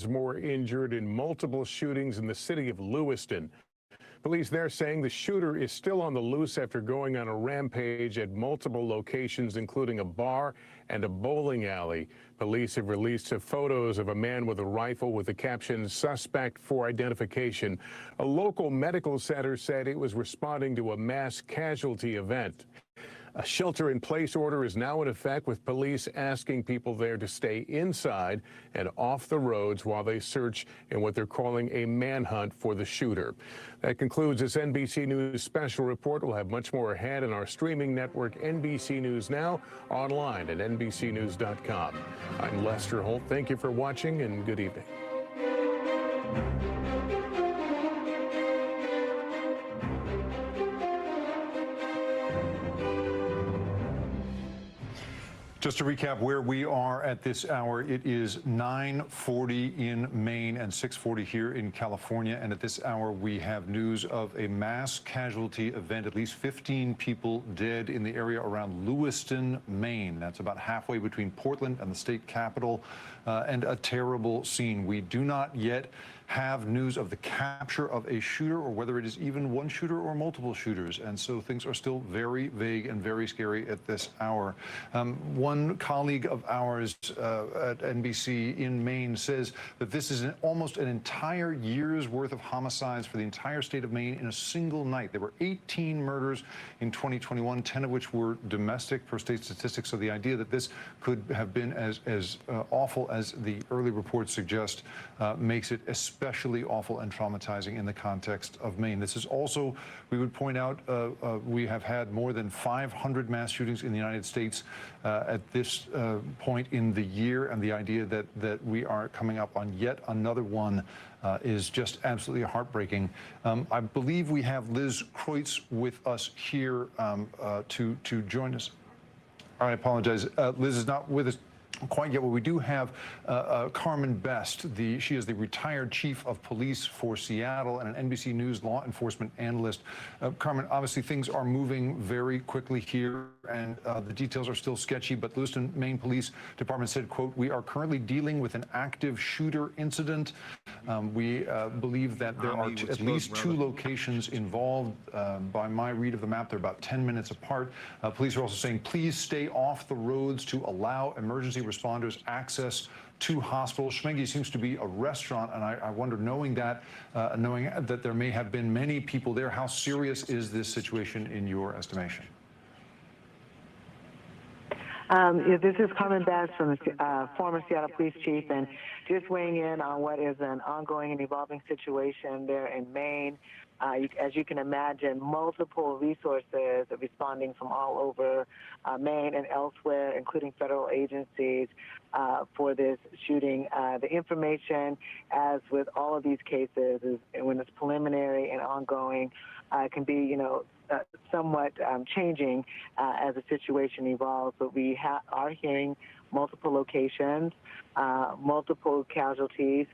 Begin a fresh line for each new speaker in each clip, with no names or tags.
More injured in multiple shootings in the city of Lewiston. Police there saying the shooter is still on the loose after going on a rampage at multiple locations, including a bar and a bowling alley. Police have released photos of a man with a rifle with the caption "Suspect for identification." A local medical center said it was responding to a mass casualty event. A shelter-in-place order is now in effect, with police asking people there to stay inside and off the roads while they search in what they're calling a manhunt for the shooter. That concludes this NBC News special report. We'll have much more ahead in our streaming network, NBC News Now, online at NBCnews.com. I'm Lester Holt. Thank you for watching, and good evening.
Just to recap where we are at this hour, it is 9:40 in Maine and 6:40 here in California. And at this hour, we have news of a mass casualty event. At least 15 people dead in the area around Lewiston, Maine. That's about halfway between Portland and the state capital, and a terrible scene. We do not yet have news of the capture of a shooter or whether it is even one shooter or multiple shooters. And so things are still very vague and very scary at this hour. One colleague of ours at NBC in Maine says that this is almost an entire year's worth of homicides for the entire state of Maine in a single night. There were 18 murders in 2021, 10 of which were domestic per state statistics. So the idea that this could have been as awful as the early reports suggest makes it especially awful and traumatizing in the context of Maine. This is also, we would point out, we have had more than 500 mass shootings in the United States at this point in the year, and the idea that we are coming up on yet another one is just absolutely heartbreaking. I believe we have Liz Kreutz with us here to join us. I apologize. Liz is not with us quite yet. Well, we do have Carmen Best. She is the retired chief of police for Seattle and an NBC News law enforcement analyst. Carmen, obviously things are moving very quickly here, and the details are still sketchy, but Lewiston, Maine Police Department said, quote, "We are currently dealing with an active shooter incident. We believe that there are at least 2 locations involved. By my read of the map, they're about 10 minutes apart. Police are also saying, please stay off the roads to allow emergency responders access to hospitals." Schemengees seems to be a restaurant, and I wonder, knowing that there may have been many people there, how serious is this situation in your estimation?
This is Carmen Best from the former Seattle Police Chief, and just weighing in on what is an ongoing and evolving situation there in Maine. As you can imagine, multiple resources are responding from all over Maine and elsewhere, including federal agencies, for this shooting. The information, as with all of these cases, is when it's preliminary and ongoing, can be, somewhat changing as the situation evolves. But we are hearing multiple locations, multiple casualties,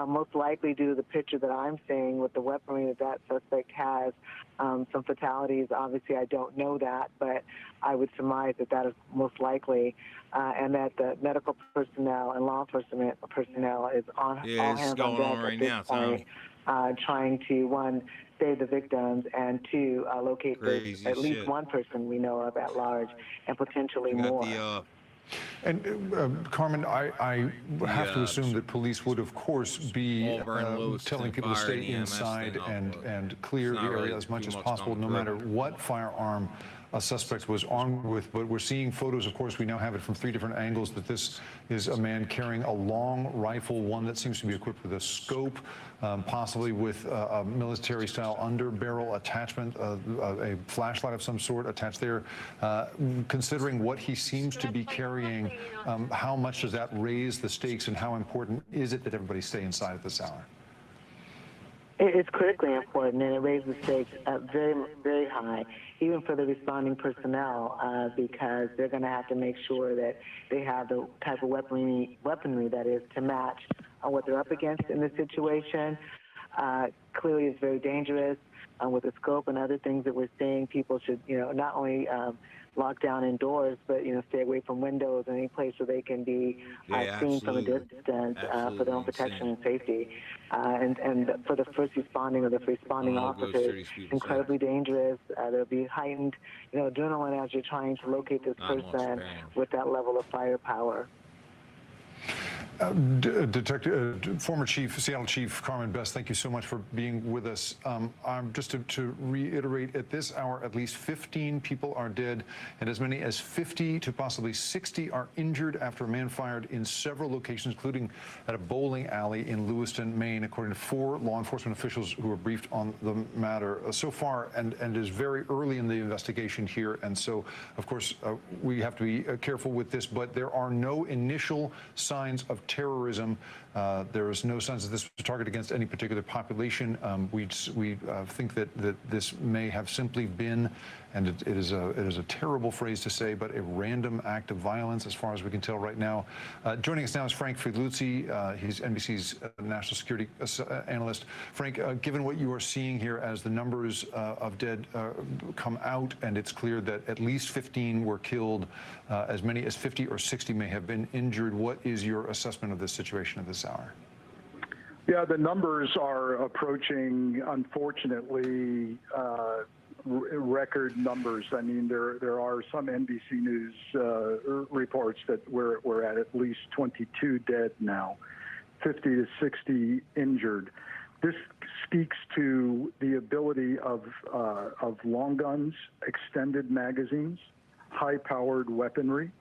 most likely due to the picture that I'm seeing with the weaponry that suspect has. Some fatalities, obviously I don't know that, but I would surmise that is most likely, and that the medical personnel and law enforcement personnel is all hands on deck at this point, trying to, 1, save the victims, and 2, locate at least one person we know of at large, and potentially more.
And Carmen, I have to assume that police would, of course, be telling people to stay inside and clear the area as much as possible, no matter what firearm a suspect was armed with. But we're seeing photos, of course, we now have it from 3 different angles, that this is a man carrying a long rifle, one that seems to be equipped with a scope, possibly with a military-style underbarrel attachment, a flashlight of some sort attached there. Considering what he seems to be carrying, how much does that raise the stakes, and how important is it that everybody stay inside at this hour?
It's critically important, and it raises the stakes very, very high, even for the responding personnel, because they're going to have to make sure that they have the type of weaponry that is to match what they're up against in this situation. clearly is very dangerous. With the scope and other things that we're seeing, people should, not only lock down indoors, but, stay away from windows and any place where they can be seen from a distance for their own protection and safety. And for the first responding or the responding officers, incredibly dangerous. There'll be heightened, adrenaline as you're trying to locate this person with that level of firepower.
Former Seattle Chief Carmen Best, thank you so much for being with us. Just to reiterate, at this hour, at least 15 people are dead and as many as 50 to possibly 60 are injured after a man fired in several locations, including at a bowling alley in Lewiston, Maine, according to 4 law enforcement officials who were briefed on the matter. So far, and it is very early in the investigation here, and so, of course, we have to be careful with this, but there are no initial signs of terrorism. There is no signs that this was a target against any particular population. We think that this may have simply been, and it is a terrible phrase to say, but a random act of violence, as far as we can tell right now. Joining us now is Frank Friedluzzi. He's NBC's national security analyst. Frank, given what you are seeing here as the numbers of dead come out, and it's clear that at least 15 were killed, as many as 50 or 60 may have been injured, what is your assessment of this situation at this hour?
Yeah, the numbers are approaching, unfortunately, record numbers. I mean, there are some NBC News reports that we're at least 22 dead now, 50 to 60 injured. This speaks to the ability of long guns, extended magazines, high-powered weaponry,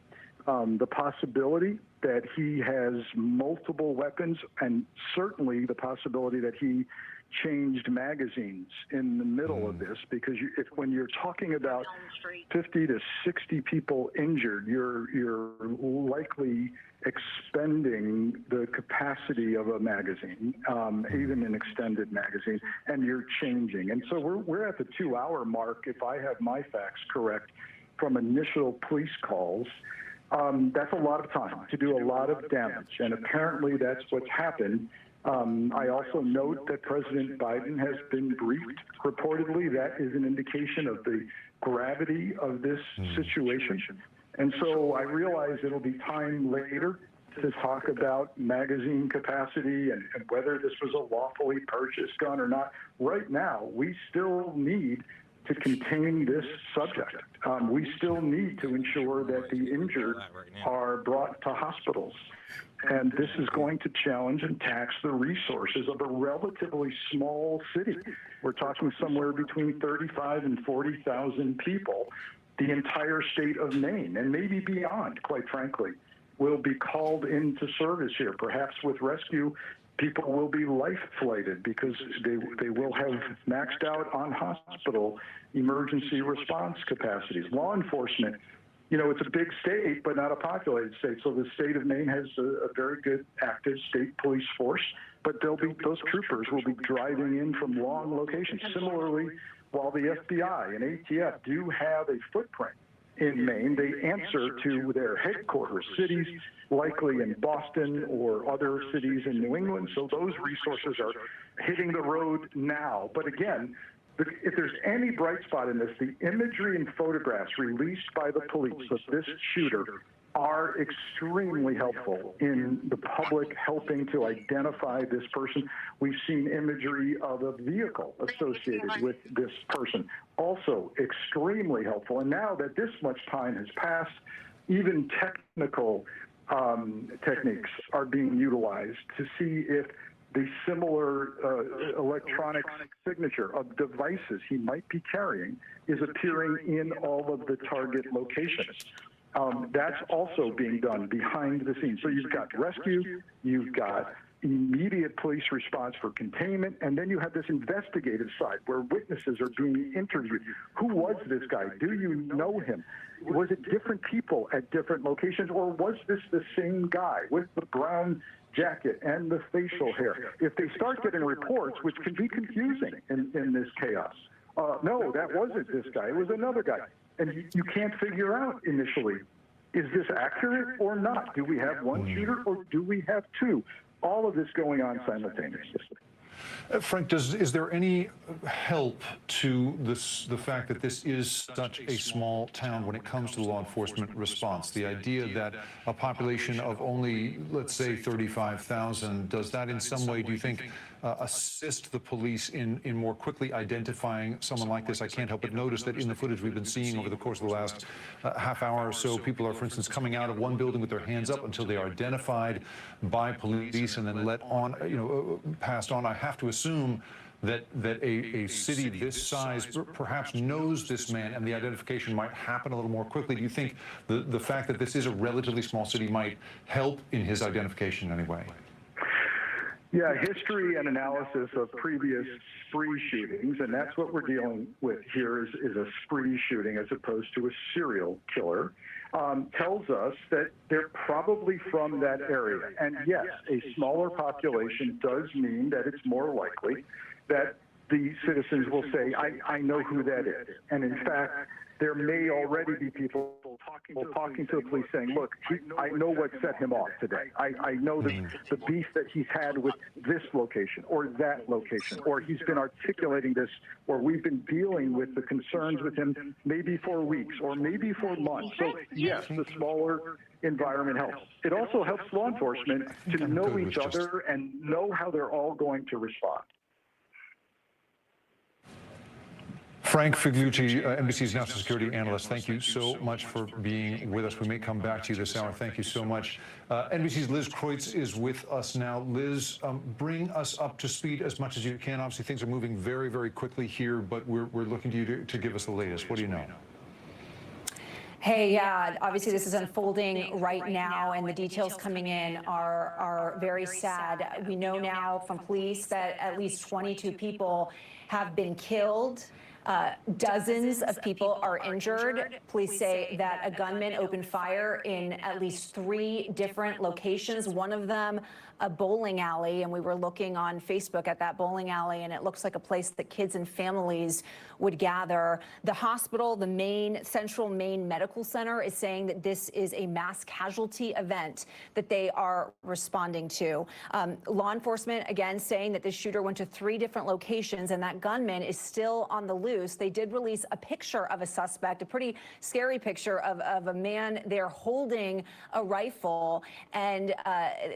the possibility that he has multiple weapons, and certainly the possibility that he changed magazines in the middle of this, because when you're talking about 50 to 60 people injured, you're likely expending the capacity of a magazine, even an extended magazine, and you're changing. And so we're at the 2-hour mark, if I have my facts correct, from initial police calls. That's a lot of time to do a lot of damage, and apparently that's what's happened. I also note that President Biden has been briefed. Reportedly, that is an indication of the gravity of this situation. And so I realize it'll be time later to talk about magazine capacity and whether this was a lawfully purchased gun or not. Right now, we still need to contain this subject. We still need to ensure that the injured are brought to hospitals. And this is going to challenge and tax the resources of a relatively small city. We're talking somewhere between 35 and 40,000 people. The entire state of Maine, and maybe beyond, quite frankly, will be called into service here. Perhaps with rescue, people will be life-flighted because they will have maxed out on hospital emergency response capacities. Law enforcement, it's a big state, but not a populated state. So the state of Maine has a very good active state police force, but those troopers will be driving in from long locations. Similarly, while the FBI and ATF do have a footprint in Maine, they answer to their headquarters cities, likely in Boston or other cities in New England. So those resources are hitting the road now. But again, if there's any bright spot in this, the imagery and photographs released by the police of this shooter are extremely helpful in the public helping to identify this person. We've seen imagery of a vehicle associated with this person, also extremely helpful. And now that this much time has passed, even technical techniques are being utilized to see if the similar electronic signature of devices he might be carrying is appearing in all of the target locations. That's also being done behind the scenes. So you've got rescue, you've got immediate police response for containment, and then you have this investigative side where witnesses are being interviewed. Who was this guy? Do you know him? Was it different people at different locations, or was this the same guy with the brown jacket and the facial hair? If they start getting reports, which can be confusing in this chaos, no, that wasn't this guy, it was another guy. And you can't figure out initially, is this accurate or not? Do we have one shooter or do we have two? All of this going on simultaneously.
Frank, is there any help to the fact that this is such a small town when it comes to law enforcement response? The idea that a population of only, let's say, 35,000, does that in some way, do you think, assist the police in more quickly identifying someone like this? I can't help but notice that in the footage we've been seeing over the course of the last half hour or so, people are, for instance, coming out of one building with their hands up until they are identified by police and then let on, passed on. I have to assume that a city this size perhaps knows this man and the identification might happen a little more quickly. Do you think the fact that this is a relatively small city might help in his identification in any way?
Yeah, history and analysis of previous spree shootings, and that's what we're dealing with here is a spree shooting as opposed to a serial killer, tells us that they're probably from that area. And yes, a smaller population does mean that it's more likely that the citizens will say, I know who that is. And in fact, there may already be people talking to the police saying, look, I know what set him off today. I know the beef that he's had with this location or that location, or he's been articulating this, or we've been dealing with the concerns with him maybe for weeks or maybe for months. So yes, the smaller environment helps. It also helps law enforcement to know each other and know how they're all going to respond.
Frank Figliucci, NBC's national security analyst, thank you so much for being with us. We may come back to you this hour. Thank you so much. NBC's Liz Kreutz is with us now. Liz, bring us up to speed as much as you can. Obviously, things are moving very, very quickly here, but we're looking to you to give us the latest. What do you know?
Hey, yeah, obviously this is unfolding right now, and the details coming in are very sad. We know now from police that at least 22 people have been killed. Dozens of people are injured. Police say that a gunman opened fire in at least 3 different locations, one of them a bowling alley, and we were looking on Facebook at that bowling alley, and it looks like a place that kids and families would gather. The hospital, the Central Maine Medical Center, is saying that this is a mass casualty event that they are responding to. Law enforcement, again, saying that the shooter went to 3 different locations and that gunman is still on the loose. They did release a picture of a suspect, a pretty scary picture of a man there holding a rifle, and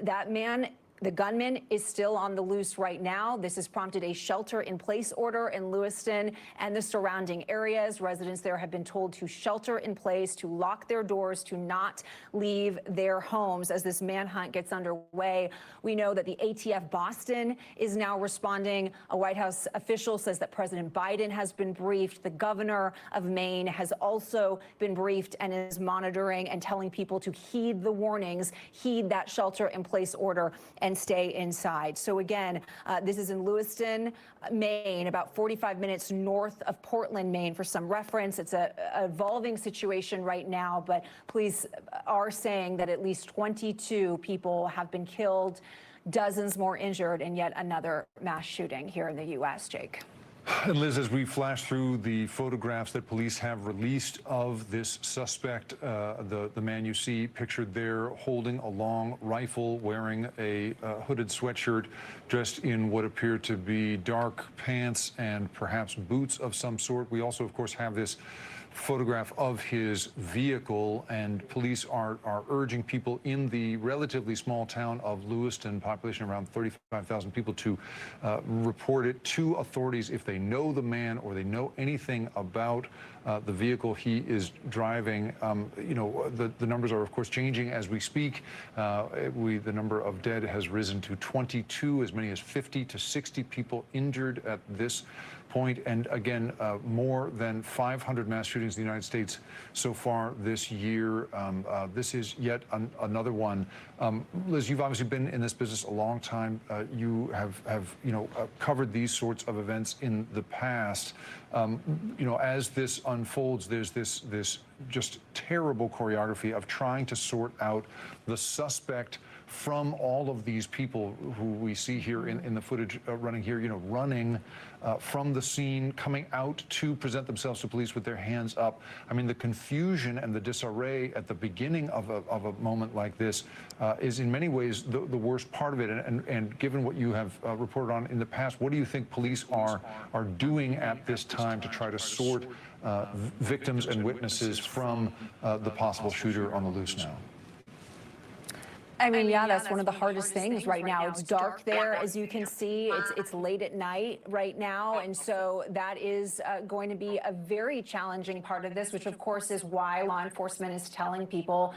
that man, the gunman, is still on the loose right now. This has prompted a shelter-in-place order in Lewiston and the surrounding areas. Residents there have been told to shelter in place, to lock their doors, to not leave their homes as this manhunt gets underway. We know that the ATF Boston is now responding. A White House official says that President Biden has been briefed. The governor of Maine has also been briefed and is monitoring and telling people to heed the warnings, heed that shelter-in-place order, and stay inside. So again, this is in Lewiston, Maine, about 45 minutes north of Portland, Maine, for some reference. It's an evolving situation right now, but police are saying that at least 22 people have been killed, dozens more injured, and yet another mass shooting here in the U.S., Jake.
And Liz, as we flash through the photographs that police have released of this suspect, the man you see pictured there holding a long rifle, wearing a hooded sweatshirt, dressed in what appear to be dark pants and perhaps boots of some sort. We also, of course, have this photograph of his vehicle, and police are urging people in the relatively small town of Lewiston, population around 35,000 people, to report it to authorities if they know the man or they know anything about the vehicle he is driving. The numbers are, of course, changing as we speak. The number of dead has risen to 22, as many as 50 to 60 people injured at this point. And again, more than 500 mass shootings in the United States so far this year. This is yet another one. Liz, you've obviously been in this business a long time. You have covered these sorts of events in the past. As this unfolds, there's this just terrible choreography of trying to sort out the suspect from all of these people who we see here in the footage running here, running from the scene, coming out to present themselves to police with their hands up. I mean, the confusion and the disarray at the beginning of a moment like this is in many ways the worst part of it. And given what you have reported on in the past, what do you think police are doing at this time to try to sort victims and witnesses from the possible shooter on the loose now?
I mean, yeah, that's one of the hardest things right now. It's dark there, as you can see. It's late at night right now. And so that is going to be a very challenging part of this, which, of course, is why law enforcement is telling people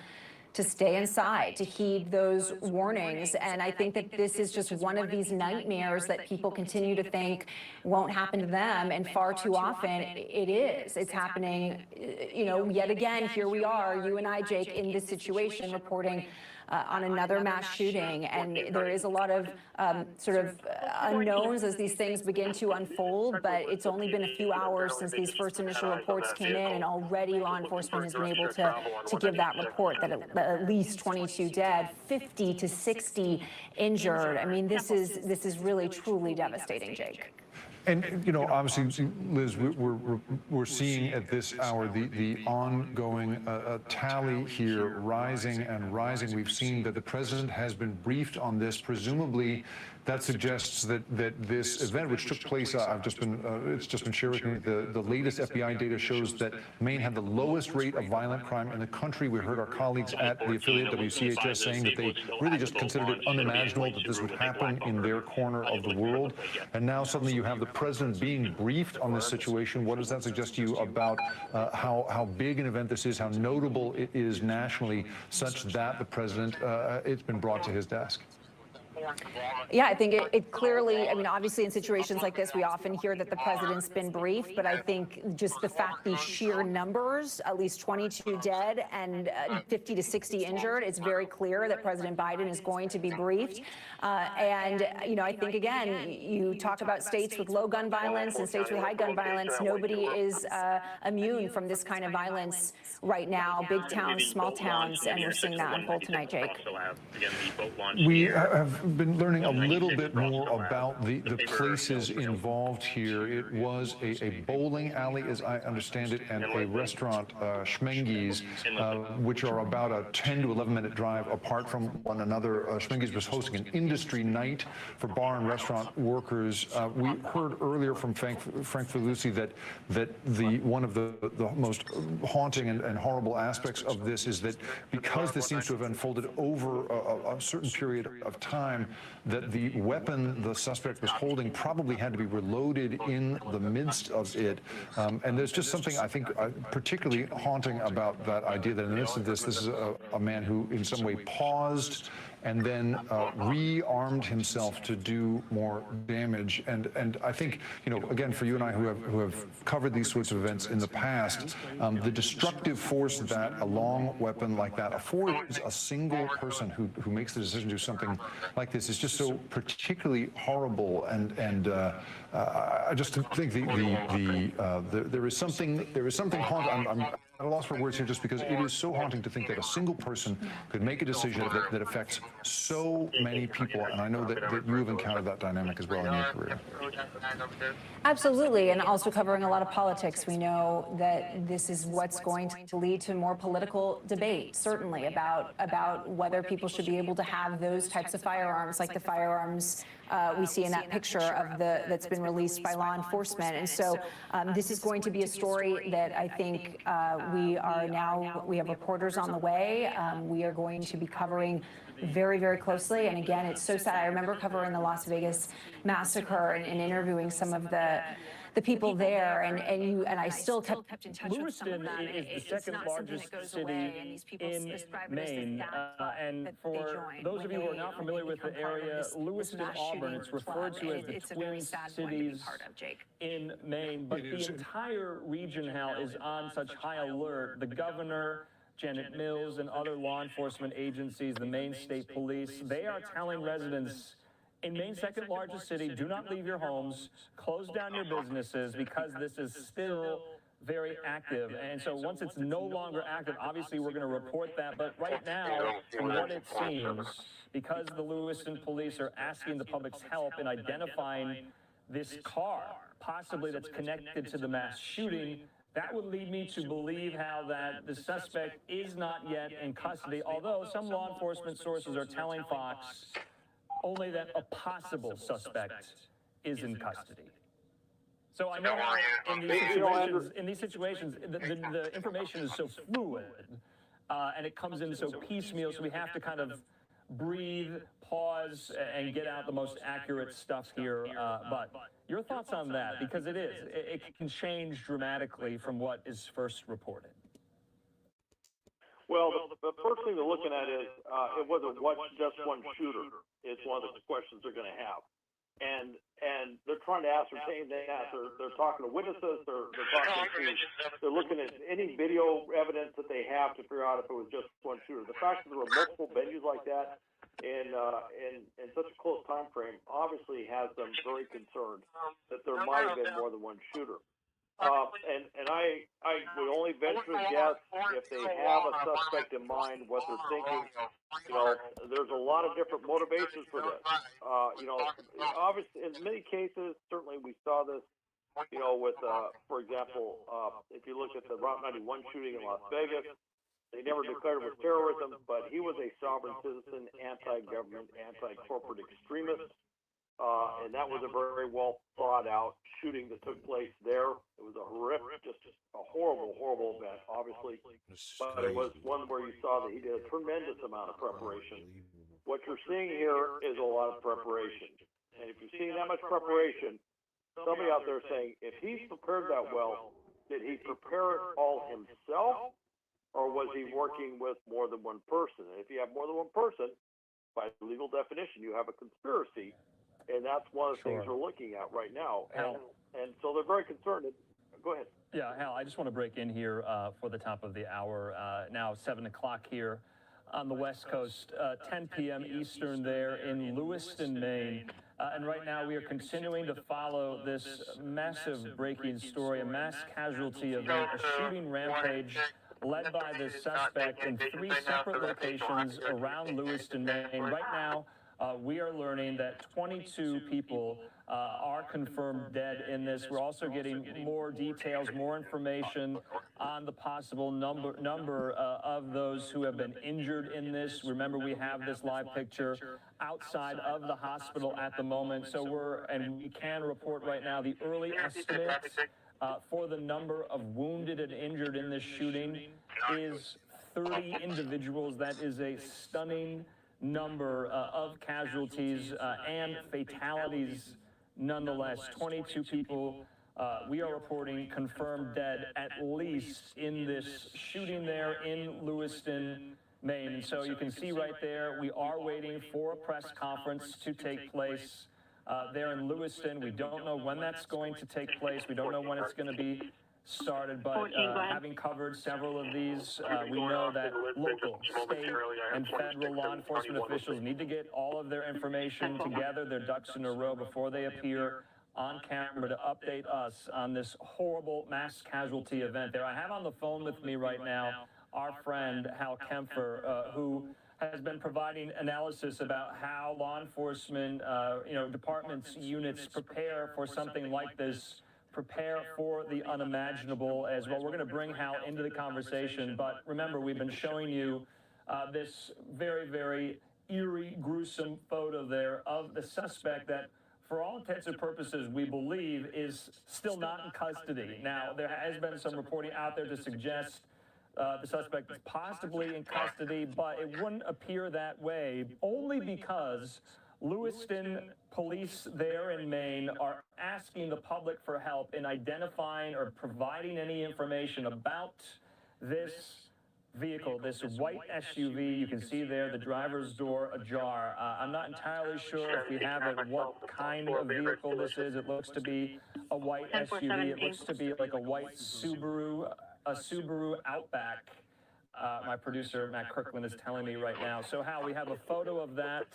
to stay inside, to heed those warnings. And I think that this is just one of these nightmares that people continue to think won't happen to them. And far too often it is. It's happening, yet again, here we are, you and I, Jake, in this situation, reporting on another mass shooting. And there is a lot of unknowns as these things begin to unfold, but it's only been a few hours since these first initial reports came in, and already law enforcement has been able to give that report that at least 22 dead, 50 to 60 injured. I mean, this is really, truly devastating, Jake.
And, obviously, Liz, we're seeing at this hour the ongoing tally here rising and rising. We've seen that the president has been briefed on this. Presumably, that suggests that this event, which took place, it's just been shared with me. The latest FBI data shows that Maine had the lowest rate of violent crime in the country. We heard our colleagues at the affiliate WCHS saying that they really just considered it unimaginable that this would happen in their corner of the world. And now suddenly you have the president being briefed on this situation. What does that suggest to you about how big an event this is, how notable it is nationally, such that the president, it's been brought to his desk?
Yeah, I think it clearly, I mean, obviously in situations like this, we often hear that the president's been briefed, but I think just the fact, these sheer numbers, at least 22 dead and 50 to 60 injured, it's very clear that President Biden is going to be briefed. And, I think, again, you talk about states with low gun violence and states with high gun violence. Nobody is immune from this kind of violence right now, big towns, small towns, and we're seeing that unfold tonight, Jake.
We have been learning a little bit more about the places involved here. It was a bowling alley, as I understand it, and a restaurant, Schemengees, which are about a 10 to 11-minute drive apart from one another. Schemengees was hosting an industry night for bar and restaurant workers. We heard earlier from Frank Felucci that one of the most haunting and horrible aspects of this is that because this seems to have unfolded over a certain period of time, that the weapon the suspect was holding probably had to be reloaded in the midst of it. And there's just something, I think, particularly haunting about that idea that in the midst of this is a man who in some way paused and then rearmed himself to do more damage. And I think, again, for you and I who have covered these sorts of events in the past, the destructive force that a long weapon like that affords a single person who makes the decision to do something like this is just so particularly horrible. And I just think there is something haunting. I'm at a loss for words here, just because it is so haunting to think that a single person could make a decision that affects so many people. And I know that you have encountered that dynamic as well in your career.
Absolutely, and also covering a lot of politics. We know that this is what's going to lead to more political debate, certainly, about whether people should be able to have those types of firearms, like the firearms we see in that picture of that's been released by law enforcement. And so this is going to be a story that I think we have reporters on the way. We are going to be covering very, very closely. And again, it's so sad. I remember covering the Las Vegas massacre and interviewing some of the people there, and I still kept in touch with some of them.
Lewiston is the second largest city in Maine, and for those of you who are not familiar with the area, Lewiston, Auburn, it's referred to as the Twin Cities in Maine, but the entire region now is on such high alert. The governor, Janet Mills, and other law enforcement agencies, the Maine State Police, they are telling residents in Maine's second largest city, do not leave your homes, close down your businesses, because this is still very active. And so once it's no longer active, obviously we're going to report that. But right now, from what it seems, because the Lewiston police are asking the public's help in identifying this car, possibly that's connected to the mass shooting, that would lead me to believe how that the suspect is not yet in custody, although some law enforcement sources are telling Fox only that a possible suspect is in custody. So I know how in these situations, the information is so fluid, and it comes in so piecemeal, so we have to kind of breathe, pause, and get out the most accurate stuff here. But your thoughts on that, because it can change dramatically from what is first reported.
Well, the first thing they're looking at is it wasn't just one shooter. It's one of the questions they're going to have. And they're trying to ascertain that. They're talking to witnesses. They're looking at any video evidence that they have to figure out if it was just one shooter. The fact that there were multiple venues like that in such a close time frame obviously has them very concerned that there might have been more than one shooter. And I would only venture to guess if they have a suspect in mind, what they're thinking. You know, there's a lot of different motivations for this. You know, obviously, in many cases, certainly we saw this, you know, with, for example, if you look at the Route 91 shooting in Las Vegas, they never declared it was terrorism, but he was a sovereign citizen, anti-government, anti-corporate extremist. And that was a very well thought out shooting that took place there. It was a horrific, just a horrible, horrible event, obviously. But it was one where you saw that he did a tremendous amount of preparation. What you're seeing here is a lot of preparation. And if you're seeing that much preparation, somebody out there saying, if he's prepared that well, did he prepare it all himself? Or was he working with more than one person? And if you have more than one person, by legal definition, you have a conspiracy. And that's one of the things we're looking at right now. And so they're very concerned. Go ahead.
Yeah, Hal, I just want to break in here for the top of the hour. Now 7 o'clock here on the West Coast, 10 p.m. Eastern there in Lewiston, Maine. And right now we are continuing to follow this massive breaking story, a mass casualty event, a shooting rampage led by this suspect in 3 separate locations around Lewiston, Maine. Right now, we are learning that 22 people are confirmed dead in this. We're also getting more details, more information on the possible number of those who have been injured in this. Remember, we have this live picture outside of the hospital at the moment. So we can report right now the early estimates for the number of wounded and injured in this shooting is 30 individuals. That is a stunning number of casualties and fatalities nonetheless. 22 people we are reporting confirmed dead at least in this shooting there in Lewiston, Maine. And so you can see right there, we are waiting for a press conference to take place there in Lewiston. We don't know when that's going to take place. We don't know when it's going to be started, but having covered several of these, we know that local, state, and federal law enforcement officials need to get all of their information together, their ducks in a row before they appear on camera to update us on this horrible mass casualty event there. I have on the phone with me right now our friend Hal Kempfer, who has been providing analysis about how law enforcement, departments, units prepare for something like this, prepare for the unimaginable as well. We're going to bring Hal into the conversation, but remember, we've been showing you this very, very eerie, gruesome photo there of the suspect that, for all intents and purposes, we believe is still not in custody. Now, there has been some reporting out there to suggest the suspect is possibly in custody, but it wouldn't appear that way only because Lewiston police there in Maine are asking the public for help in identifying or providing any information about this vehicle, this white SUV. You can see there the driver's door ajar. I'm not entirely sure if we have it, what kind of vehicle this is. It looks to be a white SUV. It looks to be like a white Subaru, a Subaru Outback. My producer, Matt Kirkland, is telling me right now. So, Hal, we have a photo of that.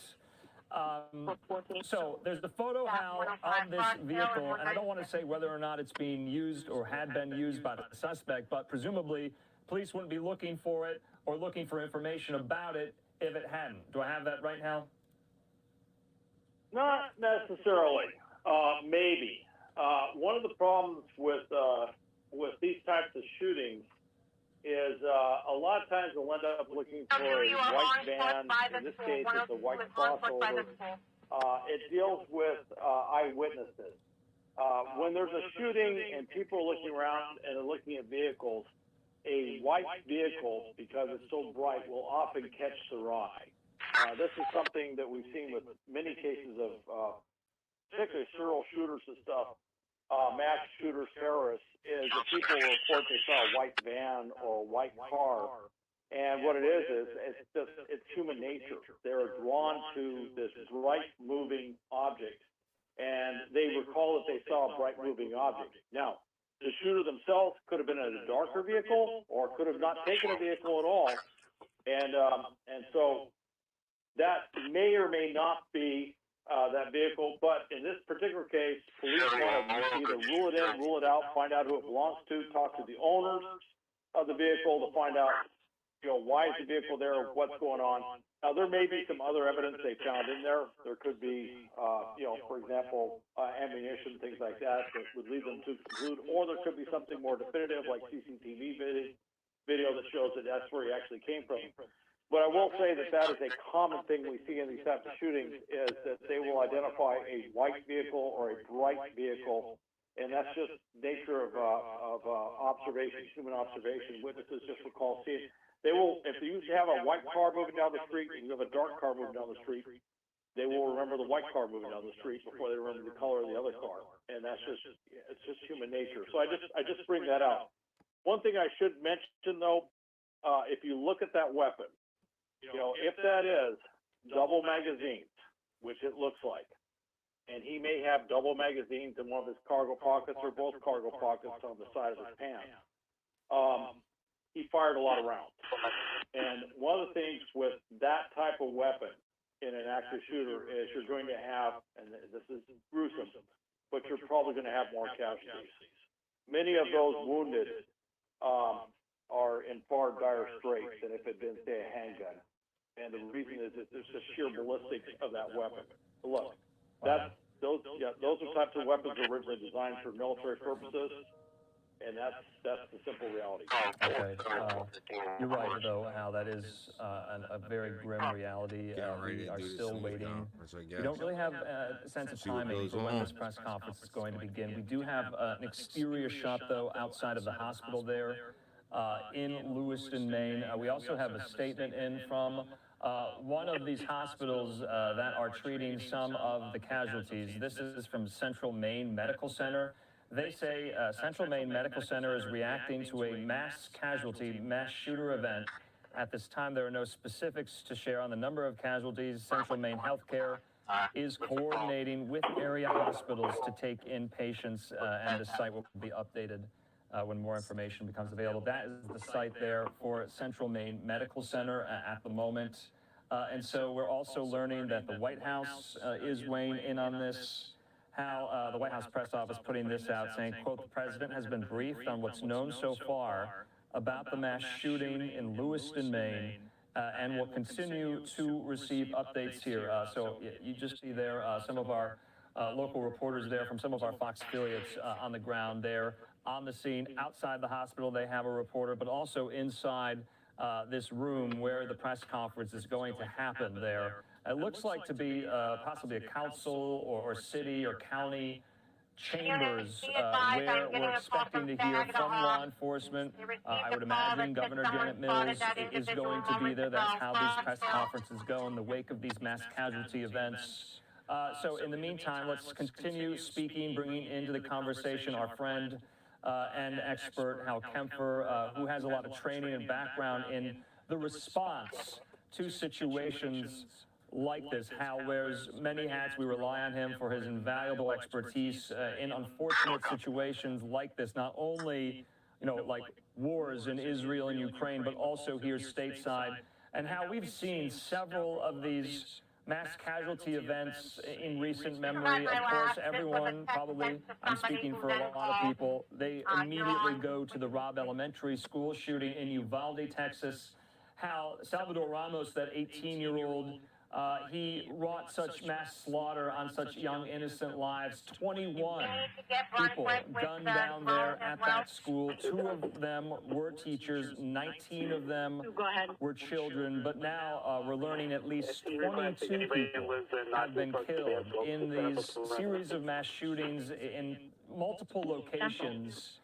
So there's the photo, Hal, of this vehicle, and I don't want to say whether or not it's being used or had been used by the suspect, but presumably police wouldn't be looking for it or looking for information about it if it hadn't. Do I have that right, Hal?
Not necessarily. Maybe. One of the problems with these types of shootings is a lot of times they'll end up looking for a white van. In this case, it's a white crossover. It deals with eyewitnesses. When there's a shooting and people are looking around and they're looking at vehicles, a white vehicle, because it's so bright, will often catch their eye. This is something that we've seen with many cases of particularly serial shooters and stuff, mass shooters, terrorists, is that people report they saw a white van or a white car. And what it is it's human nature. They're drawn to this bright moving object, and they recall that they saw a bright moving object. Now, the shooter themselves could have been in a darker vehicle or could have not taken a vehicle at all. And so that may or may not be that vehicle, but in this particular case, police want to either rule it in, rule it out, find out who it belongs to, talk to the owners of the vehicle to find out, why is the vehicle there, what's going on. Now, there may be some other evidence they found in there. There could be, for example, ammunition, things like that would lead them to conclude, or there could be something more definitive like CCTV video that shows that that's where he actually came from. But I will say that is a common thing we see in these types of shootings, is that they will identify a white vehicle or a bright vehicle, and that's just nature of observation, human observation. Witnesses just recall seeing. They will, if you have a white car moving down the street and you have a dark car moving down the street, they will remember the white car moving down the street before they remember the color of the other car, and it's just human nature. So I just bring that out. One thing I should mention though, if you look at that weapon. If that is double magazines, which it looks like, and he may have double magazines in one of his cargo pockets or both cargo pockets on the side of his pants, he fired a lot of rounds. And one of the things with that type of weapon in an active shooter is you're going to have, and this is gruesome, but you're probably going to have more casualties. Many of those wounded are in far dire straits than if it had been, say, a handgun. And the reason is that there's the sheer ballistics of that weapon. Look, those are types of weapons originally designed for military purposes, and that's the simple reality.
Okay, you're right though, Hal. That is a very grim reality. We are still waiting. We don't really have a sense of timing for when this press conference is going to begin. We do have an exterior shot though outside of the hospital there. In Lewiston, Maine. We also have a statement in from one of these hospitals that are treating some of the casualties. This is from Central Maine Medical Center. They say Central Maine Medical Center is reacting to a mass casualty, mass shooter event. At this time, there are no specifics to share on the number of casualties. Central Maine Healthcare is coordinating with area hospitals to take in patients, and the site will be updated when more information becomes available. That is the site there for Central Maine Medical Center at the moment. And so we're also learning that the White House is weighing in on this. How the White House press office putting this out, saying, quote, the president has been briefed on what's known so far about the mass shooting in Lewiston, Maine, and will continue to receive updates here. So you just see there some of our local reporters there from some of our Fox affiliates on the ground there. On the scene, outside the hospital, they have a reporter, but also inside this room where the press conference is going to happen there. It looks like to be possibly a council or city or county chambers where we're expecting to hear from law enforcement. I would imagine Governor Janet Mills is going to be there. That's how these press conferences go in the wake of these mass casualty events. So in the meantime, let's continue speaking, bringing into the conversation our friend and expert, Hal Kempfer, who has a lot of training and background in the response to situations like this. Hal wears many hats. We rely on him for his invaluable expertise in unfortunate situations like this, not only, like wars in Israel and Ukraine, but also here stateside. And how we've seen several of these mass casualty events in recent memory. Of course, everyone probably, I'm speaking for a lot of people, they immediately go to the Robb Elementary School shooting in Uvalde, Texas. how Salvador Ramos, that 18-year-old, he wrought such mass slaughter on such young, innocent lives. 21 people gunned down there at that school. 2 of them were teachers, 19 of them were children, but now we're learning at least 22 people have been killed in these series of mass shootings in multiple locations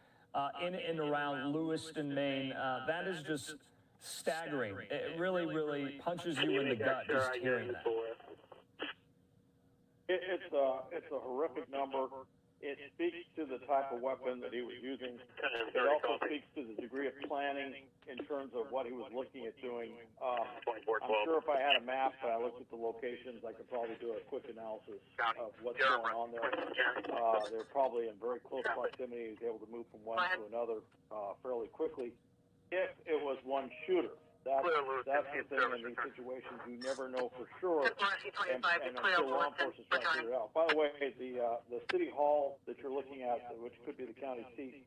in and around Lewiston, Maine. That is just staggering. It really, really punches you in the gut just hearing that.
It's a horrific number. It speaks to the type of weapon that he was using. It also speaks to the degree of planning in terms of what he was looking at doing. I'm sure if I had a map and I looked at the locations, I could probably do a quick analysis of what's going on there. They're probably in very close proximity. He's able to move from one to another fairly quickly. If it was one shooter. That's the thing in these situations, you never know for sure, and until law enforcement trying to figure it out. By the way, the city hall that you're looking at, which could be the county seat,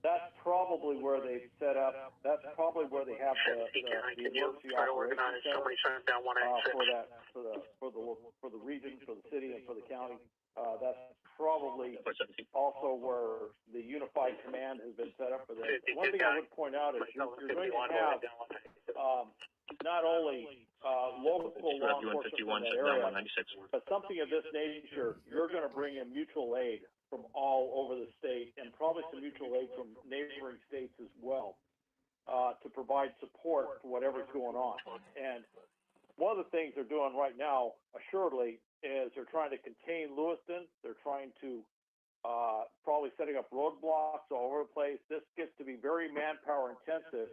that's probably where they set up. That's probably where they have the emergency operations center for the region, for the city, and for the county. That's probably also where the unified command has been set up for this. One thing I would point out is you're going to have not only local law enforcement in that area, but something of this nature, you're going to bring in mutual aid from all over the state, and probably some mutual aid from neighboring states as well, to provide support for whatever's going on. And one of the things they're doing right now, assuredly, is they're trying to contain Lewiston. They're trying to probably setting up roadblocks all over the place. This gets to be very manpower intensive.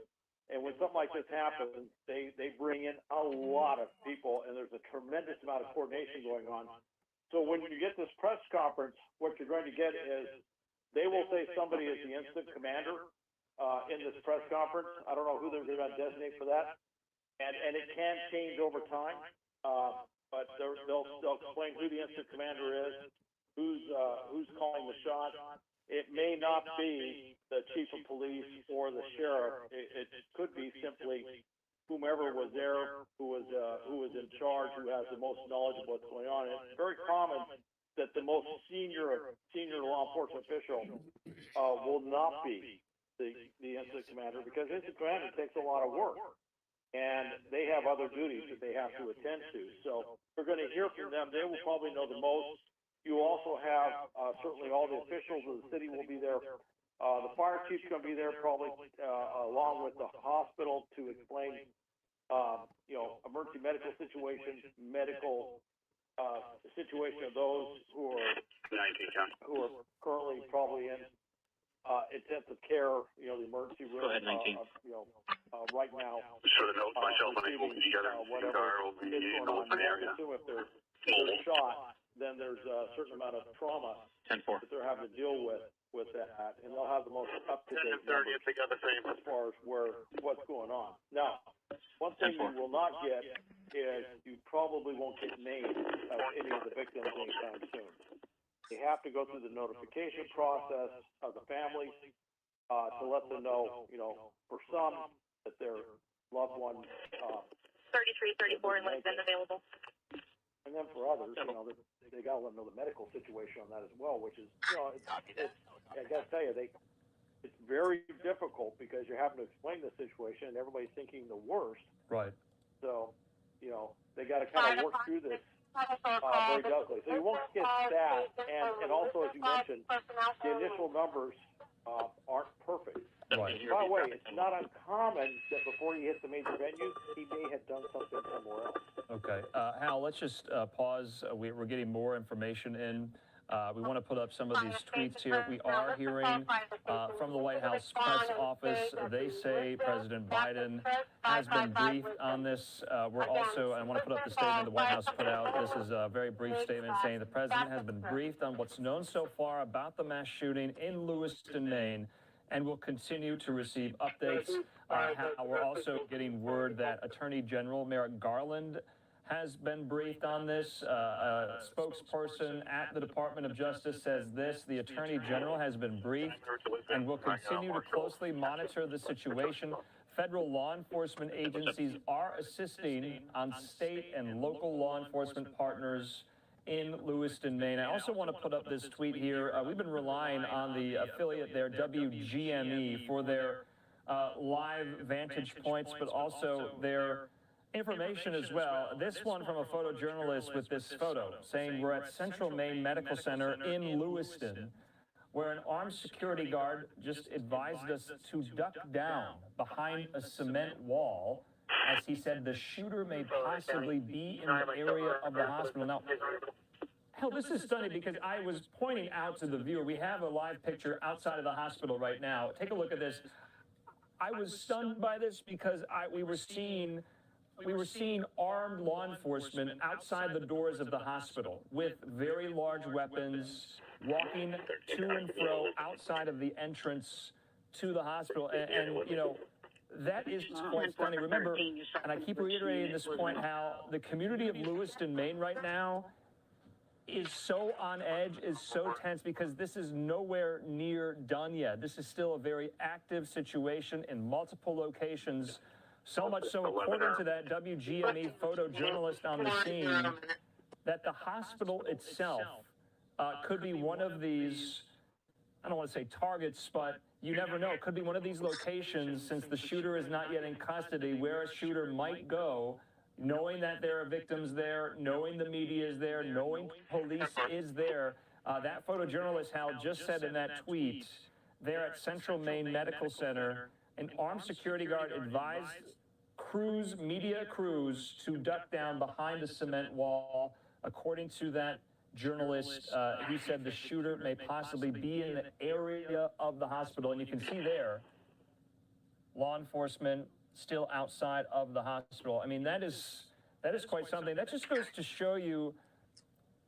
And when something like this happens, they bring in a lot of people, and there's a tremendous amount of coordination going on. So when you get this press conference, what you're going to get is they will say somebody is the incident commander in this press conference. I don't know who they're going to designate for that. And it can change over time. But they'll explain who the incident commander is, who's calling the shot. It may not be the chief of police or the sheriff. It could be simply whomever was there, who was in charge, who has the most knowledge of what's going on. It's very common that the most senior law enforcement official will not be the incident commander, because incident commander takes a lot of work. And they have other duties that they have to attend to. So we're going to hear from them. They will probably know the most. You also have certainly all the officials of the city will be there. The fire chief's going to be there probably along with the hospital to explain, emergency medical situations, medical situation of those who are currently probably in intensive care, the emergency room.
Go ahead, 19.
Right now.
Sure, note myself and I will be together in the car will be in the Lewiston area.
If they're shot, then there's a certain amount of trauma
10-4.
that they're having to deal with that, and they'll have the most up-to-date numbers as far as what's going on. Now, one thing you will not get is you probably won't get names of any of the victims anytime soon. You have to go through the notification process of the families to let them know, for some, that their loved one
33, 34 in Lisbon available.
And then for others, they got to let them know the medical situation on that as well, which is, I got to tell you, it's very difficult because you're having to explain the situation and everybody's thinking the worst.
Right.
So, they got to kind of work through this very delicately. So you won't get that. And also, as you mentioned, the initial numbers aren't perfect.
Right.
By the way, it's not uncommon that before he hits the major venues, he may have done something somewhere else.
Okay. Hal, let's just pause. We're getting more information in. We want to put up some of these tweets here. We are hearing from the White House press office. They say President Biden has been briefed on this. We're also, I want to put up the statement the White House put out. This is a very brief statement saying the president has been briefed on what's known so far about the mass shooting in Lewiston, Maine, and will continue to receive updates. We're also getting word that Attorney General Merrick Garland has been briefed on this. A spokesperson at the Department of Justice says this: the Attorney General has been briefed and will continue to closely monitor the situation. federal law enforcement agencies are assisting on state and local law enforcement partners in Lewiston, Maine. I also want to put up this tweet here. We've been relying on the affiliate there, WGME, for their live vantage points, but also their information as well. This one from a photojournalist with this photo saying we're at Central Maine Medical Center in Lewiston, where an armed security guard just advised us to duck down behind a cement wall. As he said, the shooter may possibly be in the area of the hospital. Now, hell, this is stunning because I was pointing out to the viewer, we have a live picture outside of the hospital right now. Take a look at this. I was stunned by this because we were seeing armed law enforcement outside the doors of the hospital with very large weapons, walking to and fro outside of the entrance to the hospital. And you know, that is quite stunning. Remember, and I keep reiterating this point, how the community of Lewiston, Maine right now is so on edge, is so tense, because this is nowhere near done yet. This is still a very active situation in multiple locations. So much so, according to that WGME photojournalist on the scene, that the hospital itself could be one of these, I don't want to say targets, but you never know. It could be one of these locations, since the shooter is not yet in custody, where a shooter might go, knowing that there are victims there, knowing the media is there, knowing police is there. That photojournalist, Hal, just said in that tweet, there at Central Maine Medical Center, an armed security guard advised media crews to duck down behind a cement wall. According to that journalist, he said the shooter may possibly be in the area of the hospital. And you can see there, law enforcement still outside of the hospital. I mean, that is quite something. That just goes to show you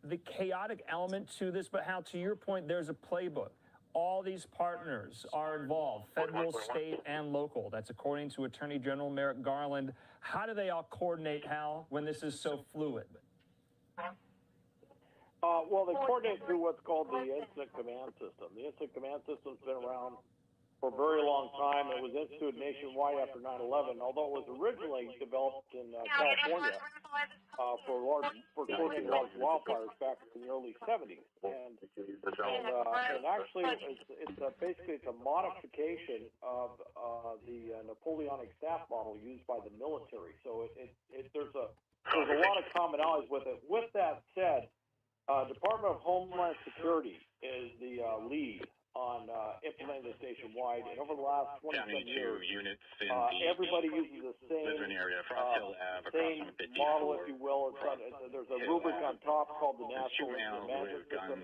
the chaotic element to this. But Hal, to your point, there's a playbook. All these partners are involved, federal, state, and local. That's according to Attorney General Merrick Garland. How do they all coordinate, Hal, when this is so fluid?
Well, they coordinate through what's called the Incident Command System. The Incident Command System's been around for a very long time. It was instituted nationwide after 9/11, although it was originally developed in California for coordinating large wildfires back in the early 70s. And actually, it's a modification of the Napoleonic staff model used by the military. So there's a lot of commonalities with it. With that said, Department of Homeland Security is the lead on implementing this nationwide, and over the last 27 years, everybody uses the same model, if you will. There's a rubric on top called the National Incident Management System,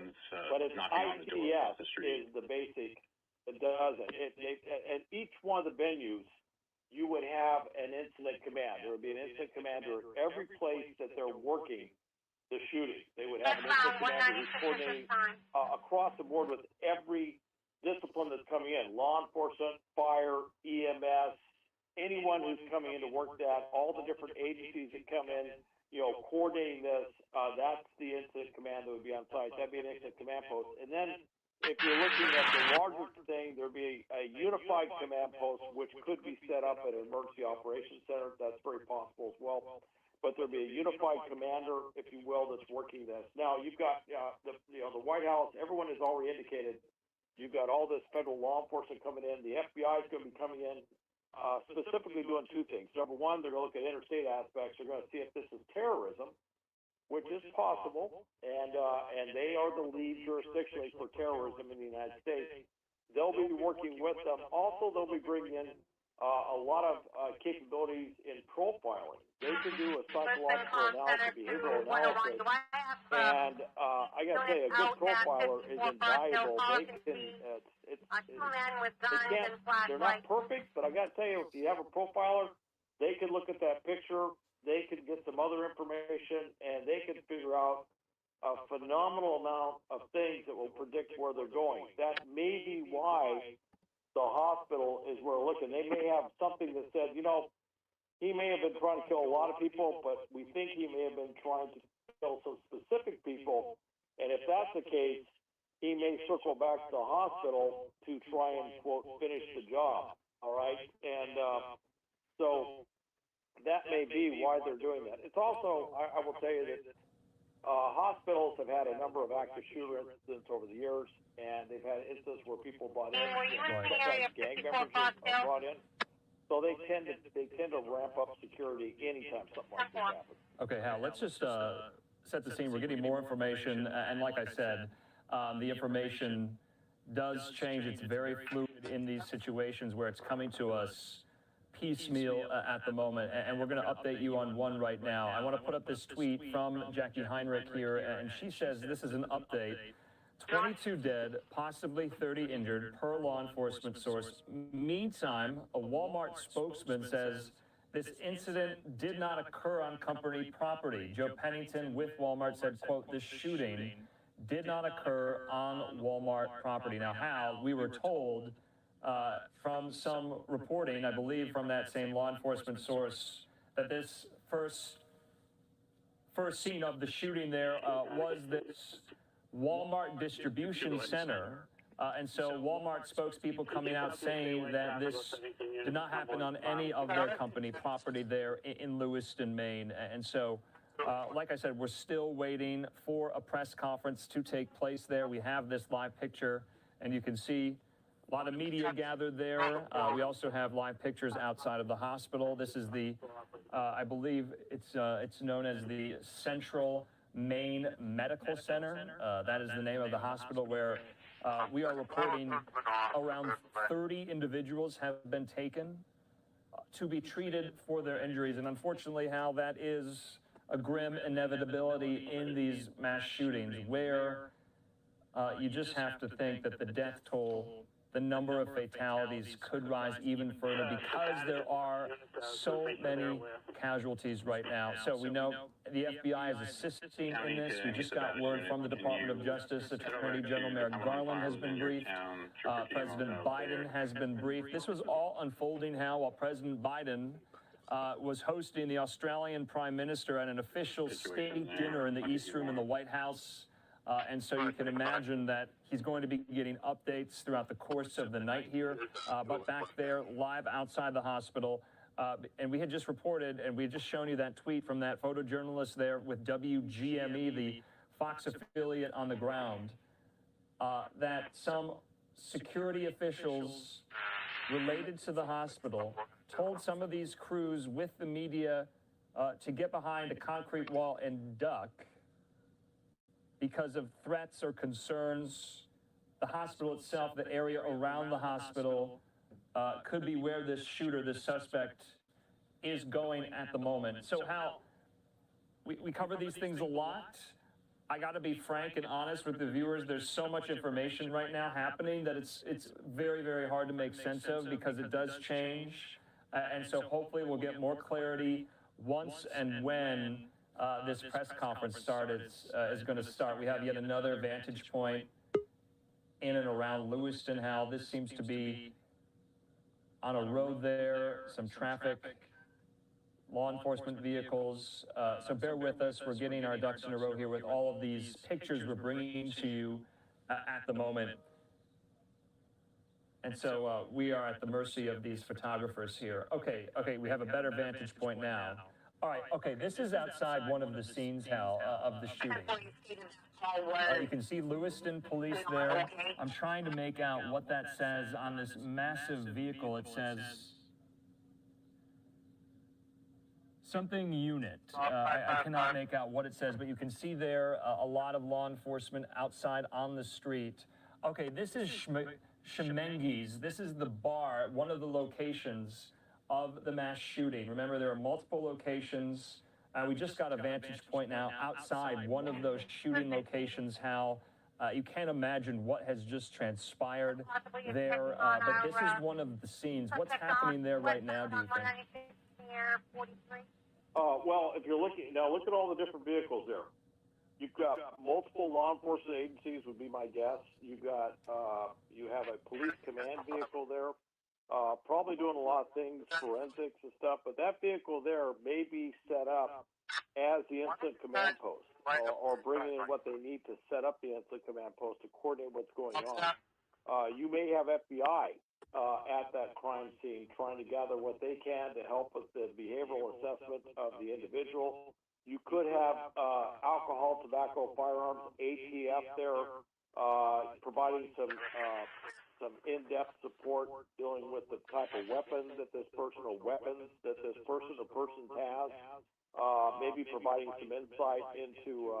but it's ICS is the basic that does it. At each one of the venues, you would have an incident command. There would be an incident commander at every place that they're working the shooting. They would have an incident commander who's coordinating across the board with every discipline that's coming in: law enforcement, fire, EMS, anyone who's coming in to work that, all the different agencies that come in, coordinating this. That's the incident command that would be on site. That'd be an incident command post. And then if you're looking at the larger thing, there'd be a unified command post, which could be set up at an emergency operations center. That's very possible as well. But there'll be a unified commander, if you will, that's working this. Now, you've got the White House. Everyone has already indicated you've got all this federal law enforcement coming in. The FBI is going to be coming in, specifically doing two things. Number one, they're going to look at interstate aspects. They're going to see if this is terrorism, which is possible, and they are the lead jurisdictionally for terrorism in the United States. They'll be working with them. Also, they'll be bringing in a lot of capabilities in profiling. They can do a psychological analysis, behavioral analysis, and I got to say, a good profiler is invaluable. They can, they're not perfect, but I got to tell you, if you have a profiler, they can look at that picture, they can get some other information, and they can figure out a phenomenal amount of things that will predict where they're going. That may be why the hospital is where we're looking. They may have something that said, he may have been trying to kill a lot of people, but we think he may have been trying to kill some specific people. And if that's the case, he may circle back to the hospital to try and, quote, finish the job. All right. And So that may be why they're doing that. It's also, I will tell you that hospitals have had a number of active shooter incidents over the years, and they've had instances where people brought in, sometimes gang members are brought in. So they tend to ramp up security anytime something like this happens.
Okay, Hal, let's just set the scene. We're getting more information, and like I said, the information does change. It's very fluid in these situations where it's coming to us piecemeal at the moment, and we're going to update you on one right now. I want to put up this tweet from Jackie Heinrich here, and she says this is an update. 22 dead, possibly 30 injured, per law enforcement source. Meantime, a Walmart spokesman says this incident did not occur on company property. Joe Pennington with Walmart said, quote, "This shooting did not occur on Walmart property." Now, Hal, we were told from some reporting, I believe from that same law enforcement source, that this first scene of the shooting there was this Walmart distribution center. And so Walmart spokespeople coming out saying that this did not happen on any of their company property there in Lewiston, Maine. And so, like I said, we're still waiting for a press conference to take place there. We have this live picture, and you can see a lot of media gathered there. We also have live pictures outside of the hospital. This is the, I believe it's known as the Central Maine Medical Center. That is the name of the hospital where we are reporting around 30 individuals have been taken to be treated for their injuries. And unfortunately, Hal, that is a grim inevitability in these mass shootings where you just have to think that the death toll, the number of fatalities could rise even further because there are so many casualties right now. So we know the FBI is assisting in this. We just got word from the Department of Justice. Attorney General Merrick Garland has been briefed. President Biden has been briefed. This was all unfolding, Hal, while President Biden was hosting the Australian Prime Minister at an official state dinner in the East Room in the White House. And so you can imagine that he's going to be getting updates throughout the course of the night here. But back there, live outside the hospital, and we had just reported, and we had just shown you that tweet from that photojournalist there with WGME, the Fox affiliate on the ground, that some security officials related to the hospital told some of these crews with the media to get behind a concrete wall and duck because of threats or concerns. The hospital itself, the area around the hospital, could be where this shooter, this suspect, is going at the moment. So Hal, we cover these things a lot. I got to be frank and honest with the viewers. There's so much information right now happening that it's very, very hard to make sense of because it does change. And so hopefully we'll get more clarity once and when this press conference is going to start. We have yet another vantage point in and around Lewiston, Hal. This seems to be on a road there, some traffic, law enforcement vehicles. So bear with us. We're getting our ducks in a row here with all of these pictures we're bringing to you at the moment. And so we are at the mercy of these photographers here. Okay, we have a better vantage point now. All right, okay, this is outside one of the scenes, Hal, of the shooting. You can see Lewiston police there. I'm trying to make out what that says on this massive vehicle. It says something unit. I cannot make out what it says, but you can see there a lot of law enforcement outside on the street. Okay, this is Schemengees. This is the bar, one of the locations of the mass shooting. Remember, there are multiple locations. We just got a vantage point now outside one of those shooting locations, Hal. You can't imagine what has just transpired there, but this is one of the scenes. What's happening there right now, do you think?
Well, if you're looking, now look at all the different vehicles there. You've got multiple law enforcement agencies would be my guess. You've got, you have a police command vehicle there. Probably doing a lot of things, forensics and stuff, but that vehicle there may be set up as the incident command post, or bringing in what they need to set up the incident command post to coordinate what's going on. You may have FBI at that crime scene, trying to gather what they can to help with the behavioral assessment of the individual. You could have alcohol, tobacco, firearms, ATF there, providing some in-depth support dealing with the type of weapon that this person or weapons that this person or persons has. Maybe providing some insight into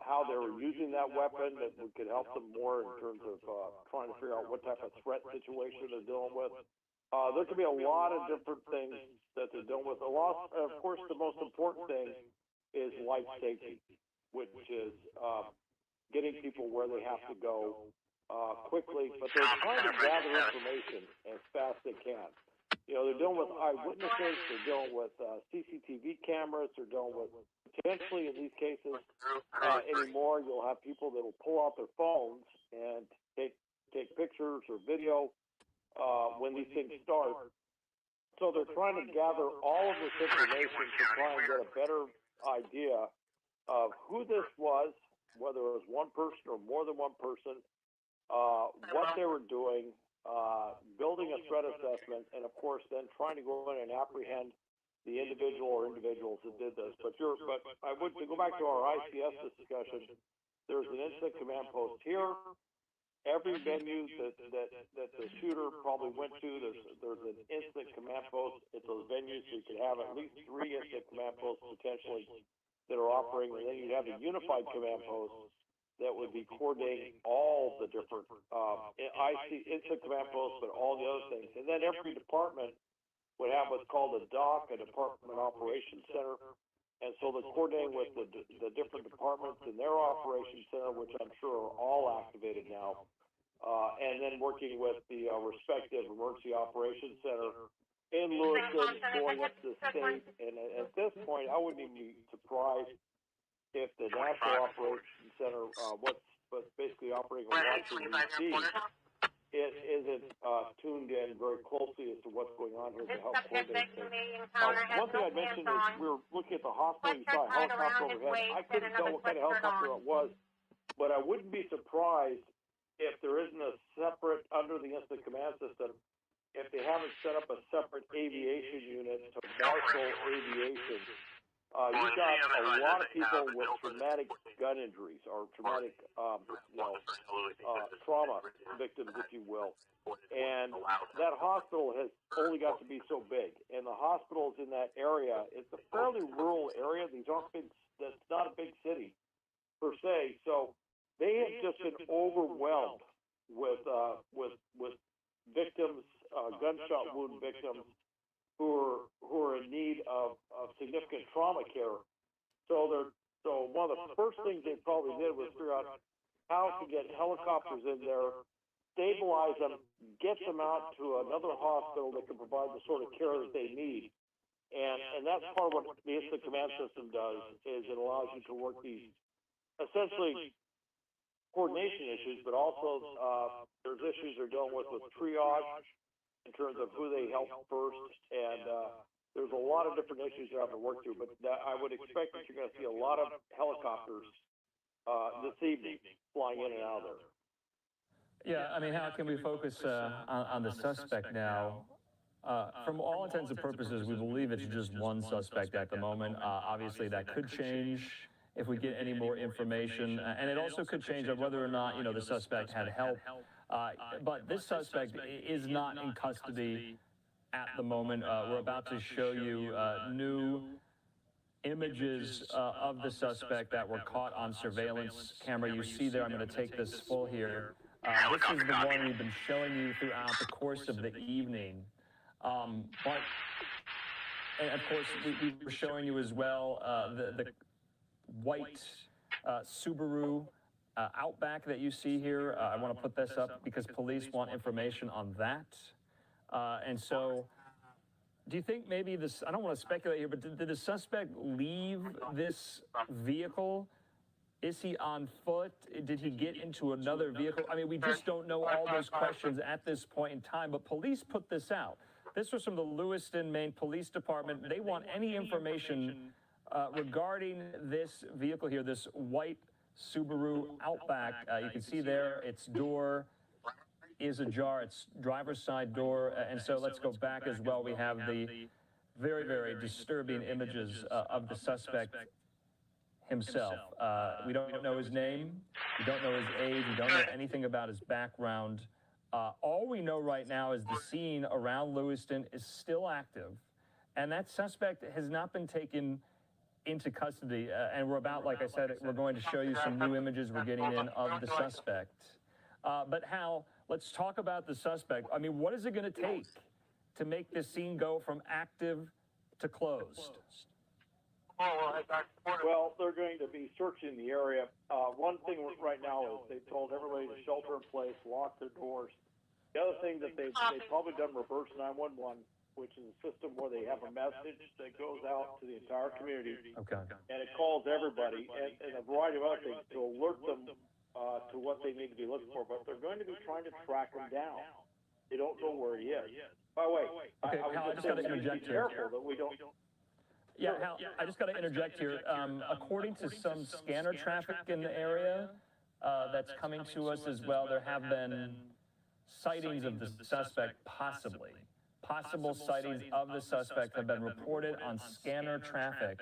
how they were using that weapon that could help them more in terms of trying to figure out what type of threat situation they're dealing with. There could be a lot of different things that they're dealing with. Of course, the most important thing is life safety, which is getting people where they have to go quickly, but they're trying to gather information as fast as they can. You know, they're dealing with eyewitnesses, they're dealing with CCTV cameras, they're dealing with potentially, in these cases, anymore, you'll have people that will pull out their phones and take pictures or video when these things start. So they're trying to gather all of this information to try and get a better idea of who this was, whether it was one person or more than one person, what they were doing, building a threat assessment, and of course then trying to go in and apprehend the individual or individuals that did this. But I would, to go back to our ICS discussion, there's an incident command post here. Every venue that the shooter probably went to, there's an incident command post at those venues, so you could have at least 3 incident command posts potentially that are operating, and then you'd have a unified command post that would be coordinating all the different incident command posts, but all the other things. And then every department would have what's called a DOC, a Department Operations Center. And so they're coordinating with the different departments in their operations center, which I'm sure are all activated now, and then working with the respective emergency operations center in Lewiston, going up to the state. And at this point, I wouldn't even be surprised if the National Operations Center, what's basically operating in Washington, D.C., it isn't tuned in very closely as to what's going on here to help coordinate things. One thing I mentioned is we were looking at the hospital. You saw a helicopter overhead. I couldn't tell what kind of helicopter it was, but I wouldn't be surprised if there isn't a separate, under the incident command system, if they haven't set up a separate aviation unit to marshal aviation. You've got a lot of people with traumatic gun injuries or traumatic, trauma victims, if you will. And that hospital has only got to be so big. And the hospitals in that area, it's a fairly rural area. These aren't big, that's not a big city per se. So they have just been overwhelmed with victims, gunshot wound victims, who are in need of significant trauma care. So one of the first things they probably did was figure out how to get helicopters in there, stabilize them, get them out to another hospital that can provide the sort of care that they need. And that's part of what the incident command system does, is it allows you to work these essentially coordination issues, but also there's issues they're dealing with triage, in terms of who they help first, and there's a lot of different issues you have to work through, but I would expect that you're going to see a lot of helicopters this evening flying in and out of there.
Yeah, I mean, how can we focus on the suspect now? From all intents and purposes, we believe it's just one suspect at the moment. Obviously, that could change if we get any more information, and it also could change on whether or not, the suspect had help. But this suspect is not in custody at the moment. We're about to show you new images of the suspect that were caught on surveillance camera. You see there, I'm going to take this full here. This is the one we've been showing you throughout the course of the evening. But, and of course, we were showing you as well the white Subaru Outback that you see here. I want to put this up because police want information on that. And so, do you think maybe this, I don't want to speculate here, but did the suspect leave this vehicle? Is he on foot? Did he get into another vehicle? I mean, we just don't know all those questions at this point in time, but police put this out. This was from the Lewiston, Maine Police Department. They want any information regarding this vehicle here, this white Subaru Outback. You can see there its door is ajar. It's driver's side door. And so let's go back as well. We have the very, very disturbing images of the suspect himself. We don't know his name. We don't know his age. We don't know anything about his background. All we know right now is the scene around Lewiston is still active, and that suspect has not been taken into custody. And we're about, like I said, we're going to show you some new images we're getting in of the suspect. But Hal, let's talk about the suspect. I mean, what is it going to take to make this scene go from active to closed?
Well, they're going to be searching the area. One thing right now is they told everybody to shelter in place, lock their doors. The other thing that they've probably done reverse 911, which is a system where they have a message that goes out to the entire community.
Okay.
And it calls everybody and a variety of other things to alert them to what they need to be looking for. But they're going to be trying to track him down. They don't know where he is. By the way,
Okay, Hal, I just got to interject here.
Careful that we don't.
Yeah, Hal, I just got to interject here. According to some scanner traffic in the area that's coming to us as well, there have been sightings of the suspect, possibly. Possible sightings of the suspect have been reported on scanner traffic.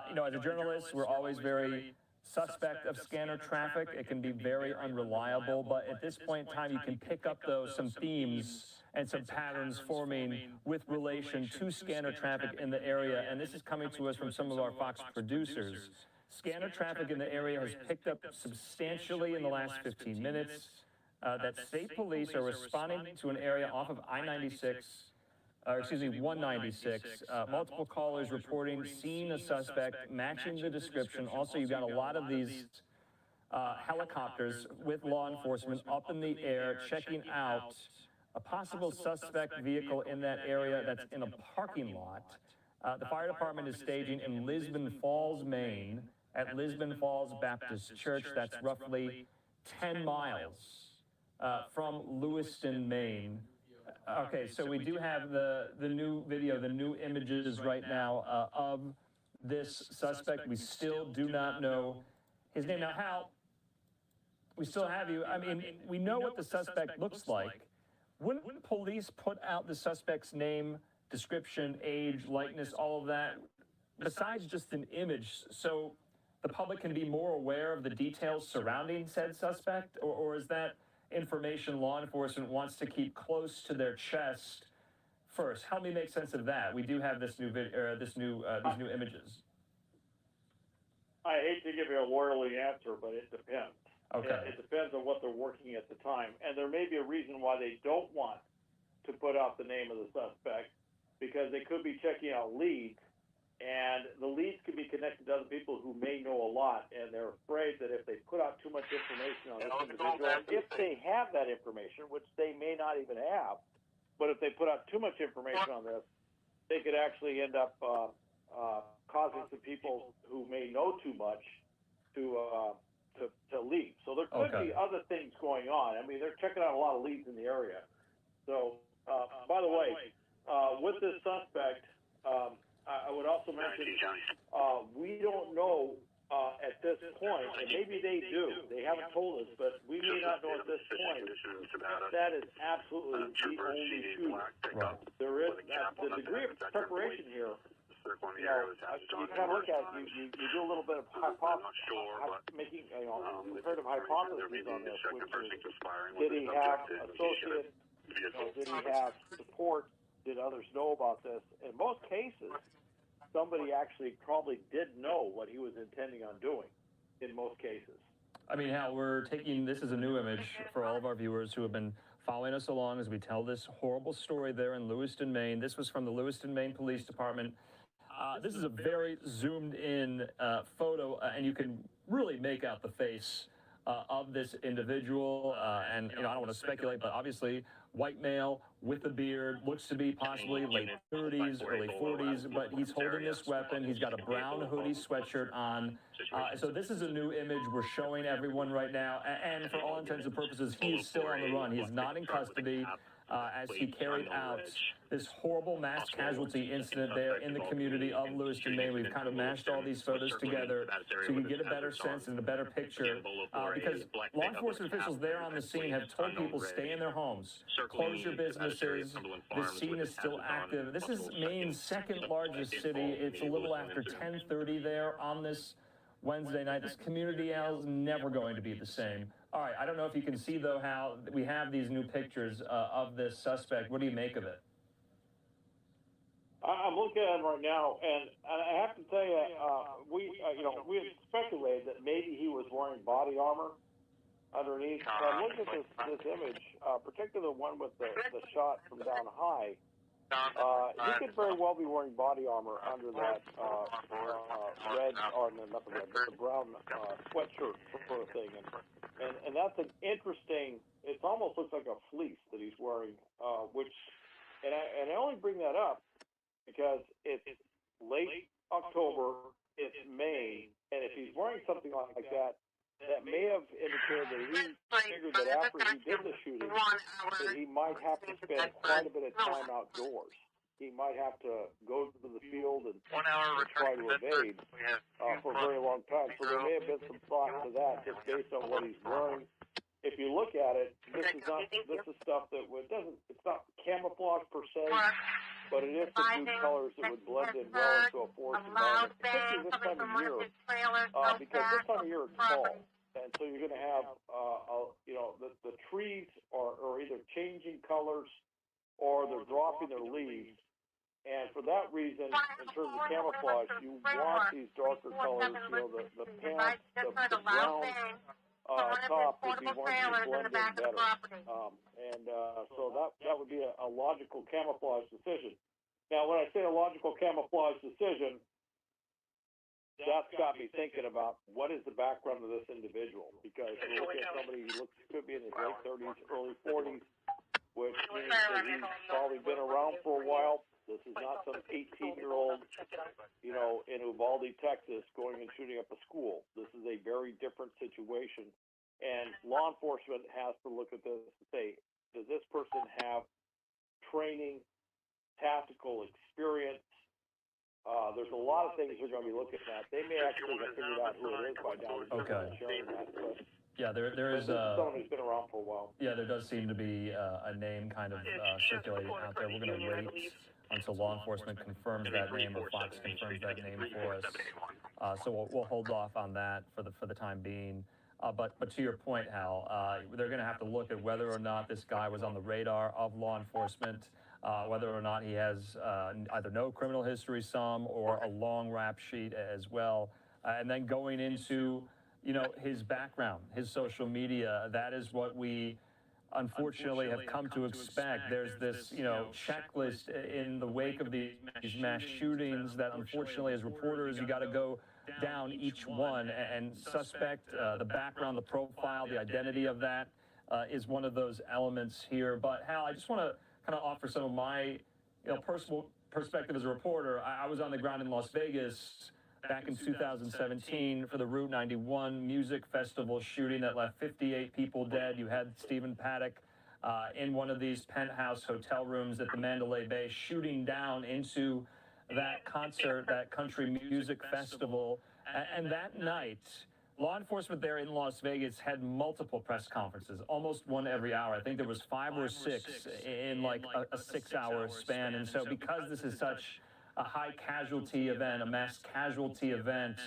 You know, as a journalist, we're always very suspect of scanner traffic. It can be very unreliable, but at this point in time, you can pick up, though, some themes and some patterns forming with relation to scanner traffic in the area, and this is coming to us from some of our Fox producers. Scanner traffic in the area has picked up substantially in the last 15 minutes. That state police are responding to an area off of I-96, or excuse me, 196. Multiple callers reporting seeing a suspect matching the description. Also, you've got a lot of these helicopters with law enforcement up in the air checking out a possible suspect vehicle in that area that's in a parking lot. The fire department is staging in Lisbon Falls, Maine, at Lisbon Falls Baptist Church. That's roughly 10 miles from Lewiston, Maine. Okay, so we do have the new video, the new images right now of this suspect. We still do not know his name. Now, Hal, we still have you. I mean, we know what the suspect looks like. Wouldn't police put out the suspect's name, description, age, likeness, all of that, besides just an image, so the public can be more aware of the details surrounding said suspect? Or is that information law enforcement wants to keep close to their chest first? Help me make sense of that. We do have this new video, these new images.
I hate to give you a lawyerly answer, but it depends.
Okay.
It depends on what they're working at the time. And there may be a reason why they don't want to put out the name of the suspect, because they could be checking out leads, and the leads could be connected to other people who may know a lot, and they're afraid that if they put out too much information on this individual, if they have that information, which they may not even have, but if they put out too much information on this, they could actually end up causing some people who may know too much to leave. So there could be other things going on. I mean, they're checking out a lot of leads in the area. So, by the way, with this suspect, I would also mention we don't know at this point, and maybe they do. They haven't told us, but we may not know at this point. That is absolutely the only shooter.
Right.
There is the degree of preparation here. You kind of look at it, you do a little bit of making comparative hypotheses on this, which is, did he have associate, did he have support, did others know about this? In most cases, somebody actually probably did know what he was intending on doing, in most cases.
I mean, Hal, we're taking, this is a new image for all of our viewers who have been following us along as we tell this horrible story there in Lewiston, Maine. This was from the Lewiston, Maine Police Department. This is a very zoomed in photo, and you can really make out the face of this individual. And, you know, I don't want to speculate, but obviously white male with a beard, looks to be possibly late 30s, early 40s, but he's holding this weapon. He's got a brown hoodie sweatshirt on. So this is a new image we're showing everyone right now. And for all intents and purposes, he is still on the run. He is not in custody. as he carried out this horrible mass casualty incident there in the community of Lewiston, Maine. We've kind of mashed all these photos together so you can get a better sense and a better picture, because law enforcement officials there on the scene have told people stay in their homes, close your businesses. The scene is still active. This is Maine's second largest city. It's a little after 10:30 there on this Wednesday night. This community is never going to be the same. All right, I don't know if you can see, though, how we have these new pictures of this suspect. What do you make of it?
I'm looking at him right now, and I have to tell you, we had speculated that maybe he was wearing body armor underneath. But look at this image, particularly the one with the shot from down high. He could very well be wearing body armor under that red, or not the red, but the brown sweatshirt sort of thing. And that's an interesting. It almost looks like a fleece that he's wearing, and I only bring that up because it's late October, it's Maine, and if he's wearing something like that, that may have indicated that he figured that after he did the shooting, that he might have to spend quite a bit of time outdoors. He might have to go to the field and try to evade for a very long time. So there may have been some thought to that just based on what he's wearing. If you look at it, this is stuff that it's not camouflage per se, but it is some new colors that would blend in well into a forest environment, particularly this time of year, because this time of year it's fall, and so you're going to have, the trees are either changing colors or they're dropping their leaves, and for that reason, in terms of camouflage, you want these darker colors, the pants, the brown top would be ones that blend in better. So that would be a logical camouflage decision. Now, when I say a logical camouflage decision, that's got me thinking about what is the background of this individual. Because you look at somebody who could be in his late 30s, early 40s, which means that he's probably been around for a while. This is not some 18-year-old, in Uvalde, Texas, going and shooting up a school. This is a very different situation. And law enforcement has to look at this and say, does this person have training, tactical experience? There's a lot of things they're going to be looking at. They may actually have figured out who it is by now.
Okay.
Sharing that, but
yeah, there is
someone who's been around for a while.
Yeah, there does seem to be a name kind of circulating out there. We're going to wait until law enforcement confirms that name or Fox confirms that name for us. So we'll hold off on that for the time being. But to your point, Hal, they're going to have to look at whether or not this guy was on the radar of law enforcement, whether or not he has either no criminal history, some, or a long rap sheet as well. And then going into, his background, his social media, that is what we unfortunately have come to expect. There's this, checklist in the wake of these mass shootings that unfortunately as reporters, you got to go down each one and suspect the background, the profile, the identity of that is one of those elements here. But Hal, I just want to kind of offer some of my personal perspective as a reporter. I was on the ground in Las Vegas back in 2017 for the Route 91 music festival shooting that left 58 people dead. You had Stephen Paddock in one of these penthouse hotel rooms at the Mandalay Bay shooting down into that concert, that country music festival. And that night, law enforcement there in Las Vegas had multiple press conferences, almost one every hour. I think there was 5 or 6 in like a 6-hour span. And so because this is such a high casualty event, a mass casualty event,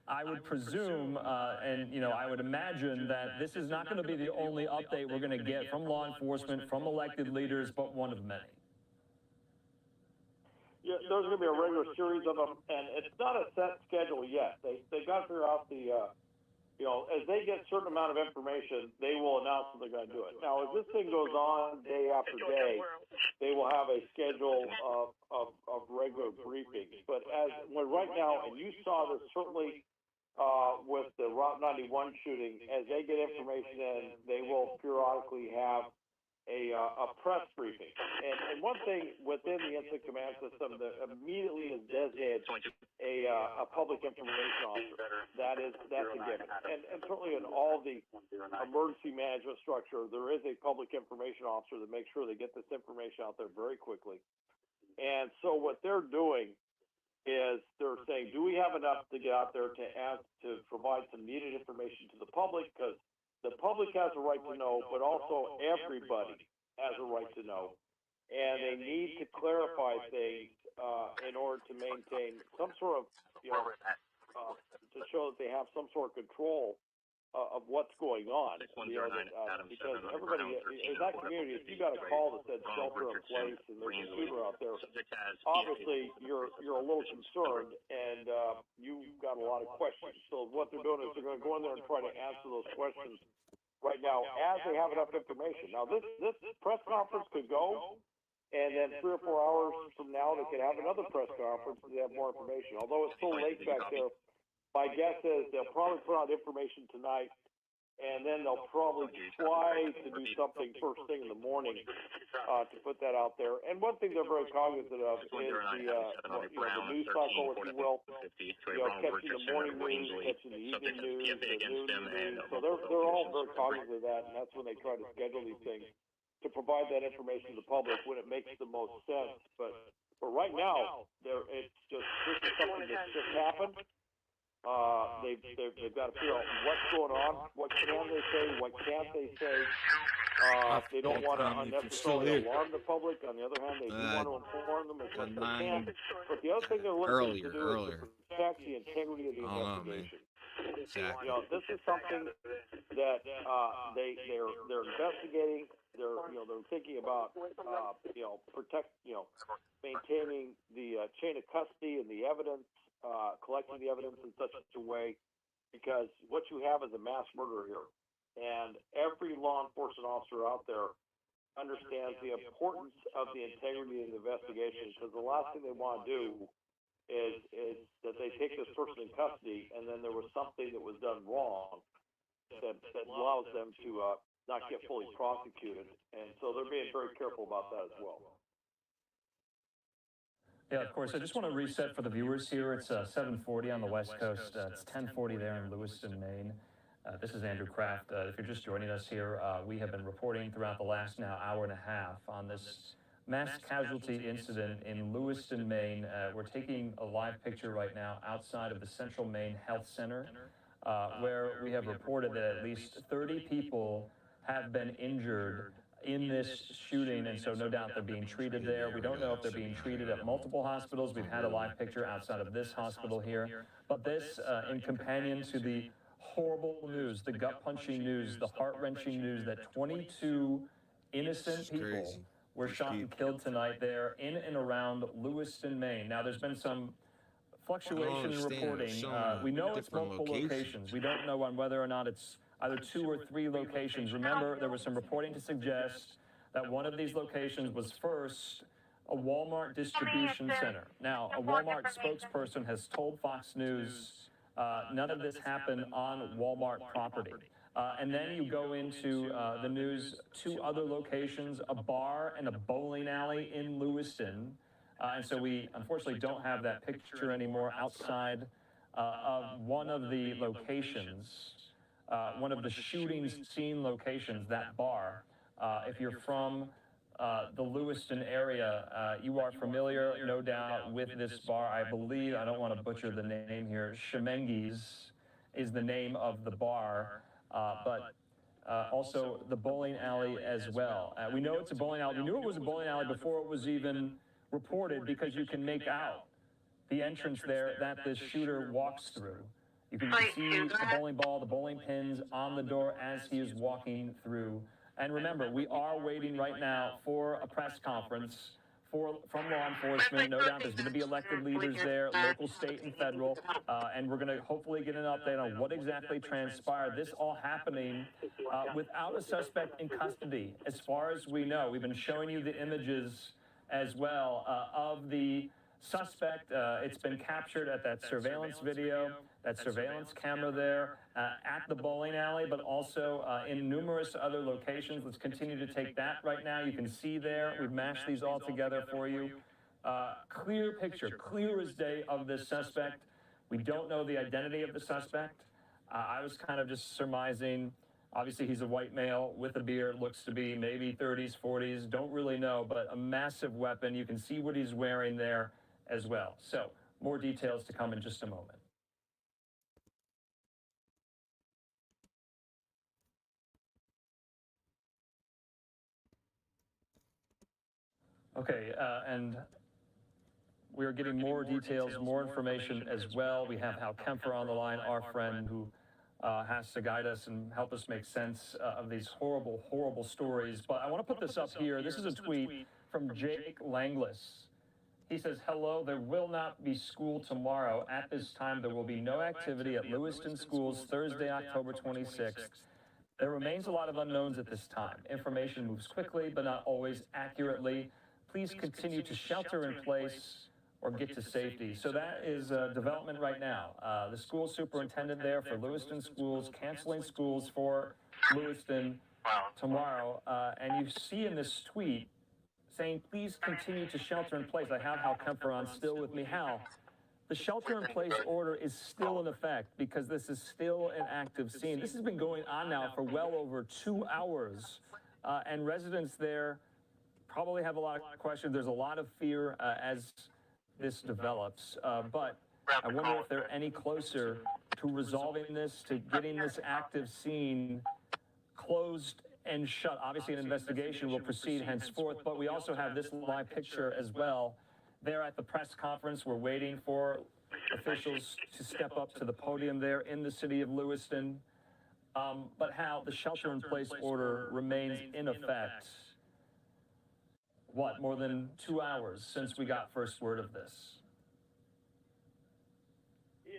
I would presume, and I would imagine that this is not going to be the only update we're going to get from law enforcement, from elected leaders, but one of many.
Yeah, there's going to be a regular series of them, and it's not a set schedule yet. They got to figure out as they get a certain amount of information, they will announce when they're going to do it. Now, as this thing goes on day after day, they will have a schedule of regular briefings. But right now, and you saw this certainly with the Route 91 shooting, as they get information in, they will periodically have a press briefing. And one thing within the incident command system that immediately is designated a public information officer. That's a given. And certainly in all the emergency management structure, there is a public information officer that makes sure they get this information out there very quickly. And so what they're doing is they're saying, do we have enough to get out there to provide some needed information to the public? Because the public has a right to know, but also everybody has a right to know. And they need to clarify things in order to maintain some sort of, to show that they have some sort of control of what's going on. Because everybody in that community, if you got a call that said shelter in place and there's a shooter out there, obviously you're a little concerned and you've got a lot of questions. So what they're doing is they're going to go in there and try to answer those questions right now as they have enough information. Now this press conference could go, and then 3 or 4 hours from now they could have another press conference and they have more information. Although it's so late back there, my guess is they'll probably put out information tonight, and then they'll probably try to do something first thing in the morning to put that out there. And one thing they're very cognizant of is the news cycle, if you will. Catching the morning news, catching the evening news, the noon news. So they're all very cognizant of that, and that's when they try to schedule these things to provide that information to the public when it makes the most sense. But right now, this is something that's just happened. They've got to figure out what's going on, what can they say, what can't they say. They don't want to unnecessarily alarm the public. On the other hand, they do want to inform them as much as they can. But the other thing they're looking to do is to protect the integrity of the investigation.
Exactly.
This is something that they're investigating. They're thinking about maintaining the chain of custody and the evidence. Collecting the evidence in such a way, because what you have is a mass murder here, and every law enforcement officer out there understands the importance of the integrity of the investigation, because the last thing they want to do is that they take this person in custody and then there was something that was done wrong that allows them to not get fully prosecuted, and so they're being very careful about that as well.
Yeah, of course. I just want to reset for the viewers here. It's 7:40 on the West Coast. It's 10:40 there in Lewiston, Maine. This is Andrew Kraft. If you're just joining us here, we have been reporting throughout the last now hour and a half on this mass casualty incident in Lewiston, Maine. We're taking a live picture right now outside of the Central Maine Health Center, where we have reported that at least 30 people have been injured in this shooting, and so no doubt they're being treated there. We don't know if they're being treated at multiple hospitals. We've had a live picture outside of this hospital here, but this in companion to the horrible news, the gut-punching news, the heart-wrenching news that 22 innocent people were shot and killed tonight there in and around Lewiston, Maine. Now, there's been some fluctuation in reporting. We know it's multiple locations. We don't know on whether or not it's either 2 or 3 locations. Remember, there was some reporting to suggest that one of these locations was first a Walmart distribution center. Now, a Walmart spokesperson has told Fox News none of this happened on Walmart property. And then you go into the news, 2 other locations, a bar and a bowling alley in Lewiston. And so we unfortunately don't have that picture anymore outside of one of the locations. One of the shooting scene locations, that bar. If you're from the Lewiston area, you are familiar, no doubt, with this bar. I believe, I don't want to butcher the name here, Schemengees is the name of the bar, but also the bowling alley as well. We know it's a bowling alley. We knew it was a bowling alley before it was even reported, because you can make out the entrance there that this shooter walks through. You can see the bowling ball, the bowling pins on the door as he is walking through. And remember, we are waiting right now for a press conference from law enforcement. No doubt there's going to be elected leaders there, local, state, and federal. And we're going to hopefully get an update on what exactly transpired. This all happening without a suspect in custody, as far as we know. We've been showing you the images as well of the suspect. It's been captured at that surveillance video. that surveillance camera there at the bowling alley, but also in numerous other locations. Let's continue to take that right now. You can see there, we've mashed these all together for you. Clear picture, clear as day of this suspect. We don't know the identity of the suspect. I was kind of just surmising. Obviously, he's a white male with a beard, looks to be maybe 30s, 40s, don't really know, but a massive weapon. You can see what he's wearing there as well. So, more details to come in just a moment. Okay, and we're getting more details, more information as well. We have Hal Kemper on the line, our friend who has to guide us and help us make sense of these horrible, horrible stories. But I want to put this up here. This is a tweet from Jake Langlis. He says, hello, there will not be school tomorrow. At this time, there will be no activity at Lewiston schools Thursday, October 26th. There remains a lot of unknowns at this time. Information moves quickly, but not always accurately. Please continue to shelter in place or get to safety. So that is development right now. The school superintendent there for Lewiston schools, canceling schools for Lewiston tomorrow. And you see in this tweet saying, please continue to shelter in place. I have Hal Kemper on still with me. Hal, the shelter in place order is still in effect because this is still an active scene. This has been going on now for well over 2 hours. And residents there probably have a lot of questions. There's a lot of fear as this develops, but I wonder if they're any closer to resolving this, to getting this active scene closed and shut. Obviously, an investigation will proceed henceforth, but we also have this live picture as well. There at the press conference, we're waiting for officials to step up to the podium there in the city of Lewiston. But Hal, the shelter-in-place order remains in effect. What, more than 2 hours since we got first word of this?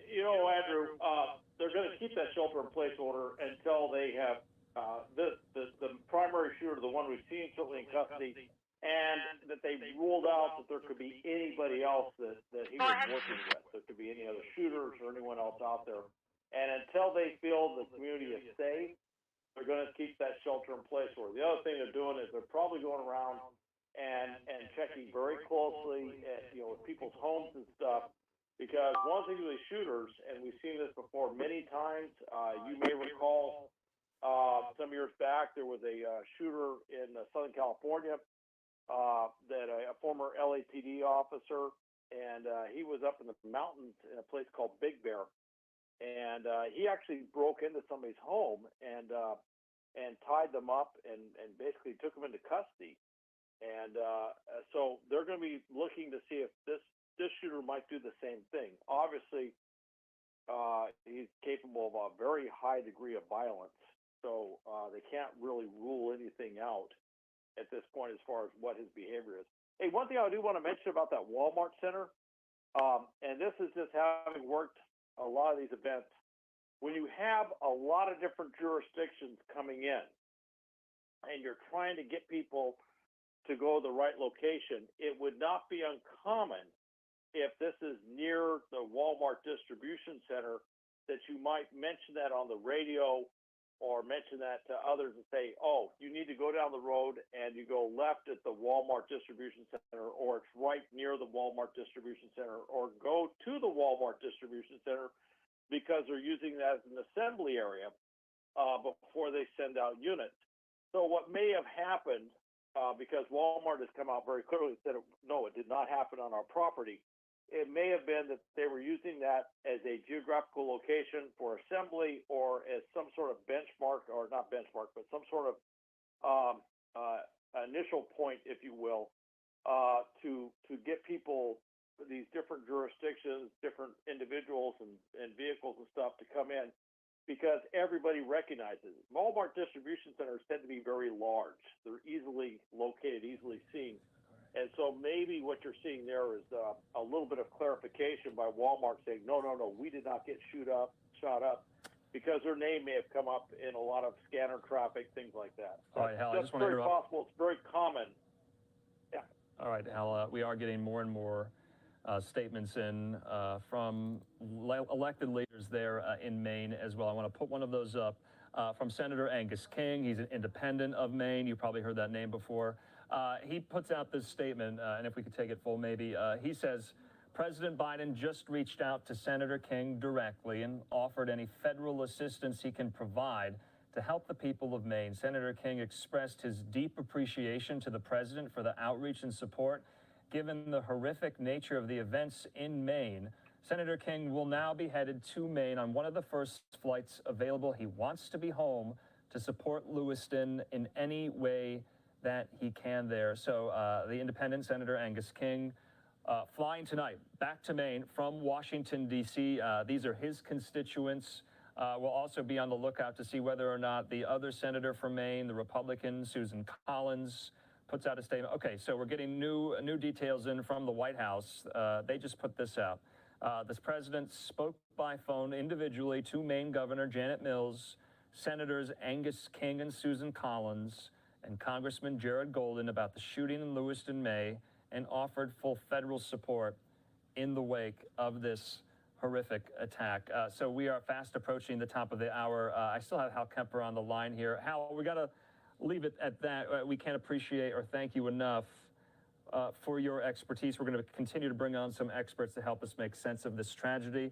You know, Andrew, they're going to keep that shelter-in-place order until they have the primary shooter, the one we've seen certainly in custody, and that they ruled out that there could be anybody else that he was working with. There could be any other shooters or anyone else out there. And until they feel the community is safe, they're going to keep that shelter-in-place order. The other thing they're doing is they're probably going around and checking very closely at, with people's homes and stuff, because one thing with these shooters, and we've seen this before many times, you may recall some years back there was a shooter in Southern California that a former LAPD officer, and he was up in the mountains in a place called Big Bear, and he actually broke into somebody's home and tied them up and basically took them into custody. And so they're going to be looking to see if this shooter might do the same thing. Obviously, he's capable of a very high degree of violence, so they can't really rule anything out at this point as far as what his behavior is. Hey, one thing I do want to mention about that Walmart Center, and this is just having worked a lot of these events, when you have a lot of different jurisdictions coming in and you're trying to get people to go to the right location, it would not be uncommon if this is near the Walmart distribution center that you might mention that on the radio or mention that to others and say, oh, you need to go down the road and you go left at the Walmart distribution center, or it's right near the Walmart distribution center, or go to the Walmart distribution center because they're using that as an assembly area before they send out units. So what may have happened, because Walmart has come out very clearly and said, no, it did not happen on our property. It may have been that they were using that as a geographical location for assembly or as some sort of benchmark, or not benchmark, but some sort of initial point, if you will, to get people, these different jurisdictions, different individuals and vehicles and stuff to come in, because everybody recognizes it. Walmart distribution centers tend to be very large. They're easily located, easily seen. And so maybe what you're seeing there is a little bit of clarification by Walmart saying, no, we did not get shot up, because their name may have come up in a lot of scanner traffic, things like that. So
all right, Hal, I just want to interrupt.
Possible. It's very common. Yeah.
All right, Hal, we are getting more and more statements in from elected leaders there in Maine as well. I want to put one of those up from Senator Angus King. He's an independent of Maine. You probably heard that name before. He puts out this statement, and if we could take it full maybe, he says, President Biden just reached out to Senator King directly and offered any federal assistance he can provide to help the people of Maine. Senator King expressed his deep appreciation to the president for the outreach and support. Given the horrific nature of the events in Maine, Senator King will now be headed to Maine on one of the first flights available. He wants to be home to support Lewiston in any way that he can there. So the independent Senator Angus King flying tonight back to Maine from Washington, D.C. These are his constituents. We'll also be on the lookout to see whether or not the other senator from Maine, the Republican, Susan Collins, puts out a statement. Okay, so we're getting new details in from the White House. They just put this out. This president spoke by phone individually to Maine Governor Janet Mills, Senators Angus King and Susan Collins, and Congressman Jared Golden about the shooting in Lewiston, May, and offered full federal support in the wake of this horrific attack. So we are fast approaching the top of the hour. I still have Hal Kemper on the line here. Hal, we got to leave it at that. We can't appreciate or thank you enough for your expertise. We're going to continue to bring on some experts to help us make sense of this tragedy,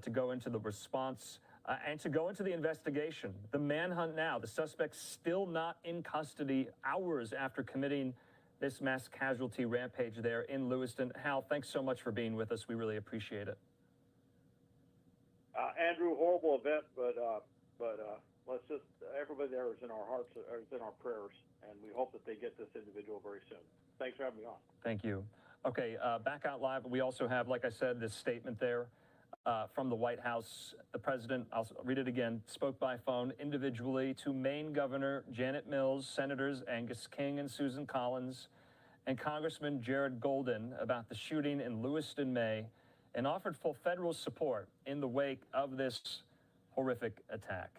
to go into the response, and to go into the investigation. The manhunt now, the suspect's still not in custody hours after committing this mass casualty rampage there in Lewiston. Hal, thanks so much for being with us. We really appreciate it.
Andrew, horrible event, but let's just, everybody there is in our hearts, is in our prayers, and we hope that they get this individual very soon. Thanks for having me on.
Thank you. Okay, back out live. We also have, like I said, this statement there from the White House. The president, I'll read it again, spoke by phone individually to Maine Governor Janet Mills, Senators Angus King and Susan Collins, and Congressman Jared Golden about the shooting in Lewiston, May, and offered full federal support in the wake of this horrific attack.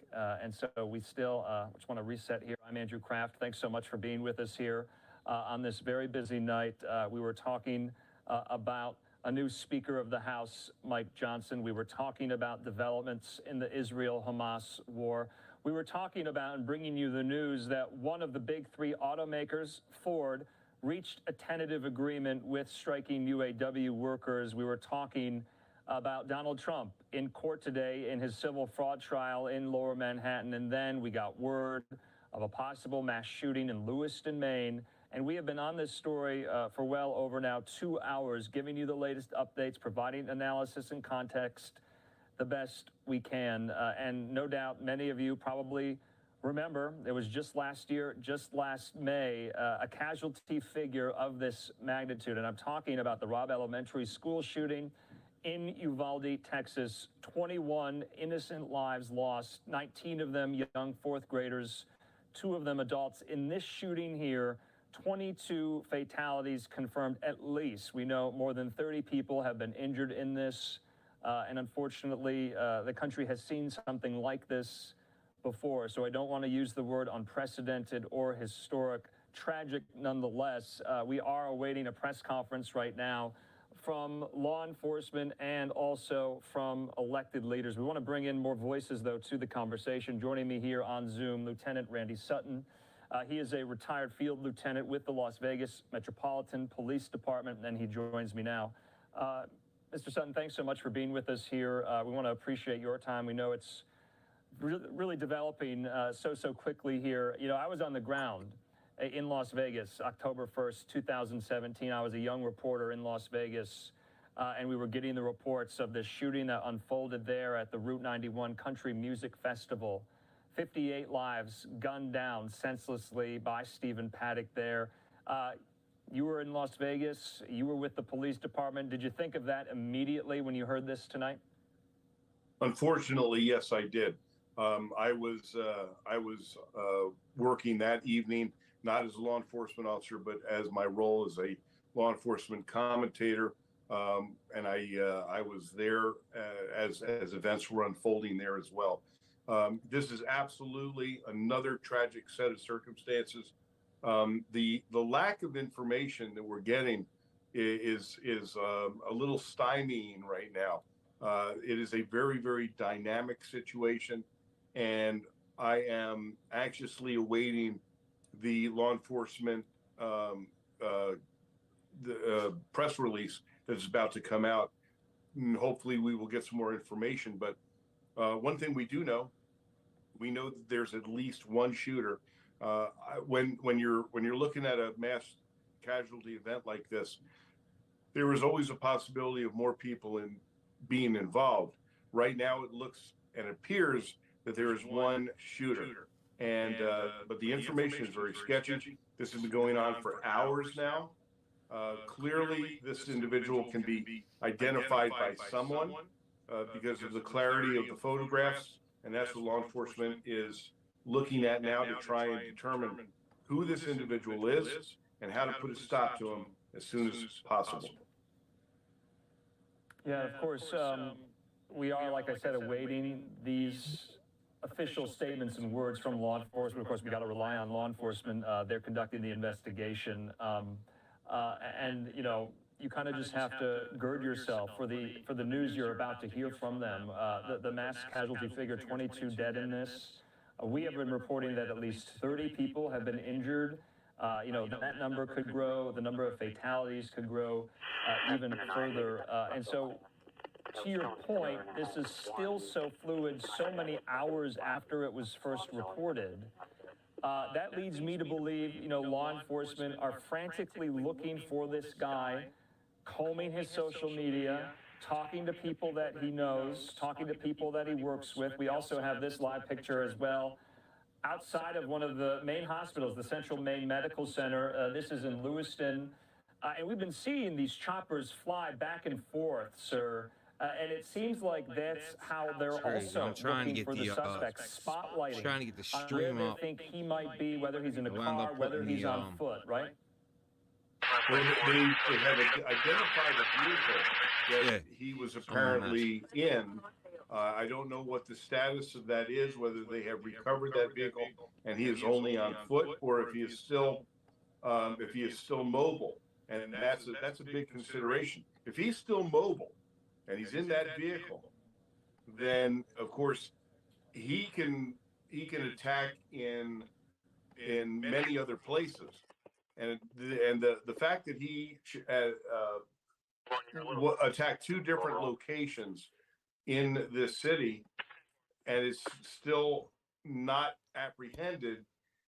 And so we still just want to reset here. I'm Andrew Kraft. Thanks so much for being with us here on this very busy night. We were talking about a new Speaker of the House, Mike Johnson. We were talking about developments in the Israel-Hamas war. We were talking about and bringing you the news that one of the big three automakers, Ford, reached a tentative agreement with striking UAW workers. We were talking about Donald Trump in court today in his civil fraud trial in Lower Manhattan. And then we got word of a possible mass shooting in Lewiston, Maine. And we have been on this story for well over now 2 hours, giving you the latest updates, providing analysis and context the best we can. And no doubt many of you probably remember, it was just last year, just last May, a casualty figure of this magnitude. And I'm talking about the Robb Elementary School shooting in Uvalde, Texas. 21 innocent lives lost, 19 of them young fourth graders, 2 of them adults. In this shooting here, 22 fatalities confirmed at least. We know more than 30 people have been injured in this. And unfortunately, the country has seen something like this before. So I don't want to use the word unprecedented or historic. Tragic nonetheless. We are awaiting a press conference right now from law enforcement and also from elected leaders. We want to bring in more voices, though, to the conversation. Joining me here on Zoom, Lieutenant Randy Sutton. He is a retired field lieutenant with the Las Vegas Metropolitan Police Department, and he joins me now. Mr. Sutton, thanks so much for being with us here. We want to appreciate your time. We know it's really developing so quickly here. You know, I was on the ground in Las Vegas, October 1st, 2017. I was a young reporter in Las Vegas, and we were getting the reports of this shooting that unfolded there at the Route 91 Country Music Festival. 58 lives gunned down senselessly by Stephen Paddock there. You were in Las Vegas. You were with the police department. Did you think of that immediately when you heard this tonight?
Unfortunately, yes, I did. I was working that evening, not as a law enforcement officer, but as my role as a law enforcement commentator. And I was there as events were unfolding there as well. This is absolutely another tragic set of circumstances. The lack of information that we're getting is a little stymieing right now. It is a very, very dynamic situation, and I am anxiously awaiting the law enforcement press release that's about to come out. And hopefully, we will get some more information. But one thing we do know, we know that there's at least one shooter. When you're looking at a mass casualty event like this, there is always a possibility of more people being involved. Right now, it looks and appears that there is one shooter, and but the information is very sketchy. This has been going on for hours now. Clearly, this individual can be identified by someone because of the clarity of the photographs, and that's what law enforcement is looking at now to try and determine who this individual is and how to put a stop to him as soon as possible.
Yeah, of course, we are, like I said, awaiting these official statements and words from law enforcement. Of course, we got to rely on law enforcement. They're conducting the investigation. And, you know, you kind of just have to gird yourself for the news you're about to hear from them. The mass casualty figure, 22 dead in this. We have been reporting that at least 30 people have been injured. You know, that number could grow. The number of fatalities could grow even further. And so, to your point, this is still so fluid, so many hours after it was first reported. That leads me to believe, you know, law enforcement are frantically looking for this guy, combing his social media, talking to people that he knows, talking to people that he works with. We also have this live picture as well. Outside of one of the Maine hospitals, the Central Maine Medical Center, this is in Lewiston, and we've been seeing these choppers fly back and forth, sir, and it seems like that's how they're also looking for the suspects, spotlighting
trying to get the
on
stream
where
up.
they think he might be, whether he's in a
Wound
car,
up
whether
putting
he's
the,
on foot, right?
Well, they have identified a vehicle that he was apparently in. I don't know what the status of that is, whether they have recovered that vehicle and he is only on foot, or if he is still mobile. And that's a big consideration. If he's still mobile and he's in that vehicle, then of course he can attack in many other places. And the fact that he attacked two different locations in this city and is still not apprehended,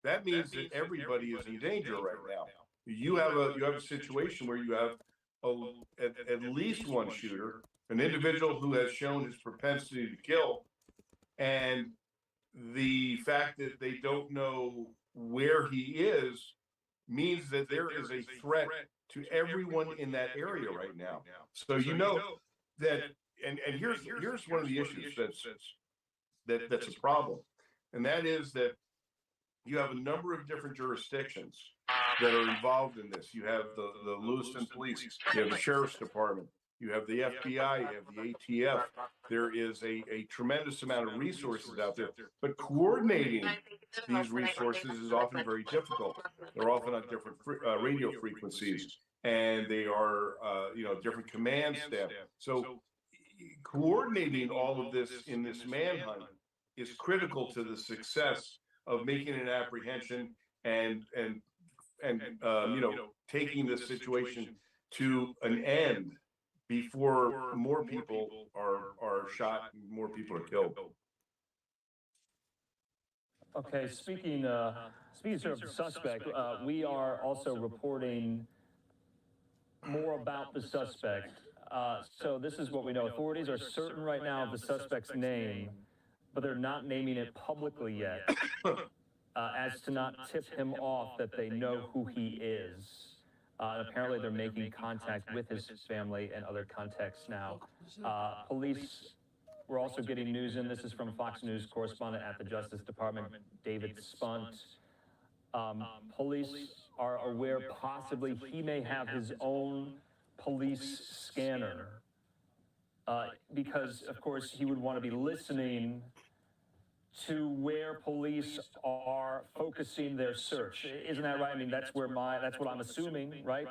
that means that everybody is in danger right now. You have a situation where you have at least one shooter, an individual who has shown his propensity to kill, and the fact that they don't know where he is means that there is a threat to everyone in that area right now. So you know that, and here's one of the issues that's a problem, and that is that you have a number of different jurisdictions that are involved in this. You have the Lewiston Police, you have the Sheriff's Department, you have the FBI, you have the ATF. There is a tremendous amount of resources out there, but coordinating these resources is often very difficult. They're often on different radio frequencies, and they are different command staff. So coordinating all of this in this manhunt is critical to the success of making an apprehension and taking this situation to an end before more people are shot and more people are killed.
Okay, speaking of the suspect, we are also reporting more about the suspect. So this is what we know. Authorities are certain right now of the suspect's name, but they're not naming it publicly yet, as to not tip him off that they know who he is. Apparently, they're making contact with his family and other contacts now. Police, we're also getting news in. This is from Fox News correspondent at the Justice Department, David Spunt. Police are aware possibly he may have his own police scanner because, of course, he would want to be listening to where police are focusing their search. Isn't that right? I mean, that's what I'm assuming, right?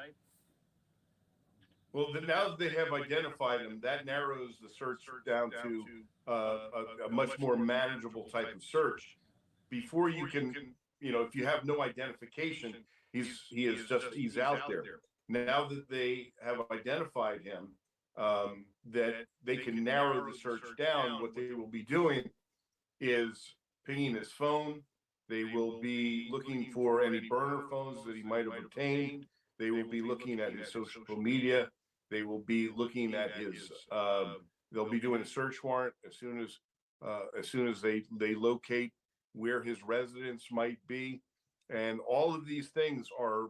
Well, now that they have identified him, that narrows the search down to a much more manageable type of search. Before you can, if you have no identification, he's out there. Now that they have identified him, that they can narrow the search down. What they will be doing is pinging his phone. They will be looking for any burner phones that he might have obtained. They will be looking at his social media. They will be looking at his. They'll be doing a search warrant as soon as they locate where his residence might be, and all of these things are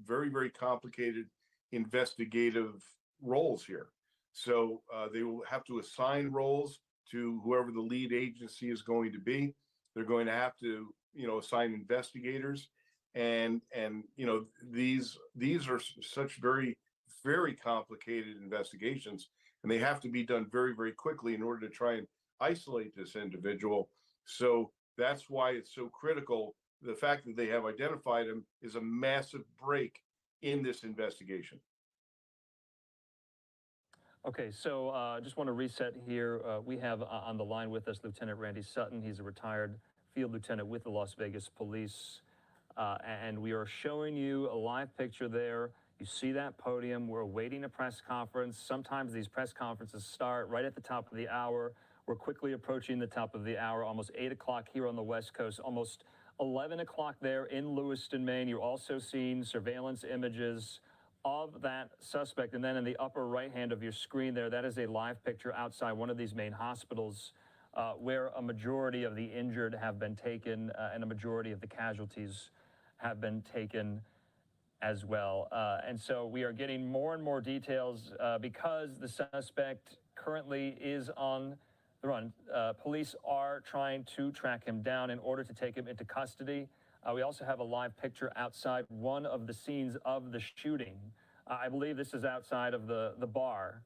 very, very complicated investigative roles here. So they will have to assign roles to whoever the lead agency is going to be. They're going to have to assign investigators, and these are such very, very complicated investigations, and they have to be done very, very quickly in order to try and isolate this individual. So that's why it's so critical. The fact that they have identified him is a massive break in this investigation.
Okay, so just want to reset here. We have on the line with us Lieutenant Randy Sutton. He's a retired field lieutenant with the Las Vegas Police. And we are showing you a live picture there. You see that podium. We're awaiting a press conference. Sometimes these press conferences start right at the top of the hour. We're quickly approaching the top of the hour, almost 8 o'clock here on the West Coast, almost 11 o'clock there in Lewiston, Maine. You're also seeing surveillance images of that suspect. And then in the upper right hand of your screen there, that is a live picture outside one of these Maine hospitals where a majority of the injured have been taken and a majority of the casualties have been taken as well. And so we are getting more and more details because the suspect currently is on the run. Police are trying to track him down in order to take him into custody. We also have a live picture outside one of the scenes of the shooting. I believe this is outside of the bar.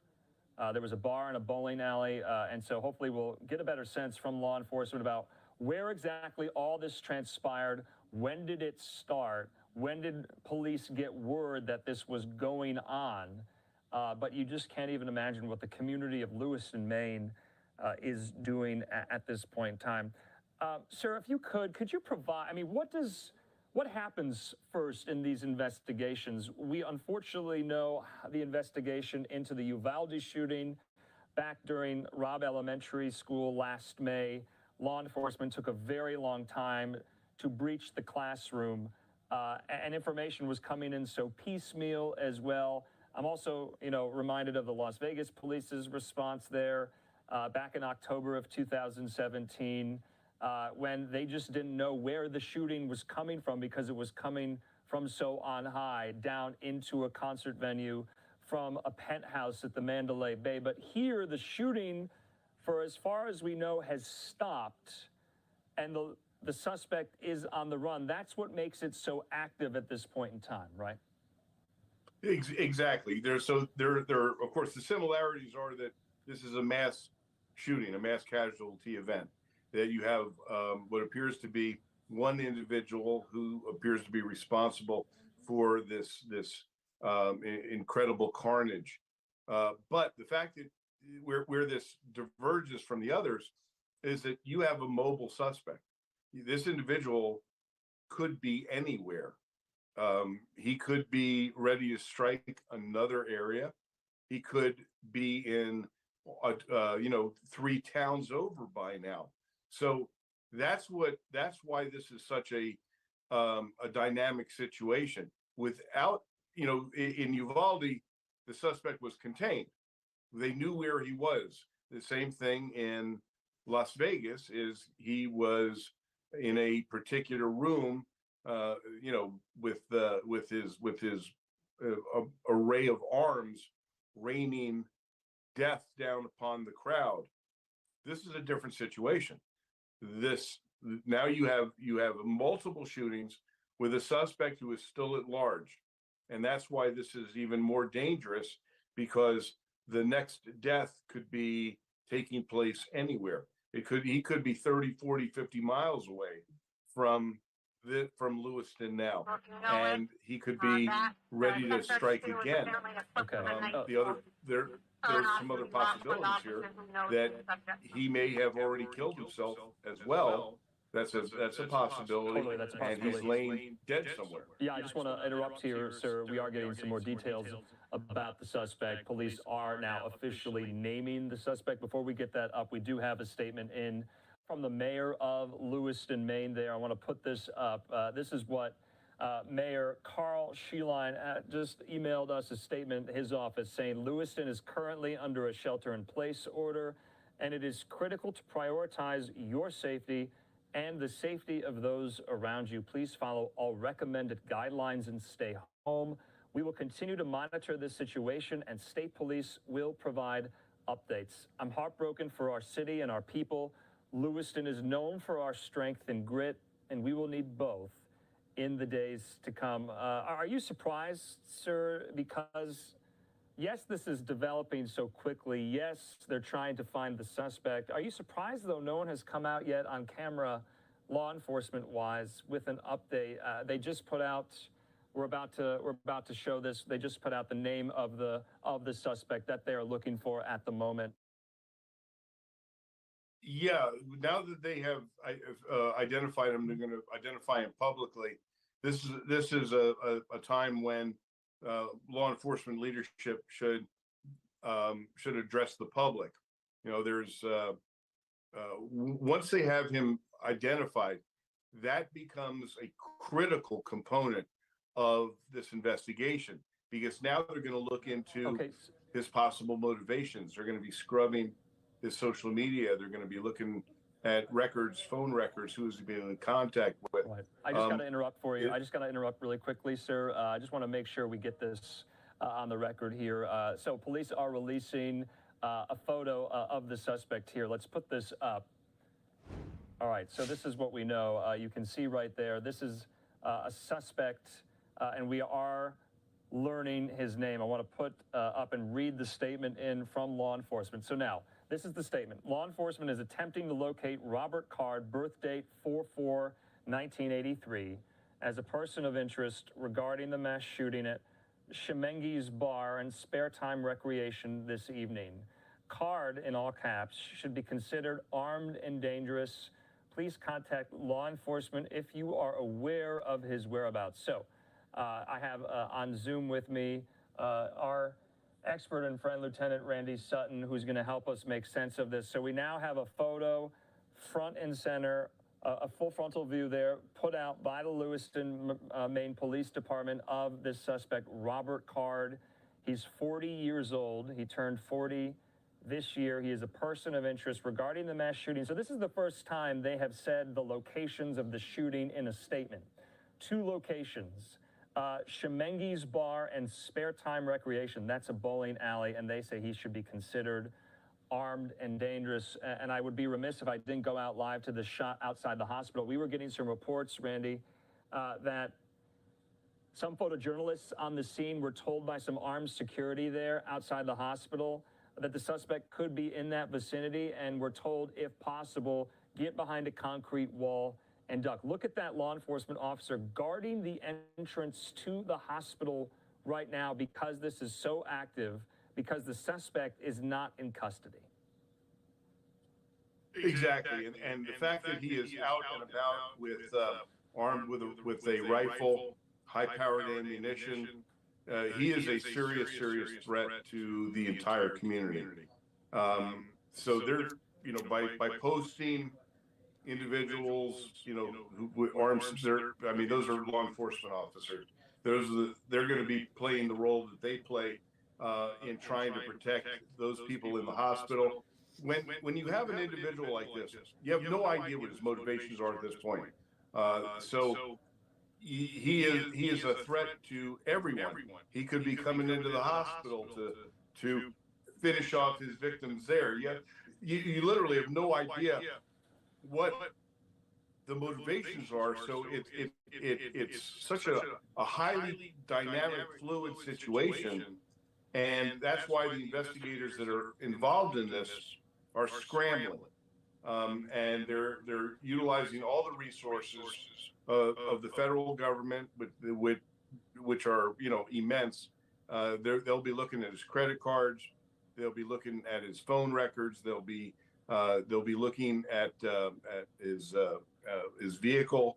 There was a bar and a bowling alley, and so hopefully we'll get a better sense from law enforcement about where exactly all this transpired. When did it start? When did police get word that this was going on? But you just can't even imagine what the community of Lewiston, Maine is doing at this point in time. Sir, if you could you provide, I mean, what happens first in these investigations? We unfortunately know the investigation into the Uvalde shooting back during Robb Elementary School last May. Law enforcement took a very long time to breach the classroom, and information was coming in so piecemeal as well. I'm also, reminded of the Las Vegas Police's response there back in October of 2017. When they just didn't know where the shooting was coming from because it was coming from so on high down into a concert venue from a penthouse at the Mandalay Bay. But here the shooting, for as far as we know, has stopped, and the suspect is on the run. That's what makes it so active at this point in time, right?
Exactly. There, of course, the similarities are that this is a mass shooting, a mass casualty event. That you have what appears to be one individual who appears to be responsible for this incredible carnage. But the fact that where this diverges from the others is that you have a mobile suspect. This individual could be anywhere. He could be ready to strike another area. He could be in 3 towns over by now. So that's why this is such a dynamic situation. Without, in Uvalde, the suspect was contained. They knew where he was. The same thing in Las Vegas is he was in a particular room, with his array of arms, raining death down upon the crowd. This is a different situation. Now you have multiple shootings with a suspect who is still at large, and that's why this is even more dangerous, because the next death could be taking place anywhere. He could be 30, 40, 50 miles away from from Lewiston now, and he could be ready to strike again.
Okay.
There's some other possibilities here that he may have already killed himself as well. That's a possibility.
Totally, that's a
And
possibility.
he's laying dead somewhere.
Yeah, I just want to interrupt here, sir. We are getting some more details about the suspect. Police are now officially naming the suspect. Before we get that up, we do have a statement in from the mayor of Lewiston, Maine there. I want to put this up. This is what Mayor Carl Schemengees just emailed us a statement, his office, saying Lewiston is currently under a shelter-in-place order, and it is critical to prioritize your safety and the safety of those around you. Please follow all recommended guidelines and stay home. We will continue to monitor this situation, and state police will provide updates. I'm heartbroken for our city and our people. Lewiston is known for our strength and grit, and we will need both in the days to come. Are you surprised, sir, because yes, this is developing so quickly. Yes, they're trying to find the suspect. Are you surprised, though, no one has come out yet on camera, law enforcement-wise, with an update? They just put out, we're about to show this. They just put out the name of the suspect that they are looking for at the moment.
Yeah, now that they have identified him, they're going to identify him publicly. This is a time when law enforcement leadership should address the public. You know, there's once they have him identified, that becomes a critical component of this investigation, because now they're going to look into his possible motivations. They're going to be scrubbing his social media. They're going to be looking at records, phone records, who's he been in contact with.
Right. I just got to interrupt for you. I just got to interrupt really quickly, sir. I just want to make sure we get this on the record here. So police are releasing a photo of the suspect here. Let's put this up. All right, so this is what we know. You can see right there, this is a suspect, and we are learning his name. I want to put up and read the statement in from law enforcement. So now, this is the statement. Law enforcement is attempting to locate Robert Card, birth date 4/4/1983, as a person of interest regarding the mass shooting at Schemengees Bar and Sparetime Recreation this evening. Card, in all caps, should be considered armed and dangerous. Please contact law enforcement if you are aware of his whereabouts. So, I have on Zoom with me our expert and friend, Lieutenant Randy Sutton, who's going to help us make sense of this. So we now have a photo, front and center, a full frontal view there, put out by the Lewiston, Maine Police Department of this suspect, Robert Card. He's 40 years old. He turned 40 this year. He is a person of interest regarding the mass shooting. So this is the first time they have said the locations of the shooting in a statement. 2 locations. Schemengees Bar and Sparetime Recreation. That's a bowling alley, and they say he should be considered armed and dangerous. And I would be remiss if I didn't go out live to the shot outside the hospital. We were getting some reports, Randy, that some photojournalists on the scene were told by some armed security there outside the hospital that the suspect could be in that vicinity, and were told, if possible, get behind a concrete wall and duck. Look at that law enforcement officer guarding the entrance to the hospital right now, because this is so active, because the suspect is not in custody.
Exactly, and the fact that he is out and about with armed with a rifle, high-powered ammunition, he is a serious threat to the entire community. So they're, you know, by posting individuals, you know, who arms, I mean, those are law enforcement officers. They're going to be playing the role that they play in trying to protect those people in the hospital. When you have an individual like this, you have no idea what his motivations are at this point. So he is a threat to everyone. He could be coming into the hospital to finish off his victims there. You literally have no idea what the motivations are. So it's such a highly dynamic, fluid situation, and that's why the investigators that are involved in this are scrambling, and they're utilizing all the resources of the federal government, which are, you know, immense. They'll be looking at his credit cards. They'll be looking at his phone records. They'll be looking at his vehicle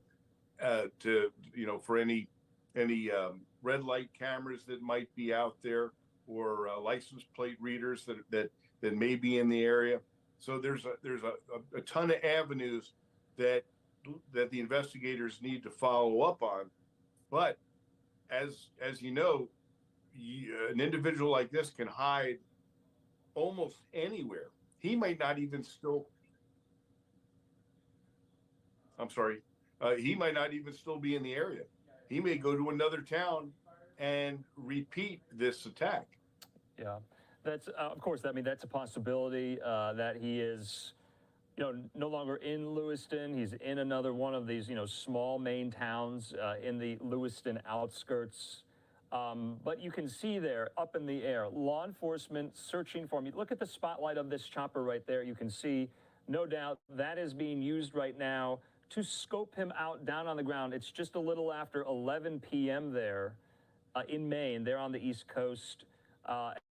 to, you know, for any red light cameras that might be out there, or license plate readers that may be in the area. So there's a ton of avenues that the investigators need to follow up on. But as you know, an individual like this can hide almost anywhere. He might not even still. I'm sorry. He might not even still be in the area. He may go to another town and repeat this attack.
Yeah, that's of course. I mean, that's a possibility that he is, you know, no longer in Lewiston. He's in another one of these, you know, small Maine towns in the Lewiston outskirts. But you can see there, up in the air, law enforcement searching for him. Look at the spotlight of this chopper right there. You can see, no doubt, that is being used right now to scope him out down on the ground. It's just a little after 11 p.m. there in Maine. They're on the East Coast.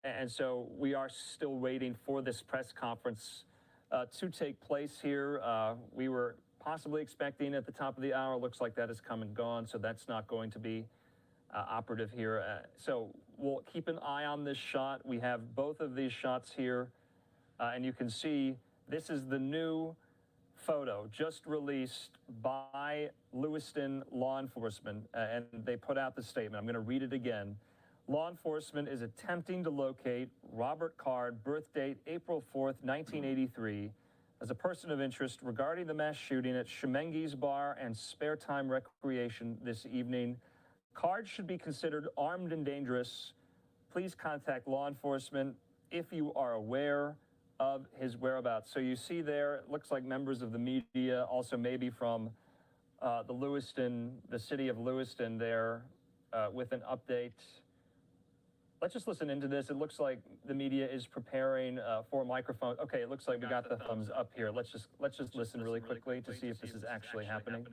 And so we are still waiting for this press conference to take place here. We were possibly expecting at the top of the hour. Looks like that has come and gone, so that's not going to be operative here. So we'll keep an eye on this shot. We have both of these shots here, and you can see this is the new photo just released by Lewiston law enforcement, and they put out the statement. I'm going to read it again. Law enforcement is attempting to locate Robert Card, birth date April 4th, 1983, as a person of interest regarding the mass shooting at Schemengees Bar and Sparetime Recreation this evening. Card should be considered armed and dangerous. Please contact law enforcement if you are aware of his whereabouts. So you see there, it looks like members of the media, also maybe from the city of Lewiston there with an update. Let's just listen into this. It looks like the media is preparing for a microphone. Okay, it looks like we got the thumbs up here. Let's just listen really quickly to see if this is actually happening.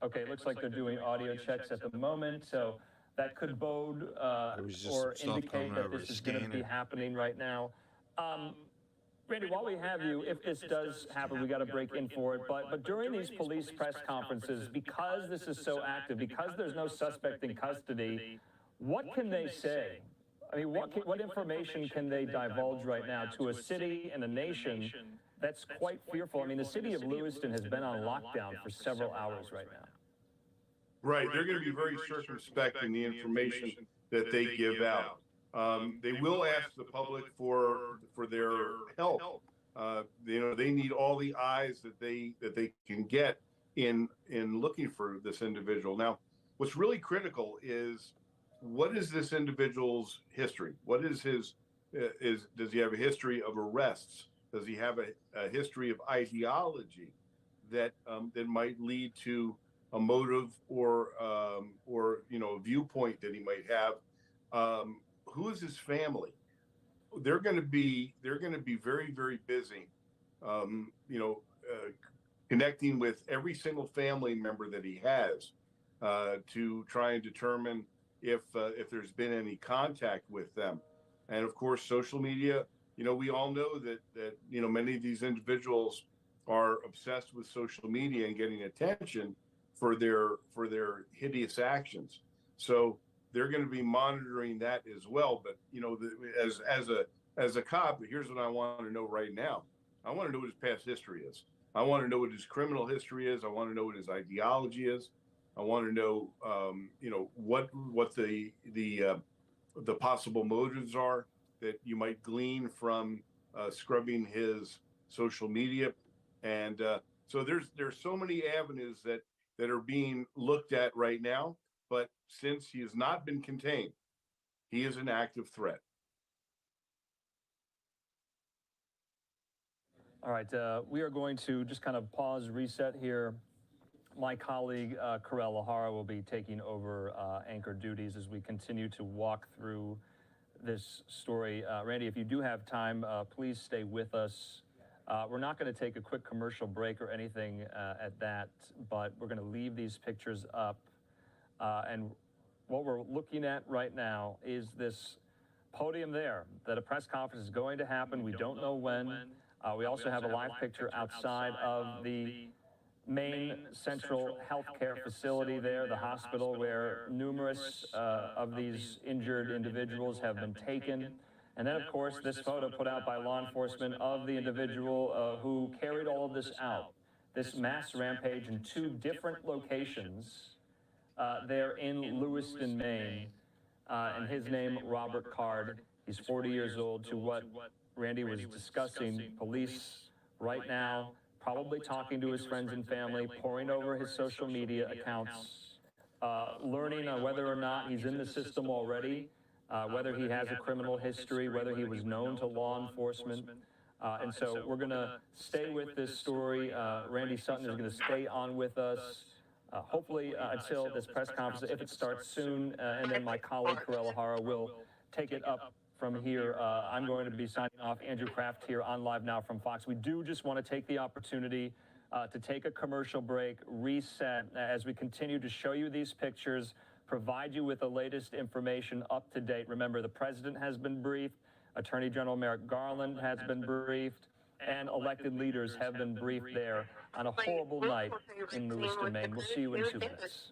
Okay, it looks like they're doing audio checks at the moment, so that could bode or indicate that this is going to be happening right now. Randy, while we have you, if this does happen, we got to break in for it. But during these police press conferences, because this is so active, because there's no suspect in custody, what can they say? I mean, what information can they divulge right now to a city and a nation that's quite fearful? I mean, the city of Lewiston has been on lockdown for several hours right now.
Right. They're going to be very circumspect in the information that they give out. They will ask the public for their help. You know, they need all the eyes that they can get in looking for this individual. Now, what's really critical is, what is this individual's history? What is his does he have a history of arrests? Does he have a history of ideology that might lead to a motive or you know, a viewpoint that he might have? Who is his family? They're going to be very, very busy, you know, connecting with every single family member that he has to try and determine if there's been any contact with them. And of course, social media. You know, we all know that you know, many of these individuals are obsessed with social media and getting attention for their hideous actions. So they're going to be monitoring that as well. But you know, as a cop, here's what I want to know right now. I want to know what his past history is. I want to know what his criminal history is. I want to know what his ideology is. I want to know, you know, what the possible motives are that you might glean from scrubbing his social media. And so there's so many avenues that are being looked at right now. But since he has not been contained, he is an active threat.
All right, we are going to just kind of pause, reset here. My colleague, Karel Lahara, will be taking over anchor duties as we continue to walk through this story. Randy, if you do have time, please stay with us We're not going to take a quick commercial break or anything at that, but we're going to leave these pictures up. And what we're looking at right now is this podium there, that a press conference is going to happen. We don't know when. We also have a live picture outside of the Maine Central Healthcare Facility there, the hospital where numerous of these injured individuals have been taken. And then, of course, this photo put out by law enforcement of the individual who carried all of this out, this mass rampage in 2 different locations there in Lewiston, Maine. And his name, Robert Card. He's 40 years old. To what Randy was discussing, police right now probably talking to his friends and family, poring over his social media accounts, learning on whether or not he's in the system already, whether he has a criminal history, whether he was known to law enforcement. And so we're going to stay with this story. Randy Sutton is going to stay on with us, hopefully until this press conference, if it starts soon, and then my colleague, Karel O'Hara, will take it up from here. I'm going to be signing off. Andrew Kraft here on Live Now from Fox. We do just want to take the opportunity to take a commercial break, reset, as we continue to show you these pictures, provide you with the latest information up to date. Remember, the president has been briefed, Attorney General Merrick Garland has been briefed, and elected leaders have been briefed there on a horrible night in Lewiston, Maine. We'll see you in 2 minutes.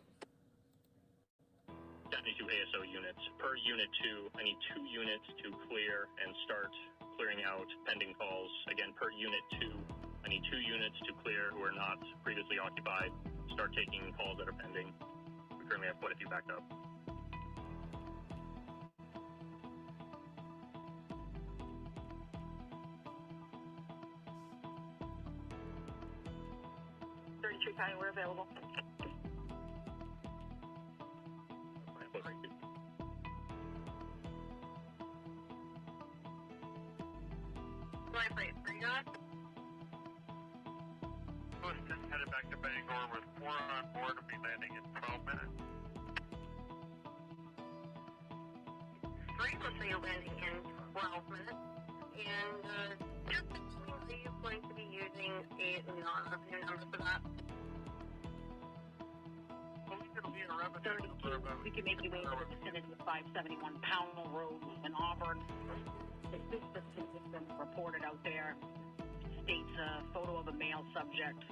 72 ASO units. Per unit 2, I need 2 units to clear and start clearing out pending calls. Again, per unit 2, I need 2 units to clear who are not previously occupied, start taking calls that are pending. We currently have quite a few backed up.
County, we're available.
Lewiston headed back to Bangor with 4 on board. Will be landing in 12 minutes.
3 will say you're landing in 12 minutes. And just are you going to be using a non-revenue number for that?
We can maybe wait for the vicinity of 571 Pownell Road in Auburn. The system has been reported out there. States a photo of a male subject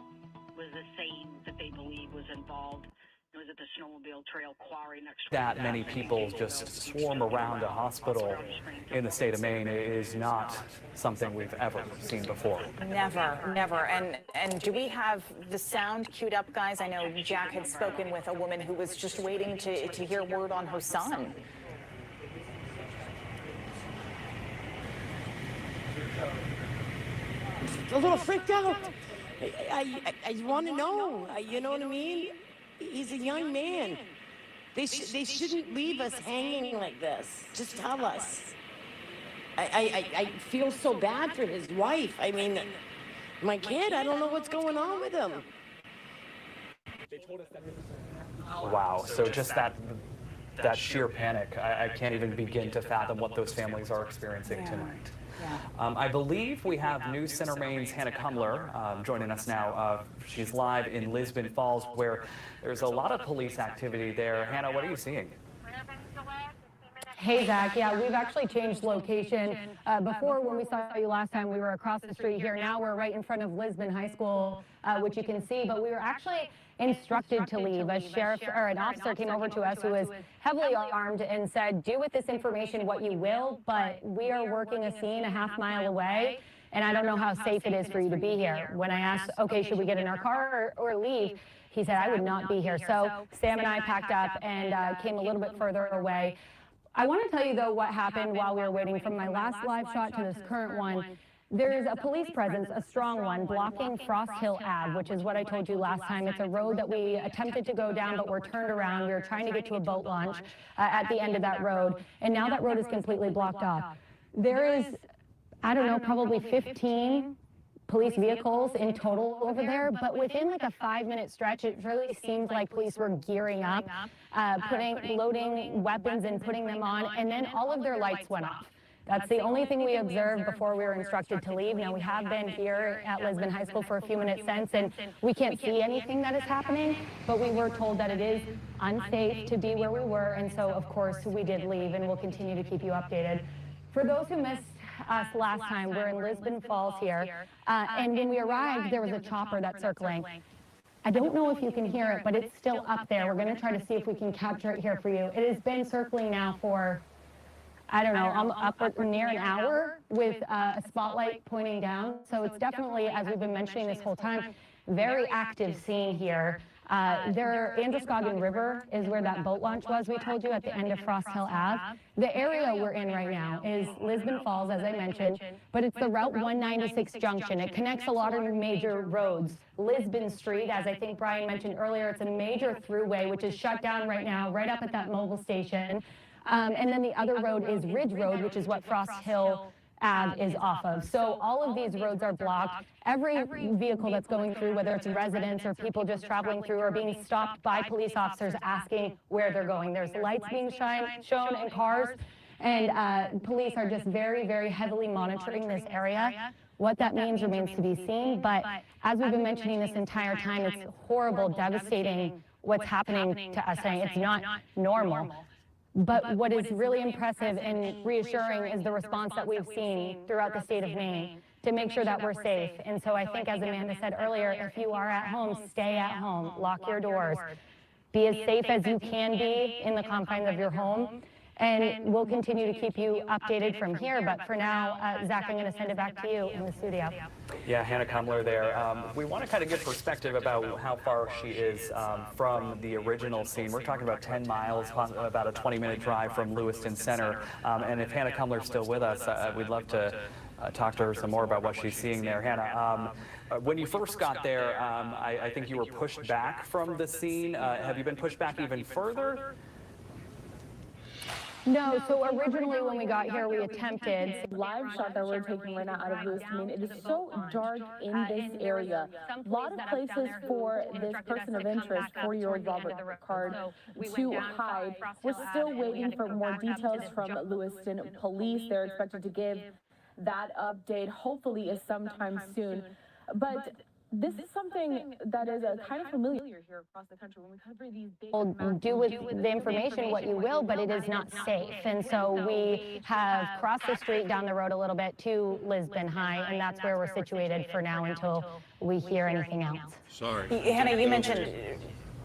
was the same that they believe was involved. It was at the snowmobile trail quarry next to
that many people just swarm around a hospital in the state of Maine is not something we've ever seen before.
Never, never. And do we have the sound queued up, guys? I know Jack had spoken with a woman who was just waiting to hear word on her son.
A little freaked out. I want to know, you know what I mean? He's a young man. They shouldn't leave us hanging like this. Just tell us. I feel so bad for his wife. I mean, my kid, I don't know what's going on with him.
Wow, so just that sheer panic, I can't even begin to fathom what those families are experiencing tonight. Yeah. I believe we have News Center Maine's Hannah Kumler joining us now. She's live in Lisbon Falls, where there's a lot of police activity there. Hannah, what are you seeing?
Hey, Zach. Yeah, we've actually changed location. Before, when we saw you last time, we were across the street here. Now we're right in front of Lisbon High School, which you can see. But we were actually instructed to leave. A sheriff or an officer came over to us who was heavily armed and said, do with this information what you will, but we are working a scene a half-mile away, and I don't know how safe it is for you to be here. When I asked, okay, should we get in our car or leave? He said, I would not be here. So Sam and I packed up and came a little bit further away. I want to tell you, though, what happened while we were waiting from my last live shot to this current one. There's a police presence, a strong one, blocking Frost Hill Ave, which is what I told you last time. It's a road that we attempted to go down, but we're turned around. We were trying to get to a boat launch at the end of that road, and now that road is completely blocked off. There is, I don't know, probably 15 police vehicles in total over there, but within like a 5-minute stretch, it really seemed like police were gearing up, loading weapons and putting them on, and then all of their lights went off. That's the only thing we observed before we were instructed to leave. Now, we have been here at Lisbon High School for a few minutes since, and we can't see anything that is happening, but we were told that it is unsafe to be where we were, and so, of course, we did leave, and we'll continue to keep you updated. For those who missed us last time, we're in Lisbon Falls here, and when we arrived, there was a chopper that's circling. I don't know if you can hear it, but it's still up there. We're going to try to see if we can capture it here for you. It has been circling now for, I don't know, upward near an hour with a spotlight pointing down. So it's definitely, as we've been mentioning this whole time, very active scene here. Androscoggin River is where that boat launch was, we told you, at the end of Frost Hill Ave. The area we're in right now is Lisbon Falls, as I mentioned, but it's the Route 196 junction. It connects a lot of major roads. Lisbon Street, as I think Brian mentioned earlier, it's a major throughway, which is shut down right now, right up at that mobile station. And then the other road is Ridge Road, which is what Frost Hill Ave is off of. So all of these roads are blocked. Every vehicle that's going through, whether it's residents or people just traveling through, are being stopped by police officers asking where they're going. There's lights being shown in cars, and police are just very, very heavily monitoring this area. What that means remains to be seen, but as we've been mentioning this entire time, it's horrible, devastating what's happening to us, saying it's not normal. But what is really impressive and reassuring is the response that we've seen throughout the state of Maine to make sure that we're safe. And so I think, as Amanda said earlier, if you are at home, stay at home, lock your doors, be as safe as you can be in the confines of your home. And we'll continue to keep you updated from here. But for now, Zach, I'm going to send it back to you in the studio.
Yeah, Hannah Kumler there. We want to kind of get perspective about how far she is from the original scene. We're talking about 10 miles, about a 20-minute drive from Lewiston Center. And if Hannah Kumler's still with us, we'd love to talk to her some more about what she's seeing there. Hannah, when you first got there, I think you were pushed back from the scene. Have you been pushed back even further?
No, so originally when we got here, we attempted.
Live shot that we're taking right now out of Lewiston, Maine. It is so dark in this area. A lot of places for this person of interest, 40-year-old Robert Ricard, to hide. We're still waiting for more details from Lewiston police. They're expected to give that update, hopefully, is sometime soon. But this is something that is kind of familiar here across the country when we cover these big.
Do with the information what you will, but it is not safe. And so we have crossed the street down the road a little bit to Lisbon High, and that's where we're situated for now until we hear anything else.
Sorry. Hannah, you mentioned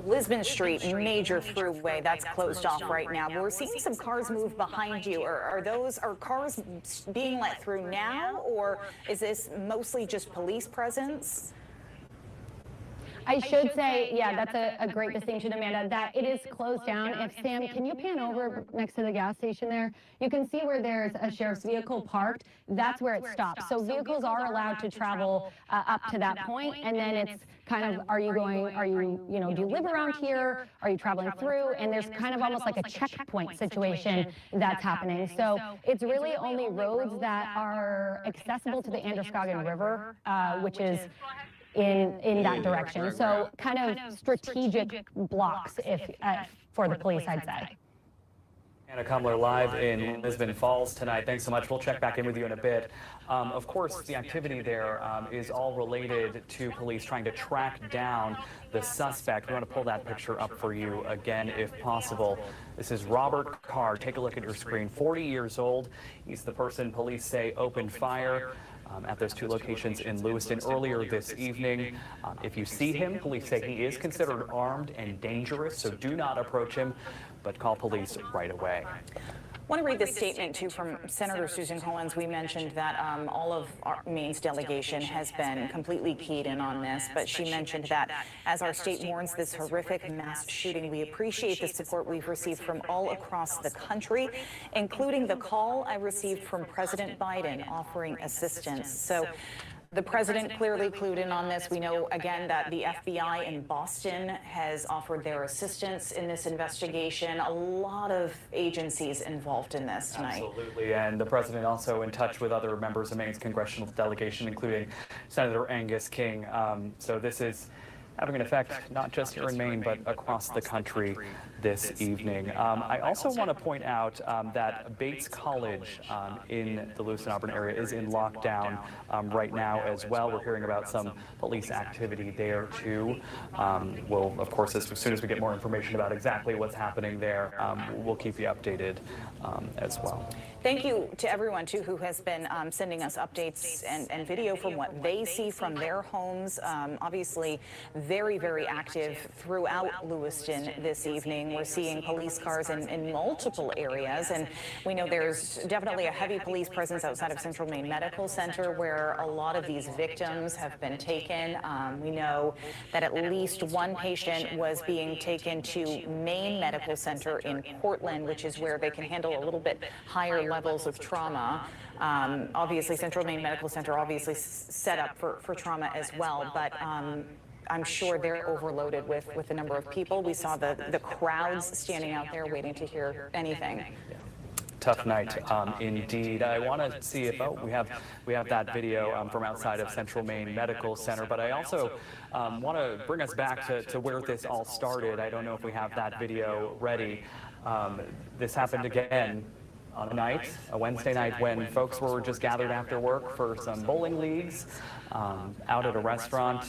Lisbon Street, major throughway, that's closed off right now. But we're seeing some cars move behind you. Are cars being let through now, or is this mostly just police presence?
I should say, yeah, that's a great distinction, Amanda, that it is closed down. If Sam, can you pan over next to the gas station there? You can see where there's a sheriff's vehicle parked. That's where it stops. So vehicles are allowed to travel up to that point, and then it's kind of, do you live around here? Are you traveling through? And there's kind of almost like a checkpoint situation that's happening. So it's really only roads that are accessible to the Androscoggin River, which is in that direction. So kind of strategic blocks for the police, I'd say.
Hannah Kumler live in Lisbon Falls tonight. Thanks so much. We'll check back in with you in a bit. Of course, the activity there is all related to police trying to track down the suspect. We want to pull that picture up for you again, if possible. This is Robert Carr. Take a look at your screen. 40 years old. He's the person police say opened fire at those two locations in Lewiston earlier this evening. If you see him, police say he is considered armed and dangerous, so do not approach him, but call police right away.
I want to read this statement, too, from Senator Susan Collins. We mentioned that all of our Maine's delegation has been completely keyed in on this, but she mentioned that as our state mourns this horrific mass shooting, we appreciate the support we've received from all across the country, including the call I received from President Biden offering assistance. So the president clearly clued in on this. We know, again, that the FBI in Boston has offered their assistance in this investigation. A lot of agencies involved in this tonight.
Absolutely, and the president also in touch with other members of Maine's congressional delegation, including Senator Angus King. So this is having an effect not just here in Maine, but across the country this evening. I also want to point out that Bates College in the Lewiston Auburn area is in lockdown right now as well. We're hearing about some police activity there too. We'll, of course, as soon as we get more information about exactly what's happening there, we'll keep you updated as well.
Thank you to everyone, too, who has been sending us updates and video from what they see from their homes. Obviously, very, very active throughout Lewiston this evening. We're seeing police cars in multiple areas, and we know there's definitely a heavy police presence outside of Central Maine Medical Center, where a lot of these victims have been taken. We know that at least one patient was being taken to Maine Medical Center in Portland, which is where they can handle a little bit higher levels of trauma. Obviously, Central Maine Medical Center obviously set up for trauma as well, but I'm sure they're overloaded with the number of people. We saw the crowds standing out there waiting to hear anything.
Tough night, indeed. I want to see if we have that video from outside of Central Maine Medical Center, but I also want to bring us back to where this all started. I don't know if we have that video ready. This happened again on a Wednesday night, when folks were just gathered after work for some bowling leagues out at a restaurant,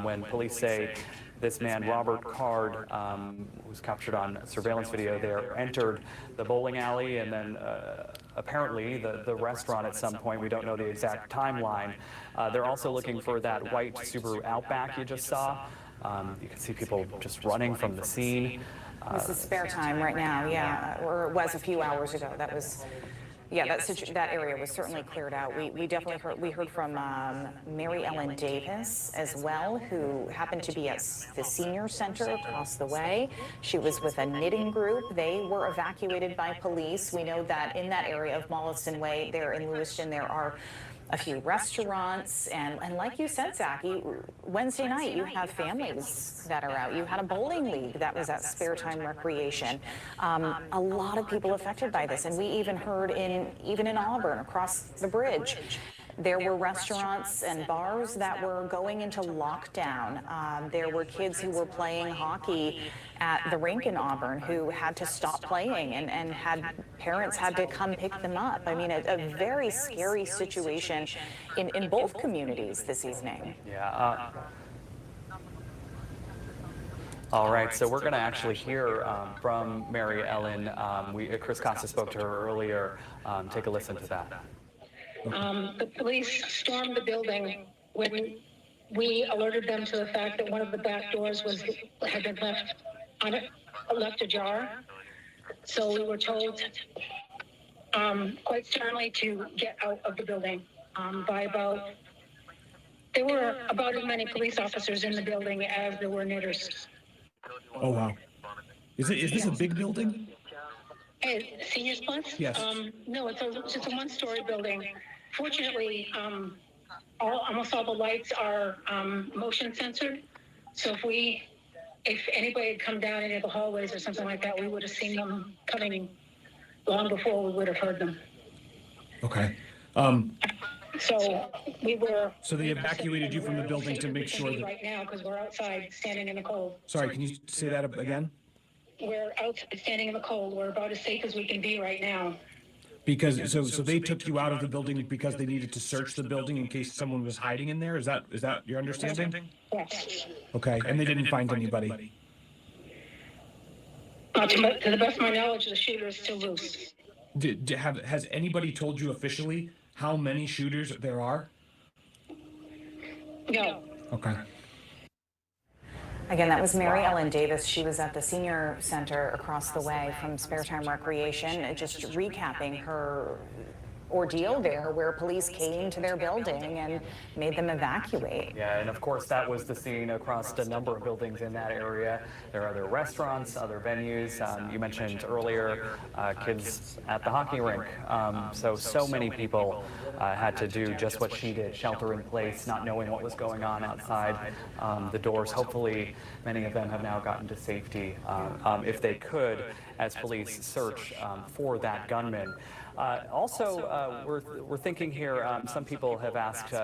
when police say this man, Robert Card, who's captured on surveillance video there, entered the bowling alley and then apparently the restaurant at some point. We don't know the exact timeline. They're also looking for that white Subaru Outback you just saw. You can see people just running from the scene.
This is spare time right now, yeah, or it was a few hours ago. That was, yeah, that area was certainly cleared out. We definitely heard from Mary Ellen Davis as well, who happened to be at the senior center across the way. She was with a knitting group. They were evacuated by police. We know that in that area of Molliston Way, there in Lewiston, there are a few restaurants, and like you said, Zach, Wednesday night you have families that are out. You had a bowling league that was at Sparetime Recreation. A lot of people affected by this, and we even heard even in Auburn, across the bridge, there were restaurants and bars that were going into lockdown. There were kids who were playing hockey at the rink in Auburn who had to stop playing, and parents had to come pick them up. I mean, a very scary situation in both communities this evening.
Yeah. All right, so we're going to actually hear from Mary Ellen. Chris Costa spoke to her earlier. Take a listen to that.
The police stormed the building when we alerted them to the fact that one of the back doors had been left ajar. So we were told quite sternly to get out of the building. There were about as many police officers in the building as there were knitters.
Oh wow! Is this a big building?
Hey, Seniors Plus?
Yes.
No, it's just a one-story building. Fortunately, almost all the lights are motion censored. So if anybody had come down any of the hallways or something like that, we would have seen them coming long before we would have heard them.
Okay.
So
they evacuated you from the building to make sure that.
Right now, because we're outside standing in the cold.
Sorry, can you say that again?
We're outside standing in the cold. We're about as safe as we can be right now.
Because so they took you out of the building because they needed to search the building in case someone was hiding in there. Is that your understanding?
Yes.
Okay, and they didn't find anybody.
To the best of my knowledge, the shooter is still loose.
Has anybody told you officially how many shooters there are?
No.
Okay.
Again, that was Mary Ellen Davis. She was at the senior center across the way from Sparetime Recreation, just recapping her ordeal there, where police came to their building and made them evacuate.
Yeah, and of course that was the scene across a number of buildings in that area. There are other restaurants, other venues. You mentioned earlier kids at the hockey rink. So many people had to do just what she did, shelter in place, not knowing what was going on outside the doors. Hopefully many of them have now gotten to safety, if they could, as police search for that gunman. Also, we're thinking here, some people have asked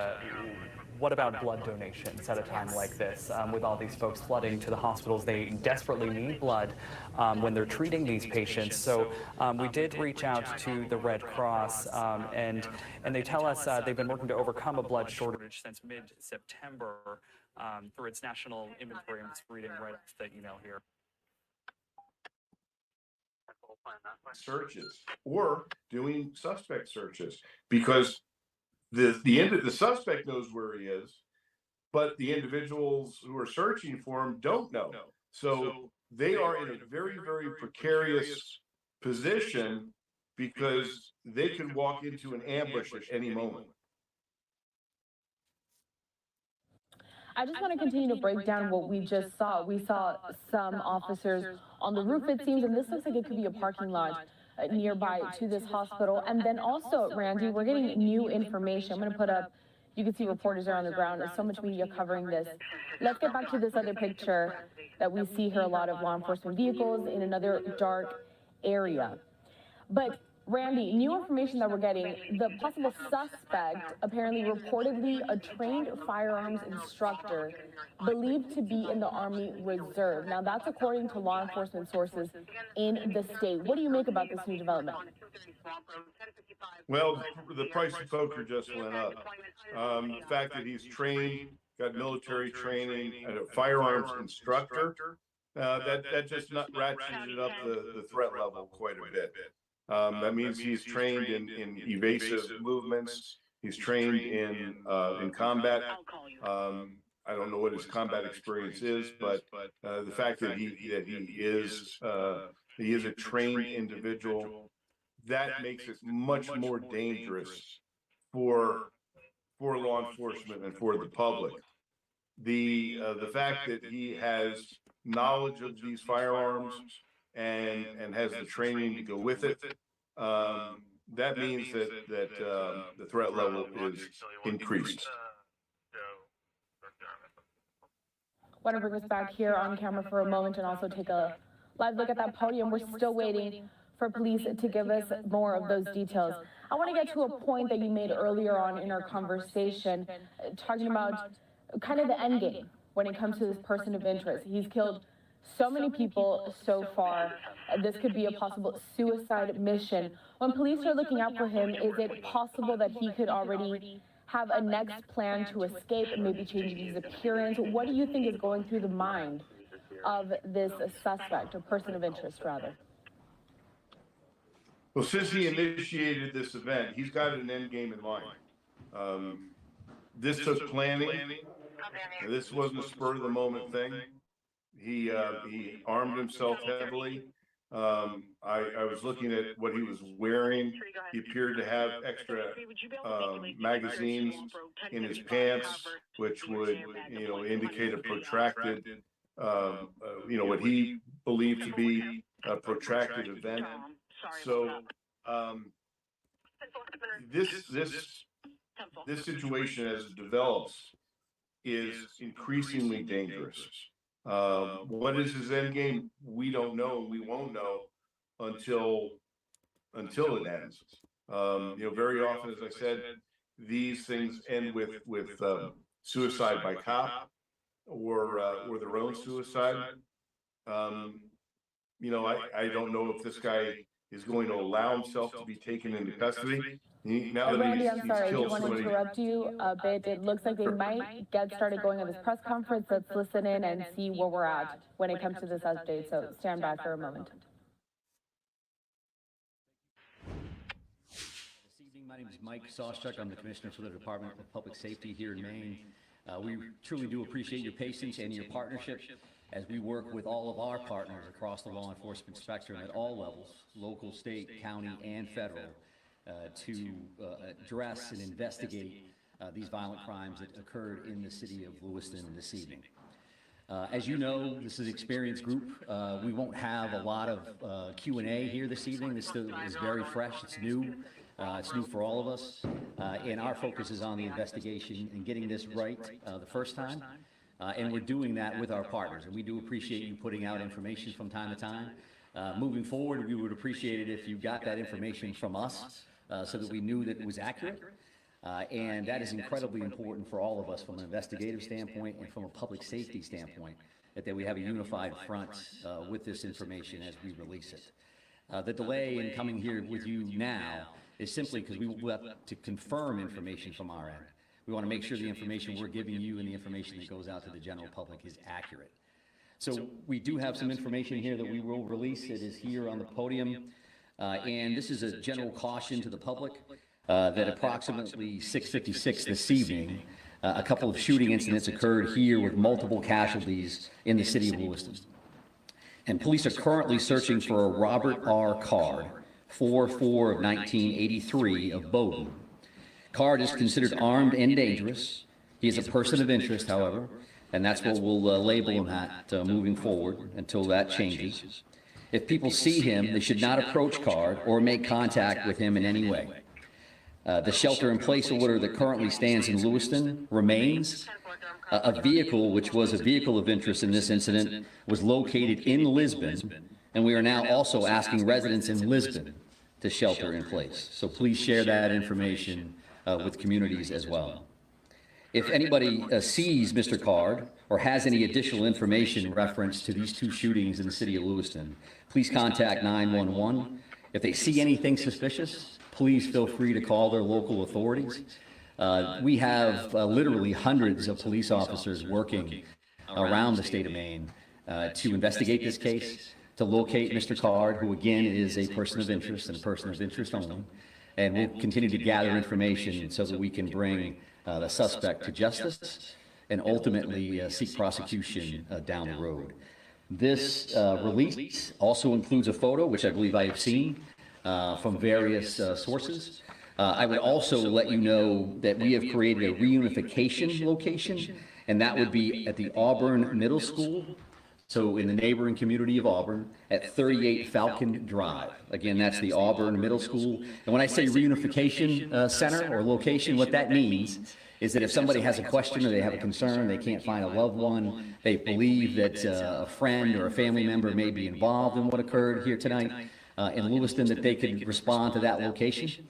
what about blood donations at a time like this? With all these folks flooding to the hospitals, they desperately need blood when they're treating these patients. So we did reach out to the Red Cross, and they tell us they've been working to overcome a blood shortage since mid-September through its national inventory. I'm just reading right off the email here.
Searches or doing suspect searches, because the suspect knows where he is, but the individuals who are searching for him don't know. So they are in a very, very precarious position because they could walk into an ambush at any moment.
I just want to continue to break down what we just saw. We saw some officers on the roof, it seems, and this looks like it could be a parking lot nearby to this hospital. And then also, Randy, we're getting new information. I'm going to put up, you can see reporters are on the ground. There's so much media covering this. Let's get back to this other picture that we see here, a lot of law enforcement vehicles in another dark area. But Randy, new information that we're getting, the possible suspect, apparently reportedly a trained firearms instructor, believed to be in the Army Reserve. Now, that's according to law enforcement sources in the state. What do you make about this new development?
Well, the price of poker just went up. The fact that he's trained, got military training, and a firearms instructor, that just not ratcheted up the threat level quite a bit. That means he's trained in evasive movements. He's trained in combat. I don't know what his combat experience is, but the fact that he is a trained individual, that makes it much more dangerous for law enforcement and for the public. The fact that he has knowledge of these firearms and has the training to go with it, that means that the threat level is increased.
I want to bring us back here on camera for a moment and also take a live look at that podium. We're still waiting for police to give us more of those details. I want to get to a point that you made earlier on in our conversation, talking about kind of the end game when it comes to this person of interest. He's killed so many people so far. This could be a possible suicide mission. When police are looking out for him, is it possible that he could already have a next plan to escape and maybe changing his appearance? What do you think is going through the mind of this suspect, or person of interest, rather?
Well, since he initiated this event, he's got an end game in mind. This took planning. This wasn't a spur of the moment thing. He armed himself heavily. I was looking at what he was wearing. He appeared to have extra magazines in his pants, which would, indicate a protracted, what he believed to be a protracted event. So this situation, as it develops, is increasingly dangerous. What is his end game? We don't know, and we won't know until it ends. Very often, as I said, these things end with suicide by cop or their own suicide. I don't know if this guy is going to allow himself to be taken into custody.
Randy, I'm sorry, I do want to interrupt you a bit. It looks like they might get started going on this press conference. Let's listen in and see where we're at when it comes to this update. So stand by for a moment.
This evening, my name is Mike Sawchuk. I'm the Commissioner for the Department of Public Safety here in Maine. We truly do appreciate your patience and your partnership as we work with all of our partners across the law enforcement spectrum at all levels, local, state, county, and federal, to address and investigate these violent crimes that occurred in the city of Lewiston this evening. As you know, this is an experienced group. We won't have a lot of Q&A here this evening. This still is very fresh. It's new. It's new for all of us. And our focus is on the investigation and getting this right the first time. And we're doing that with our partners. And we do appreciate you putting out information from time to time. Moving forward, we would appreciate it if you got that information from us so that we knew that it was accurate. And that is incredibly important for all of us from an investigative standpoint and from a public safety standpoint, that we have a unified front with this information as we release it. The delay in coming here with you now is simply because we will have to confirm information from our end. We want to make sure the information we're giving you and the information that goes out to the general public is accurate. So we do have some information here that we will release. It is here on the podium. And this is a general caution to the public that approximately 6:56 this evening, a couple of shooting incidents occurred here with multiple casualties in the city of Lewiston. And police are currently searching for a Robert R. Card, 4/4 of 1983 of Bowdoin. Card is considered armed and dangerous. He is a person of interest, however, and that's what we'll label him at moving forward until that changes. If people see him, they should not approach Card or make contact with him in any way. The shelter-in-place order that currently stands in Lewiston remains. A vehicle, which was a vehicle of interest in this incident, was located in Lisbon, and we are now also asking residents in Lisbon to shelter in place. So please share that information with communities as well. If anybody sees Mr. Card or has any additional information in reference to these two shootings in the city of Lewiston, please contact 911. If they see anything suspicious, please feel free to call their local authorities. We have literally hundreds of police officers working around the state of Maine to investigate this case, to locate Mr. Card, who again is a person of interest and a person of interest only. And we'll continue to gather information so that we can bring the suspect to justice and ultimately seek prosecution down the road. This release also includes a photo, which I believe I have seen from various sources. I would also let you know that we have created a reunification location, and that would be at the Auburn Middle School, so in the neighboring community of Auburn, at 38 Falcon Drive. Again, that's the Auburn Middle School. And when I say reunification center or location, what that means is that if somebody has a question or they have a concern, they can't find a loved one, they believe that a friend or a family member may be involved in what occurred here tonight in Lewiston, that they could respond to that location.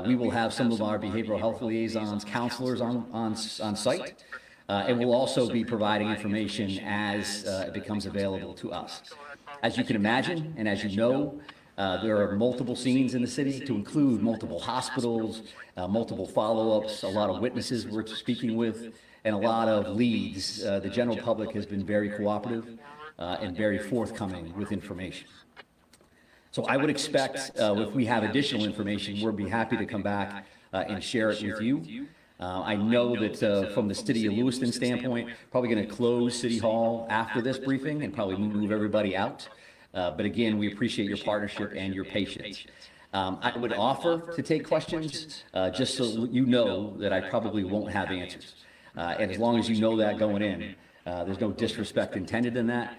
We will have some of our behavioral health liaisons, counselors on site. And we'll also be providing information as it becomes available to us. As you can imagine, and as you know, there are multiple scenes in the city, to include multiple hospitals, multiple follow-ups, a lot of witnesses we're speaking with, and a lot of leads. The general public has been very cooperative and very forthcoming with information. So I would expect if we have additional information, we'll be happy to come back and share it with you. I know that from the city of Lewiston standpoint, probably going to close City Hall after this briefing and probably move everybody out. But again, we appreciate your partnership and your patience. I would offer to take questions just so you know that I probably won't have answers. And as long as you know that going in, there's no disrespect intended in that.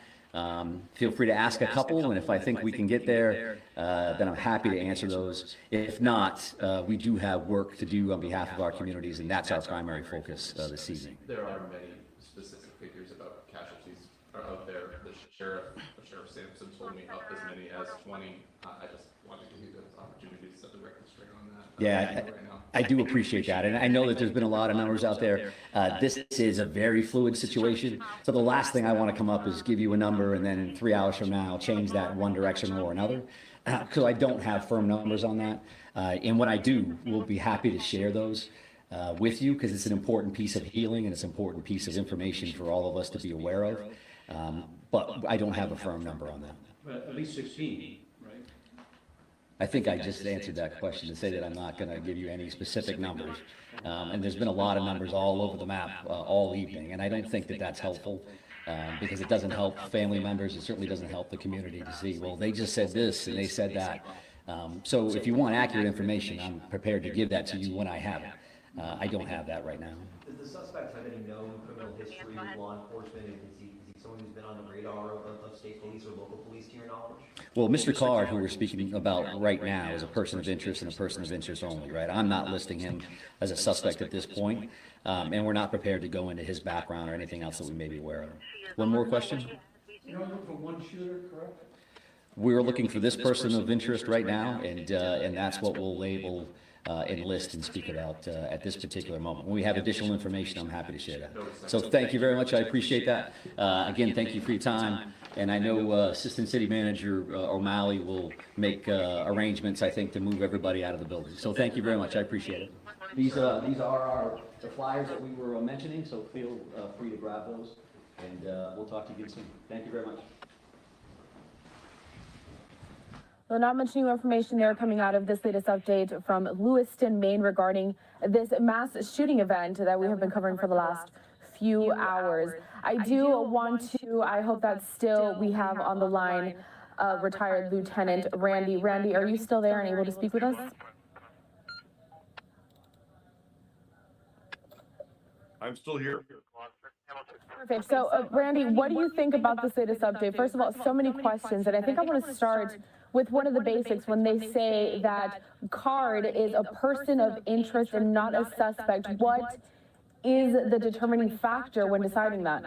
Feel free to ask a couple, and if I think we can get there, then I'm happy to answer those. If not, we do have work to do on behalf of our communities, and that's our primary focus this evening.
There are many specific figures about casualties out there. Sheriff Sampson told me up as many as 20. I just wanted to give you the opportunity to set the record straight on that.
Yeah, I do appreciate that. And I know that there's been a lot of numbers out there. This is a very fluid situation. So the last thing I want to come up is give you a number and then 3 hours from now change that in one direction or another. Because I don't have firm numbers on that. And when I do, we'll be happy to share those with you, because it's an important piece of healing and it's an important piece of information for all of us to be aware of. But I don't have a firm number on that.
But at least 16, right?
I think I just answered that question to say that I'm not going to give you any specific numbers. And there's been a lot of numbers all over the map all evening, and I don't think that that's helpful because it doesn't help family members. It certainly doesn't help the community to see, well, they just said this and they said that. So if you want accurate information, I'm prepared to give that to you when I have it. I don't have that right now.
Does the suspect have any known criminal history with law enforcement? And is he someone who's been on the radar of state police or local police, to your knowledge?
Well, Mr. Card, who we're speaking about right now, is a person of interest and a person of interest only, right? I'm not listing him as a suspect at this point, and we're not prepared to go into his background or anything else that we may be aware of. One more question?
You're looking for one shooter, correct?
We're looking for this person of interest right now, and that's what we'll label enlist and speak about at this particular moment. When we have additional information, I'm happy to share that. So thank you very much. I appreciate that. Again, thank you for your time. And I know Assistant City Manager O'Malley will make arrangements, I think, to move everybody out of the building. So thank you very much. I appreciate it. These are the flyers that we were mentioning, so feel free to grab those. And we'll talk to you again soon. Thank you very much.
Well, not much new information there coming out of this latest update from Lewiston, Maine regarding this mass shooting event that we have been covering for the last few hours. I do want to, I hope that still we have on the line retired Lieutenant Randy. Randy, are you still there and able to speak with us?
I'm still here.
Perfect. So, Randy, what do you think about this latest update? First of all, so many questions, and I think I want to start with one of the basics when they say that Card is a person of interest and not a suspect. What is the determining factor when deciding that?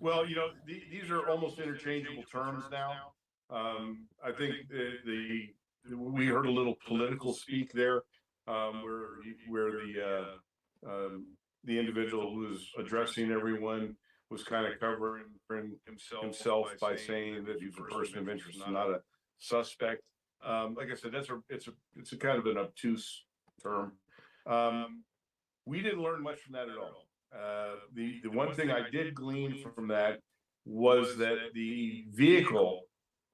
Well, you know, these are almost interchangeable terms now. I think we heard a little political speak there, where the individual who was addressing everyone was kind of covering himself by saying that he's a person of interest, not a suspect. Like I said, it's a kind of an obtuse term. We didn't learn much from that at all. The one thing I did glean from that was that the vehicle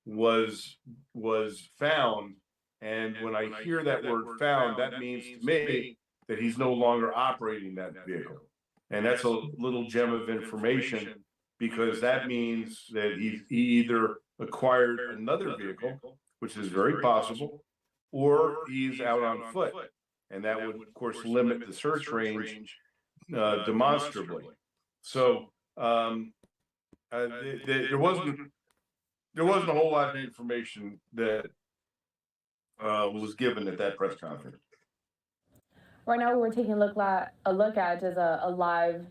was found, and when I hear that word "found," that means to me that he's no longer operating that vehicle. And that's a little gem of information, because that means that he either acquired another vehicle, which is very possible, or he's out on foot. And that would, of course, limit the search range demonstrably. So there wasn't a whole lot of information that was given at that press conference.
Right now, we're taking a look at is a live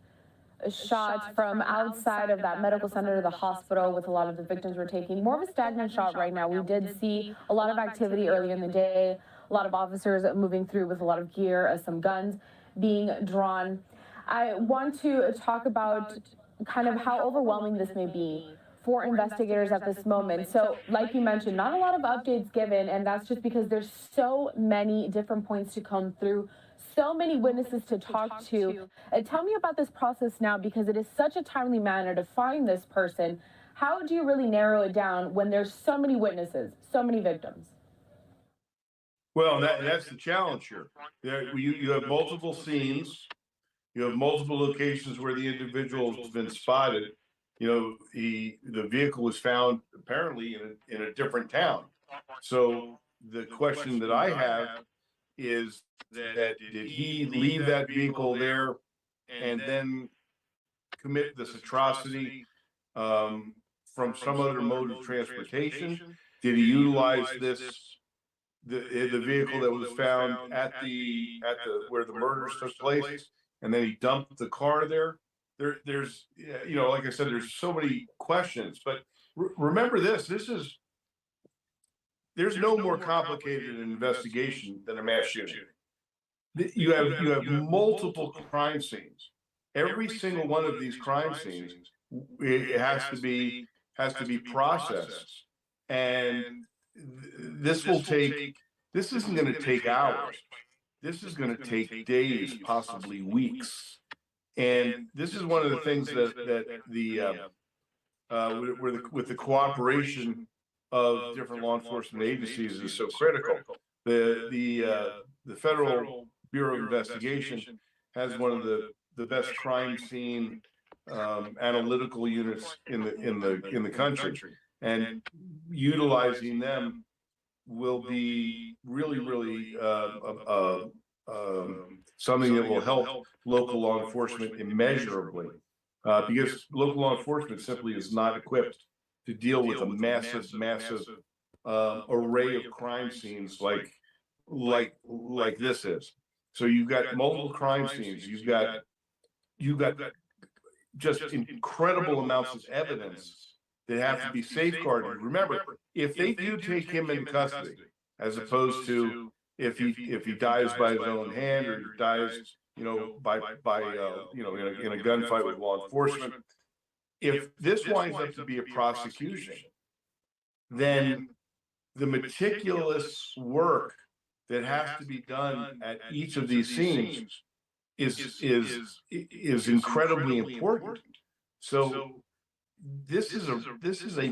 shot from outside of that medical center to the hospital with a lot of the victims we're taking. More of a stagnant shot right now. We did see a lot of activity early in the day, a lot of officers moving through with a lot of gear, some guns being drawn. I want to talk about kind of how overwhelming this may be for investigators at this moment. So, like you mentioned, not a lot of updates given, and that's just because there's so many different points to come through, so many witnesses to talk to. Tell me about this process now, because it is such a timely manner to find this person. How do you really narrow it down when there's so many witnesses, so many victims?
Well, that's the challenge here. You have multiple scenes. You have multiple locations where the individual has been spotted. You know, the vehicle was found apparently in a different town. So the question that I have is that did he leave that vehicle there and then commit this atrocity from some other mode of transportation? Did he utilize the vehicle that was found at the where the murders took place, and then he dumped the car there? There's, you know, like I said, there's so many questions. But remember this: there's no more complicated an investigation than a mass shooting. You have multiple crime scenes. Every single one of these crime scenes, it has to be processed, and this isn't going to take hours. This is going to take days, possibly weeks. And this is one of the things that with the cooperation of different law enforcement agencies is so critical. The Federal Bureau of Investigation has one of the best crime scene analytical units in the country, and utilizing them will be really something that will help local law enforcement immeasurably, because local law enforcement simply is not equipped to deal with a massive array of crime scenes like this is. So you've got multiple crime scenes. You've got just incredible amounts of evidence that have to be safeguarded. Remember, if they do take him into custody, as opposed to if he dies by his own hand or he dies, by in a gunfight with law enforcement. If this winds up to be a prosecution, then the meticulous work that has to be done at each of these scenes is incredibly important. So this is a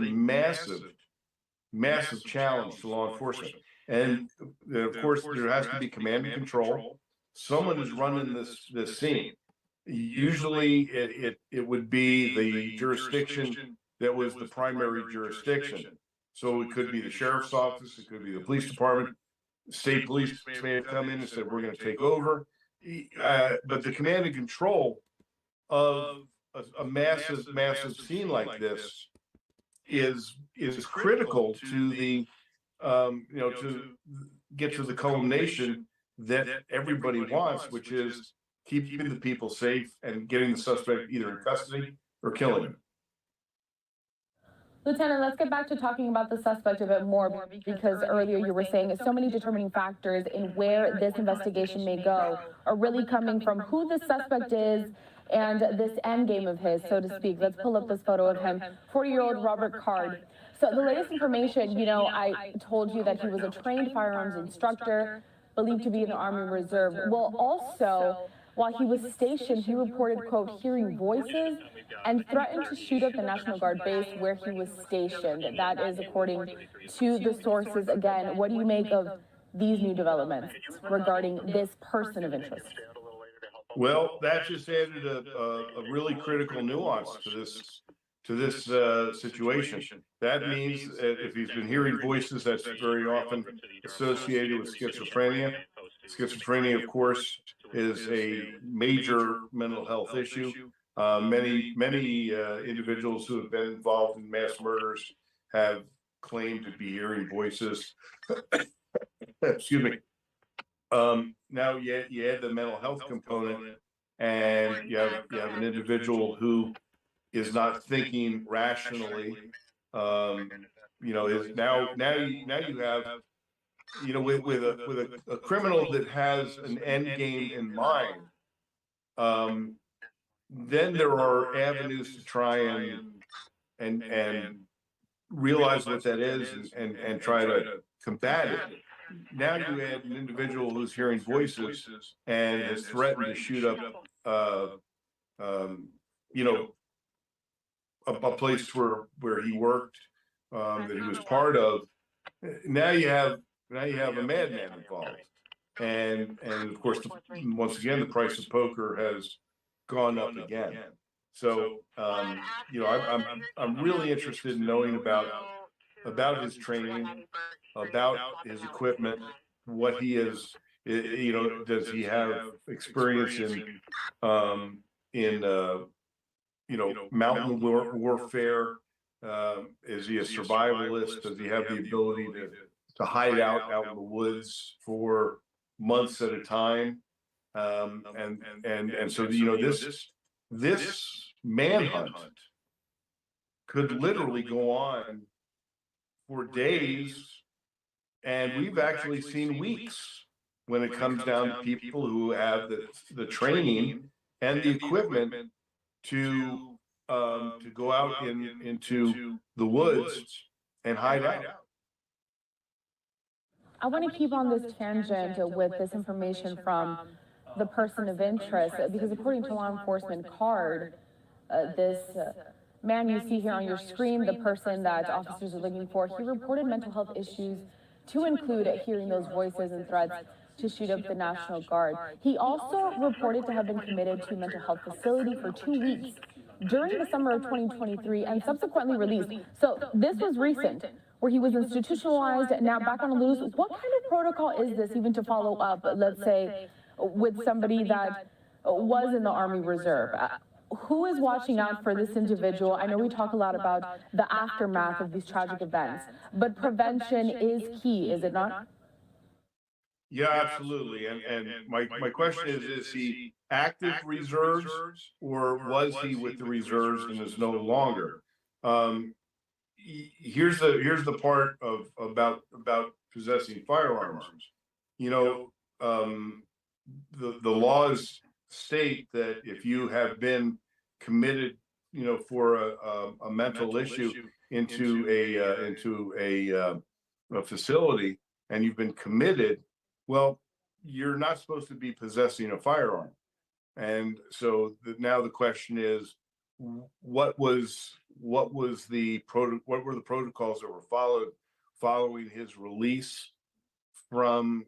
massive challenge to law enforcement. And of course, there has to be command and control. Someone is running this scene. Usually it would be the jurisdiction that was the primary jurisdiction. So it could be the sheriff's office, it could be the police department. State police may have come in and said, we're going to take over. But the command and control of a massive scene like this is critical to the to get to the culmination that everybody wants, which is keeping the people safe and getting the suspect either in custody or killing him.
Lieutenant, let's get back to talking about the suspect a bit more, because earlier you were saying so many determining factors in where this investigation may go are really coming from who the suspect is and this end game of his, so to speak. Let's pull up this photo of him, 40-year-old Robert Card. So the latest information, I told you that he was a trained firearms instructor, believed to be in the Army Reserve. Well, also, while he was stationed, he reported, quote, hearing voices and threatened to shoot up the National Guard base where he was stationed. That is according to the sources. Again, what do you make of these new developments regarding this person of interest?
Well, that just added a really critical nuance to this situation. That means that if he's been hearing voices, that's very often associated with schizophrenia. Schizophrenia, of course, is a major mental health issue. Many individuals who have been involved in mass murders have claimed to be hearing voices. Excuse me. Now you add the mental health component, and you have an individual who is not thinking rationally. Is now you have with a criminal that has an end game in mind. Then there are avenues to try and realize what that is and try to combat it. Now you add an individual who's hearing voices and has threatened to shoot up, a place where he worked, that he was part of. Now you have a madman involved, and of course, once again, the price of poker has gone up again. So, I'm really interested in knowing about his training, about his equipment, what he is. Does he have experience in mountain warfare? Is he a survivalist? Does he have the ability to hide out in the woods for months at a time? And so this manhunt could literally go on for days, and we've actually seen weeks when it comes down to people who have the training and the equipment to go out into the woods and hide out.
I want to keep on this tangent with this information from the person of interest, because according to law enforcement card, this man you see here on your screen, the person that officers are looking for, he reported mental health issues, to include hearing those voices and threats to shoot up the National Guard. He also reported to have been committed to a mental health facility for 2 weeks during the summer of 2023 and subsequently released. So this was recent, where he was institutionalized, now back on the loose. What kind of protocol is this even to follow up, let's say, with somebody that was in the Army Reserve? Who is watching out for this individual? I know we talk a lot about the aftermath of these tragic events, but prevention is key, is it not?
Yeah, absolutely. And my question is he active reserves, or was he with the reserves and is no longer? Here's the part about possessing firearms. you know, the laws state that if you have been committed, you know, for a mental issue into a facility, and you've been committed, well, you're not supposed to be possessing a firearm. And so now the question is, what were the protocols that were followed following his release from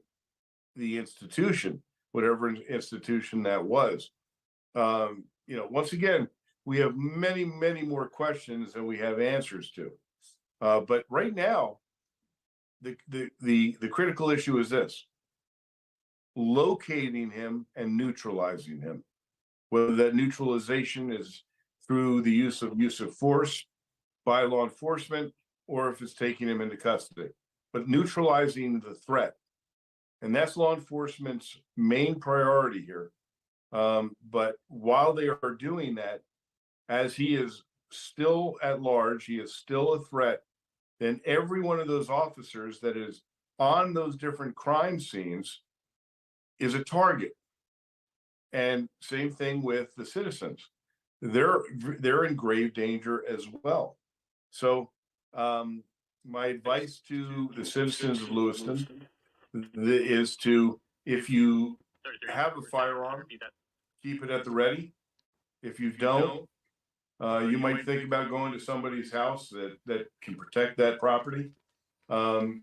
the institution, whatever institution that was? You know, once again, we have many, many more questions than we have answers to. But right now, the critical issue is this: locating him and neutralizing him. Whether that neutralization is through the use of force by law enforcement, or if it's taking him into custody. But neutralizing the threat, and that's law enforcement's main priority here. But while they are doing that, as he is still at large, he is still a threat, then every one of those officers that is on those different crime scenes is a target. And same thing with the citizens. They're in grave danger as well. So my advice to the citizens of Lewiston is to, if you have a firearm, keep it at the ready. If you don't, you might think about going to somebody's house that can protect that property. You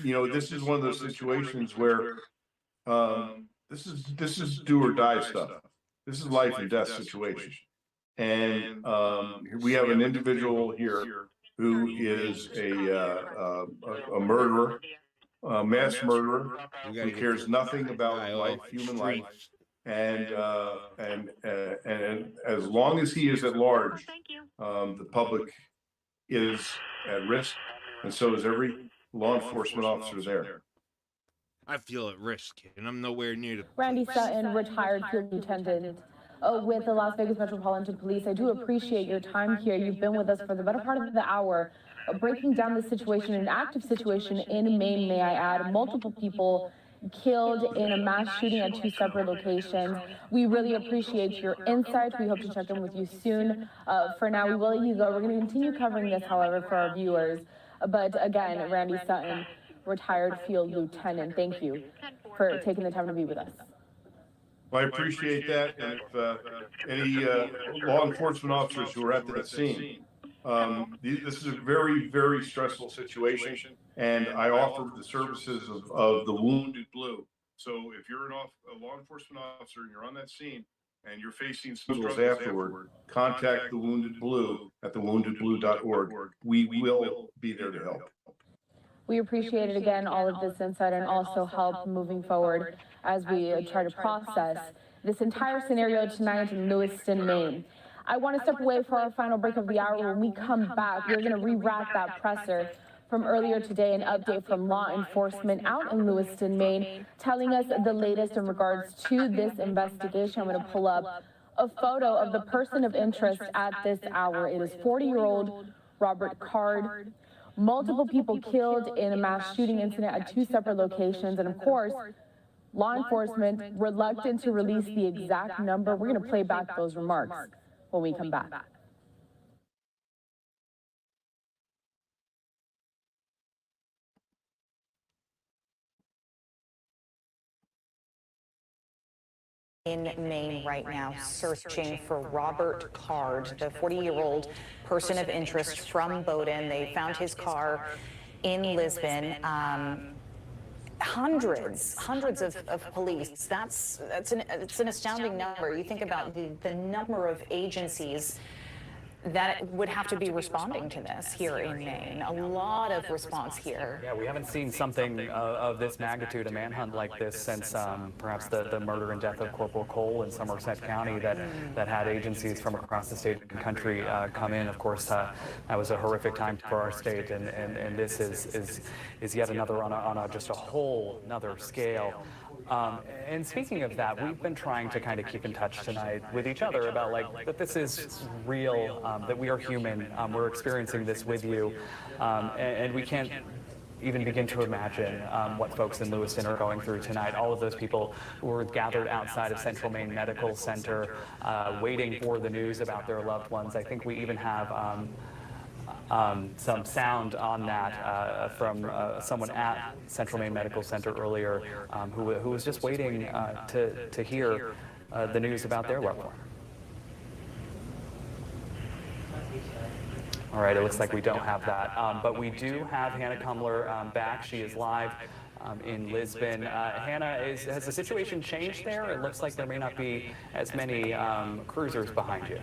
know, this is one of those situations where this is do or die stuff. This is life and death situation. And we have an individual here who is a murderer, a mass murderer, who cares nothing about life, human life. And as long as he is at large, the public is at risk, and so is every law enforcement officer there.
I feel at risk, and I'm nowhere near the
Randy
place.
Sutton, retired field lieutenant with the Las Vegas Metropolitan Police. I do appreciate your time here. You've been with us for the better part of the hour, breaking down the situation, an active situation in Maine, may I add. Multiple people killed in a mass shooting at 2 separate locations. We really appreciate your insight. We hope to check in with you soon. For now, we will let you go. We're going to continue covering this, however, for our viewers. But again, Randy Sutton, retired field lieutenant, thank you for taking the time to be with us.
Well, I appreciate that. And if any law enforcement officers who are at that scene, this is a very, very stressful situation. And I offer the services of the Wounded Blue. So if you're a law enforcement officer and you're on that scene and you're facing struggles afterward, contact the Wounded Blue at thewoundedblue.org. We will be there to help.
We appreciate it again, all of this insight, and also help moving forward as we try to process this entire scenario tonight in Lewiston, Maine. I want to step away for our final break of the hour. When we come back, we're going to re-wrap that presser from earlier today, an update from law enforcement out in Lewiston, Maine, telling us the latest in regards to this investigation. I'm going to pull up a photo of the person of interest at this hour. It is 40-year-old Robert Card. Multiple people killed in a mass shooting incident at 2 separate locations. And of course, law enforcement reluctant to release the exact number. We're going to play back those remarks when we come back.
In Maine right now, searching for Robert Card, the 40-year-old person of interest from Bowdoin. They found his car in Lisbon. Hundreds of police. It's an astounding number. You think about the number of agencies that would have to be responding to this here in Maine. A lot of response here.
Yeah, we haven't seen something of this magnitude, a manhunt like this, since perhaps the murder and death of Corporal Cole in Somerset County that had agencies from across the state and country come in. Of course, that was a horrific time for our state, and this is yet another on just a whole another scale. And speaking of that, we've been trying to kind of keep in touch tonight with each other about that this is real, that we are human, we're experiencing this with you, and we can't even begin to imagine what folks in Lewiston are going through tonight. All of those people who were gathered outside of Central Maine Medical Center waiting for the news about their loved ones. I think we even have some sound on that from someone at Central Maine Medical Center earlier who was just waiting to hear the news about their loved one. All right, it looks like we don't have that, but we do have Hannah Kumler back. She is live in Lisbon. Hannah, has the situation changed there? It looks like there may not be as many cruisers behind you.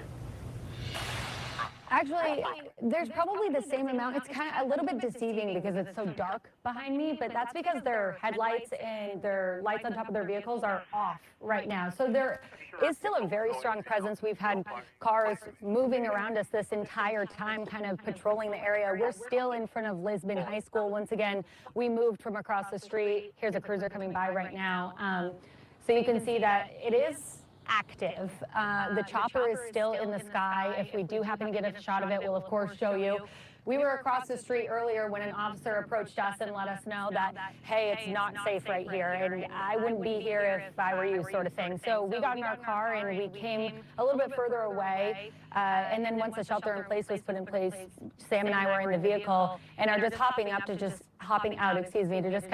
Actually, there's probably the same amount. It's kind of a little bit deceiving because it's so dark behind me, but that's because their headlights and their lights on top of their vehicles are off right now. So there is still a very strong presence. We've had cars moving around us this entire time, kind of patrolling the area. We're still in front of Lisbon High School. Once again, we moved from across the street. Here's a cruiser coming by right now. So you can see that it is active. The chopper is still in the sky. If we do happen to get a shot of it, we'll of course show you. We were across the street earlier when an officer approached us and let us know that, hey, it's not safe right here, and I wouldn't be here if I were you, sort of thing. So we got in our car and we came a little bit further away, and then once the shelter in place was put in place, Sam and I were in the vehicle and are just hopping out to just kind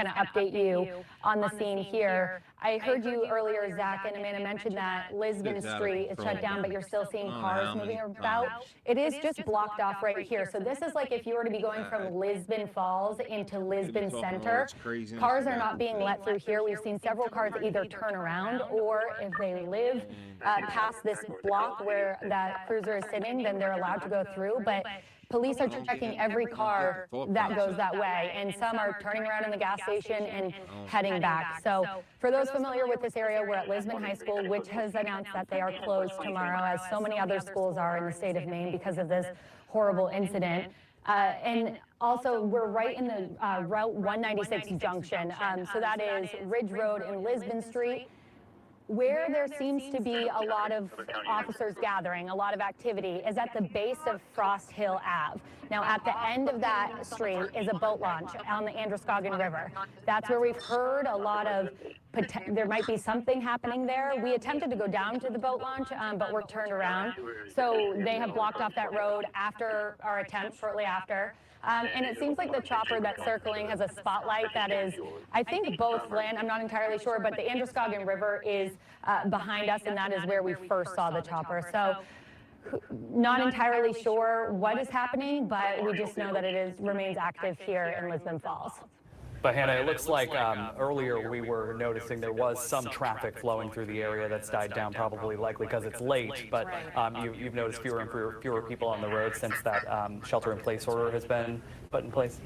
of update you on the scene here. I heard you earlier, Zach and Amanda mentioned that Lisbon Street is shut down, but you're still seeing cars moving about. It is just blocked off right here. So this is like if you were to be going from Lisbon Falls into Lisbon Center, cars are not being let through here. We've seen several cars either turn around, or if they live past this block where that cruiser is sitting, then they're allowed to go through. But police are checking every car that goes that way, and some are turning around in the gas station and heading back. So for those familiar with this area, we're at Lisbon High School, which has announced that they are closed tomorrow, as so many other schools are in the state of Maine because of this horrible incident. And also, we're right in the Route 196 junction. So that is Ridge Road and Lisbon Street. Where there seems to be a lot of officers gathering, a lot of activity, is at the base of Frost Hill Ave. Now, at the end of that street is a boat launch on the Androscoggin River. That's where we've heard a lot of, there might be something happening there. We attempted to go down to the boat launch, but we're turned around. So they have blocked off that road after our attempt, shortly after. And it seems like the chopper that's circling has a spotlight that is, I think, both land. I'm not entirely sure, but the Androscoggin River is behind us, and that is where we first saw the chopper. So not entirely sure what is happening, but we just know that it remains active here in Lisbon Falls.
But Hannah, it looks like earlier we were noticing there was some traffic flowing through the area that's died down, probably likely because it's late, but you've noticed fewer and fewer people on the road since that shelter-in-place order has been put in place?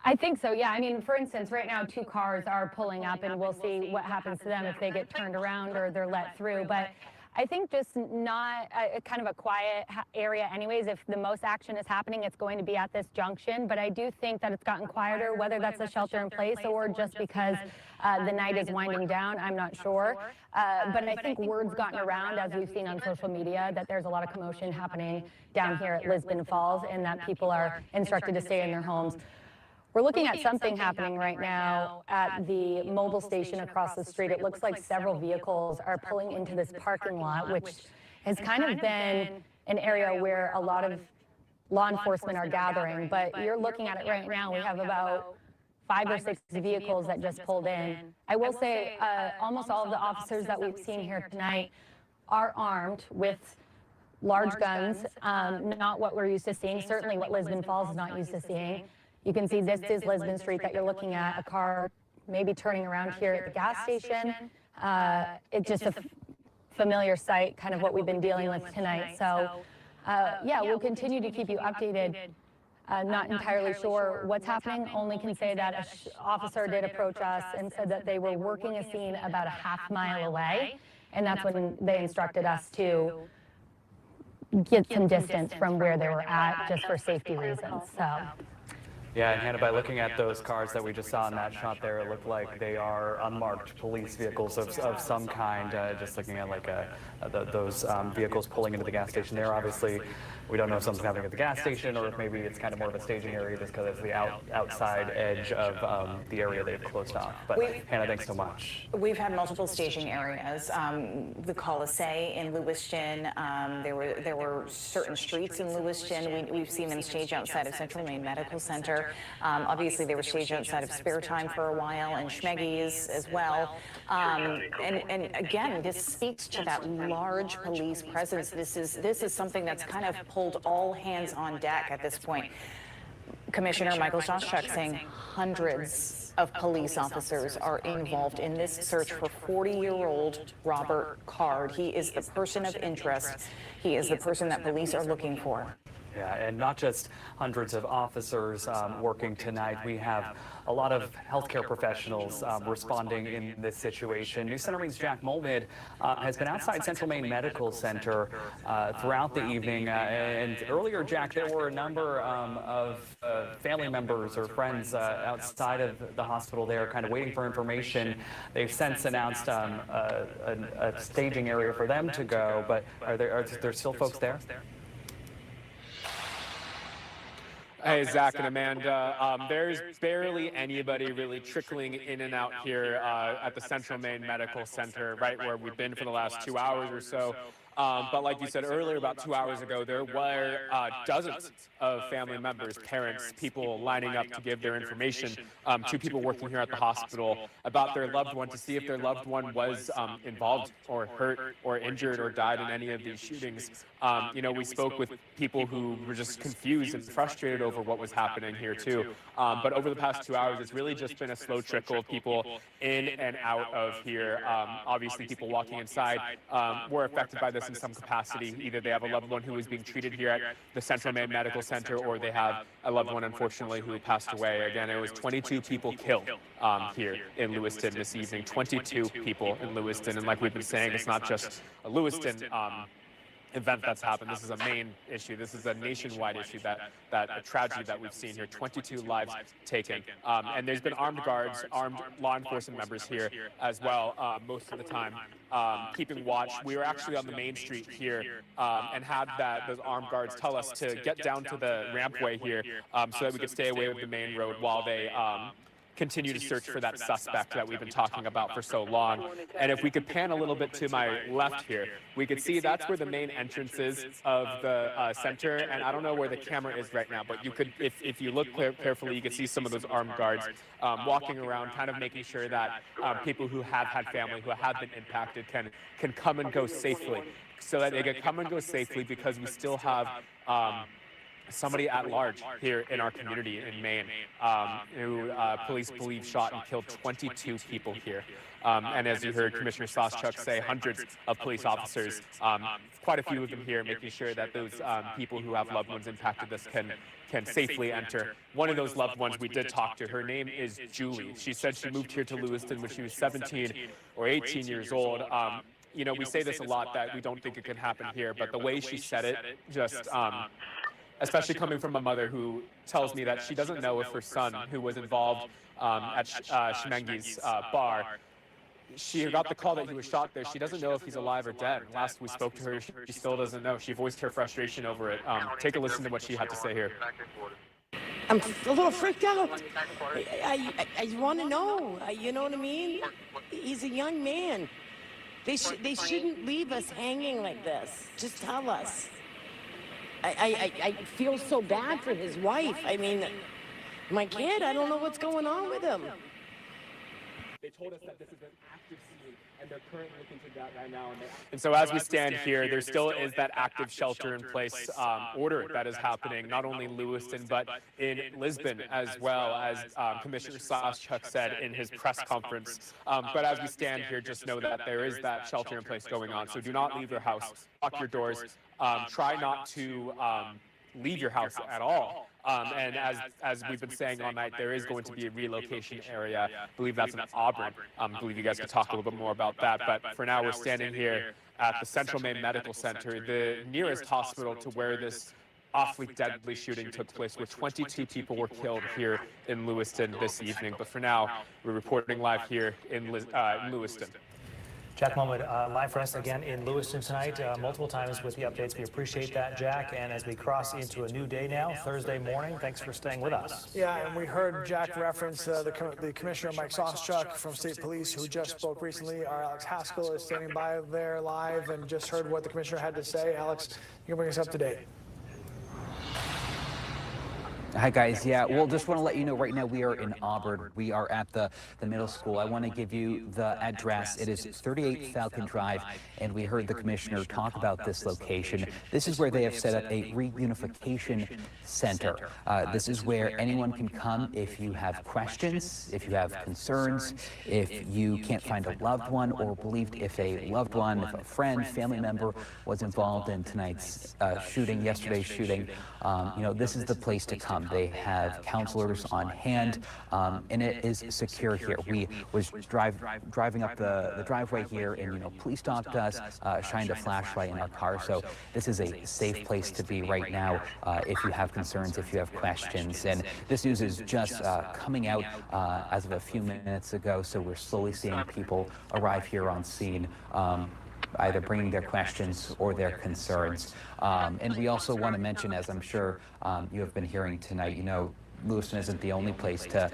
I think so, yeah. I mean, for instance, right now 2 cars are pulling up, and we'll see what happens to them if they get turned around or they're let through. But I think just not a kind of a quiet area anyways. If the most action is happening, it's going to be at this junction. But I do think that it's gotten quieter, whether that's a shelter in place or just because the night is winding down, I'm not sure. But I think word's gotten around, as we've seen on social media, that there's a lot of commotion happening down here at Lisbon Falls, and that people are instructed to stay in their homes. We're looking at something happening right now at the mobile station across the street. It looks like several vehicles are pulling into this parking lot, which has kind of been an area where a lot of law enforcement are gathering. But you're looking at it right now. We have about 5 or 6 vehicles that just pulled in. I will say almost all of the officers that we've seen here tonight are armed with large guns, not what we're used to seeing, certainly what Lisbon Falls is not used to seeing. You can see this is Lisbon Street that you're looking at, a car maybe turning around here at the gas station. It's just a familiar sight, kind of what we've been dealing with tonight. So yeah, we'll continue to keep you updated. Not entirely sure what's happening, only can say that an officer did approach us and said that they were working a scene about a half-mile away, and that's when they instructed us to get some distance from where they were at, just for safety reasons. So.
Yeah, and Hannah, by looking at those cars that we just saw in that shot there, it looked like they are unmarked police vehicles of some kind. Just looking at like those vehicles pulling into the gas station, they're obviously We don't know if something's happening at the gas station or if maybe it's kind of more of a staging area just because it's the outside edge of the area they've closed off. But Hannah, thanks so much.
We've had multiple staging areas. The Colisée in Lewiston. There were certain streets in Lewiston. We've seen them stage outside of Central Maine Medical Center. Obviously, they were staged outside of Sparetime for a while, and Schemengees as well. And again, this speaks to that large police presence. This is something that's kind of pulled all hands on deck at this point. Commissioner Michael Shashchuk saying hundreds of police officers are involved in this search for 40-year-old Robert Card. He is the person of interest. He is the person that police are looking for.
Yeah, and not just hundreds of officers working tonight. We have a lot of healthcare professionals responding in this situation. News Center Maine's Jack Molmid has been outside Central Maine Medical Center throughout the evening. And earlier, Jack, there were a number of family members or friends outside of the hospital there kind of waiting for information. They've since announced a staging area for them to go, but are there still folks there?
Hey, Zach and Amanda. There's barely anybody really trickling in and out here at the Central Maine Medical Center, right where we've been for the last 2 hours or so. But like you said earlier, about 2 hours ago, there were dozens of family members, parents, people lining up to give their information to people working here at the hospital about their loved one, to see if their loved one was involved or hurt or injured or died in any of these shootings. We spoke with people who were just confused and frustrated over what was happening here too. But over the past 2 hours, it's really just been a slow trickle of people in and out of here. Obviously, people walking inside were affected by this in some capacity. Either they have a loved one who is being treated here at the Central Maine Medical Center, or they have a loved one, unfortunately, who passed away. Again, it was 22 people killed here in Lewiston this evening. 22 people in Lewiston. And like we've been saying, it's not just a Lewiston event that's happened. This is a Maine issue. This is a nationwide issue, that a tragedy that we've seen here. 22 lives taken. And there's been armed guards, armed law enforcement members here as well, most of the time, keeping watch. We were actually on the main street here and had those armed guards tell us to get down to the rampway here so that we could stay away with the main road while they continue to search for that suspect that we've been talking about for so long. And if we could pan a little bit to my left here, we could see that's where the main entrance is of the center. And I don't know where the camera is right now, but you could, if you look carefully, you can see some of those armed guards walking around, kind of making sure that people who have had family, who have been impacted, can come and go safely. So that they can come and go safely, because we still have somebody at large here in our community in Maine who police believe shot and killed 22 people here. And as you heard Commissioner Shashchuk say, hundreds of police officers, quite a few of them here, making sure that those people who have loved ones impacted this can safely enter. One of those loved ones we did talk to, her name is Julie. She said she moved here to Lewiston when she was 17 or 18 years old. We say this a lot, that we don't think it can happen here, but the way she said it, just especially coming from a mother who tells me that she doesn't know if her son, who was involved at Schemengees Bar, she got the call that he was shot there. She doesn't know if he's alive or dead. Last we spoke to her, she still doesn't know. She voiced her frustration over it. Take a listen to what she had to say here.
I'm a little freaked out. I want to know. You know what I mean? He's a young man. They shouldn't leave us hanging like this. Just tell us. I feel so bad for his wife. I mean, my kid, I don't know what's going on with him.
They told us that this is an active scene, and they're currently looking into that right now. And so as we stand here, there still is that active shelter-in-place order that is happening, not only in Lewiston, but in Lisbon as well, as Commissioner Shashchuk said in his press conference. But as we stand here, just know that there is that shelter-in-place going on. So do not leave your house, lock your doors. Try not to leave your house at all. And as we've been saying all night, there is going to be a relocation area. I believe that's in Auburn. I believe you guys could talk a little bit more about that. But for now, we're standing here at the Central Maine Medical Center, the nearest hospital to where this awfully deadly shooting took place, where 22 people were killed here in Lewiston this evening. But for now, we're reporting live here in Lewiston.
Jack Muhammad, live for us again in Lewiston tonight, multiple times with the updates. We appreciate that, Jack. And as we cross into a new day now, Thursday morning, thanks for staying with us.
Yeah, and we heard Jack reference the Commissioner Mike Sawchuk from State Police, who just spoke recently. Our Alex Haskell is standing by there live and just heard what the Commissioner had to say. Alex, you can bring us up to date.
Hi guys, yeah, well, just want to let you know right now we are in Auburn. We are at the middle school. I want to give you the address. It is 38 Falcon Drive, and we heard the commissioner talk about this location. This is where they have set up a reunification center. This is where anyone can come if you have questions, if you have concerns, if you can't find a loved one, or believed if a loved one, if a friend, family member was involved in tonight's shooting, yesterday's shooting. This is the place to come. They have counselors on hand, and it is secure here. We was driving up the driveway here, and police stopped us, shined a flashlight in our car. So this is a safe place to be right now if you have concerns, if you have questions. And this news is just coming out as of a few minutes ago. So we're slowly seeing people arrive here on scene. Either bringing their questions or their concerns. And we also want to mention, as I'm sure you have been hearing tonight, Lewiston isn't the only place to,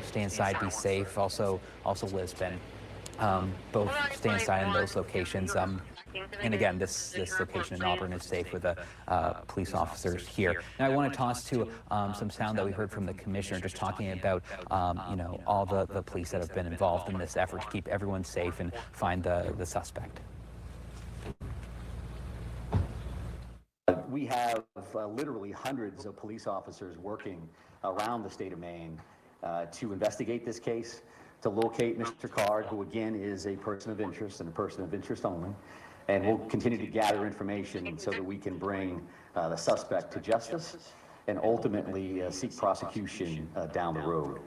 stay inside, be safe. Also Lisbon. Both stay inside in those locations. And again, this location in Auburn is safe with the police officers here. Now I want to toss to some sound that we heard from the commissioner, just talking about all the police that have been involved in this effort to keep everyone safe and find the suspect.
We have literally hundreds of police officers working around the state of Maine to investigate this case, to locate Mr. Card, who again is a person of interest and a person of interest only. And we'll continue to gather information so that we can bring the suspect to justice and ultimately seek prosecution down the road.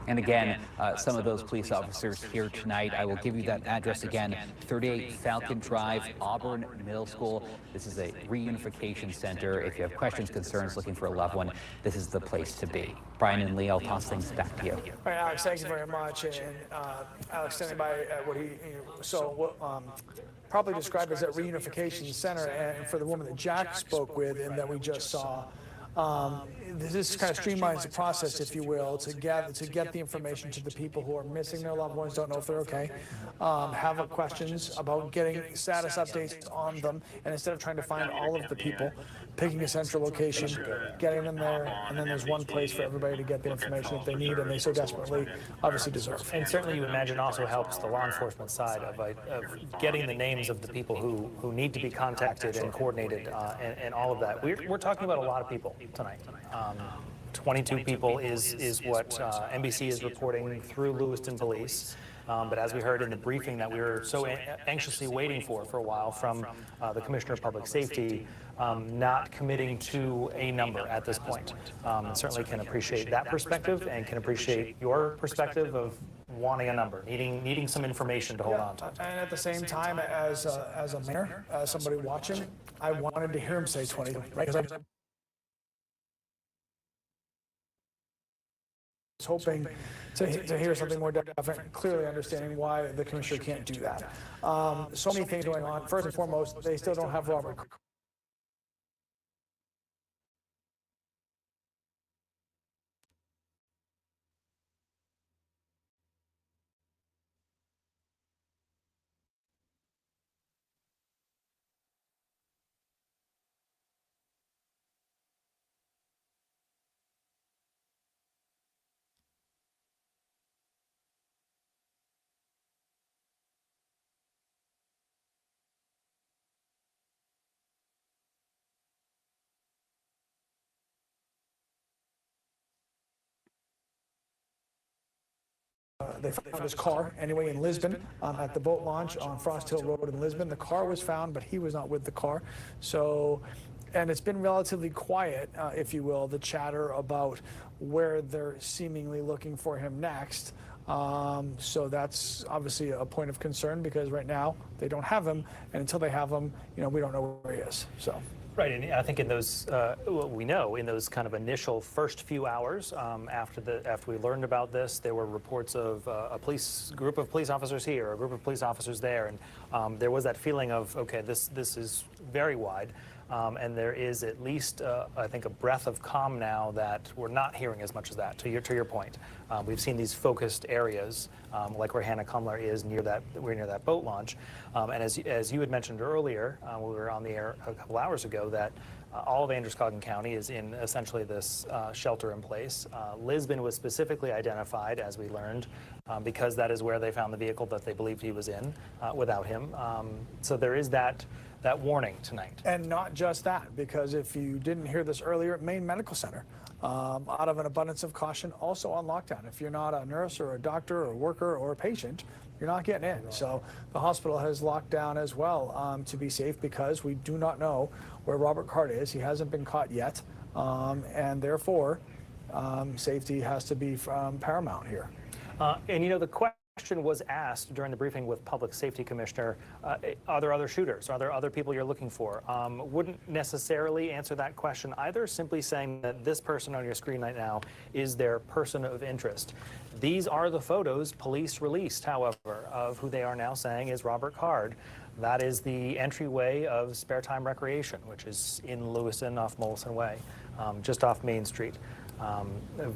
And again, some of those police officers here tonight, I will give you that address again, 38 Falcon Drive, Auburn Middle School. This is a reunification center. If you have questions, concerns, looking for a loved one, this is the place to be. Brian and Lee, I'll toss things back to you.
All right, Alex, thank you very much. And Alex, standing by what he, probably described as a reunification center, and for the woman that Jack spoke with and that we just saw, this kind of streamlines the process, if you will, to get the information to the people who are missing their loved ones, don't know if they're okay, have questions about getting status updates on them, and instead of trying to find all of the people, picking a central location, getting them there, and then there's one place for everybody to get the information that they need and they so desperately obviously deserve.
And certainly you imagine also helps the law enforcement side of getting the names of the people who need to be contacted and coordinated and all of that. We're talking about a lot of people tonight. 22 people is what NBC is reporting through Lewiston Police. But as we heard in the briefing that we were so anxiously waiting for a while from the Commissioner of Public Safety, not committing to a number at this point. And certainly can appreciate that perspective and can appreciate your perspective of wanting a number, needing some information to hold on to.
And at the same time, as a mayor, as somebody watching, I wanted to hear him say 20, right? Because I was hoping to hear something more definite, clearly understanding why the commissioner can't do that. So many things going on. First and foremost, they still don't have Robert. They found his car anyway in Lisbon at the boat launch on Frost Hill Road in Lisbon. The car was found, but he was not with the car. So, and it's been relatively quiet, if you will, the chatter about where they're seemingly looking for him next. So that's obviously a point of concern because right now they don't have him, and until they have him, we don't know where he is. So.
Right, and I think in those, we know in those kind of initial first few hours after we learned about this, there were reports of a group of police officers here, a group of police officers there, and there was that feeling of, okay, this is very wide. And there is at least, I think, a breath of calm now that we're not hearing as much as that. To your point, we've seen these focused areas, like where Hannah Cumler is near that boat launch. And as you had mentioned earlier, when we were on the air a couple hours ago, that all of Androscoggin County is in essentially this shelter in place. Lisbon was specifically identified, as we learned, because that is where they found the vehicle that they believed he was in without him. So there is that warning tonight.
And not just that, because if you didn't hear this earlier, Maine Medical Center, out of an abundance of caution, also on lockdown. If you're not a nurse or a doctor or a worker or a patient, you're not getting in. So the hospital has locked down as well to be safe, because we do not know where Robert Card is. He hasn't been caught yet, and therefore safety has to be paramount here.
And you know, the question was asked during the briefing with Public Safety Commissioner, are there other shooters? Are there other people you're looking for? Wouldn't necessarily answer that question either, simply saying that this person on your screen right now is their person of interest. These are the photos police released, however, of who they are now saying is Robert Card. That is the entryway of Sparetime Recreation, which is in Lewiston off Mollison Way, just off Main Street.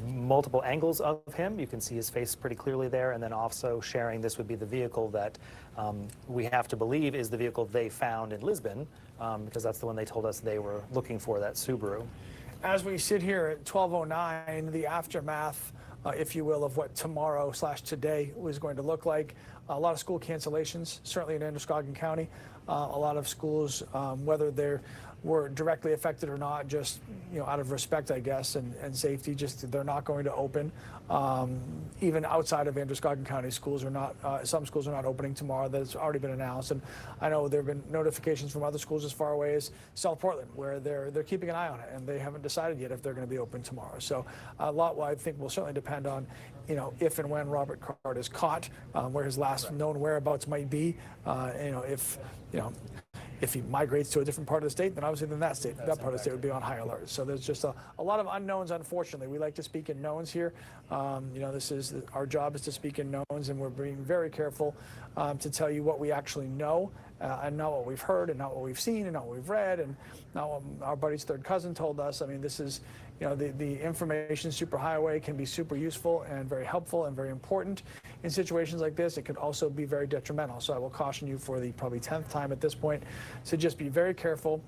Multiple angles of him. You can see his face pretty clearly there, and then also sharing this would be the vehicle that we have to believe is the vehicle they found in Lisbon, because that's the one they told us they were looking for, that Subaru.
As we sit here at 12:09, the aftermath, if you will, of what tomorrow/today was going to look like. A lot of school cancellations, certainly in Androscoggin County. A lot of schools, whether they were directly affected or not, just out of respect, I guess, and safety, just they're not going to open. Even outside of Androscoggin County, schools are not. Some schools are not opening tomorrow. That's already been announced, and I know there have been notifications from other schools as far away as South Portland, where they're keeping an eye on it, and they haven't decided yet if they're going to be open tomorrow. So a lot, I think, will certainly depend on, if and when Robert Card is caught, where his last known whereabouts might be. If he migrates to a different part of the state, then obviously that part of the state would be on high alert. So there's just a lot of unknowns, unfortunately. We like to speak in knowns here. Our job is to speak in knowns, and we're being very careful to tell you what we actually know, and not what we've heard, and not what we've seen, and not what we've read, and not what our buddy's third cousin told us. I mean, this is, the information superhighway can be super useful and very helpful and very important in situations like this. It could also be very detrimental. So I will caution you for the probably 10th time at this point to just be very careful.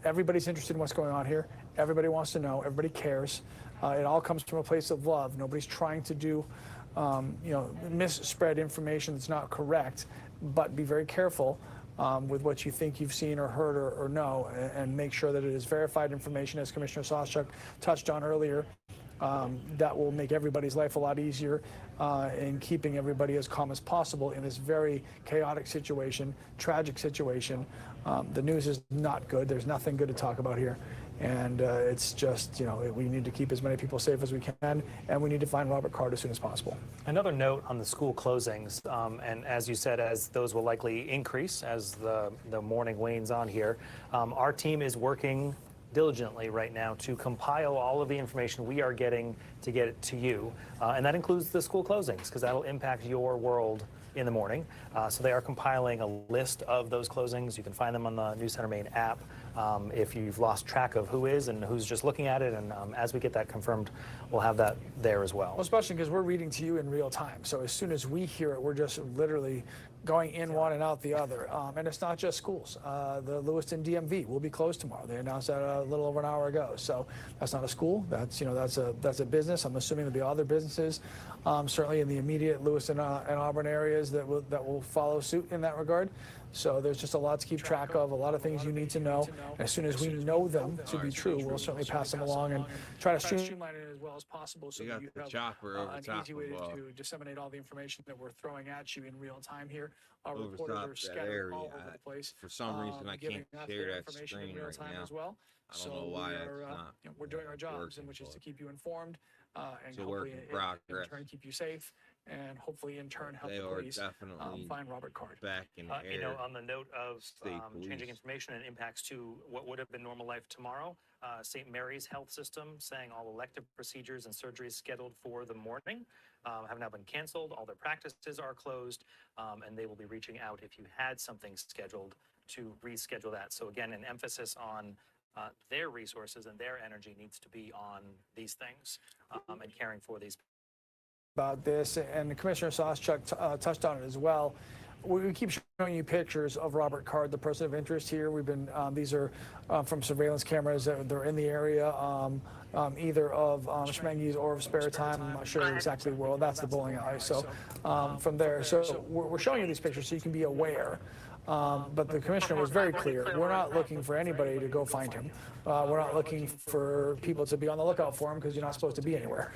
Everybody's interested in what's going on here. Everybody wants to know. Everybody cares. It all comes from a place of love. Nobody's trying to do, misspread information that's not correct, but be very careful with what you think you've seen or heard or know, and make sure that it is verified information, as Commissioner Sawchuk touched on earlier. That will make everybody's life a lot easier in keeping everybody as calm as possible in this very chaotic situation, tragic situation. The news is not good. There's nothing good to talk about here. And it's just, we need to keep as many people safe as we can, and we need to find Robert Card as soon as possible.
Another note on the school closings, and as you said, as those will likely increase as the morning wanes on here, our team is working diligently right now to compile all of the information we are getting to get it to you, and that includes the school closings, because that'll impact your world in the morning. So they are compiling a list of those closings. You can find them on the News Center Maine app if you've lost track of who is and who's just looking at it. And as we get that confirmed, we'll have that there as well.
Well, especially because we're reading to you in real time. So as soon as we hear it, we're just literally going in one and out the other. And it's not just schools. The Lewiston DMV will be closed tomorrow. They announced that a little over an hour ago. So that's not a school. That's that's a business. I'm assuming there'll be other businesses, certainly in the immediate Lewiston and Auburn areas that will follow suit in that regard. So there's just a lot to keep track of, a lot of things you need to know. As soon as we know them to be true, we'll certainly pass them along and try to streamline it as well as possible, so that you have an easy way to disseminate all the information that we're throwing at you in real time here. Our reporters are scattered all over the place.
For some reason, I can't share that screen right now.
As well.
I don't know why
we're doing our jobs, which is to keep you informed and
it's a
hopefully
work in progress.
in turn keep you safe and hopefully in turn help
They
the
are
police
definitely
find Robert Card.
back in air.
You know, on the note of
State
changing
police.
information and impacts to what would have been normal life tomorrow, St. Mary's Health System saying all elective procedures and surgeries scheduled for the morning have now been canceled. All their practices are closed, and they will be reaching out if you had something scheduled to reschedule that. So again, an emphasis on their resources and their energy needs to be on these things and caring for these.
About this, and Commissioner Soschuk touched on it as well. We keep showing you pictures of Robert Card, the person of interest here. We've been, these are from surveillance cameras that they're in the area, either of Schemengees or of Sparetime. I'm not sure exactly where. That's the bowling alley. So from there, so we're showing you these pictures so you can be aware. But the commissioner was very clear. We're not looking for anybody to go find him. We're not looking for people to be on the lookout for him because you're not supposed to be anywhere.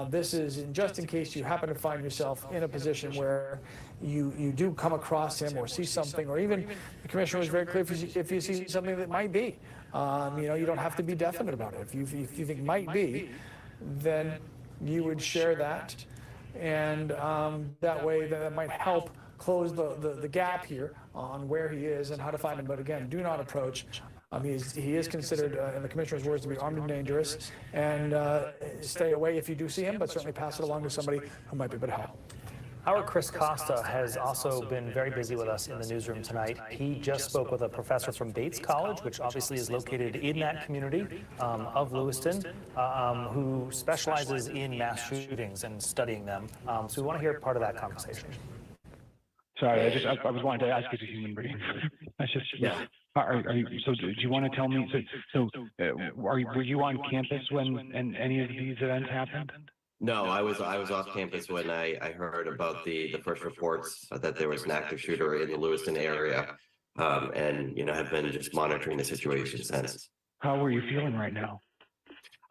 This is just in case you happen to find yourself in a position where you do come across him or see something, or even the commissioner was very clear if you see something that might be. You know, you don't have to be definite about it. If you think might be, then you would share that, and that way that might help close the gap here on where he is and how to find him. But again, do not approach. He is considered, in the commissioner's words, to be armed and dangerous, and stay away if you do see him, but certainly pass it along to somebody who might be able to help.
Our Chris Costa has also been very busy with us in the newsroom tonight. He just spoke with a professor from Bates College, which obviously is located in that community of Lewiston, who specializes in mass shootings and studying them. So we want to hear part of that conversation.
Sorry, I was wanting to ask as a human being. That's just, yeah. So do you want to tell me, were you on campus when any of these events happened?
No, I was off campus when I heard about the first reports that there was an active shooter in the Lewiston area, and have been just monitoring the situation since.
How are you feeling right now?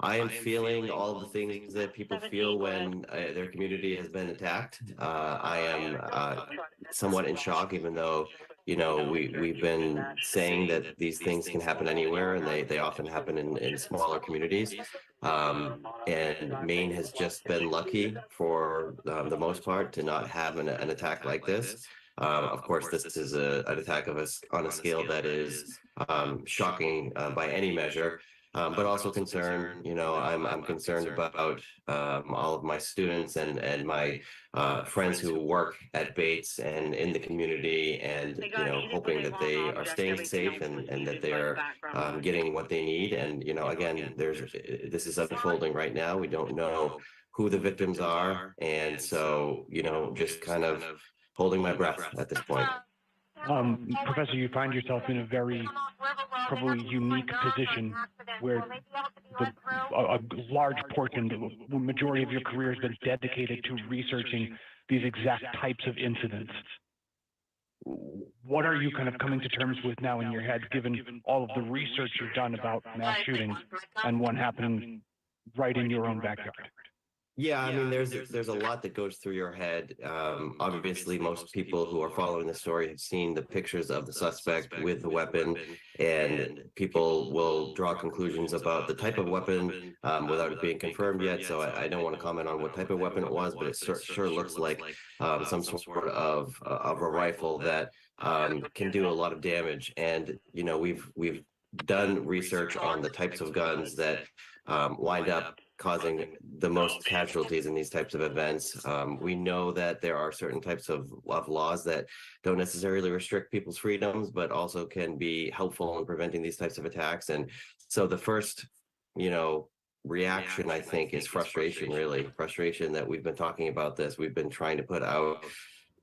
I am feeling all of the things that people feel when their community has been attacked. I am somewhat in shock, even though we've been saying that these things can happen anywhere, and they often happen in smaller communities. And Maine has just been lucky for the most part to not have an attack like this. Of course, this is an attack on a scale that is shocking by any measure. But also concerned, I'm concerned about all of my students and my friends who work at Bates and in the community, and hoping that they are staying safe and that they're getting what they need. And again, this is unfolding right now. We don't know who the victims are, and so just kind of holding my breath at this point.
Professor, you find yourself in a very probably unique position where a large portion, the majority of your career has been dedicated to researching these exact types of incidents. What are you kind of coming to terms with now in your head, given all of the research you've done about mass shootings and one happening right in your own backyard?
Yeah, I mean, there's a lot that goes through your head. Obviously, most people who are following the story have seen the pictures of the suspect with the weapon, and people will draw conclusions about the type of weapon without it being confirmed yet. So I don't want to comment on what type of weapon it was, but it sure looks like some sort of a rifle that can do a lot of damage. And we've done research on the types of guns that wind up causing the most casualties in these types of events. We know that there are certain types of laws that don't necessarily restrict people's freedoms, but also can be helpful in preventing these types of attacks. And so the first, reaction, I think, is frustration, really. Frustration that we've been talking about this. We've been trying to put out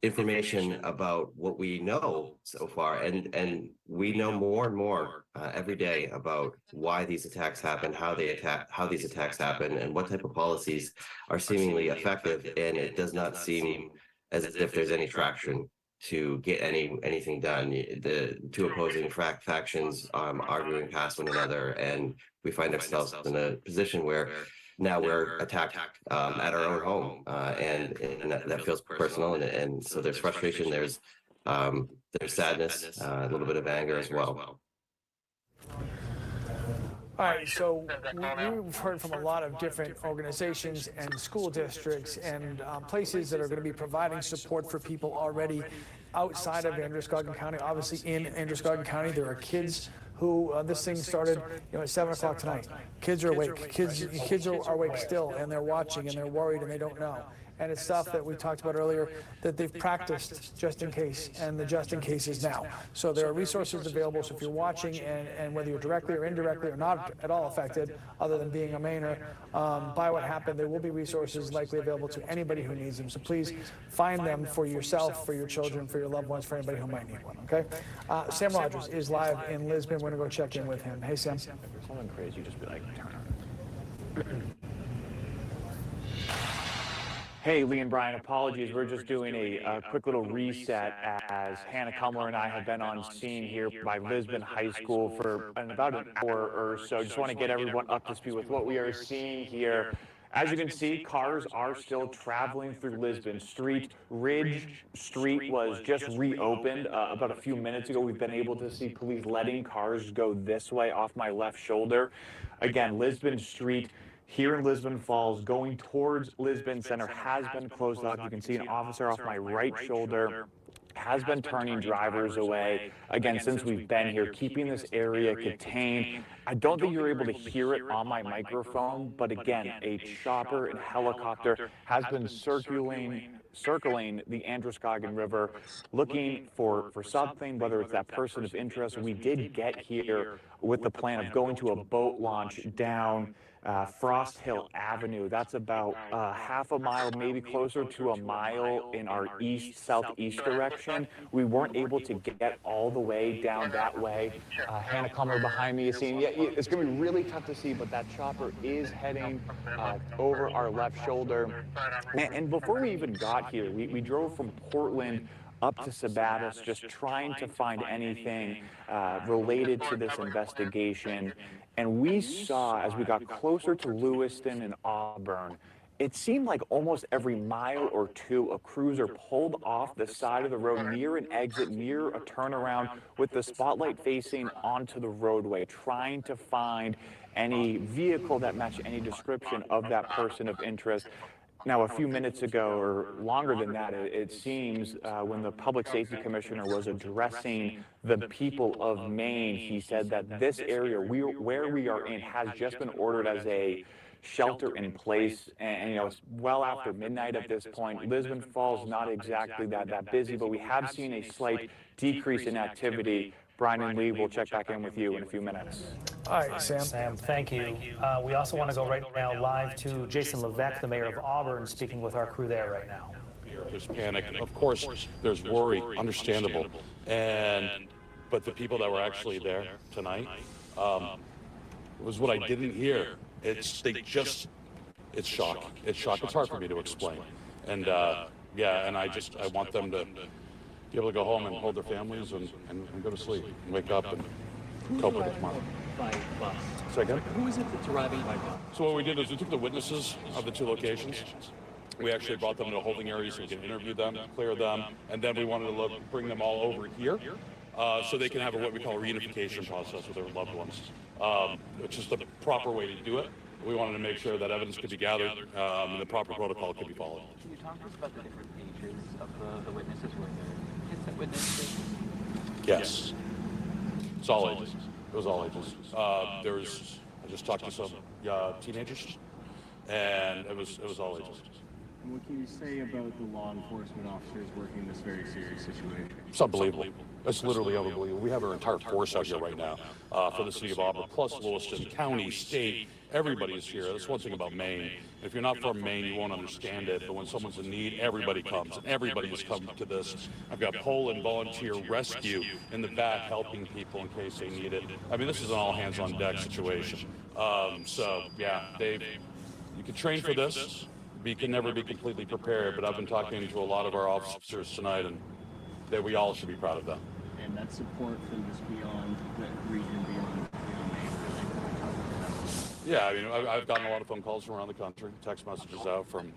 information about what we know so far, and we know more and more every day about why these attacks happen, how these attacks happen, and what type of policies are seemingly effective. And it does not seem as if there's any traction to get anything done. The two opposing factions arguing past one another, and we find ourselves in a position where now we're attacked at our own home, and that feels personal, and so there's frustration, there's sadness, a little bit of anger as well.
All right, so we've heard from a lot of different organizations and school districts and places that are going to be providing support for people already outside of Androscoggin County. Obviously, in Androscoggin County, there are kids who this thing started, at 7 o'clock tonight. Kids are awake. Kids are awake still, and they're watching, and they're worried, and they don't know. And it's stuff that we talked about earlier that they've practiced just in case, and the just in case is now. So there are resources available. So if you're watching, and whether you're directly or indirectly or not at all affected, other than being a Mainer, by what happened, there will be resources likely available to anybody who needs them. So please find them for yourself, for your children, for your loved ones, for anybody who might need one, okay? Sam Rogers is live in Lisbon. We're going to go check in with him. Hey, Sam.
If there's something crazy, just be like, turn on.
Hey, Lee and Brian, apologies. We're just doing a quick little reset as Hannah Cumler and I have been on scene here by Lisbon High School for about an hour or so. Just want to get everyone up to speed with what we are seeing here. As you can see, cars are still traveling through Lisbon Street. Ridge Street was just reopened about a few minutes ago. We've been able to see police letting cars go this way off my left shoulder. Again, Lisbon Street here in Lisbon Falls, going towards Lisbon Center, has been closed off. You can see an officer off my right shoulder has been turning drivers away. Again, since we've been here, keeping this area contained. I don't think you're able to hear it on my microphone, but again, a chopper and helicopter has been circling the Androscoggin River, looking for something, whether it's that person of interest. We did get here with the plan of going to a boat launch down Frost Hill Avenue. That's about half a mile, maybe closer to a mile in our east-southeast direction. We weren't able to get all the way down that way. Hannah Cumler behind me is seeing, yeah, it's going to be really tough to see, but that chopper is heading over our left shoulder. And before we even got here, we drove from Portland up to Sabattis, just trying to find anything related to this investigation. And we saw, as we got closer to Lewiston and Auburn, it seemed like almost every mile or two, a cruiser pulled off the side of the road near an exit, near a turnaround, with the spotlight facing onto the roadway, trying to find any vehicle that matched any description of that person of interest. Now, a few minutes ago, or longer than that, it seems, when the Public Safety Commissioner was addressing the people of Maine, he said that this area where we are in has just been ordered as a shelter in place, and it's well after midnight at this point. Lisbon Falls not exactly that busy, but we have seen a slight decrease in activity. Brian and Lee, we'll check back in with you in a few minutes.
All right, Sam.
Sam, thank you. We also want to go right now live to Jason Levesque, the mayor of Auburn, speaking with our crew there right now.
There's panic. Of course, there's worry, understandable. But the people that were actually there tonight was what I didn't hear. It's shock. It's shock. It's hard for me to explain. And yeah, and I want them to be able to go home and hold their families and go to sleep and wake up and cope with it tomorrow.
By bus.
Second?
Who is it that's arriving by bus?
So what we did is we took the witnesses of the two locations. We actually brought them to a holding area so we can interview them, clear them, and then we wanted to bring them all over here so they can have what we call a reunification process with their loved ones, which is the proper way to do it. We wanted to make sure that evidence could be gathered and the proper protocol could be followed.
Can you talk to us about the different ages of the witnesses? Were there kids that witnessed?
Yes. It's all ages. It was all ages. I just talked to some teenagers, and it was all ages.
And what can you say about the law enforcement officers working this very serious situation?
It's unbelievable. It's literally unbelievable. We have our entire force out here right now for the city of Auburn, plus Lewiston, county, state. Everybody is here. That's one thing about Maine. If you're not from Maine, you won't understand it. But when someone's in need, everybody comes. And everybody has come to this. I've got Poland Volunteer Rescue in the back helping people in case they need it. I mean, this is an all-hands-on-deck situation. So, yeah, you can train for this. We can never be completely prepared. But I've been talking to a lot of our officers tonight, and that we all should be proud of them.
And that support from just beyond the region, beyond Maine.
Yeah, I mean, I've gotten a lot of phone calls from around the country, text messages out from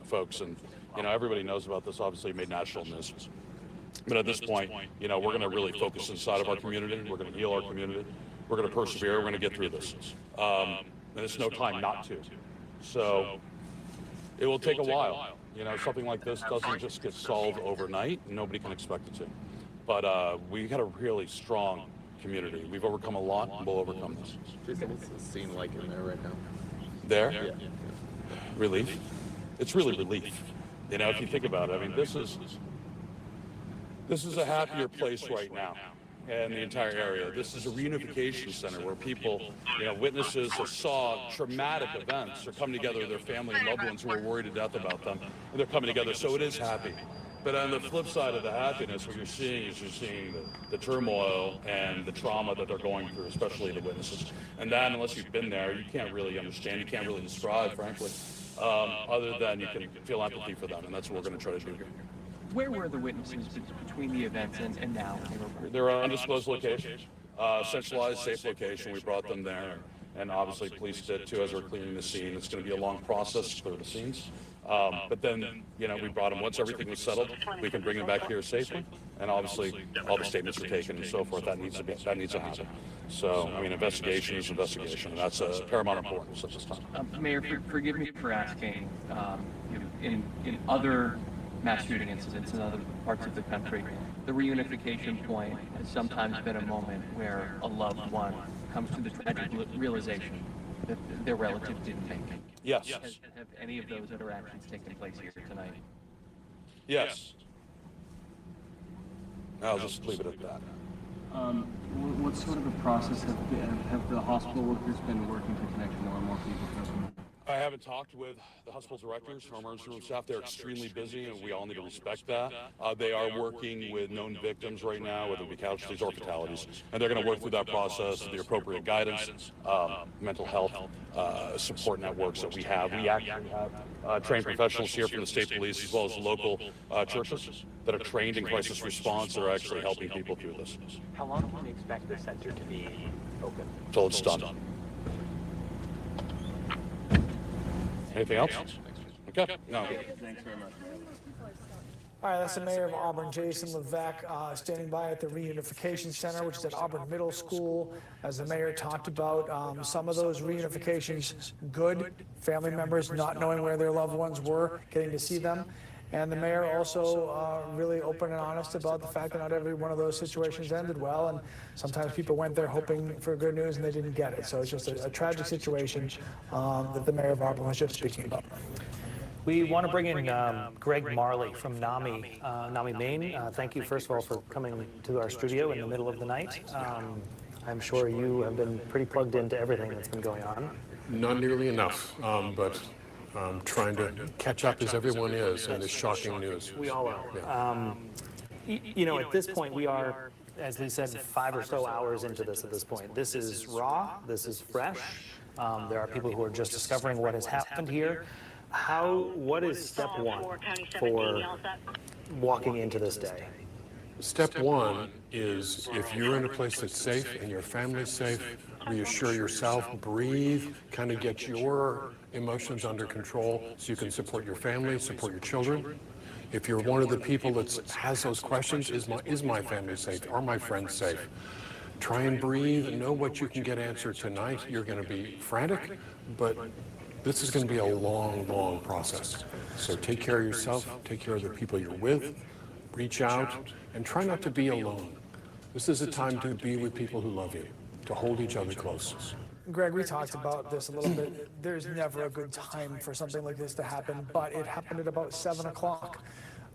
folks, and everybody knows about this. Obviously, it made national news. But at this point, we're going to really focus inside of our community. We're going to heal our community. We're going to persevere. We're going to get through this. And there's no time not to. So it will take a while. You know, something like this doesn't just get solved overnight. Nobody can expect it to. But we got a really strong community. We've overcome a lot, and we'll overcome this.
Jason, what's the scene like in there right now?
There?
Yeah.
Relief. It's really relief. You know, if you think about it, I mean, this is a happier place right now in the entire area. This is a reunification center where people, you know, witnesses that saw traumatic events are coming together with their family and loved ones who are worried to death about them, and they're coming together. So it is happy. But on the flip side of the happiness, what you're seeing is the turmoil and the trauma that they're going through, especially the witnesses. And that, unless you've been there, you can't really understand. You can't really describe, frankly, other than you can feel empathy for them. And that's what we're going to try to do here.
Where were the witnesses between the events and now?
They're an undisclosed location, centralized, safe location. We brought them there. And obviously police did too as we're cleaning the scene. It's going to be a long process to clear the scenes. But then, you know, we brought them. Once everything was settled, we can bring them back here safely. And obviously, all the statements are taken and so forth. That needs to happen. So, I mean, investigation is investigation. And that's a paramount importance at this time.
Mayor, forgive me for asking. In other mass shooting incidents in other parts of the country, the reunification point has sometimes been a moment where a loved one comes to the tragic realization that their relative didn't make it.
Yes.
Have any of those interactions taken place here tonight?
Yes. I'll just leave it at that.
What sort of a process have the hospital workers been working to connect more and more people to them?
I haven't talked with the hospital directors or emergency room staff. They're extremely busy, and we all need to respect that. They are working with known victims right now, whether it be casualties or fatalities, and they're going to work through that process, the appropriate guidance, mental health support networks that we have. We actually have trained professionals here from the state police as well as local churches that are trained in crisis response that are actually helping people through this.
How long can we expect the center to be open?
Until it's done. Anything else? Okay. No.
Thanks very much.
All right, that's the mayor of Auburn, Jason Levesque, standing by at the Reunification Center, which is at Auburn Middle School. As the mayor talked about, some of those reunifications, good, family members not knowing where their loved ones were, getting to see them. And the mayor also really open and honest about the fact that not every one of those situations ended well, and sometimes people went there hoping for good news and they didn't get it. So it's just a tragic situation that the mayor of Auburn was just speaking about.
We want to bring in Greg Marley from NAMI, Maine. Thank you, first of all, for coming to our studio in the middle of the night. I'm sure you have been pretty plugged into everything that's been going on.
Not nearly enough, but trying to catch up as everyone is in this shocking news.
We all are.
Yeah.
You know, at this point, we are, as Lee said, 5 or so hours into this at this point. This is raw. This is fresh. There are people who are just discovering what has happened here. What is step one for walking into this day?
Step one is if you're in a place that's safe and your family's safe, reassure yourself, breathe, kind of get your emotions under control so you can support your family, support your children. If you're one of the people that has those questions, is my family safe? Are my friends safe? Try and breathe and know what you can get answered tonight. You're going to be frantic, but this is going to be a long, long process. So take care of yourself, take care of the people you're with, reach out, and try not to be alone. This is a time to be with people who love you, to hold each other close.
Greg, we talked about this a little bit. There's never a good time for something like this to happen, but it happened at about 7 o'clock.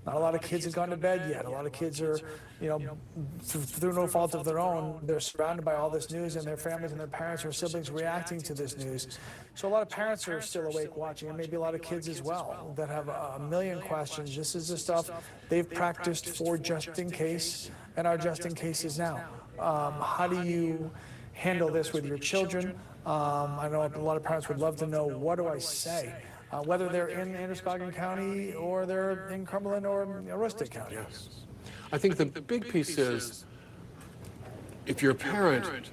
Not a lot of kids have gone to bed yet. A lot of kids are, you know, through no fault of their own, they're surrounded by all this news, and their families and their parents or siblings reacting to this news. So a lot of parents are still awake watching, and maybe a lot of kids as well that have a million questions. This is the stuff they've practiced for just in case, and are just in cases now. How do you handle this with your children? I know a lot of parents would love to know, what do I say? Whether they're in Androscoggin County or they're in Cumberland or Aroostook County.
Yes. I think the big piece is, if you're a parent,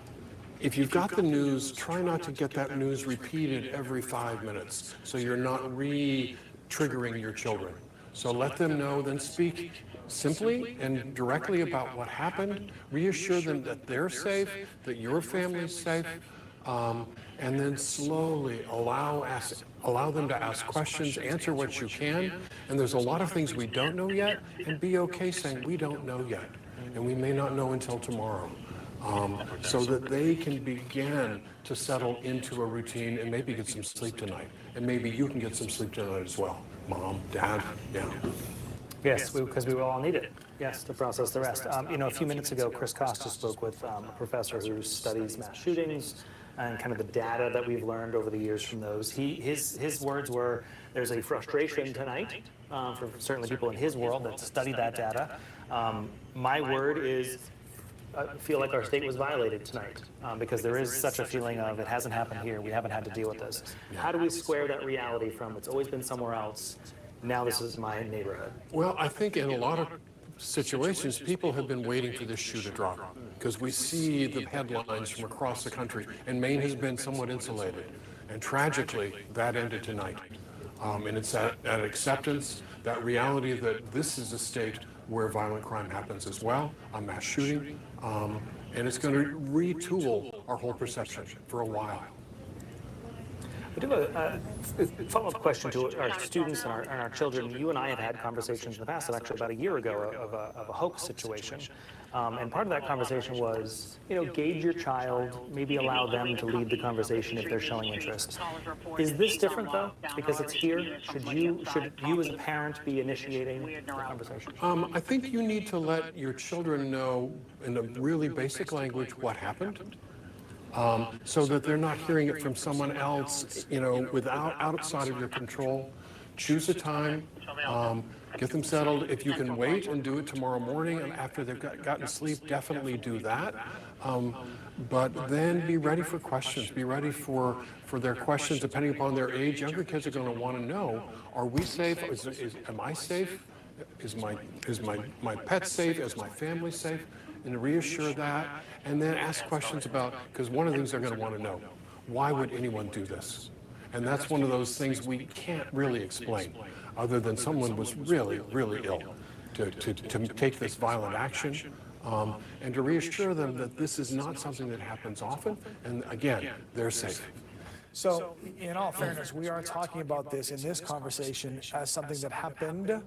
if you've got the news, try not to get that news repeated every 5 minutes so you're not re-triggering your children. So let them know, then speak simply and directly about what happened, reassure them that they're safe, that your family's safe, and then slowly allow them to ask questions, answer what you can. And there's a lot of things we don't know yet, and be okay saying we don't know yet, and we may not know until tomorrow. So that they can begin to settle into a routine and maybe get some sleep tonight. And maybe you can get some sleep tonight as well. Mom, Dad, yeah.
Yes, because we will all need it, yes, to process the rest. You know, a few minutes ago, Chris Costa spoke with a professor who studies mass shootings and kind of the data that we've learned over the years from those. His words were, there's a frustration tonight for certainly people in his world that study that data. My word is, I feel like our state was violated tonight because there is such a feeling of it hasn't happened here, we haven't had to deal with this. How do we square that reality from it's always been somewhere else, now this is my neighborhood?
Well, I think in a lot of situations, people have been waiting for this shoe to drop because we see the headlines from across the country, and Maine has been somewhat insulated. And tragically, that ended tonight. And it's that acceptance, that reality that this is a state where violent crime happens as well, a mass shooting, and it's going to retool our whole perception for a while.
I do have a follow-up question to our students and our children. You and I have had conversations in the past, actually about a year ago, of a hoax situation. And part of that conversation was, you know, gauge your child, maybe allow them to lead the conversation if they're showing interest. Is this different, though, because it's here? Should you as a parent be initiating the conversation?
I think you need to let your children know in a really basic language what happened. So that they're not hearing it from someone else, you know, outside of your control. Choose a time, get them settled. If you can wait and do it tomorrow morning and after they've gotten sleep, definitely do that. But then be ready for questions. Be ready for their questions depending upon their age. Younger kids are going to want to know: are we safe? Am I safe? Is my pet safe? Is my family safe? And reassure that, and then ask questions about, because one of the things they're going to want to know, why would anyone do this? And that's one of those things we can't really explain, other than someone was really, really ill to take this violent action, and to reassure them that this is not something that happens often, and again, they're safe.
So, in all fairness, we are talking about this in this conversation as something that happened.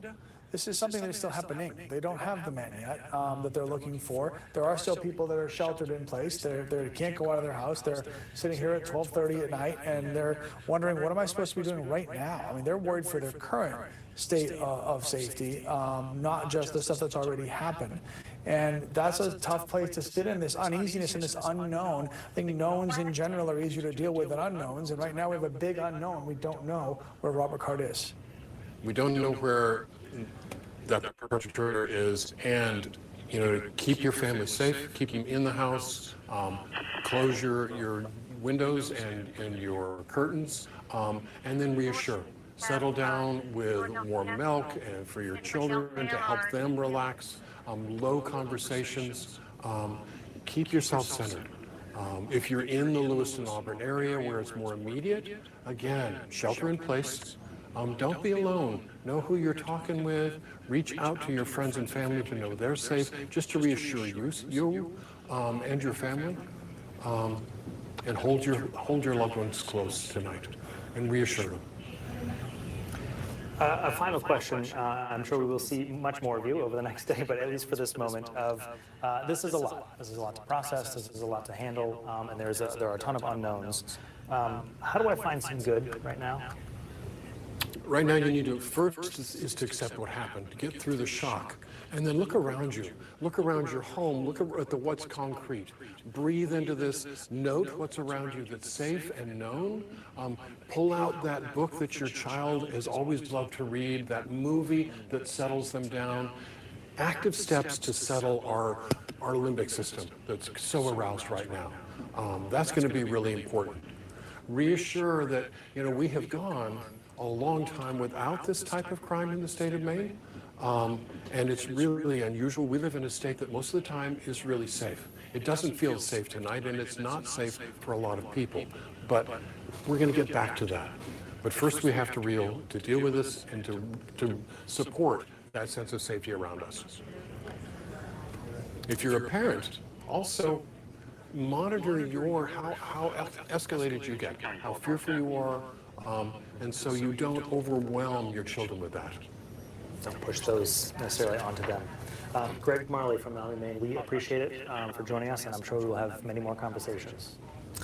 This is something that is still happening. They don't have the man yet that they're looking for. There are still people that are sheltered in place. They can't go out of their house. They're sitting here at 12:30 at night, and they're wondering, what am I supposed to be doing right now? I mean, they're worried for their current state of safety, not just the stuff that's already happened. And that's a tough place to sit in, this uneasiness and this unknown. I think knowns in general are easier to deal with than unknowns. And right now we have a big unknown. We don't know where Robert Card is.
We don't know where that perpetrator is, and you know, keep your family safe, keep them in the house, close your windows and your curtains, and then reassure. Settle down with warm milk and for your children to help them relax, low conversations, keep yourself centered. If you're in the Lewiston, Auburn area where it's more immediate, again, shelter in place. Don't be alone. Know who you're talking with. Reach out to your friends and family to know they're safe, just to reassure you and your family. And hold your loved ones close tonight and reassure them.
A final question. I'm sure we will see much more of you over the next day, but at least for this moment of, this is a lot. This is a lot to process. This is a lot to handle, and there are a ton of unknowns. How do I find some good right now?
Right now, you need to first is to accept what happened, to get through the shock, and then look around you. Look around your home. Look at the what's concrete. Breathe into this. Note what's around you that's safe and known. Pull out that book that your child has always loved to read, that movie that settles them down. Active steps to settle our limbic system that's so aroused right now. That's going to be really important. Reassure that, you know, we have gone a long time without this type of crime in the state of Maine, and it's really unusual. We live in a state that most of the time is really safe. It doesn't feel safe tonight, and it's not safe for a lot of people, but we're going to get back to that. But first we have to deal with this and to support that sense of safety around us. If you're a parent, also monitor how escalated you get, how fearful you are, and so you don't overwhelm your children with that.
Don't push those necessarily onto them. Greg Marley from Maine, we appreciate it for joining us, and I'm sure we will have many more conversations.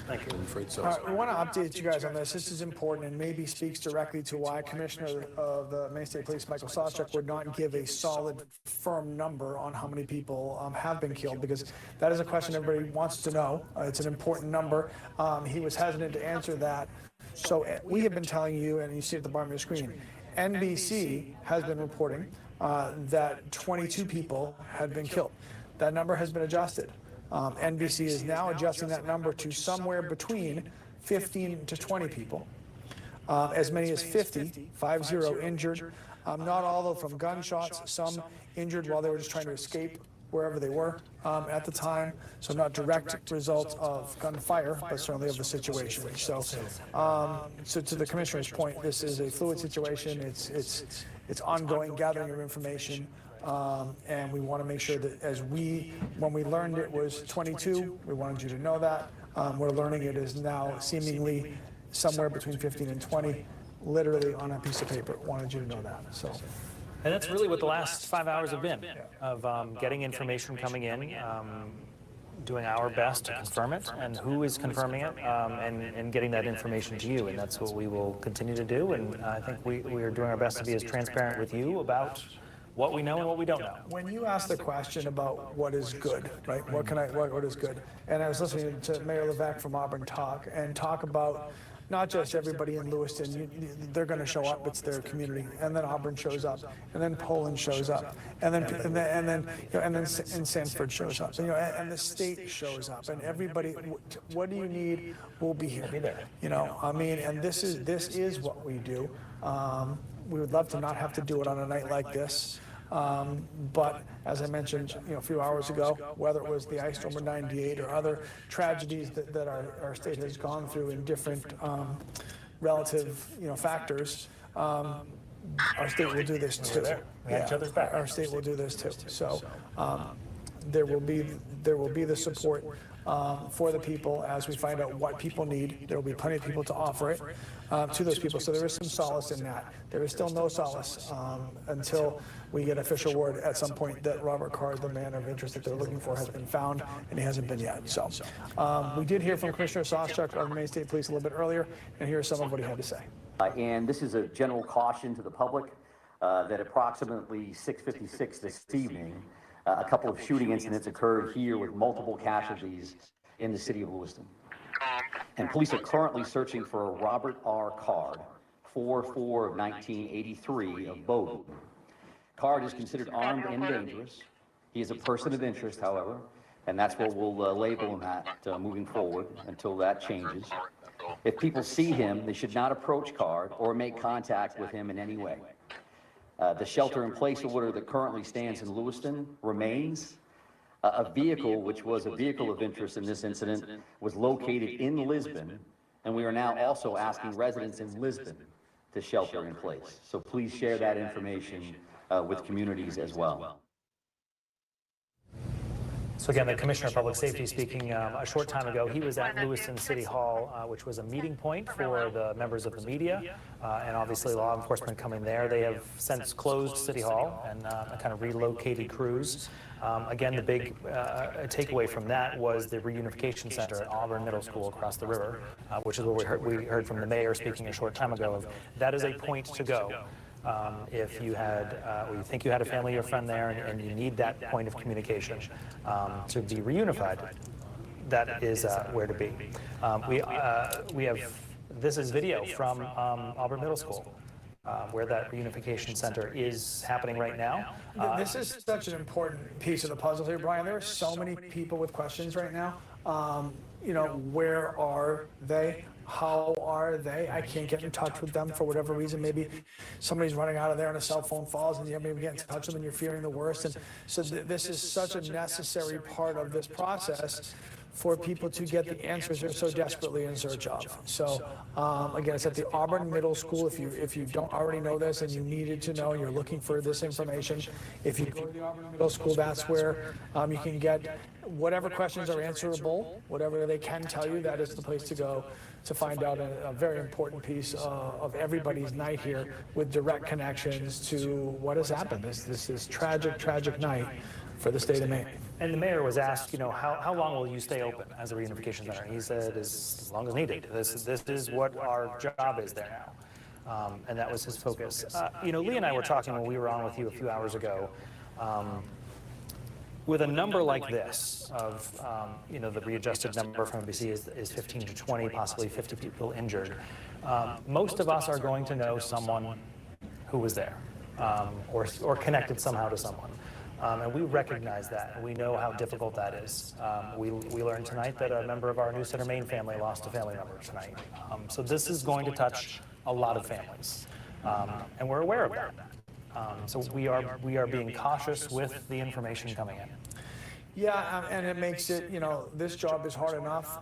Thank you.
I'm afraid so.
We want to update you guys on this. This is important and maybe speaks directly to why Commissioner of the Maine State Police, Michael Sawchuk, would not give a solid, firm number on how many people have been killed, because that is a question everybody wants to know. It's an important number. He was hesitant to answer that. So we have been telling you, and you see at the bottom of your screen, NBC has been reporting that 22 people had been killed. That number has been adjusted. NBC is now adjusting that number to somewhere between 15 to 20 people. As many as 50 injured. Not all of them from gunshots, some injured while they were just trying to escape wherever they were at the time. So not direct results of gunfire, but certainly of the situation. So, so to the Commissioner's point, this is a fluid situation. It's ongoing gathering of information. And we want to make sure that when we learned it was 22, we wanted you to know that. We're learning it is now seemingly somewhere between 15 and 20, literally on a piece of paper. Wanted you to know that. So.
And that's really what the last 5 hours have been, of getting information coming in, doing our best to confirm it, and who is confirming it, and getting that information to you. And that's what we will continue to do. And I think we are doing our best to be as transparent with you about what we know and what we don't know.
When you ask the question about what is good, right? What is good? And I was listening to Mayor Levesque from Auburn talk about not just everybody in Lewiston. They're going to show up. It's their community, and then Auburn shows up, and then Poland shows up, and then Sanford shows up, and the state shows up, and everybody. What do you need? We'll be here.
We'll be there.
And this is what we do. We would love to not have to do it on a night like this. But as I mentioned, a few hours ago, whether it was the ice storm of '98 or other tragedies that our state has gone through in different relative, factors, our state will do this too.
We have each other's back.
Our state will do this too. So there will be the support for the people as we find out what people need. There will be plenty of people to offer it to those people. So there is some solace in that. There is still no solace until we get official word at some point that Robert Card, the man of interest that they're looking for, has been found, and he hasn't been yet. So we did hear from Commissioner Sawchuk of the Maine State Police a little bit earlier, and here's some of what he had to say.
And this is a general caution to the public that approximately 6:56 this evening, a couple of shooting incidents occurred here with multiple casualties in the city of Lewiston. And police are currently searching for a Robert R. Card, 4/4 of 1983 of Bowdoin. Card is considered armed and dangerous. He is a person of interest, however, and that's what we'll label him at moving forward until that changes. If people see him, they should not approach Card or make contact with him in any way. The shelter-in-place order that currently stands in Lewiston remains. A vehicle, which was a vehicle of interest in this incident, was located in Lisbon, and we are now also asking residents in Lisbon to shelter in place. So please share that information with communities as well.
So again, the Commissioner of Public Safety speaking a short time ago. He was at Lewiston City Hall, which was a meeting point for the members of the media, and obviously law enforcement coming there. They have since closed City Hall and kind of relocated crews. Again, the big takeaway from that was the reunification center at Auburn Middle School across the river, which is where we heard from the mayor speaking a short time ago. That is a point to go. If you had, or you think you had a family or friend there and you need that point of communication to be reunified, that is where to be. We have, this is video from Auburn Middle School, where that reunification center is happening right now.
This is such an important piece of the puzzle here, Brian. There are so many people with questions right now. Where are they? How are they? I can't get in touch with them for whatever reason. Maybe somebody's running out of there and a cell phone falls and you maybe get in touch with them and you're fearing the worst. And so this is such a necessary part of this process for people to get the answers they're so desperately in search of. So again, it's at the Auburn Middle School. If you don't already know this and you needed to know and you're looking for this information, if you go to the Auburn Middle School, that's where you can get whatever questions are answerable, whatever they can tell you, that is the place to go to find out a very important piece of everybody's night here with direct connections to what has happened. This is tragic, tragic night for the state of Maine.
And the mayor was asked, you know, how long will you stay open as a reunification center? And he said, as long as needed. This is what our job is there now. And that was his focus. You know, Lee and I were talking when we were on with you a few hours ago. With a number like this of, you know, the readjusted number from NBC is 15 to 20, possibly 50 people injured. Most of us are going to know someone who was there or connected somehow to someone. And we recognize that, and we know how difficult that is. We learned tonight that a member of our New Center Maine family lost a family member tonight. So this is going to touch a lot of families, and we're aware of that. So we are being cautious with the information coming in.
Yeah, and it makes it, you know, this job is hard enough.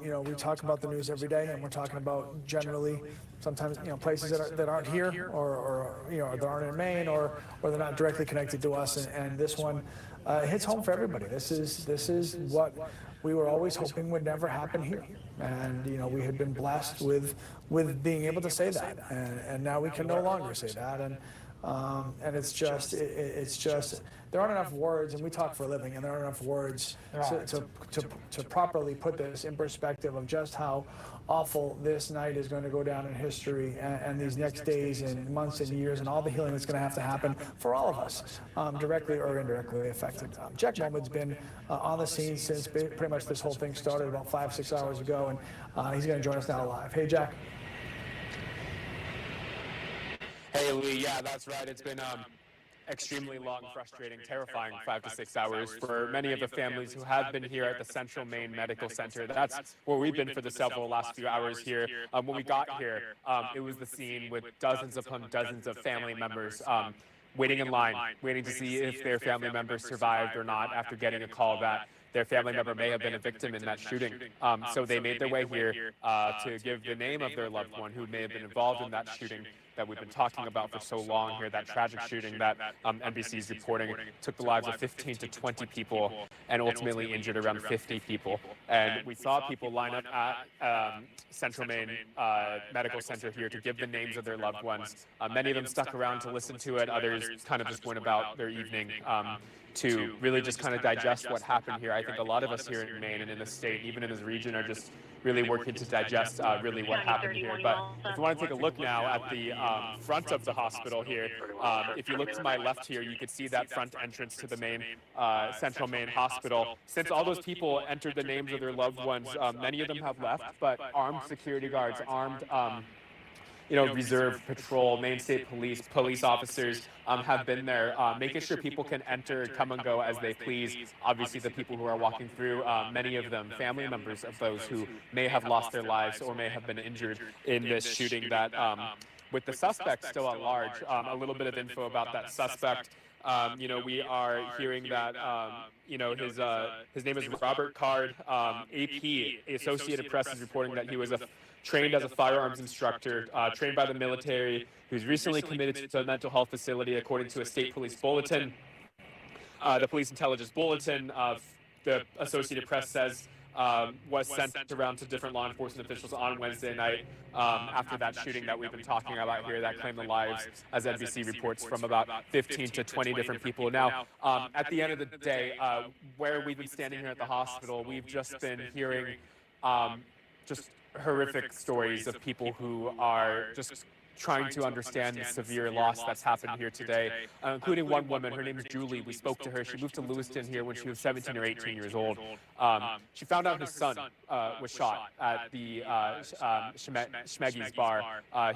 You know, we talk about the news every day, and we're talking about generally sometimes, you know, places that aren't here or you know, that aren't in Maine or they're not directly connected to us. And this one hits home for everybody. This is what we were always hoping would never happen here. And, you know, we had been blessed with being able to say that. And now we can no longer say that. And it's just there aren't enough words, and we talk for a living, and there aren't enough words to properly put this in perspective of just how awful this night is going to go down in history, and these next days and months and years, and all the healing that's going to happen for all of us, directly or indirectly affected. Jack Mohamed's been on the scene since pretty much this whole thing started about 5-6 hours ago, and he's going to join us now live. Hey, Jack.
Hey, Lee, yeah, that's right. It's been extremely long, frustrating, terrifying 5 to 6 hours for many of the families who have been here at the Central Maine Medical Center. That's where we've been for the last few hours here. When we got here, it was the scene with dozens upon dozens of family members waiting in line, waiting to see if their family members survived or not after getting a call that their family member may have been a victim in that shooting. So they made their way here to give the name of their loved one who may have been involved in that shooting that we've been talking about for so long here, that tragic shooting that NBC is reporting took the lives of 15 to 20 people and ultimately injured around 50 people. And we saw people line up at Central Maine Medical Center here to give the names of their loved ones. Many of them stuck around to listen to it. Others kind of just went about their evening to really just kind of digest what happened here. I think a lot of us here in Maine and in the state, even in this region, are just really working to digest really what happened here. But if you want to take a look now at the front of the hospital here, if you look to my left here, you can see that front entrance to the main Central Maine Hospital. Since all those people entered the names of their loved ones, many of them have left, but armed security guards, armed reserve patrol, Maine State Police officers have been there, making sure people can enter, come and go as they please. Obviously, the people who are walking through, many of them family members of those who may have lost their lives or may have been injured in this shooting that, with the suspect still at large, a little bit of info about that suspect. We are hearing that, his name is Robert Card. AP, Associated Press, is reporting that he was trained as a firearms instructor, trained by the military, who's recently committed to a mental health facility, according to a state police bulletin. The police intelligence bulletin of the Associated Press says was sent around to different law enforcement officials on Wednesday night after that shooting that we've been talking about here that claimed the lives, as NBC reports, from about 15 to 20 different people. Now, at the end of the day, where we've been standing here at the hospital, we've just been hearing just horrific stories of people who are just trying to understand the severe loss that's happened here today, including one woman. Her name is Julie. We spoke to her. She moved to Lewiston here when she was 17 or 18 years old. She found out her son was shot at the Schemengees Bar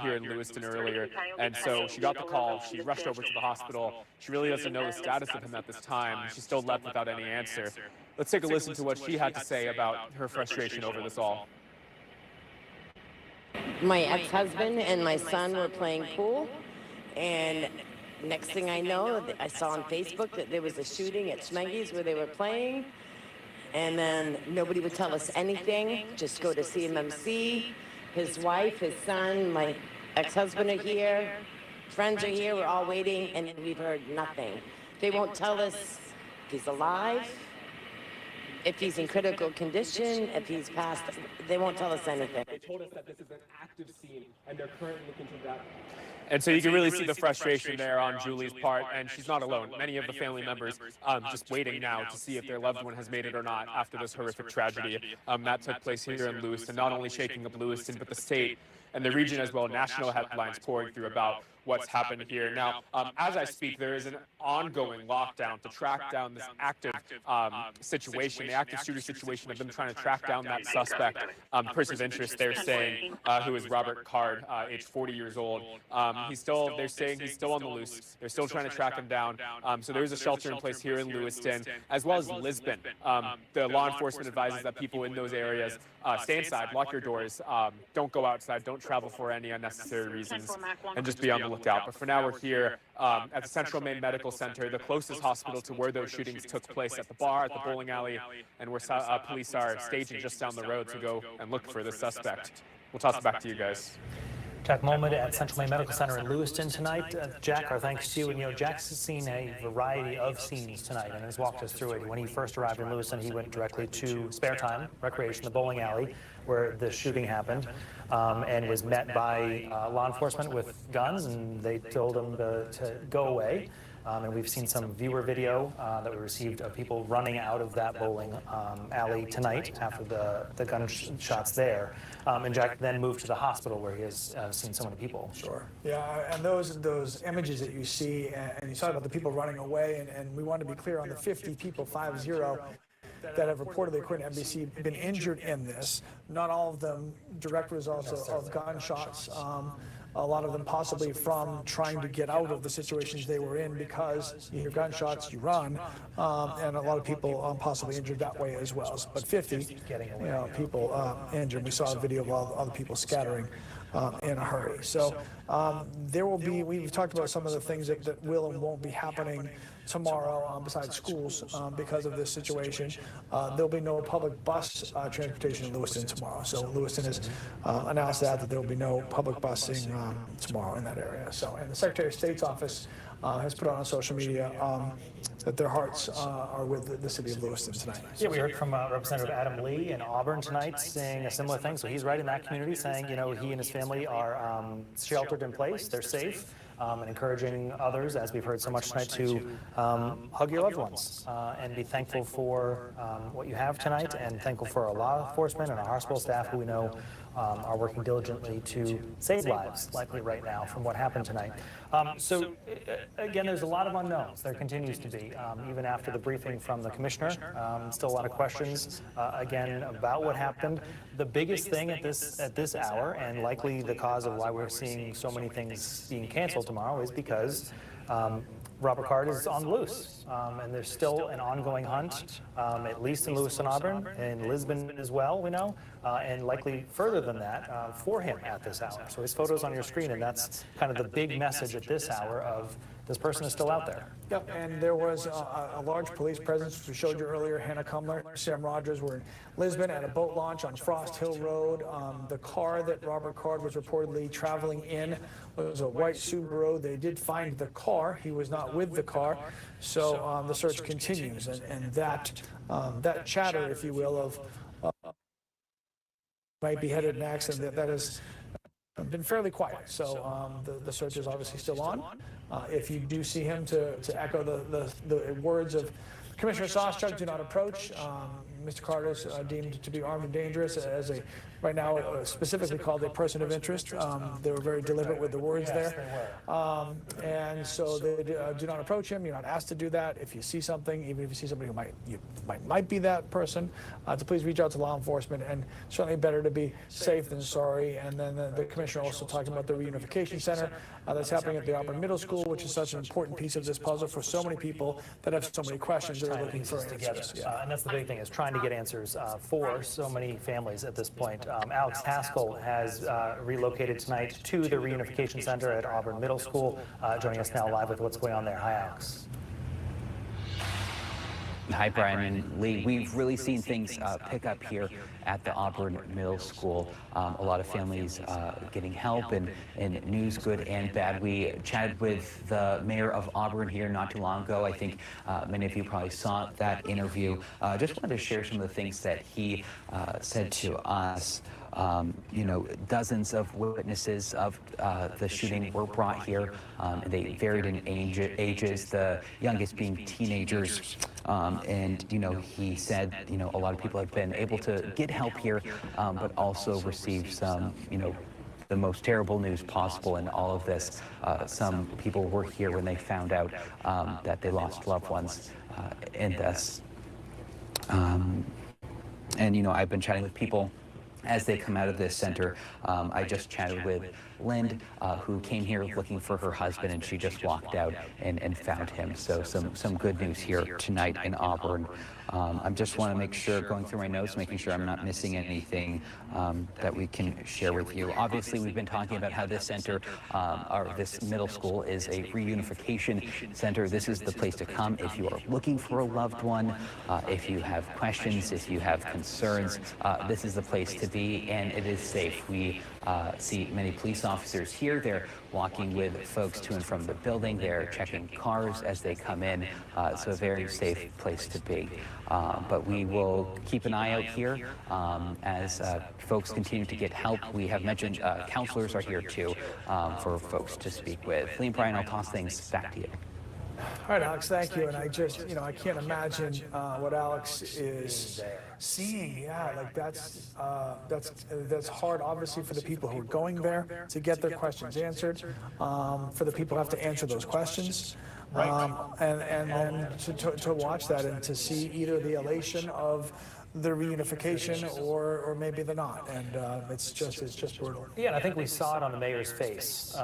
here in Lewiston earlier. And so she got the call. She rushed over to the hospital. She really doesn't know the status of him at this time. She's still left without any answer. Let's take a listen to what she had to say about her frustration over this all.
My ex-husband and my son were playing pool, and next thing I know, I saw on Facebook that there was a shooting at Schemengees where they were playing, And then nobody would tell us anything. Just go to CMMC. His wife, his son, my ex-husband are here. Friends are here. We're all waiting, and we've heard nothing. They won't tell us if he's alive, if he's in critical condition, if he's passed. They won't tell us anything.
They told us that this is an active scene, and they're currently looking to that. And so you can really see the frustration there on Julie's part, and she's not alone. Many of the family members just waiting now to see if their loved one has made it or not after this horrific tragedy that took place here in Lewiston, not only shaking up Lewiston, but the state and the region as well. National headlines pouring through about what's happened here. Now, as I speak, there is an ongoing lockdown to track down this active situation, the active shooter situation of them trying to track down that suspect, person of interest, they're saying, who is Robert Card, age 40 years old. They're saying he's still on the loose. They're still trying to track him down. So there is a shelter in place here in Lewiston, as well as Lisbon. The law enforcement advises that people in those areas stay inside, lock your doors, don't go outside, don't travel for any unnecessary reasons, and just be on the lookout. But for now, we're here at the Central Maine Medical Center, the closest hospital to where those shootings took place, at the bar, at the bowling alley, and where police are staging just down the road to go and look for the suspect. We'll toss it back to you guys.
Jack Moment at Central Maine Medical Center in Lewiston tonight. Jack, our thanks to you. And Jack's seen a variety of scenes tonight and has walked us through it. When he first arrived in Lewiston, he went directly to Sparetime Recreation, the bowling alley, where the shooting happened, and was met by law enforcement with guns, and they told him to go away. And we've seen some viewer video that we received of people running out of that bowling alley tonight after the gunshots there. And Jack then moved to the hospital where he has seen so many people.
Sure. Yeah, and those images that you see, and you saw about the people running away, and we want to be clear on the 50 people, 50, that have reportedly, according to NBC, been injured in this. Not all of them direct results of gunshots. A lot of them possibly from trying to get out of the situations they were in, because you hear gunshots, you run, and a lot of people possibly injured that way as well. But 50 people injured. We saw a video of all the people scattering in a hurry. So there will be, we've talked about some of the things that will and won't be happening tomorrow besides schools because of this situation. There'll be no public bus transportation in Lewiston tomorrow. So Lewiston has announced that there will be no public busing tomorrow in that area. So, and the Secretary of State's office has put on social media that their hearts are with the city of Lewiston tonight.
Yeah, we heard from Representative Adam Lee in Auburn tonight saying a similar thing. So he's right in that community saying, he and his family are sheltered in place, they're safe, and encouraging others, as we've heard so much tonight, to hug your loved ones and be thankful for what you have tonight, and thankful for our law enforcement and our hospital staff who we know are working diligently to save lives, likely right now, from what happened tonight. So again, there's a lot of unknowns. There continues to be, even after the briefing from the commissioner. Still a lot of questions, again, about what happened. The biggest thing at this hour, and likely the cause of why we're seeing so many things being canceled tomorrow, is because Robert Card is on the loose, and there's still an ongoing hunt, at least in Lewiston, Auburn, and Lisbon as well, we know, and likely further than that for him at this hour. So his photo's on your screen, and that's kind of the big message at this hour of this person is still out there.
Yep, and there was a large police presence, which we showed you earlier. Hannah Cumler, Sam Rogers were in Lisbon at a boat launch on Frost Hill Road. The car that Robert Card was reportedly traveling in was a white Subaru. They did find the car. He was not with the car. So the search continues, and that chatter, if you will, of might be headed in an accident, that has been fairly quiet. So the search is obviously still on. If you do see him, to echo the words of Commissioner Soschuk, do not approach. Mr. Card is deemed to be armed and dangerous as right now specifically called a person of interest. They were very deliberate with the words there. And so they do not approach him. You're not asked to do that. If you see something, even if you see somebody who might be that person, to please reach out to law enforcement. And certainly better to be safe than sorry. And then the commissioner also talked about the reunification center that's happening at the Auburn Middle School, which is such an important piece of this puzzle for so many people that have so many questions that are looking for answers.
And that's the big thing, is trying to get answers for so many families at this point. Alex Haskell has relocated tonight to the reunification center at Auburn Middle School, joining us now live with what's going on there. Hi, Alex.
Hi, Brian and Lee. We've really seen things pick up here at the Auburn Middle School. A lot of families getting help and news, good and bad. We chatted with the mayor of Auburn here not too long ago. I think many of you probably saw that interview. Just wanted to share some of the things that he said to us. You know, dozens of witnesses of the shooting were brought here. They varied in ages, the youngest being teenagers. And, you know, he said, you know, a lot of people have been able to get help here, but also receive some, you know, the most terrible news possible in all of this. Some people were here when they found out that they lost loved ones in this. And, you know, I've been chatting with people as they come out of this center. I just chatted with Lind, who came here looking for her husband, and she just walked out and found him. So some good news here tonight in Auburn. I just want to make sure, going through my notes, making sure I'm not missing anything that we can share with you. Obviously, we've been talking about how this center, or this middle school, is a reunification center. This is the place to come if you are looking for a loved one, if you have questions, if you have concerns. This is the place to be, and it is safe. We see many police officers here. They're walking with folks to and from the building. They're checking cars as they come in. So a very safe place to be. But we will keep an eye out here as folks continue to get help. We have mentioned counselors are here too for folks to speak with. Lee and Brian, I'll toss things back to you.
All right, Alex, thank you. And I just, you know, I can't imagine what Alex is seeing. Yeah, like that's hard, obviously, for the people who are going there to get their questions answered, for the people who have to answer those questions, and then to watch that and to see either the elation of the reunification or maybe the not, and it's just brutal.
Yeah, and I think we saw it on the mayor's face.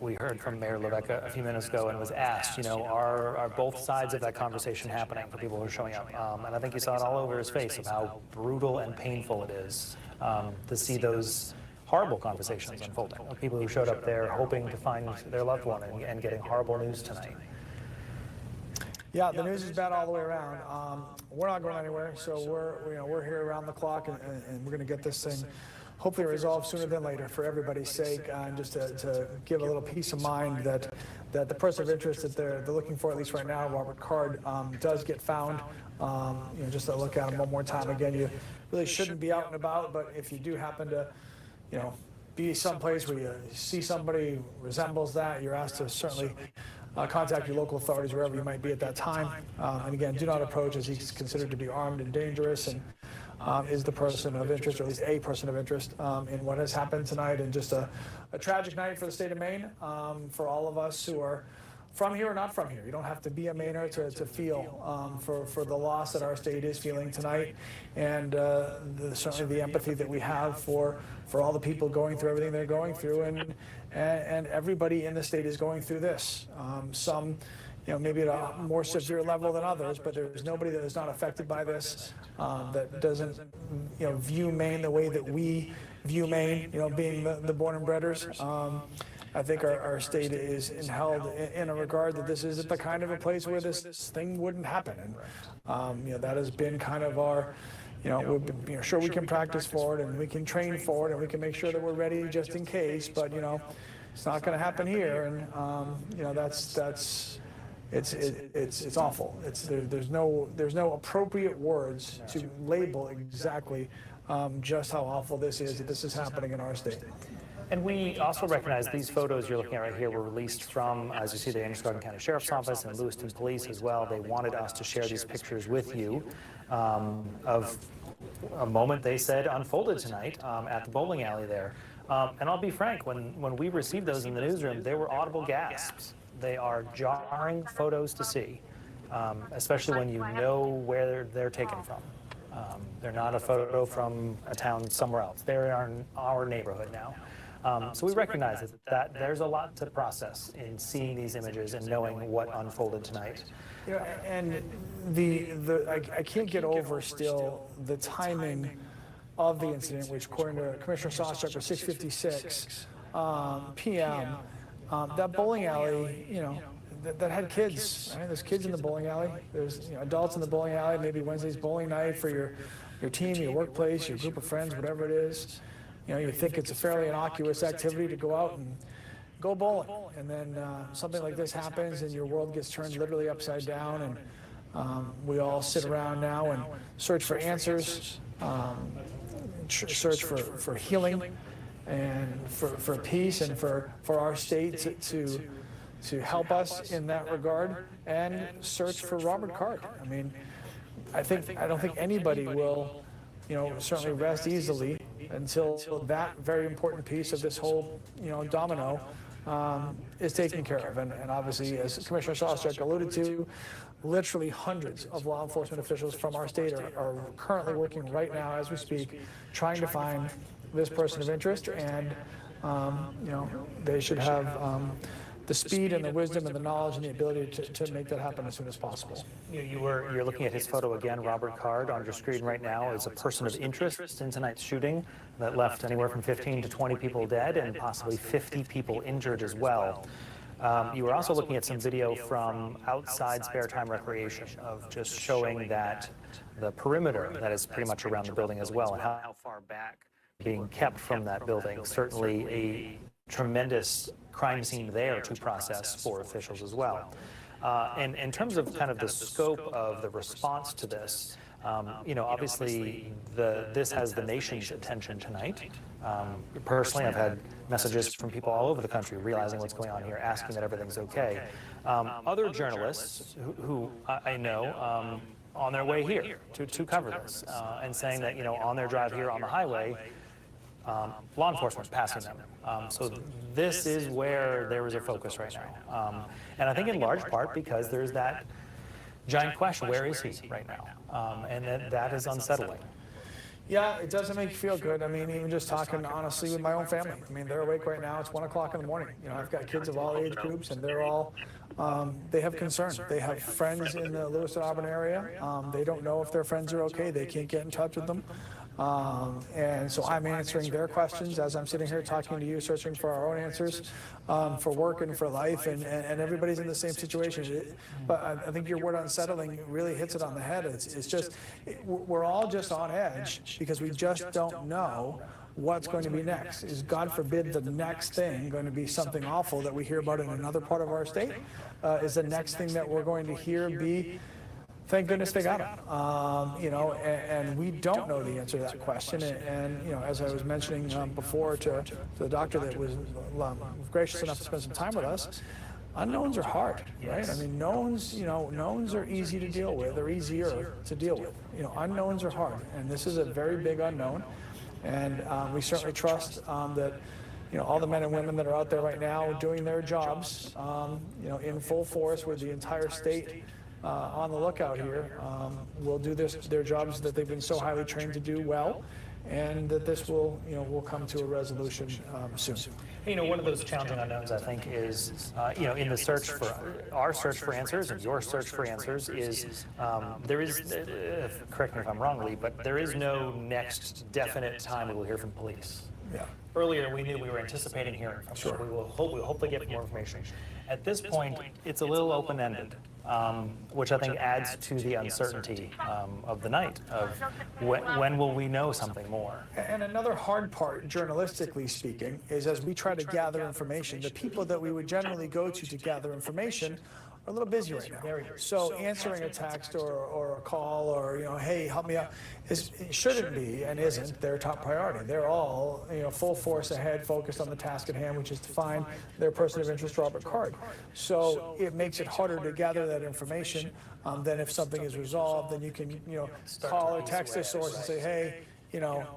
We heard from Mayor Levesque a few minutes ago and was asked, you know, are both sides of that conversation happening for people who are showing up? And I think you saw it all over his face of how brutal and painful it is to see those horrible conversations unfolding. People who showed up there hoping to find their loved one and getting horrible news tonight.
Yeah, the news is bad all the way around. We're not going anywhere, so we're here around the clock, and we're going to get this thing hopefully resolved sooner than later for everybody's sake, and just to give a little peace of mind that the person of interest that they're looking for, at least right now, Robert Card, does get found. You know, just to look at him one more time. Again, you really shouldn't be out and about, but if you do happen to, you know, be someplace where you see somebody who resembles that, you're asked to certainly contact your local authorities wherever you might be at that time. And again, do not approach as he's considered to be armed and dangerous, and is the person of interest, or at least a person of interest, in what has happened tonight. And just a tragic night for the state of Maine, for all of us who are from here or not from here. You don't have to be a Mainer to feel for the loss that our state is feeling tonight, and certainly the empathy that we have for all the people going through everything they're going through, and everybody in the state is going through this. Some, you know, maybe at a more severe level than others, but there's nobody that is not affected by this, that doesn't, you know, view Maine the way that we view Maine, you know, being the born and breeders. I think our state is held in a regard that this isn't the kind of a place where this thing wouldn't happen. And, you know, that has been kind of our, you know, we're sure we can practice for it, and we can train for it, and we can make sure that we're ready just in case, but, you know, it's not going to happen here. And, you know, it's awful. There's no appropriate words to label exactly just how awful this is, that this is happening in our state.
And we also recognize these photos you're looking at right here were released from, as you see, the Androscoggin County Sheriff's Office and Lewiston Police as well. They wanted us to share these pictures with you of a moment they said unfolded tonight at the bowling alley there. And I'll be frank, when we received those in the newsroom, they were audible gasps. They are jarring photos to see, especially when you know where they're taken from. They're not a photo from a town somewhere else. They're in our neighborhood now. So we recognize that there's a lot to process in seeing these images and knowing what unfolded tonight.
You know, and I can't get over still the timing of the incident, which according to Commissioner Sawchuck was 6:56 p.m. That bowling alley, you know, that had kids. Right? There's kids in the bowling alley. There's adults in the bowling alley. Maybe Wednesday's bowling night for your team, your workplace, your group of friends, whatever it is. You think it's a fairly innocuous activity to go out and go bowling, and then something like this happens, and your world gets turned literally upside down, and we all sit around now and search for answers, search for healing, and for peace, and for our state to help us in that regard, and search for Robert Card. I mean, I don't think anybody will, certainly rest easily until that very important piece of this whole, domino is taken care of. And obviously, as Commissioner Shostak alluded to, literally hundreds of law enforcement officials from our state are currently working right now as we speak, trying to find this person of interest, and they should have the speed and the wisdom and the knowledge and the ability to make that happen as soon as possible.
You're looking at his photo again. Robert Card on your screen right now is a person of interest in tonight's shooting that left anywhere from 15 to 20 people dead and possibly 50 people injured as well. You were also looking at some video from outside Sparetime Recreation of just showing that the perimeter that is pretty much around the building as well, and how far back being kept from that building. Certainly a tremendous crime scene there to process for officials as well. And in terms of kind of the scope of the response to this, obviously this has the nation's attention tonight. Personally, I've had messages from people all over the country realizing what's going on here, asking that everything's okay. Other journalists who I know on their way here to cover this, and saying that, on their drive here on the highway, law enforcement passing them. So this is where there is a focus right now. And I think in large part because there's that giant question, where is he right now? And that is unsettling.
Yeah, it doesn't make you feel good. I mean, even just talking honestly with my own family. I mean, they're awake right now. It's 1 o'clock in the morning. I've got kids of all age groups, and they're all, they have concerns. They have friends in the Lewiston, Auburn area. They don't know if their friends are okay. They can't get in touch with them. And so I'm answering their questions as I'm sitting here talking to you, searching for our own answers for work and for life, and everybody's in the same situation. But I think your word unsettling really hits it on the head. It's just, we're all just on edge because we just don't know what's going to be next. Is, God forbid, the next thing going to be something awful that we hear about in another part of our state? Is the next thing that we're going to hear be, thank goodness they got him, and we don't know the answer to that question. And as I was mentioning before to the doctor that was gracious enough to spend some time with us, unknowns are hard, right? I mean, knowns are easy to deal with, or easier to deal with. Unknowns are hard, and this is a very big unknown. And we certainly trust that all the men and women that are out there right now doing their jobs, in full force with the entire state on the lookout here, will do their jobs that they've been so highly trained to do well, and that this will come to a resolution soon.
One of those challenging unknowns, I think, is in the search for our search for answers and your search for answers is there is, correct me if I'm wrong, Lee, but there is no next definite time we will hear from police.
Yeah.
Earlier, we knew we were anticipating hearing from them. We'll hopefully get more information. At this point, it's a little open-ended, which I think adds to the uncertainty of the night, of when will we know something more.
And another hard part, journalistically speaking, is as we try to gather information, the people that we would generally go to gather information are a little busy right now. So answering a text or a call or, hey, help me out, it shouldn't be and isn't their top priority. They're all, full force ahead, focused on the task at hand, which is to find their person of interest, Robert Card. So it makes it harder to gather that information than if something is resolved, then you can, call or text a source and say, hey,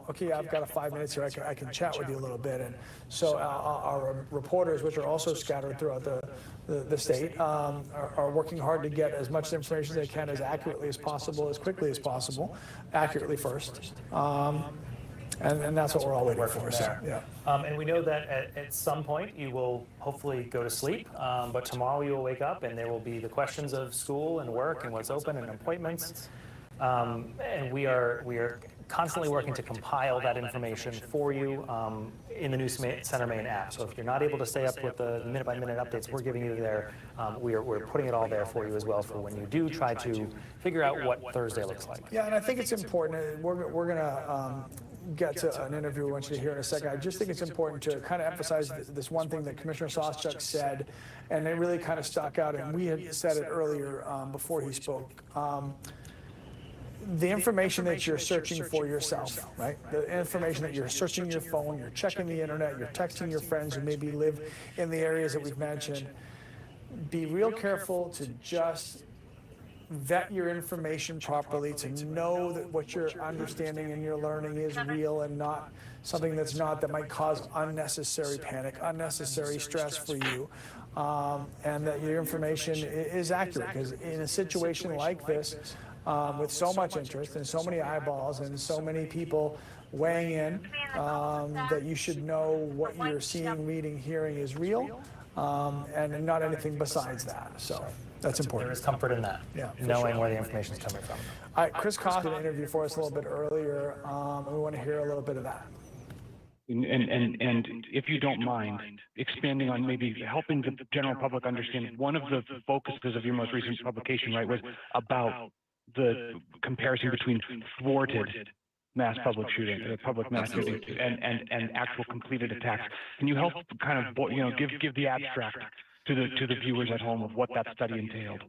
okay, I've got 5 minutes here, I can chat with you a little bit. And so our reporters, which are also scattered throughout the state, are working hard to get as much information as they can, as accurately as possible, as quickly as possible, accurately first. And that's what we're all waiting for. So, yeah.
And we know that at some point you will hopefully go to sleep, but tomorrow you will wake up and there will be the questions of school and work and what's open and appointments. And we are constantly working to compile that information for you in the new Center Maine app. So if you're not able to stay up with the minute-by-minute updates we're giving you there, we're putting it all there for you as well for when you do try to figure out what Thursday looks like.
Yeah, and I think it's important. We're going to get to an interview we want you to hear in a second. I just think it's important to kind of emphasize this one thing that Commissioner Sawchuk said, and it really kind of stuck out, and we had said it earlier before he spoke. The information that you're searching for yourself, right? The information that you're searching your phone, you're checking the internet, you're texting your friends who maybe live in the areas that we've mentioned. Be real careful to just vet your information properly, to know that what you're understanding and you're learning is real and not something that's not, that might cause unnecessary panic, unnecessary stress for you, and that your information is accurate. Because in a situation like this, with so much interest and so many eyeballs and so many people weighing in, that you should know what you're seeing, reading, hearing is real, and not anything besides that. So that's important.
There is comfort in that, knowing where the information is coming from.
All right, Chris Cox did an interview for us a little bit earlier, and we want to hear a little bit of that.
And if you don't mind, expanding on maybe helping the general public understand, one of the focuses of your most recent publication, right, was about the comparison between thwarted mass public shooting, public mass shooting, and actual completed attacks. Can you help kind of, give the abstract to the viewers at home of what that study entailed?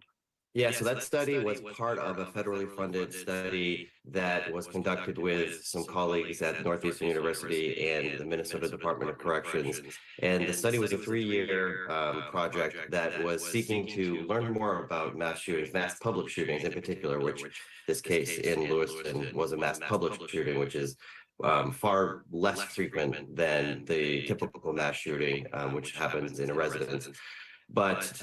Yeah, so that study was part of a federally funded study that was conducted with some colleagues at Northeastern University and the Minnesota Department of Corrections. And the study was a 3-year project that was seeking to learn more about mass shootings, mass public shootings in particular, which this case in Lewiston was a mass public shooting, which is far less frequent than the typical mass shooting, which happens in a residence. But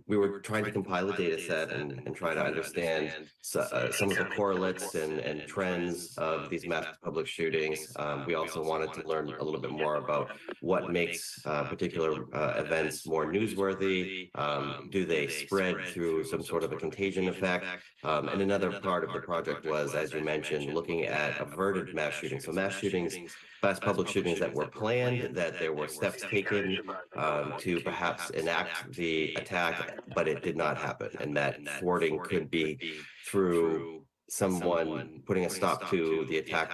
we were trying to compile a data set and try to understand some of the correlates and trends of these mass public shootings. We also wanted to learn a little bit more about what makes particular events more newsworthy. Do they spread through some sort of a contagion effect? And another part of the project was, as you mentioned, looking at averted mass shootings. So mass shootings, mass public shootings that were planned, that there were steps taken to perhaps enact the attack, but it did not happen. And that thwarting could be through someone putting a stop to the attack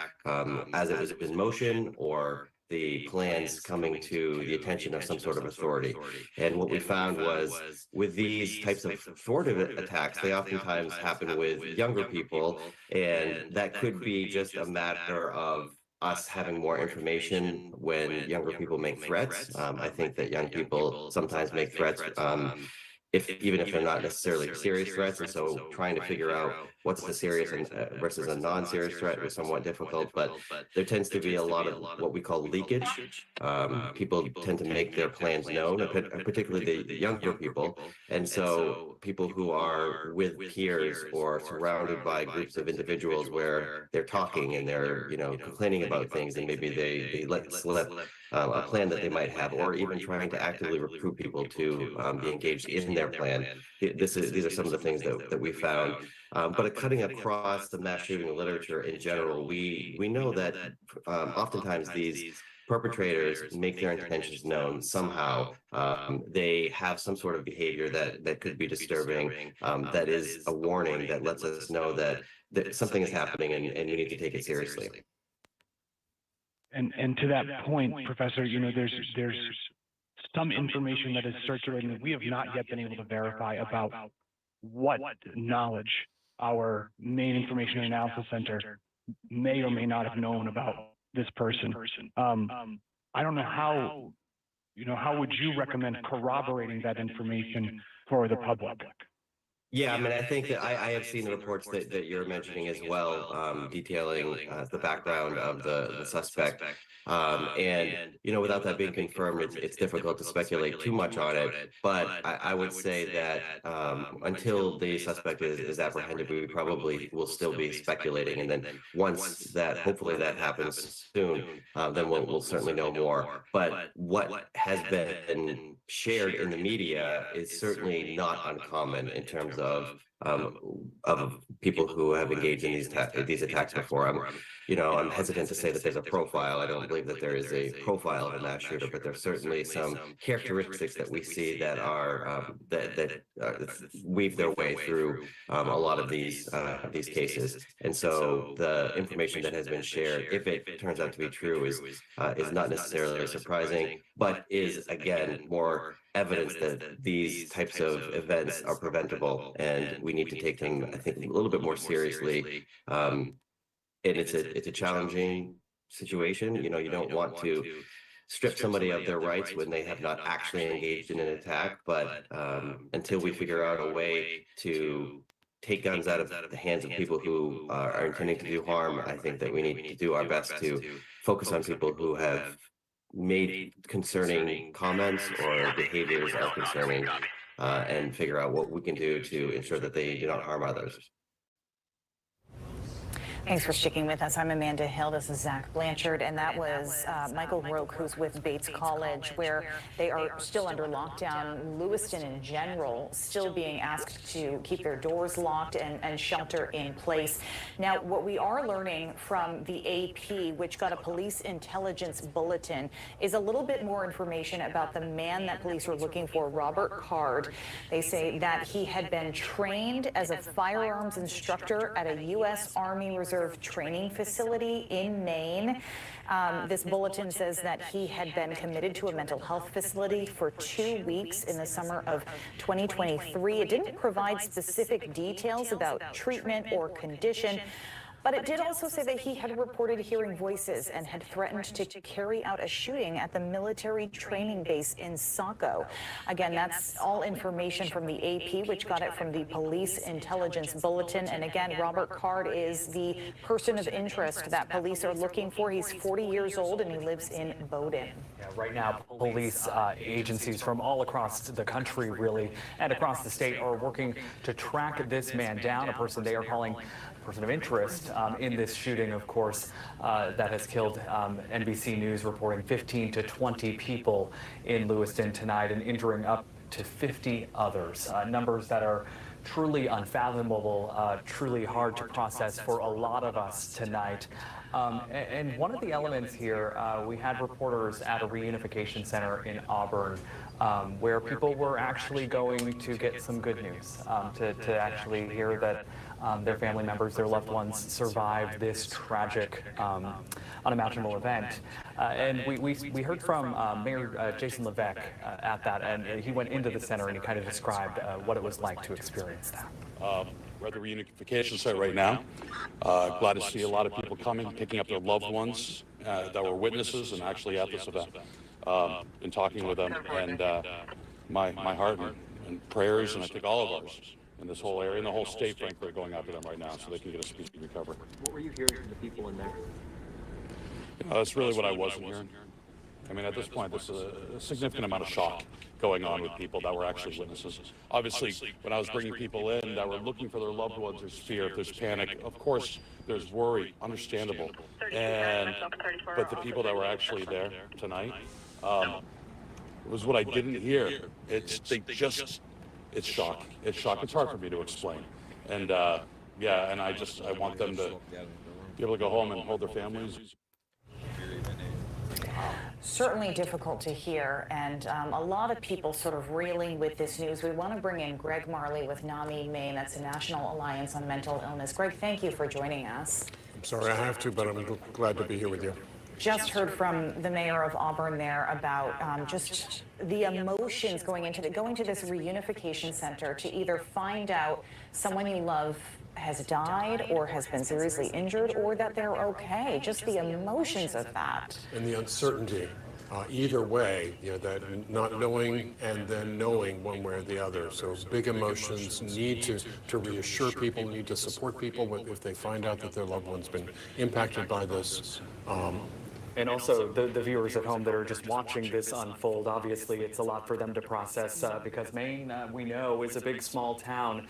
as it was in motion, or the plans coming to the attention of some sort of authority. And what we found was, with these types of thwarted attacks, they oftentimes happen with younger people, and that could be just a matter of us having more information when younger people make threats. I think that young people sometimes make threats even if they're not necessarily serious threats. And so trying to figure out what's the serious versus a non-serious threat was somewhat difficult, but there tends to be a lot of what we call leakage. People tend to make their plans known, particularly the younger people. And so people who are with peers or surrounded by groups of individuals where they're talking and they're, complaining about things, and maybe they let slip a plan that they might have, or even trying to actively recruit people to be engaged in their plan. These are some of the things that we found. But cutting across the mass shooting literature in general, we know that oftentimes these perpetrators make their intentions known somehow. They have some sort of behavior that could be disturbing, that is a warning that lets us know that something is happening and we need to take it seriously.
And to that point, Professor, there's some information that is circulating that we have not yet been able to verify about what knowledge our Maine Information and Analysis Center may or may not have known about this person. I don't know how would you recommend corroborating that information for the public?
Yeah, I mean, I think that I have seen the reports that you're mentioning as well, detailing the background of the suspect. And, without that being confirmed, it's difficult to speculate too much on it. But I would say that until the suspect is apprehended, we probably will still be speculating. And then once hopefully that happens soon, then we'll certainly know more. But what has been shared in the media is certainly not uncommon in terms of people who have engaged in these attacks before. I'm hesitant to say that there's a profile. I don't believe that there is a profile of a mass shooter, but there's certainly some characteristics that we see that are that weave their way through a lot of these cases. And so the information that has been shared, if it turns out to be true, is not necessarily surprising, but is again more evidence that these types of events are preventable, and we need to take them, I think, a little bit more seriously. And it's a challenging situation. You don't want to strip somebody of their rights when they have not actually engaged in an attack. But until we figure out a way to take guns out of the hands of people who are intending to do harm, I think that we need to do our best to focus on people who have made concerning comments or behaviors are concerning, and figure out what we can do to ensure that they do not harm others.
Thanks for sticking with us. I'm Amanda Hill. This is Zach Blanchard, and that was Michael Roque, who's with Bates College, where they are still under lockdown. Lewiston in general still being asked to keep their doors locked and shelter in place. Now, what we are learning from the AP, which got a police intelligence bulletin, is a little bit more information about the man that police are looking for, Robert Card. They say that he had been trained as a firearms instructor at a U.S. Army Reserve training facility in Maine. This bulletin says that he had been committed to a mental health facility for 2 weeks in the summer of 2023. It didn't provide specific details about treatment or condition, but it did also say that he had reported hearing voices and had threatened to carry out a shooting at the military training base in Saco. Again, that's all information from the AP, which got it from the Police Intelligence Bulletin. And again, Robert Card is the person of interest that police are looking for. He's 40 years old and he lives in Bowdoin.
Yeah, right now, police agencies from all across the country, really, and across the state are working to track this man down, a person they are calling person of interest in this shooting, of course, that has killed, NBC News reporting 15 to 20 people in Lewiston tonight and injuring up to 50 others. Numbers that are truly unfathomable, truly hard to process for a lot of us tonight. And one of the elements here, we had reporters at a reunification center in Auburn where people were actually going to get some good news, to actually hear that their family members, their loved ones survived this tragic, unimaginable event. And we heard from Mayor Jason Levesque at that, and he went into the center and he kind of described what it was like to experience that.
We're at the reunification site right now. Glad to see a lot of people coming, picking up their loved ones that were witnesses and actually at this event, and talking with them. And my heart and prayers, and I think all of ours in this whole area, and the whole state, frankly, are going out to them right now so they can get a speedy recovery.
What were you hearing from the people in there?
That's really what I wasn't hearing. I mean, at this point, there's a significant amount of shock going on with people that were actually witnesses. Obviously, when I was bringing people in that were looking for their loved ones, there's fear, there's panic. Of course, there's worry, understandable. But the people that were actually there tonight, was what I didn't hear. It's shock. It's shock. It's hard for me to explain. And yeah, and I want them to be able to go home and hold their families.
Certainly difficult to hear, and a lot of people sort of reeling with this news. We want to bring in Greg Marley with NAMI Maine. That's the National Alliance on Mental Illness. Greg, thank you for joining us.
I'm sorry I have to, but I'm glad to be here with you.
Just heard from the mayor of Auburn there about just the emotions going to this reunification center to either find out someone you love has died or has been seriously injured, or that they're okay. Just the emotions of that.
And the uncertainty. Either way, that not knowing and then knowing one way or the other. So big emotions, need to reassure people, need to support people if they find out that their loved one's been impacted by this.
And also the viewers at home that are just watching this unfold, obviously it's a lot for them to process because Maine, we know, is a big, small town.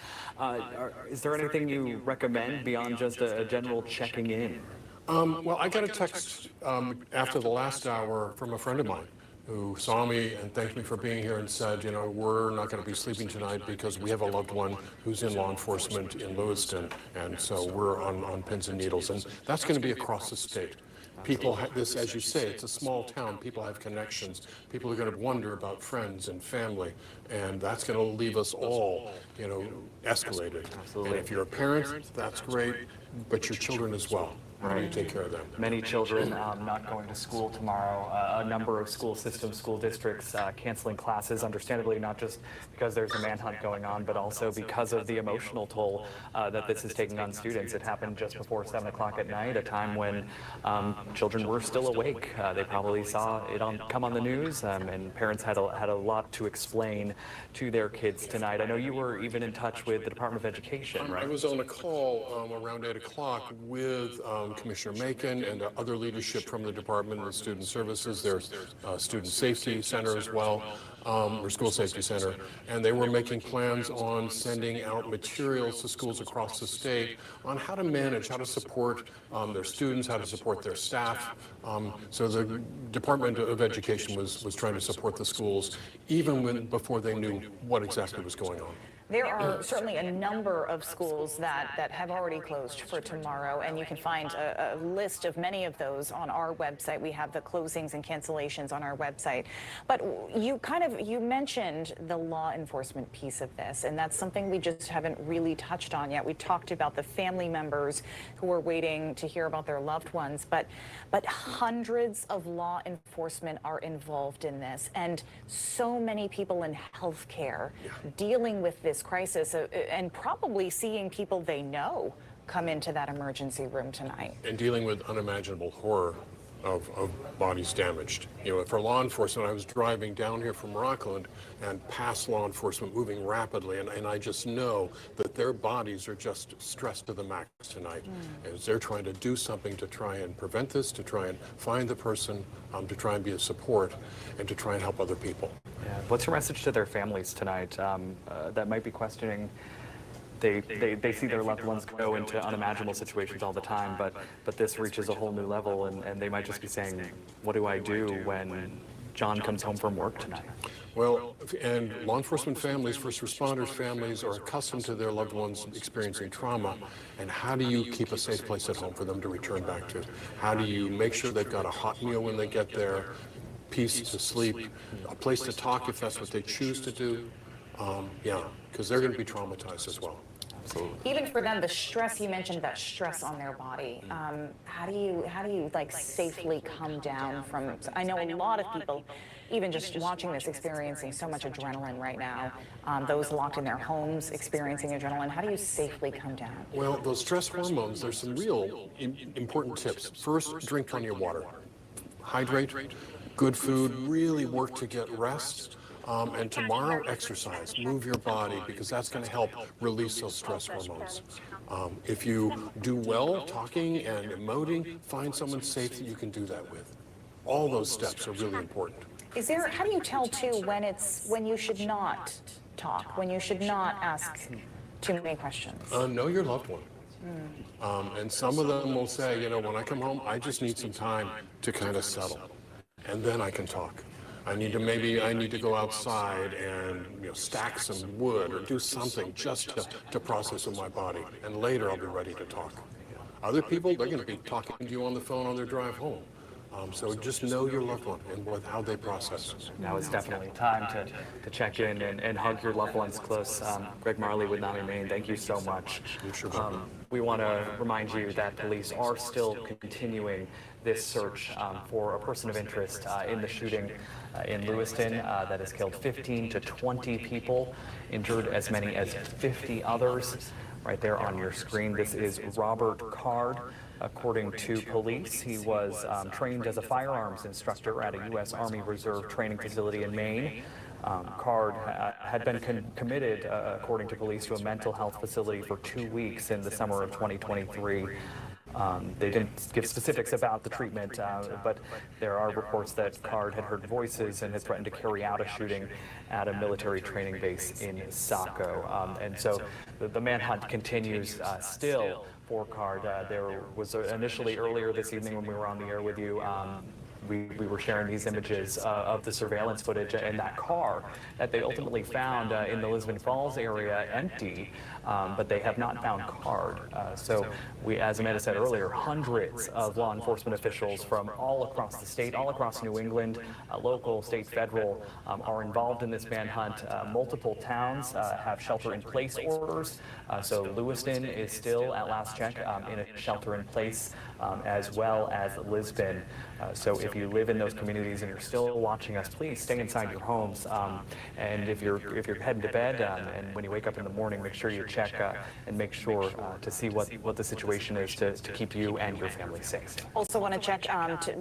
Is there anything you recommend beyond just a general checking in?
Well, I got a text after the last hour from a friend of mine who saw me and thanked me for being here and said, you know, we're not going to be sleeping tonight because we have a loved one who's in law enforcement in Lewiston, and so we're on pins and needles. And that's going to be across the state. People, this, as you say, it's a small town. People have connections. People are going to wonder about friends and family, and that's going to leave us all, you know, escalated. Absolutely. And if you're a parent, that's great, but your children as well. How do you take care of them?
Many children not going to school tomorrow. A number of school systems, school districts canceling classes, understandably, not just because there's a manhunt going on, but also because of the emotional toll that this is taking on students. It happened just before 7 o'clock at night, a time when children were still awake. They probably saw it come on the news, and parents had a lot to explain to their kids tonight. I know you were even in touch with the Department of Education, right?
I was on a call around 8 o'clock with Commissioner Macon and other leadership from the Department of Student Services, their Student Safety Center as well, or School Safety Center, and they were making plans on sending out materials to schools across the state on how to manage, how to support their students, how to support their staff. So the Department of Education was trying to support the schools even before they knew what exactly was going on.
There are certainly a number of schools that have already closed for tomorrow, and you can find a list of many of those on our website. We have the closings and cancellations on our website. But you mentioned the law enforcement piece of this, and that's something we just haven't really touched on yet. We talked about the family members who are waiting to hear about their loved ones, but hundreds of law enforcement are involved in this, and so many people in healthcare dealing with this crisis and probably seeing people they know come into that emergency room tonight.
And dealing with unimaginable horror of bodies damaged. You know, for law enforcement, I was driving down here from Rockland and past law enforcement moving rapidly, and I just know that their bodies are just stressed to the max tonight as they're trying to do something to try and prevent this, to try and find the person, to try and be a support, and to try and help other people.
Yeah. What's your message to their families tonight that might be questioning? They see their loved ones go into unimaginable situations all the time, but this reaches a whole new level, and they might just be saying, what do I do when John comes home from work tonight?
Well, and law enforcement families, first responders families are accustomed to their loved ones experiencing trauma, and how do you keep a safe place at home for them to return back to? How do you make sure they've got a hot meal when they get there, peace to sleep, a place to talk if that's what they choose to do? Because they're going to be traumatized as well. Absolutely.
Even for them, the stress, you mentioned that stress on their body. How do you like safely come down from? I know a lot of people, even just watching this, experiencing so much adrenaline right now. Those locked in their homes experiencing adrenaline. How do you safely come down?
Well, those stress hormones, there's some real important tips. First, drink plenty of water. Hydrate, good food, really work to get rest. And tomorrow, exercise, move your body, because that's going to help release those stress hormones. If you do well talking and emoting, find someone safe that you can do that with. All those steps are really important.
How do you tell too when you should not talk, when you should not ask too many questions?
Know your loved one. And some of them will say, you know, when I come home, I just need some time to kind of settle, and then I can talk. I need to go outside and stack some wood or do something just to process with my body, and later I'll be ready to talk. Other people, they're going to be talking to you on the phone on their drive home. So just know your loved one and how they process.
Now is definitely time to check in and hug your loved ones close. Greg Marley with NAMI Maine, thank you so much. We want to remind you that police are still continuing this search for a person of interest in the shooting in Lewiston that has killed 15 to 20 people, injured as many as 50 others. Right there on your screen, this is Robert Card. According to police, he was trained as a firearms instructor at a U.S. Army Reserve training facility in Maine. Card had been committed, according to police, to a mental health facility for 2 weeks in the summer of 2023. They didn't give specifics about the treatment, but there are reports that Card had heard voices and had threatened to carry out a shooting at a military training base in Saco. And so the manhunt continues still for Card. There was initially earlier this evening when we were on the air with you, we were sharing these images of the surveillance footage and that car that they ultimately found in the Lisbon Falls area empty, but they have not found Card. So we, as Amanda said earlier, hundreds of law enforcement officials from all across the state, all across New England, local, state, federal, are involved in this manhunt. Multiple towns have shelter-in-place orders. So Lewiston is still, at last check, in a shelter-in-place, as well as Lisbon. So if you live in those communities and you're still watching us, please stay inside your homes. And if you're heading to bed and when you wake up in the morning, make sure you check and make sure to see what the situation is to keep you and your family safe.
Also want to check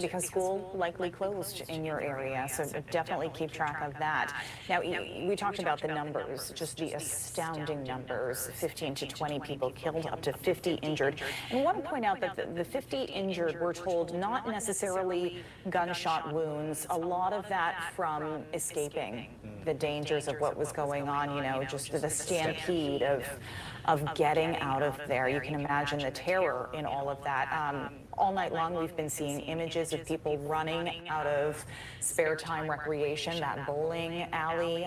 because school likely closed in your area, so definitely keep track of that. Now, we talked about the numbers, just the astounding numbers, 15 to 20 people killed, up to 50 injured. And I want to point out that the 50 injured were told not necessarily gunshot wounds, a lot of that from escaping the dangers of what was going on, you know, just the stampede of getting out of there. You can imagine the terror in all of that. All night long, we've been seeing images of people running out of Sparetime Recreation, that bowling alley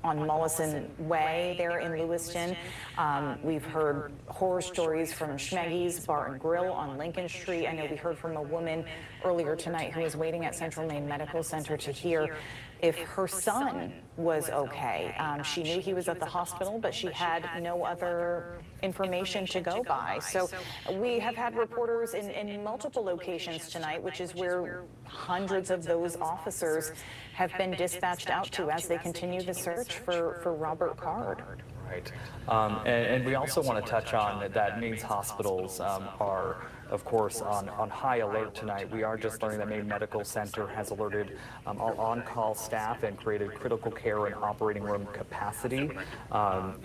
on Mollison Way there in Lewiston. We've heard horror stories from Schemengees Bar and Grille on Lincoln Street. I know we heard from a woman earlier tonight who was waiting at Central Maine Medical Center to hear if her son was okay. She knew he was at the hospital, but she had no other information to go by. So we have had reporters in multiple locations tonight, which is where hundreds of those officers have been dispatched out to as they continue the search for Robert Card.
Right. And we also want to touch on that Maine's hospitals are, of course, on high alert tonight. We are just learning that Maine Medical Center has alerted all on-call staff and created critical care and operating room capacity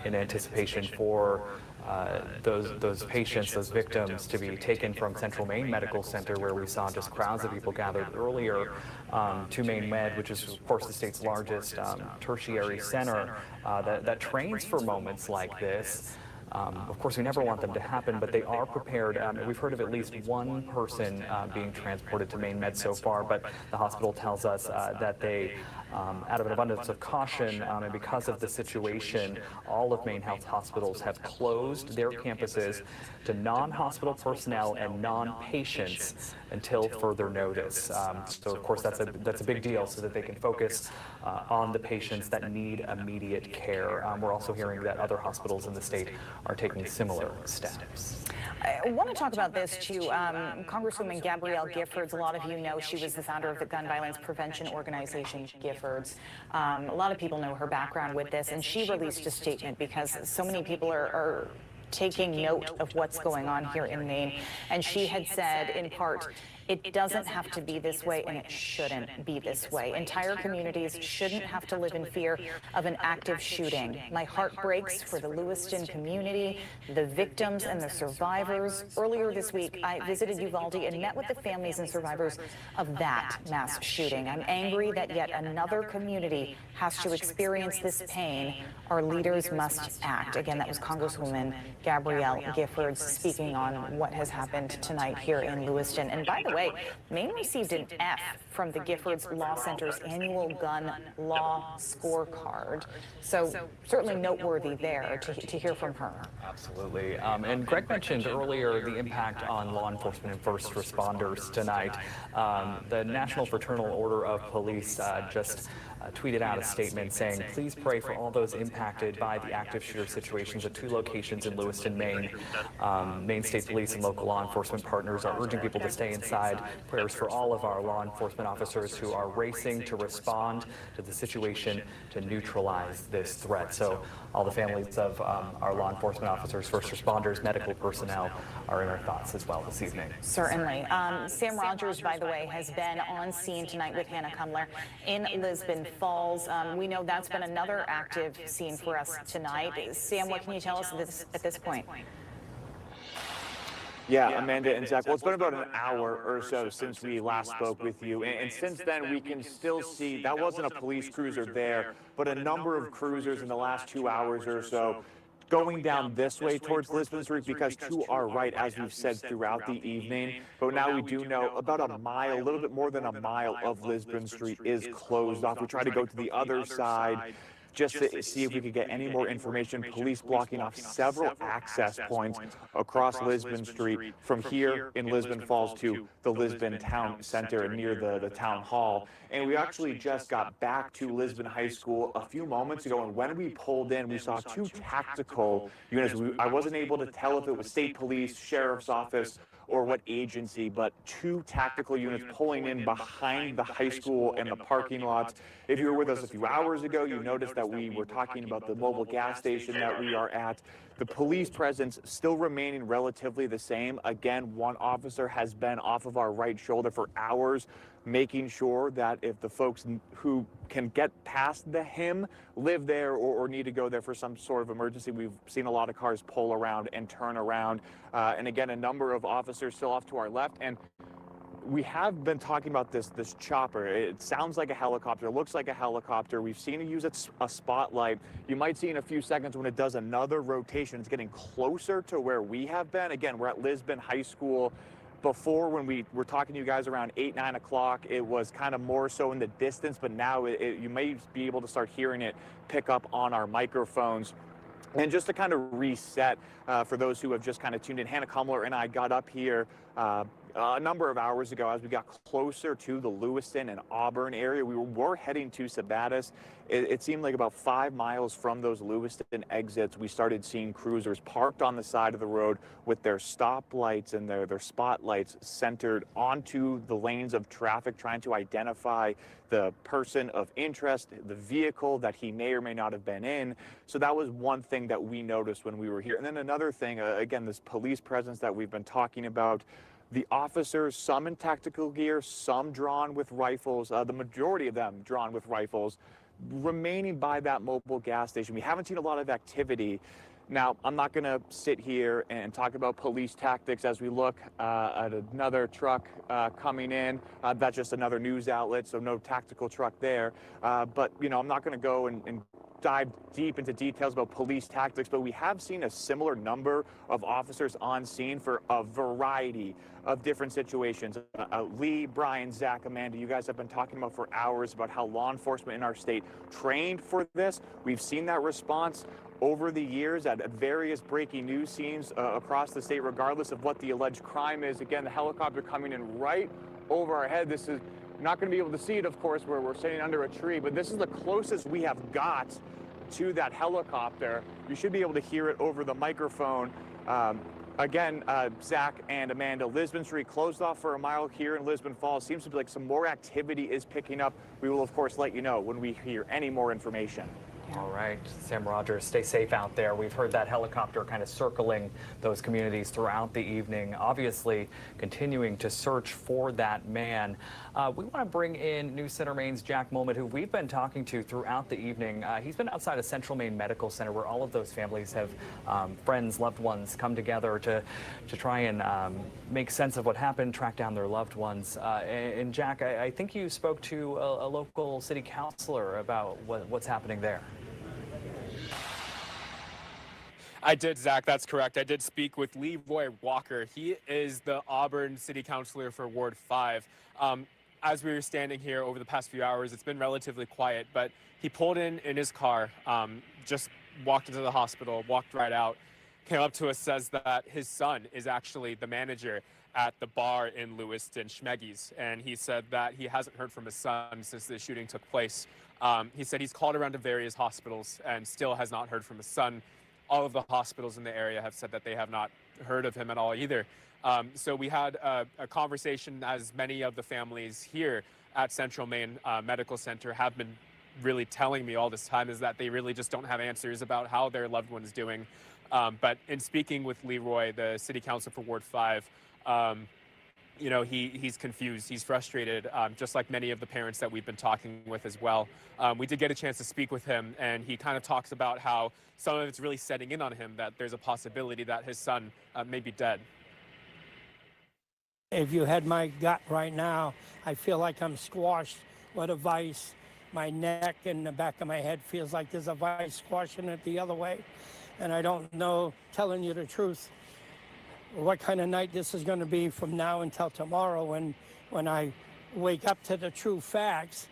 in anticipation for those patients, those victims, to be taken from Central Maine Medical Center, where we saw just crowds of people gathered earlier, to Maine Med, which is, of course, the state's largest tertiary center that trains for moments like this. Of course, we never want them to happen, but they are prepared. We've heard of at least one person being transported to Maine Med so far, but the hospital tells us that they, out of an abundance of caution and because of the situation, all of Maine Health hospitals have closed their campuses to non-hospital personnel and non-patients until further notice. So, of course, that's a big deal so that they can focus on the patients that need immediate care. We're also hearing that other hospitals in the state are taking similar steps.
I want to talk about this too. Congresswoman Gabrielle Giffords, a lot of you know she was the founder of the gun violence prevention organization Giffords. A lot of people know her background with this, and she released a statement because so many people are taking note of what's going on here in Maine. And she had said, in part, it doesn't have to be this way, and it shouldn't be this way. Entire communities shouldn't have to live in fear of an active shooting. My heart breaks for the Lewiston community, the victims and the survivors. Earlier this week, I visited Uvalde and met with the families and survivors of that mass shooting. I'm angry that yet another community has to experience this pain. Our leaders must act. Again, that was Congresswoman Gabrielle Giffords speaking on what has happened tonight here in Lewiston. And by the way, Maine received an F from the Giffords Law Center's annual gun law scorecard. So certainly noteworthy there to hear from her.
Absolutely. And Greg mentioned earlier the impact on law enforcement and first responders tonight. The National Fraternal Order of Police just tweeted out a statement saying, please pray for all those impacted by the active shooter situations at 2 locations in Lewiston, Maine. Maine State Police and local law enforcement partners are urging people to stay inside. Prayers for all of our law enforcement officers who are racing to respond to the situation to neutralize this threat. So all the families of our law enforcement officers, first responders, medical personnel are in our thoughts as well this evening.
Certainly. Sam Rogers, by the way, has been on scene tonight with Hannah Cumler in Lisbon Falls. We know that's been another active scene for us tonight. Sam, what can you tell us at this point?
Yeah, Amanda and Zach, well, it's been about an hour or so since we last spoke with you, and since then we can still see that wasn't a police cruiser there, but a number of cruisers in the last 2 hours or so going down this way towards Lisbon Street, because to our right, as we've said throughout the evening, but now we do know about a mile, a little bit more than a mile of Lisbon Street is closed off. We try to go to the other side just to see if we could get any more information. Police blocking off several access points across Lisbon Street from here in Lisbon Falls to the Lisbon Town Center near the town hall. And we actually just got back to Lisbon High School a few moments ago, and when we pulled in, we saw two tactical units. I wasn't able to tell if it was state police, sheriff's office, or what agency, but two tactical units pulling in behind the high school and the parking lots. If you were with us a few hours ago, you noticed that we were talking about the mobile gas station that we are at. The police presence still remaining relatively the same. Again, one officer has been off of our right shoulder for hours, making sure that if the folks who can get past the HIM live there or need to go there for some sort of emergency, we've seen a lot of cars pull around and turn around. And again, a number of officers still off to our left. And we have been talking about this chopper. It sounds like a helicopter, looks like a helicopter. We've seen it use a spotlight. You might see in a few seconds when it does another rotation, it's getting closer to where we have been. Again, we're at Lisbon High School. Before, when we were talking to you guys around 8, 9 o'clock, it was kind of more so in the distance, but now you may be able to start hearing it pick up on our microphones. And just to kind of reset for those who have just kind of tuned in, Hannah Kumler and I got up here a number of hours ago as we got closer to the Lewiston and Auburn area. We were heading to Sabattis. It seemed like about 5 miles from those Lewiston exits, we started seeing cruisers parked on the side of the road with their stoplights and their spotlights centered onto the lanes of traffic, trying to identify the person of interest, the vehicle that he may or may not have been in. So that was one thing that we noticed when we were here. And then another thing, again, this police presence that we've been talking about. The officers, some in tactical gear, some drawn with rifles, the majority of them drawn with rifles, remaining by that mobile gas station. We haven't seen a lot of activity. Now, I'm not going to sit here and talk about police tactics as we look at another truck coming in. That's just another news outlet, so no tactical truck there. But, you know, I'm not going to go and dive deep into details about police tactics, but we have seen a similar number of officers on scene for a variety of different situations. Lee, Brian, Zach, Amanda, you guys have been talking about for hours about how law enforcement in our state trained for this. We've seen that response over the years at various breaking news scenes across the state, regardless of what the alleged crime is. Again, the helicopter coming in right over our head. This is not going to be able to see it, of course, where we're sitting under a tree, but this is the closest we have got to that helicopter. You should be able to hear it over the microphone. Again, Zach and Amanda, Lisbon Street closed off for a mile here in Lisbon Falls. Seems to be like some more activity is picking up. We will, of course, let you know when we hear any more information.
All right, Sam Rogers, stay safe out there. We've heard that helicopter kind of circling those communities throughout the evening, obviously continuing to search for that man. We want to bring in News Center Maine's Jack Mulmet, who we've been talking to throughout the evening. He's been outside of Central Maine Medical Center, where all of those families have friends, loved ones come together to try and make sense of what happened, track down their loved ones. And Jack, I think you spoke to a local city councilor about what's happening there.
I did, Zach. That's correct. I did speak with Leroy Walker. He is the Auburn City Councilor for Ward 5. As we were standing here over the past few hours, it's been relatively quiet, but he pulled in his car, just walked into the hospital, walked right out, came up to us, says that his son is actually the manager at the bar in Lewiston, Schemengees, and he said that he hasn't heard from his son since the shooting took place. He said he's called around to various hospitals and still has not heard from his son. All of the hospitals in the area have said that they have not heard of him at all either. So we had a conversation, as many of the families here at Central Maine Medical Center have been really telling me all this time, is that they really just don't have answers about how their loved one is doing. But in speaking with Leroy, the city council for Ward 5, you know, he's confused, he's frustrated, just like many of the parents that we've been talking with as well. We did get a chance to speak with him, and he kind of talks about how some of it's really setting in on him, that there's a possibility that his son may be dead.
If you had my gut right now, I feel like I'm squashed with a vice. My neck and the back of my head feels like there's a vice squashing it the other way. and I don't know, telling you the truth, what kind of night this is going to be from now until tomorrow when I wake up to the true facts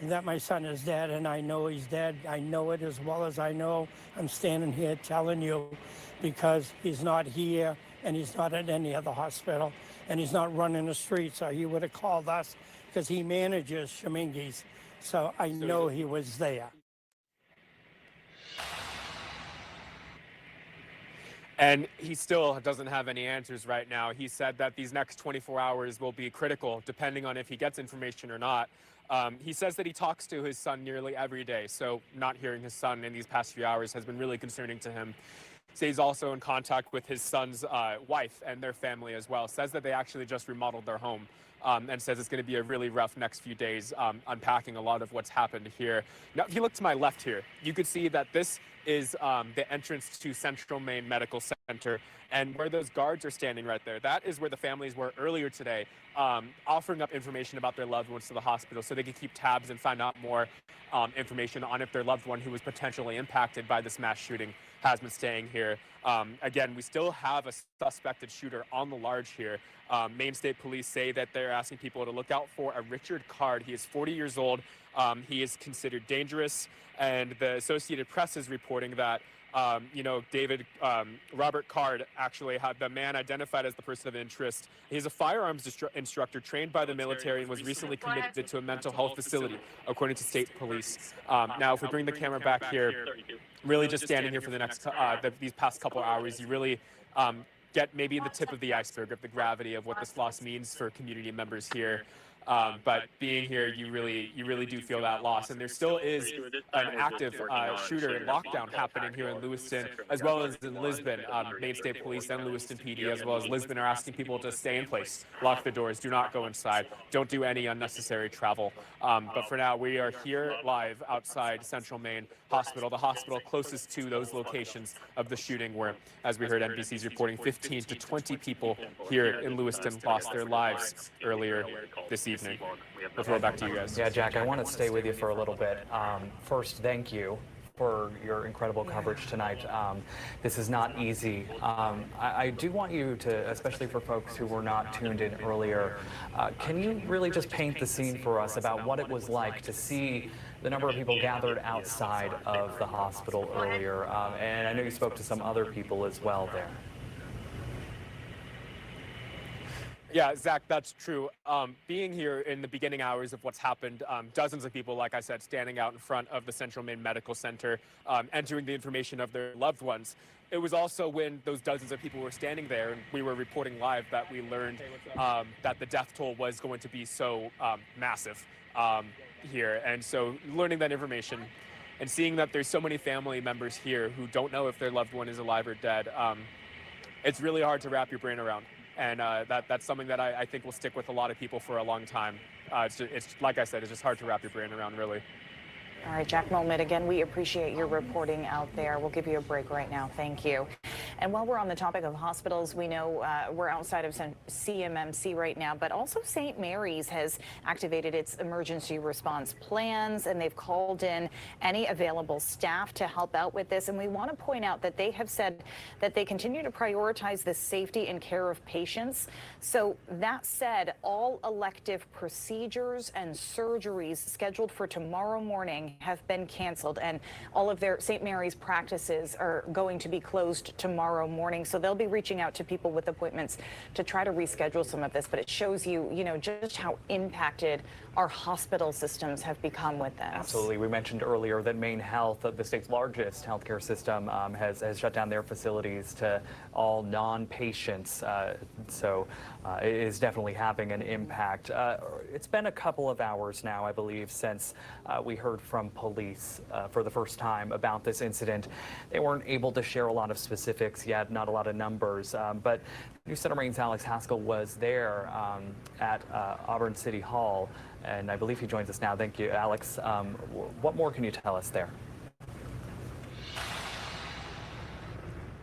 that my son is dead, and I know he's dead. I know it as well as I know. I'm standing here telling you because he's not here, and he's not at any other hospital, and he's not running the streets, or he would have called us because he manages Schemengees. So I know he was there.
And he still doesn't have any answers right now. He said that these next 24 hours will be critical, depending on if he gets information or not. He says that he talks to his son nearly every day, so not hearing his son in these past few hours has been really concerning to him. He's also in contact with his son's wife and their family as well. Says that they actually just remodeled their home, and says it's going to be a really rough next few days, unpacking a lot of what's happened here. Now, if you look to my left here, you could see that this is the entrance to Central Maine Medical Center, and where those guards are standing right there, that is where the families were earlier today, offering up information about their loved ones to the hospital so they could keep tabs and find out more information on if their loved one who was potentially impacted by this mass shooting has been staying here. Again, we still have a suspected shooter on the large here. Maine State Police say that they're asking people to look out for a Richard Card. He is 40 years old. He is considered dangerous, and the Associated Press is reporting that Robert Card actually had the man identified as the person of interest. He's a firearms instructor trained by the military and was recently committed to a mental health facility, according to state police. Now, if we bring the camera back here, really just standing here for the next these past couple hours, you really get maybe the tip of the iceberg of the gravity of what this loss means for community members here. But being here, you really do feel that loss. And there still is an active shooter and lockdown happening here in Lewiston, as well as in Lisbon. Maine State Police and Lewiston PD, as well as Lisbon, are asking people to stay in place, lock the doors, do not go inside, don't do any unnecessary travel. But for now, we are here live outside Central Maine Hospital, the hospital closest to those locations of the shooting where, as we heard NBC's reporting, 15 to 20 people here in Lewiston lost their lives earlier this evening. We'll throw it back to you guys.
Yeah, Jack, I want to stay with you for a little bit. First, thank you for your incredible coverage tonight. This is not easy. I do want you to, especially for folks who were not tuned in earlier, can you really just paint the scene for us about what it was like to see the number of people gathered outside of the hospital earlier? And I know you spoke to some other people as well there.
Yeah, Zach, that's true. Being here in the beginning hours of what's happened, dozens of people, like I said, standing out in front of the Central Maine Medical Center, entering the information of their loved ones. It was also when those dozens of people were standing there and we were reporting live that we learned that the death toll was going to be so massive here. And so learning that information and seeing that there's so many family members here who don't know if their loved one is alive or dead, it's really hard to wrap your brain around. And that's something that I think will stick with a lot of people for a long time. It's like I said, it's just hard to wrap your brain around, really.
All right, Jack Molmid, again, we appreciate your reporting out there. We'll give you a break right now. Thank you. And while we're on the topic of hospitals, we know we're outside of CMMC right now, but also St. Mary's has activated its emergency response plans, and they've called in any available staff to help out with this. And we want to point out that they have said that they continue to prioritize the safety and care of patients. So that said, all elective procedures and surgeries scheduled for tomorrow morning have been canceled, and all of their St. Mary's practices are going to be closed tomorrow morning. So they'll be reaching out to people with appointments to try to reschedule some of this. But it shows you, just how impacted our hospital systems have become with this.
Absolutely. We mentioned earlier that Maine Health, the state's largest healthcare system, has shut down their facilities to all non-patients. So it is definitely having an impact. It's been a couple of hours now, I believe, since we heard from police for the first time about this incident. They weren't able to share a lot of specifics yet, not a lot of numbers, but News Center Maine's Alex Haskell was there at Auburn City Hall, and I believe he joins us now. Thank you, Alex. What more can you tell us there?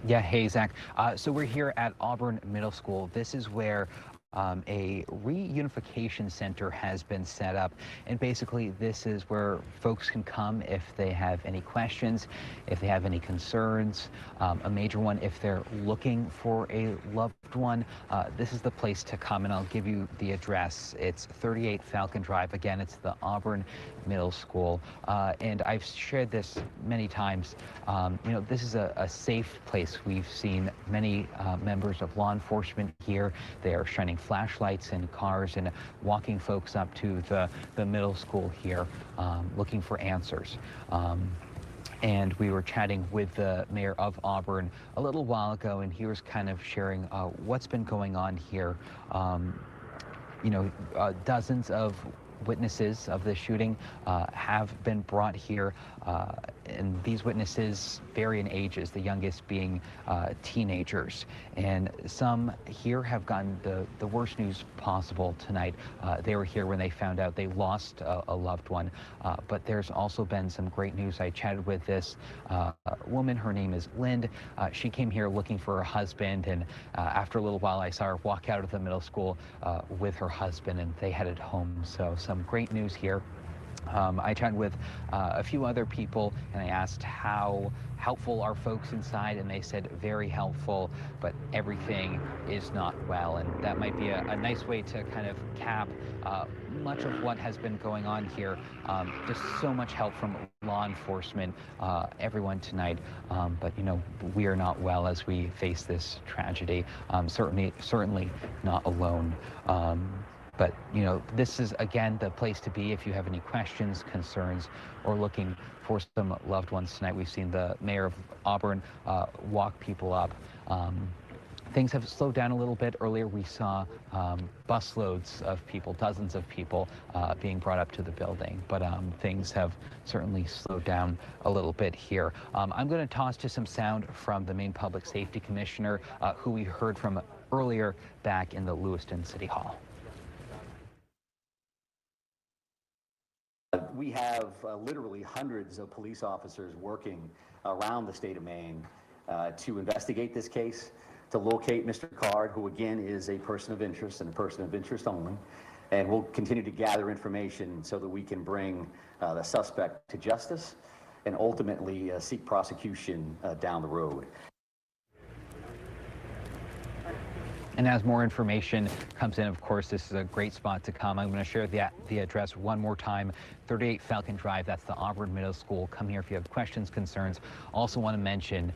Yeah, hey, Zach. So we're here at Auburn Middle School. This is where a reunification center has been set up. And basically, this is where folks can come if they have any questions, if they have any concerns. A major one, if they're looking for a loved one, this is the place to come. And I'll give you the address. It's 38 Falcon Drive. Again, it's the Auburn Middle School. And I've shared this many times. You know, this is a safe place. We've seen many members of law enforcement here. They are shining flashlights in cars and walking folks up to the middle school here, looking for answers. And we were chatting with the mayor of Auburn a little while ago, and he was kind of sharing what's been going on here. You know, dozens of witnesses of the shooting have been brought here, and these witnesses vary in ages, the youngest being teenagers. And some here have gotten the worst news possible tonight. They were here when they found out they lost a loved one, but there's also been some great news. I chatted with this woman. Her name is Lind. She came here looking for her husband, and after a little while I saw her walk out of the middle school with her husband, and they headed home. So some great news here. I chatted with a few other people, and I asked how helpful are folks inside, and they said very helpful, but everything is not well. And that might be a nice way to kind of cap much of what has been going on here. Just so much help from law enforcement, everyone tonight. But, you know, we are not well as we face this tragedy. Certainly not alone. But, you know, this is, again, the place to be if you have any questions, concerns, or looking for some loved ones tonight. We've seen the mayor of Auburn walk people up. Things have slowed down a little bit. Earlier, we saw busloads of people, dozens of people being brought up to the building. But things have certainly slowed down a little bit here. I'm going to toss to some sound from the Maine Public Safety Commissioner, who we heard from earlier back in the Lewiston City Hall.
We have literally hundreds of police officers working around the state of Maine to investigate this case, to locate Mr. Card, who again is a person of interest and a person of interest only. And we'll continue to gather information so that we can bring the suspect to justice and ultimately seek prosecution down the road.
And as more information comes in, of course, this is a great spot to come. I'm going to share the address one more time, 38 Falcon Drive. That's the Auburn Middle School. Come here if you have questions, concerns. Also want to mention,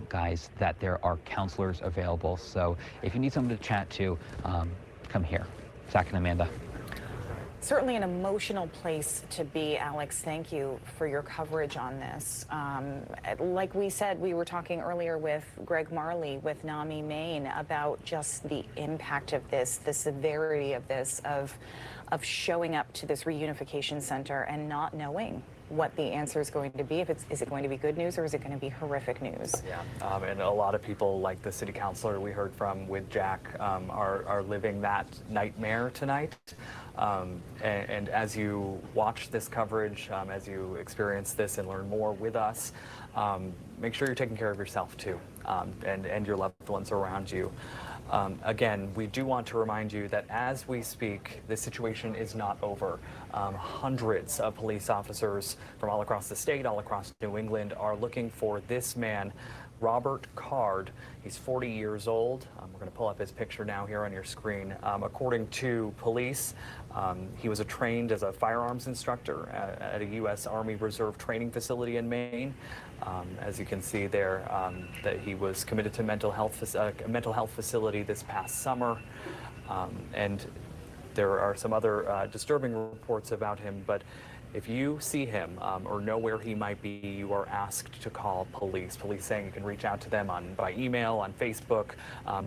guys, that there are counselors available. So if you need someone to chat to, come here. Zach and Amanda.
Certainly an emotional place to be, Alex. Thank you for your coverage on this. Like we said, we were talking earlier with Greg Marley with NAMI Maine about just the impact of this, the severity of this, of showing up to this reunification center and not knowing what the answer is going to be. Is it going to be good news or is it going to be horrific news?
Yeah, and a lot of people, like the city councilor we heard from with Jack, are living that nightmare tonight. And as you watch this coverage, as you experience this and learn more with us, make sure you're taking care of yourself too, and your loved ones around you. Again, we do want to remind you that as we speak, this situation is not over. Hundreds of police officers from all across the state, all across New England, are looking for this man, Robert Card. He's 40 years old. We're going to pull up his picture now here on your screen. According to police, he was trained as a firearms instructor at a U.S. Army Reserve training facility in Maine. As you can see there, that he was committed to a mental health facility this past summer. And there are some other disturbing reports about him, but if you see him or know where he might be, you are asked to call police. Police saying you can reach out to them by email, on Facebook,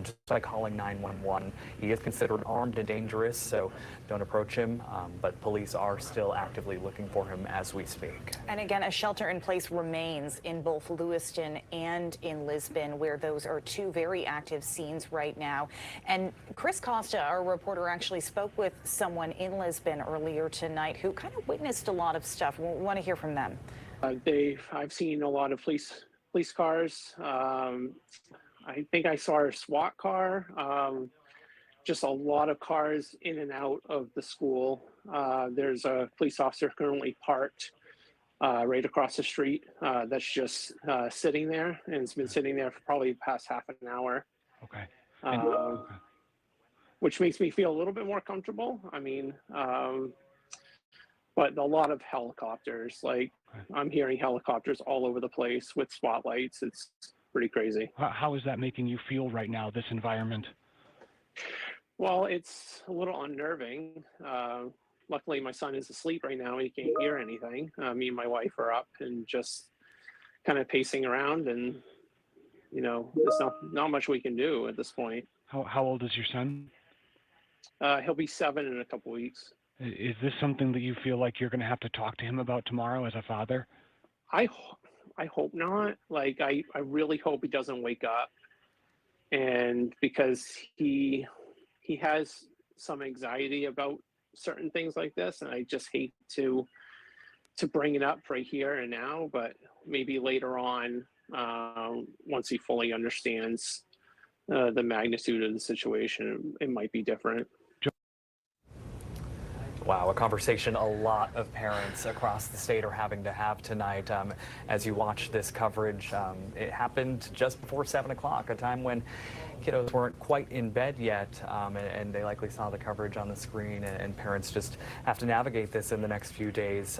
just by calling 911. He is considered armed and dangerous, so don't approach him. But police are still actively looking for him as we speak.
And again, a shelter in place remains in both Lewiston and in Lisbon, where those are two very active scenes right now. And Chris Costa, our reporter, actually spoke with someone in Lisbon earlier tonight who kind of witnessed a lot of stuff. We want to hear from them.
I've seen a lot of police cars. I think I saw a SWAT car. just a lot of cars in and out of the school. There's a police officer currently parked right across the street that's just sitting there, and it's been sitting there for probably the past half an hour.
Okay.
Which makes me feel a little bit more comfortable. I mean, but a lot of helicopters, like I'm hearing helicopters all over the place with spotlights. It's pretty crazy.
How is that making you feel right now, this environment?
Well, it's a little unnerving. Luckily, my son is asleep right now. He can't hear anything. Me and my wife are up and just kind of pacing around, and you know, there's not much we can do at this point.
How old is your son?
He'll be 7 in a couple weeks.
Is this something that you feel like you're going to have to talk to him about tomorrow as a father?
I hope not. Like, I really hope he doesn't wake up, and because he has some anxiety about certain things like this, and I just hate to bring it up right here and now, but maybe later on, once he fully understands the magnitude of the situation, it might be different.
Wow, a conversation a lot of parents across the state are having to have tonight as you watch this coverage. It happened just before 7 o'clock, a time when kiddos weren't quite in bed yet, and they likely saw the coverage on the screen, and parents just have to navigate this in the next few days.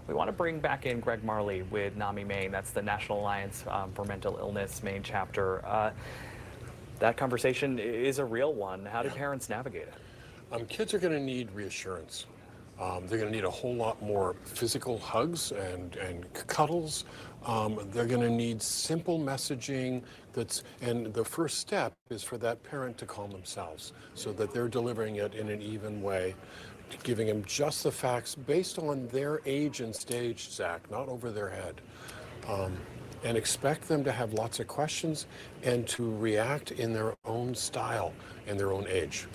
We want to bring back in Greg Marley with NAMI Maine. That's the National Alliance for Mental Illness Maine chapter. That conversation is a real one. How do parents navigate it?
Kids are going to need reassurance. They're going to need a whole lot more physical hugs and cuddles. They're going to need simple messaging and the first step is for that parent to calm themselves so that they're delivering it in an even way, giving them just the facts based on their age and stage, Zach, not over their head. And expect them to have lots of questions and to react in their own style and their own age.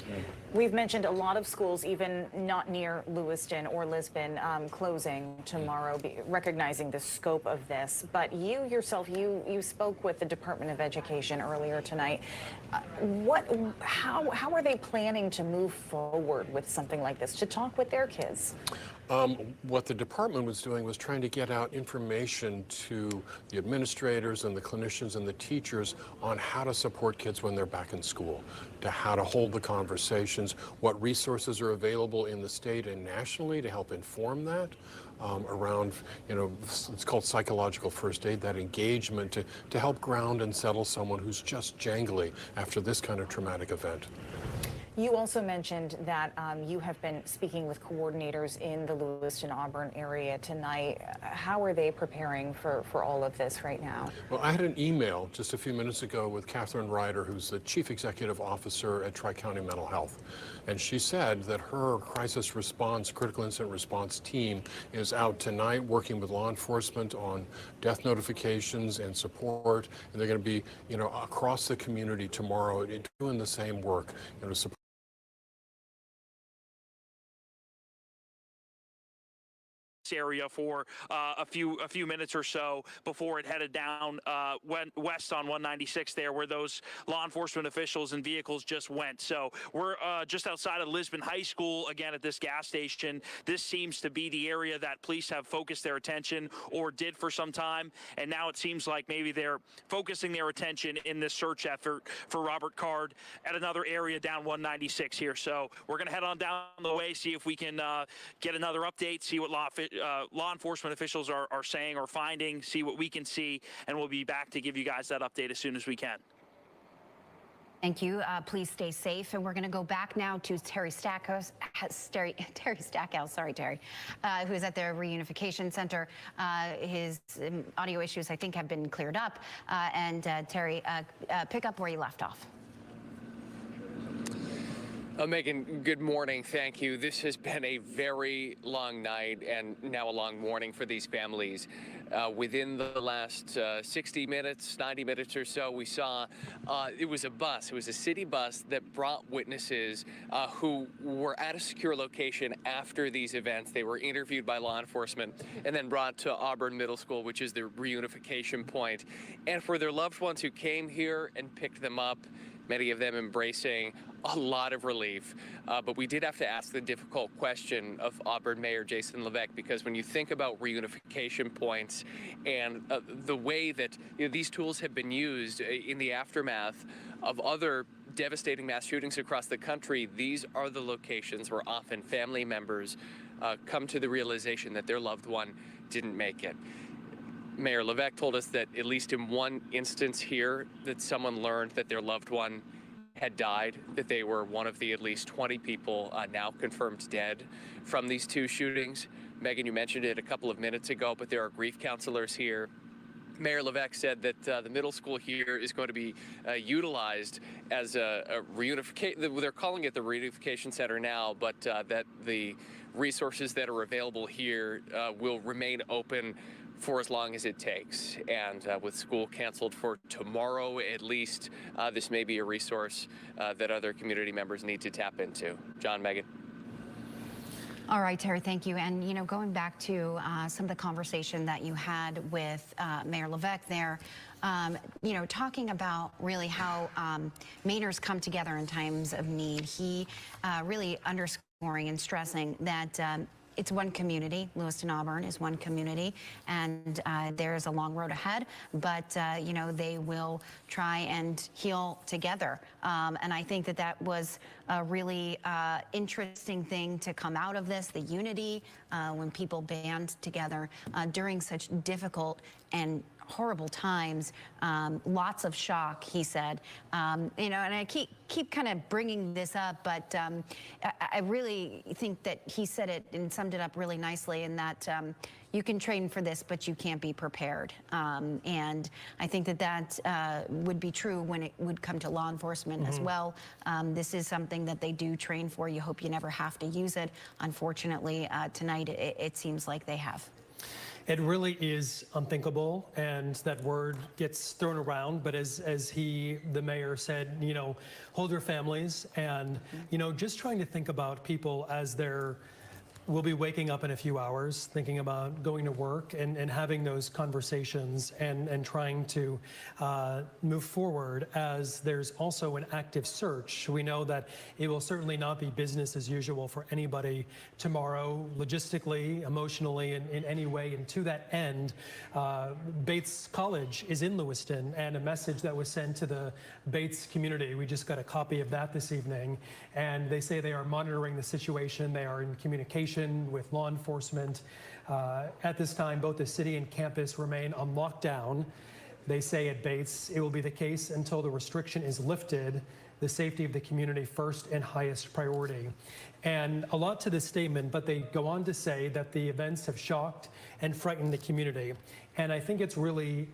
We've mentioned a lot of schools, even not near Lewiston or Lisbon, closing tomorrow, recognizing the scope of this. But you yourself, you spoke with the Department of Education earlier tonight. How are they planning to move forward with something like this, to talk with their kids?
What the department was doing was trying to get out information to the administrators and the clinicians and the teachers on how to support kids when they're back in school, to how to hold the conversations, what resources are available in the state and nationally to help inform that around, it's called psychological first aid, that engagement to help ground and settle someone who's just jangly after this kind of traumatic event.
You also mentioned that you have been speaking with coordinators in the Lewiston-Auburn area tonight. How are they preparing for all of this right now?
Well, I had an email just a few minutes ago with Catherine Ryder, who's the Chief Executive Officer at Tri-County Mental Health. And she said that her crisis response, critical incident response team is out tonight working with law enforcement on death notifications and support. And they're going to be, across the community tomorrow doing the same work, support
area for a few minutes or so before it headed down west on 196 there, where those law enforcement officials and vehicles just went. So we're just outside of Lisbon High School again at this gas station. This seems to be the area that police have focused their attention, or did for some time, and now it seems like maybe they're focusing their attention in this search effort for Robert Card at another area down 196 here. So we're going to head on down the way, see if we can get another update, see what law enforcement officials are saying or finding, see what we can see, and we'll be back to give you guys that update as soon as we can.
Thank you. Please stay safe. And we're going to go back now to Terry Stackhouse, who's at the Reunification Center. His audio issues, I think, have been cleared up. Terry, pick up where you left off.
Megan, good morning. Thank you. This has been a very long night and now a long morning for these families. Within the last 60 minutes, 90 minutes or so, we saw it was a bus. It was a city bus that brought witnesses who were at a secure location after these events. They were interviewed by law enforcement and then brought to Auburn Middle School, which is the reunification point. And for their loved ones who came here and picked them up, many of them embracing a lot of relief. But we did have to ask the difficult question of Auburn Mayor Jason Levesque, because when you think about reunification points and the way that these tools have been used in the aftermath of other devastating mass shootings across the country, these are the locations where often family members come to the realization that their loved one didn't make it. Mayor Levesque told us that at least in one instance here, that someone learned that their loved one had died, that they were one of the at least 20 people now confirmed dead from these two shootings. Megan, you mentioned it a couple of minutes ago, but there are grief counselors here. Mayor Levesque said that the middle school here is going to be utilized as a reunification. They're calling it the reunification center now, but that the resources that are available here will remain open for as long as it takes. And with school canceled for tomorrow, at least, this may be a resource that other community members need to tap into. John, Megan.
All right, Terry, thank you. And, you know, going back to some of the conversation that you had with Mayor Levesque there, you know, talking about really how Mainers come together in times of need, he really underscoring and stressing that it's one community. Lewiston, Auburn is one community, and there's a long road ahead, but you know, they will try and heal together. And I think that that was a really interesting thing to come out of this, the unity when people band together during such difficult and horrible times, lots of shock, he said. You know, and I keep kind of bringing this up, but I really think that he said it and summed it up really nicely, in that you can train for this, but you can't be prepared. And I think that that would be true when it would come to law enforcement as well. This is something that they do train for. You hope you never have to use it. Unfortunately, tonight it seems like they have.
It really is unthinkable, and that word gets thrown around, but as the mayor said, you know, hold your families, and, you know, just trying to think about people as we'll be waking up in a few hours, thinking about going to work and having those conversations and trying to move forward, as there's also an active search. We know that it will certainly not be business as usual for anybody tomorrow, logistically, emotionally, in any way. And to that end, Bates College is in Lewiston, and a message that was sent to the Bates community. We just got a copy of that this evening, and they say they are monitoring the situation. They are in communication with law enforcement. At this time, both the city and campus remain on lockdown. They say at Bates, it will be the case until the restriction is lifted. The safety of the community first and highest priority. And a lot to this statement, but they go on to say that the events have shocked and frightened the community. And I think it's really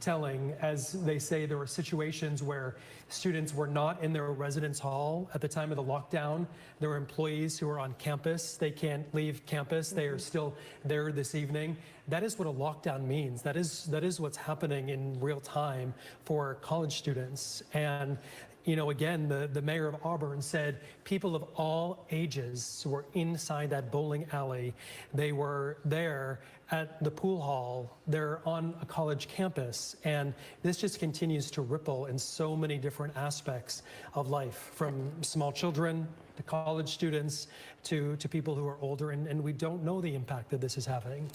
telling, as they say there were situations where students were not in their residence hall at the time of the lockdown. There were employees who were on campus. They can't leave campus. They are still there this evening. That is what a lockdown means. That is what's happening in real time for college students. And you know, again, the mayor of Auburn said people of all ages were inside that bowling alley. They were there at the pool hall. They're on a college campus. And this just continues to ripple in so many different aspects of life, from small children to college students to people who are older. And we don't know the impact that this is having.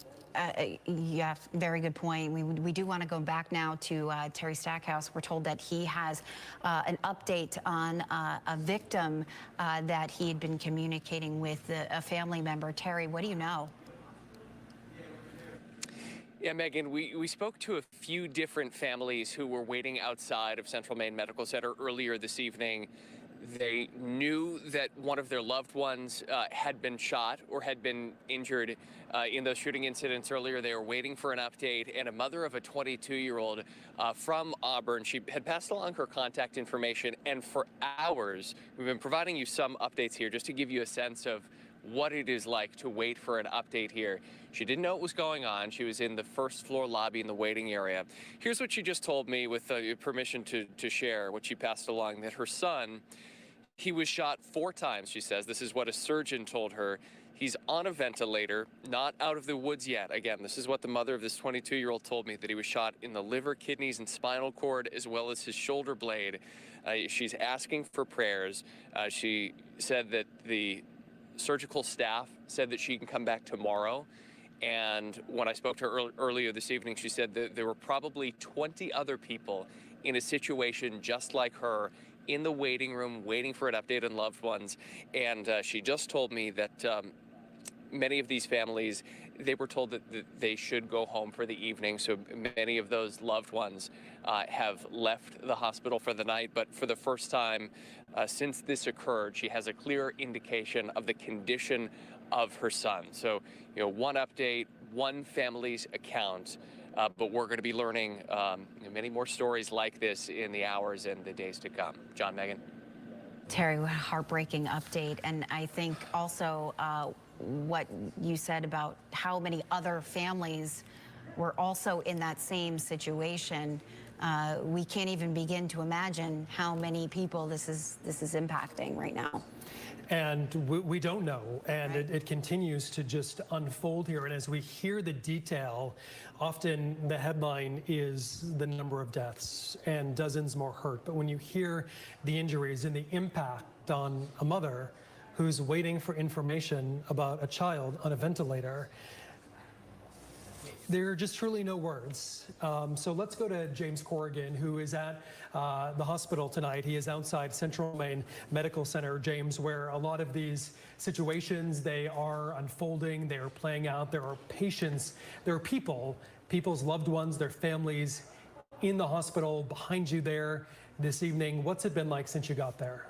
Yeah, very good point. We do want to go back now to Terry Stackhouse. We're told that he has an update on a victim that he had been communicating with, a family member. Terry, what do you know?
Yeah, Megan, we spoke to a few different families who were waiting outside of Central Maine Medical Center earlier this evening. They knew that one of their loved ones had been shot or had been injured in those shooting incidents earlier. They were waiting for an update, and a mother of a 22-year-old from Auburn, she had passed along her contact information, and for hours, we've been providing you some updates here just to give you a sense of what it is like to wait for an update here. She didn't know what was going on. She was in the first floor lobby in the waiting area. Here's what she just told me with permission to share what she passed along, that her son, he was shot 4 times, she says. This is what a surgeon told her. He's on a ventilator, not out of the woods yet. Again, this is what the mother of this 22-year-old told me, that he was shot in the liver, kidneys, and spinal cord, as well as his shoulder blade. She's asking for prayers. She said that the surgical staff said that she can come back tomorrow. And when I spoke to her earlier this evening, she said that there were probably 20 other people in a situation just like her in the waiting room, waiting for an update on loved ones. And she just told me that many of these families, they were told that they should go home for the evening. So many of those loved ones have left the hospital for the night. But for the first time since this occurred, she has a clear indication of the condition of her son. So, one update, one family's account, but we're going to be learning many more stories like this in the hours and the days to come. John, Megan.
Terry, what a heartbreaking update. And I think also what you said about how many other families were also in that same situation. We can't even begin to imagine how many people this is impacting right now.
And we don't know, and it continues to just unfold here. And as we hear the detail, often the headline is the number of deaths and dozens more hurt. But when you hear the injuries and the impact on a mother who's waiting for information about a child on a ventilator, there are just truly no words. So let's go to James Corrigan, who is at the hospital tonight. He is outside Central Maine Medical Center, James, where a lot of these situations, they are unfolding, they are playing out. There are patients, there are people's loved ones, their families in the hospital behind you there this evening. What's it been like since you got there?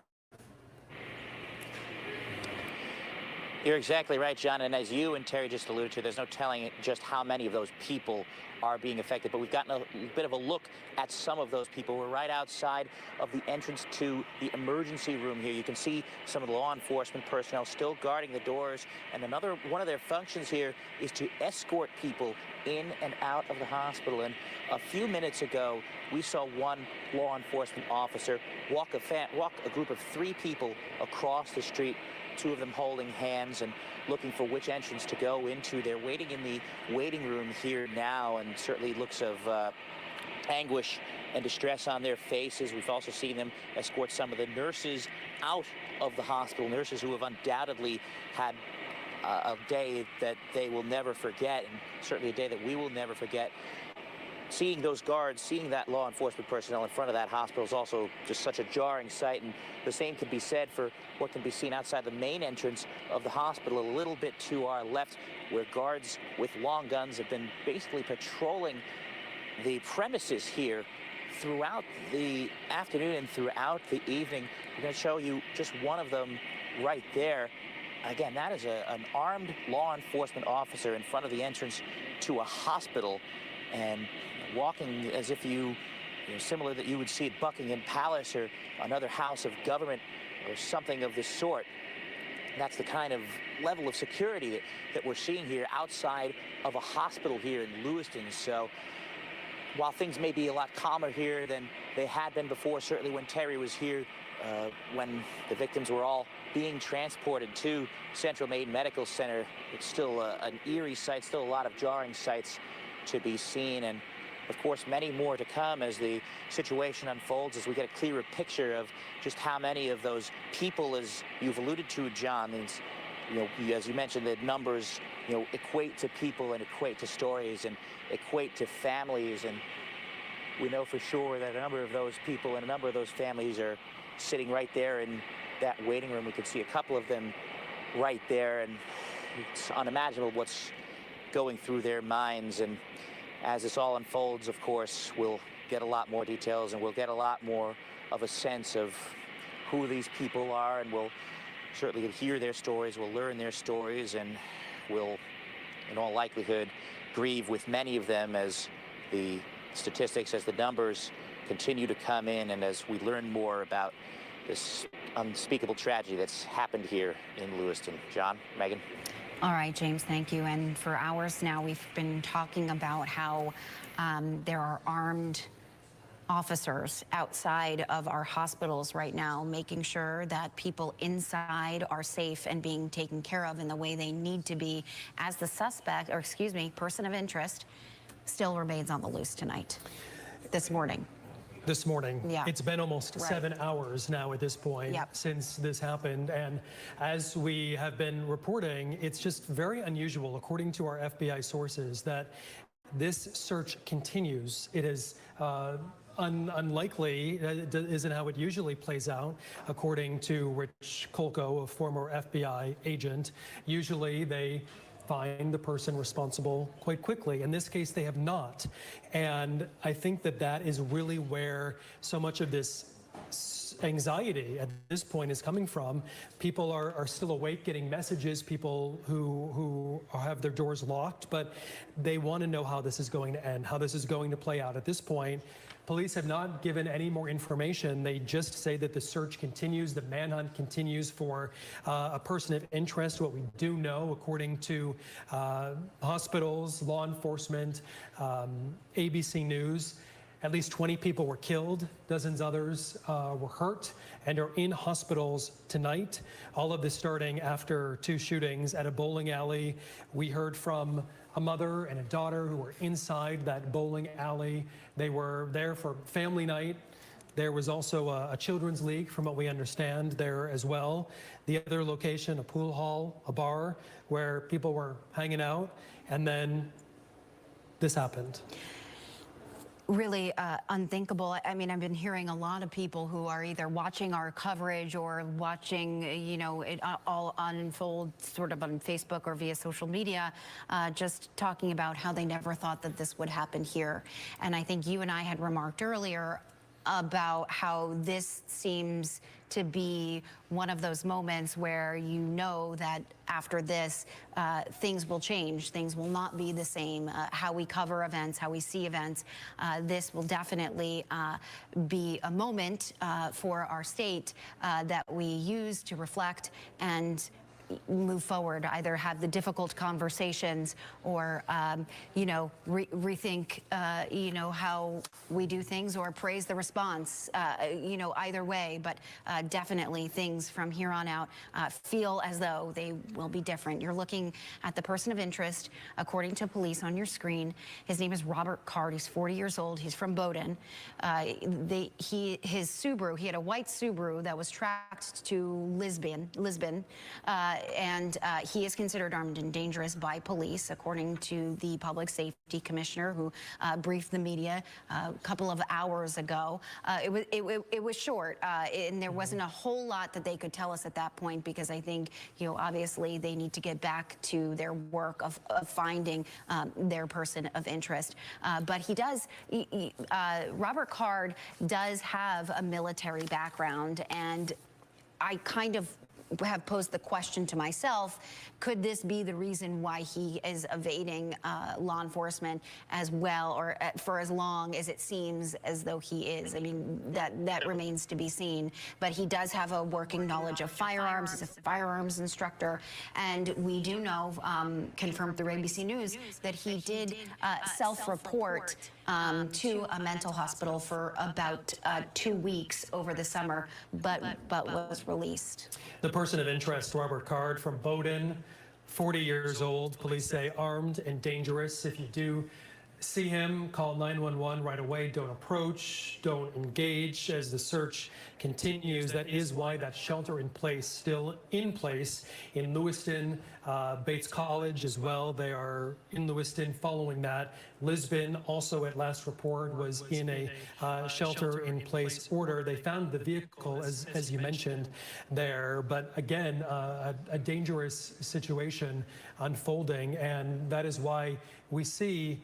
You're exactly right, John, and as you and Terry just alluded to, there's no telling just how many of those people are being affected, but we've gotten a bit of a look at some of those people. We're right outside of the entrance to the emergency room here. You can see some of the law enforcement personnel still guarding the doors, and another one of their functions here is to escort people in and out of the hospital. And a few minutes ago, we saw one law enforcement officer walk a group of 3 people across the street, 2 of them holding hands and looking for which entrance to go into. They're waiting in the waiting room here now, and certainly looks of anguish and distress on their faces. We've also seen them escort some of the nurses out of the hospital, nurses who have undoubtedly had a day that they will never forget, and certainly a day that we will never forget. Seeing those guards, seeing that law enforcement personnel in front of that hospital is also just such a jarring sight, and the same can be said for what can be seen outside the main entrance of the hospital a little bit to our left, where guards with long guns have been basically patrolling the premises here throughout the afternoon and throughout the evening. We're going to show you just one of them right there. Again, that is an armed law enforcement officer in front of the entrance to a hospital, and walking as if similar that you would see at Buckingham Palace or another house of government or something of this sort. That's the kind of level of security that we're seeing here outside of a hospital here in Lewiston. So while things may be a lot calmer here than they had been before, certainly when Terry was here, when the victims were all being transported to Central Maine Medical Center, it's still an eerie sight, still a lot of jarring sights to be seen. And of course, many more to come as the situation unfolds, as we get a clearer picture of just how many of those people, as you've alluded to, John, as you mentioned, the numbers, equate to people and equate to stories and equate to families. And we know for sure that a number of those people and a number of those families are sitting right there in that waiting room. We could see a couple of them right there, and it's unimaginable what's going through their minds. And as this all unfolds, of course, we'll get a lot more details, and we'll get a lot more of a sense of who these people are, and we'll certainly hear their stories, we'll learn their stories, and we'll, in all likelihood, grieve with many of them as the statistics, as the numbers continue to come in, and as we learn more about this unspeakable tragedy that's happened here in Lewiston. John, Megan?
All right, James, thank you. And for hours now, we've been talking about how there are armed officers outside of our hospitals right now, making sure that people inside are safe and being taken care of in the way they need to be, as the suspect, or excuse me, person of interest, still remains on the loose tonight, this morning.
This morning.
Yeah.
It's been almost 7 hours now at this point since this happened. And as we have been reporting, it's just very unusual, according to our FBI sources, that this search continues. It is unlikely, that isn't how it usually plays out, according to Rich Kolko, a former FBI agent. Usually they find the person responsible quite quickly. In this case, they have not. And I think that that is really where so much of this anxiety at this point is coming from. People are still awake, getting messages, people who have their doors locked, but they want to know how this is going to end, how this is going to play out. At this point, police have not given any more information. They just say that the search continues, the manhunt continues for a person of interest. What we do know, according to hospitals, law enforcement, ABC News, at least 20 people were killed, dozens others were hurt and are in hospitals tonight. All of this starting after 2 shootings at a bowling alley. We heard from a mother and a daughter who were inside that bowling alley. They were there for family night. There was also a children's league, from what we understand, there as well. The other location, a pool hall, a bar, where people were hanging out, and then this happened.
Really unthinkable. I mean, I've been hearing a lot of people who are either watching our coverage or watching, you know, it all unfold sort of on Facebook or via social media, just talking about how they never thought that this would happen here. And I think you and I had remarked earlier about how this seems to be one of those moments where you know that after this, things will change. Things will not be the same. How we cover events, how we see events, this will definitely be a moment for our state that we use to reflect and move forward, either have the difficult conversations or, you know, rethink, you know, how we do things or praise the response, you know, either way. But definitely things from here on out feel as though they will be different. You're looking at the person of interest, according to police on your screen. His name is Robert Card. He's 40 years old. He's from Bowdoin. His Subaru, he had a white Subaru that was tracked to Lisbon, and he is considered armed and dangerous by police, according to the public safety commissioner, who briefed the media a couple of hours ago. It was short, and there wasn't a whole lot that they could tell us at that point, because I think, you know, obviously they need to get back to their work of finding their person of interest. But he does, Robert Card does have a military background, and I kind of have posed the question to myself, could this be the reason why he is evading law enforcement as well, or for as long as it seems as though he is? I mean, that remains to be seen. But he does have a working knowledge of firearms. He's a firearms instructor. And we do know, confirmed through ABC News, that he did self-report to a mental hospital for about 2 weeks over the summer, but was released.
The person of interest, Robert Card from Bowdoin, 40 years old. Police say armed and dangerous. If you do see him, call 911 right away. Don't approach, don't engage as the search continues. That is why that shelter in place, still in place in Lewiston, Bates College as well. They are in Lewiston following that. Lisbon also at last report was in a shelter in place order. They found the vehicle, as you mentioned there, but again, a dangerous situation unfolding, and that is why we see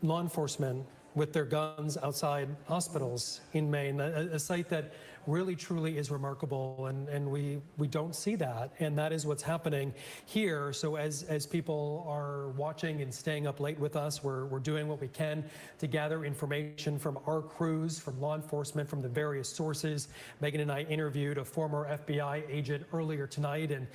law enforcement with their guns outside hospitals in Maine, a sight that really truly is remarkable, and we don't see that, and that is what's happening here. So as people are watching and staying up late with us, we're doing what we can to gather information from our crews, from law enforcement, from the various sources. Megan and I interviewed a former FBI agent earlier tonight, and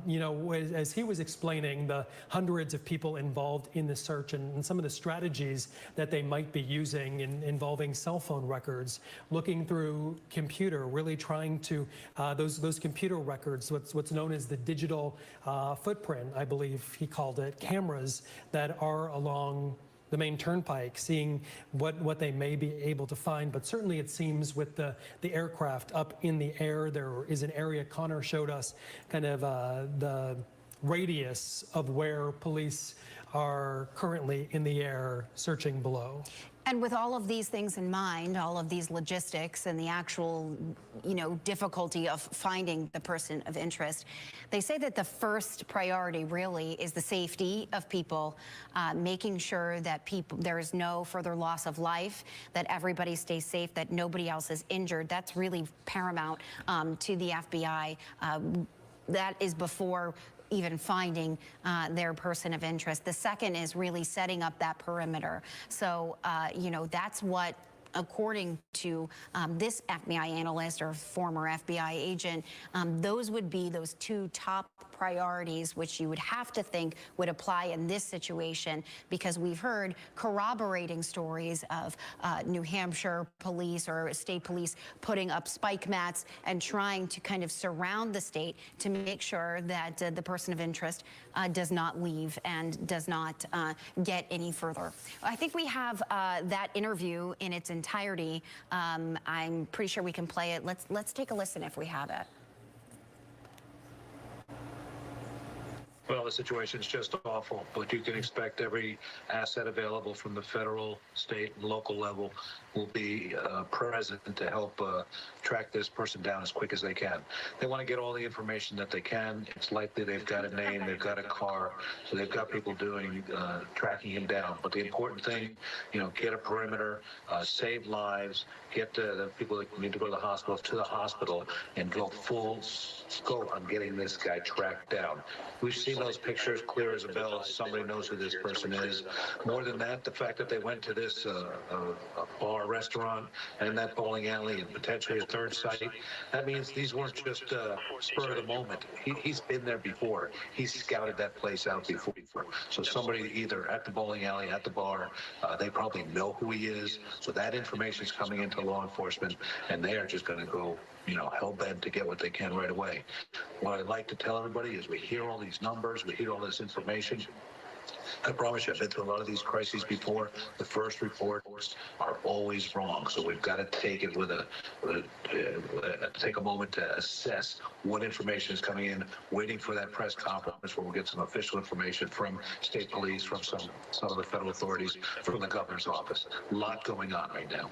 you know, as he was explaining the hundreds of people involved in the search and some of the strategies that they might be using involving cell phone records, looking through computer, really trying to those computer records, what's known as the digital footprint, I believe he called it, cameras that are along the Maine Turnpike, seeing what they may be able to find. But certainly it seems with the aircraft up in the air, there is an area Connor showed us, kind of the radius of where police are currently in the air searching below.
And with all of these things in mind, all of these logistics and the actual, you know, difficulty of finding the person of interest, they say that the first priority really is the safety of people, making sure that there is no further loss of life, that everybody stays safe, that nobody else is injured. That's really paramount to the FBI. That is before even finding their person of interest. The second is really setting up that perimeter. So, you know, that's what, according to this FBI analyst or former FBI agent, those would be those two top priorities, which you would have to think would apply in this situation, because we've heard corroborating stories of New Hampshire police or state police putting up spike mats and trying to kind of surround the state to make sure that the person of interest does not leave and does not get any further. I think we have that interview in its entirety. I'm pretty sure we can play it. Let's take a listen if we have it.
Well, the situation's just awful, but you can expect every asset available from the federal, state, and local level will be present to help track this person down as quick as they can. They want to get all the information that they can. It's likely they've got a name, they've got a car, so they've got people doing tracking him down. But the important thing, you know, get a perimeter, save lives, get the people that need to go to the hospital, and go full scope on getting this guy tracked down. We've seen those pictures clear as a bell. Somebody knows who this person is. More than that, the fact that they went to this bar, restaurant, and that bowling alley, and potentially a third site, that means these weren't just spur of the moment. He's been there before. He's scouted that place out before. So somebody either at the bowling alley, at the bar, they probably know who he is. So that information is coming into law enforcement, and they are just going to go, you know, hell-bent to get what they can right away. What I'd like to tell everybody is we hear all these numbers, we hear all this information. I promise you, I've been through a lot of these crises before. The first reports are always wrong, so we've got to take it with take a moment to assess what information is coming in, waiting for that press conference where we'll get some official information from state police, from some of the federal authorities, from the governor's office. A lot going on right now.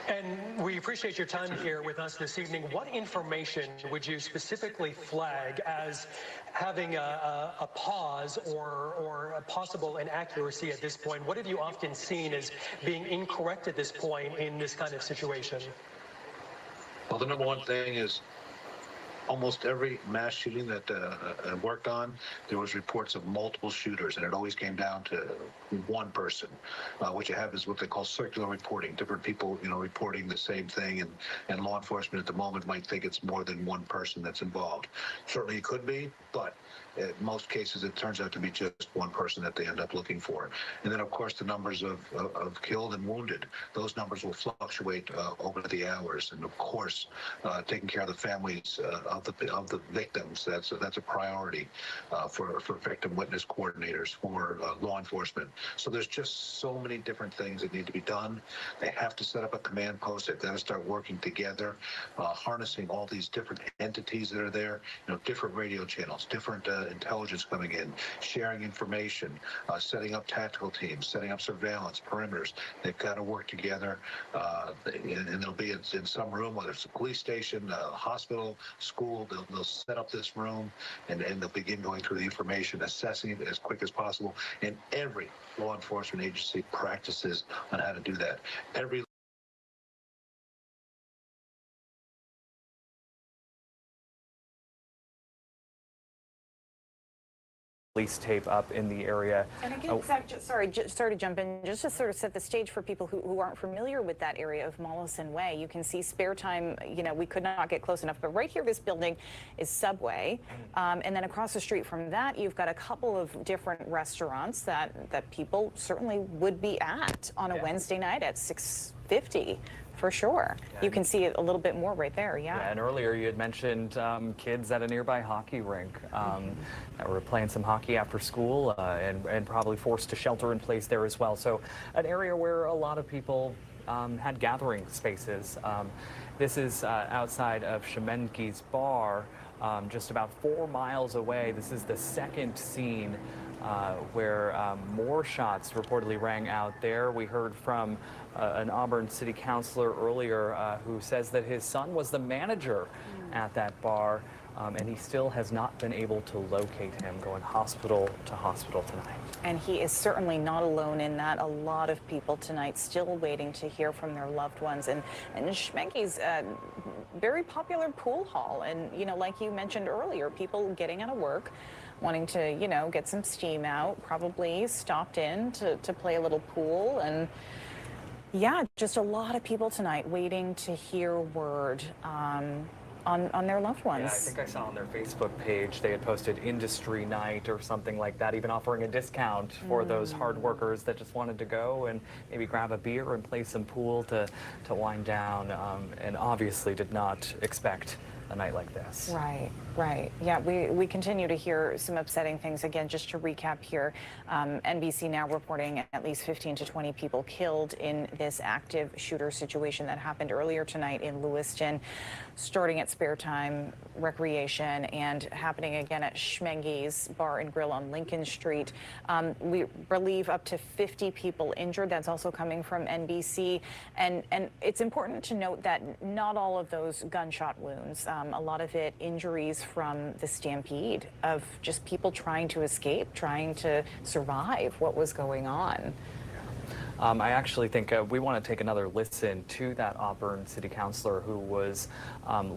And we appreciate your time here with us this evening. What information would you specifically flag as having a pause or a possible inaccuracy at this point? What have you often seen as being incorrect at this point in this kind of situation?
Well, the number one thing is almost every mass shooting that I worked on, there was reports of multiple shooters, and it always came down to one person. What you have is what they call circular reporting. Different people, you know, reporting the same thing, and law enforcement at the moment might think it's more than one person that's involved. Certainly it could be, but in most cases it turns out to be just one person that they end up looking for. And then, of course, the numbers of killed and wounded, those numbers will fluctuate over the hours. And, of course, taking care of the families of the victims, that's a priority for victim witness coordinators, for law enforcement. So there's just so many different things that need to be done. They have to set up a command post. They've got to start working together, harnessing all these different entities that are there, you know, different radio channels, different intelligence coming in, sharing information, setting up tactical teams, setting up surveillance, perimeters. They've got to work together, and they'll be in some room, whether it's a police station, a hospital, school. They'll set up this room, and they'll begin going through the information, assessing it as quick as possible. And every law enforcement agency practices on how to do that. Every
police tape up in the area.
And again, Zach, sorry to jump in, just to sort of set the stage for people who aren't familiar with that area of Mollison Way. You can see Sparetime, we could not get close enough, but right here, this building is Subway. And then across the street from that, you've got a couple of different restaurants that people certainly would be at on a Wednesday night at 6:50. For sure. You can see it a little bit more right there, yeah.
And earlier you had mentioned kids at a nearby hockey rink that were playing some hockey after school and probably forced to shelter in place there as well. So an area where a lot of people had gathering spaces. This is outside of Schemengees Bar, just about 4 miles away. This is the second scene where more shots reportedly rang out there. We heard from an Auburn city councilor earlier who says that his son was the manager at that bar, and he still has not been able to locate him, going hospital to hospital tonight.
And he is certainly not alone in that. A lot of people tonight still waiting to hear from their loved ones. And Schemengees, very popular pool hall. And, like you mentioned earlier, people getting out of work, wanting to, get some steam out, probably stopped in to play a little pool. And yeah, just a lot of people tonight waiting to hear word on their loved ones.
Yeah, I think I saw on their Facebook page they had posted industry night or something like that, even offering a discount for those hard workers that just wanted to go and maybe grab a beer and play some pool to wind down, and obviously did not expect a night like this.
Right. Yeah, we continue to hear some upsetting things. Again, just to recap here, NBC now reporting at least 15 to 20 people killed in this active shooter situation that happened earlier tonight in Lewiston, starting at Sparetime Recreation and happening again at Schemengees Bar and Grille on Lincoln Street. We believe up to 50 people injured. That's also coming from NBC. And it's important to note that not all of those gunshot wounds, a lot of it injuries from the stampede of just people trying to escape, trying to survive what was going on.
I actually think we want to take another listen to that Auburn city councilor who was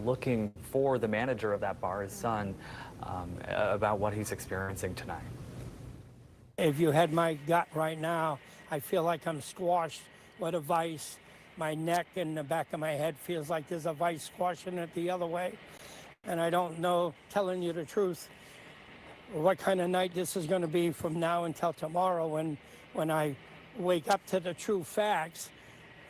looking for the manager of that bar, his son, about what he's experiencing tonight.
If you had my gut right now, I feel like I'm squashed with a vice. My neck and the back of my head feels like there's a vice squashing it the other way. And I don't know, telling you the truth, what kind of night this is going to be from now until tomorrow when I wake up to the true facts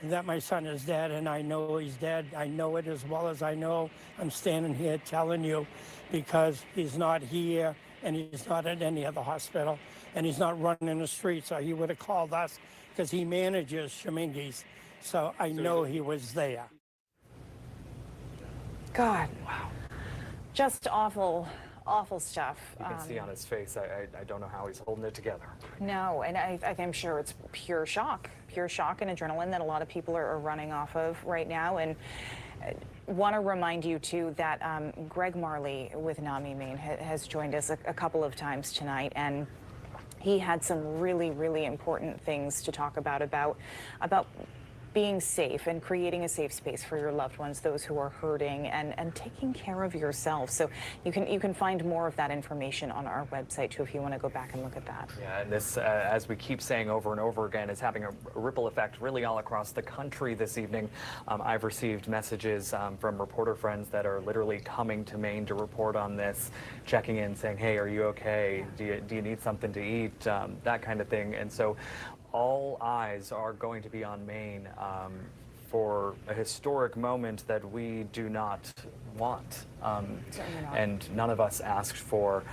that my son is dead, and I know he's dead. I know it as well as I know I'm standing here telling you, because he's not here and he's not at any other hospital and he's not running the streets, or he would have called us because he manages Schemengees. So I know he was there.
God. Wow. Just awful stuff.
You can see on his face, I don't know how he's holding it together.
No, and I'm sure it's pure shock and adrenaline that a lot of people are running off of right now. And want to remind you too that Greg Marley with NAMI Maine has joined us a couple of times tonight, and he had some really important things to talk about being safe and creating a safe space for your loved ones, those who are hurting, and taking care of yourself. So you can find more of that information on our website too if you want to go back and look at that.
Yeah, and this, as we keep saying over and over again, is having a ripple effect really all across the country this evening. I've received messages from reporter friends that are literally coming to Maine to report on this, checking in, saying, hey, are you okay? Do you need something to eat? That kind of thing. And so all eyes are going to be on Maine for a historic moment that we do not want, and none of us asked for.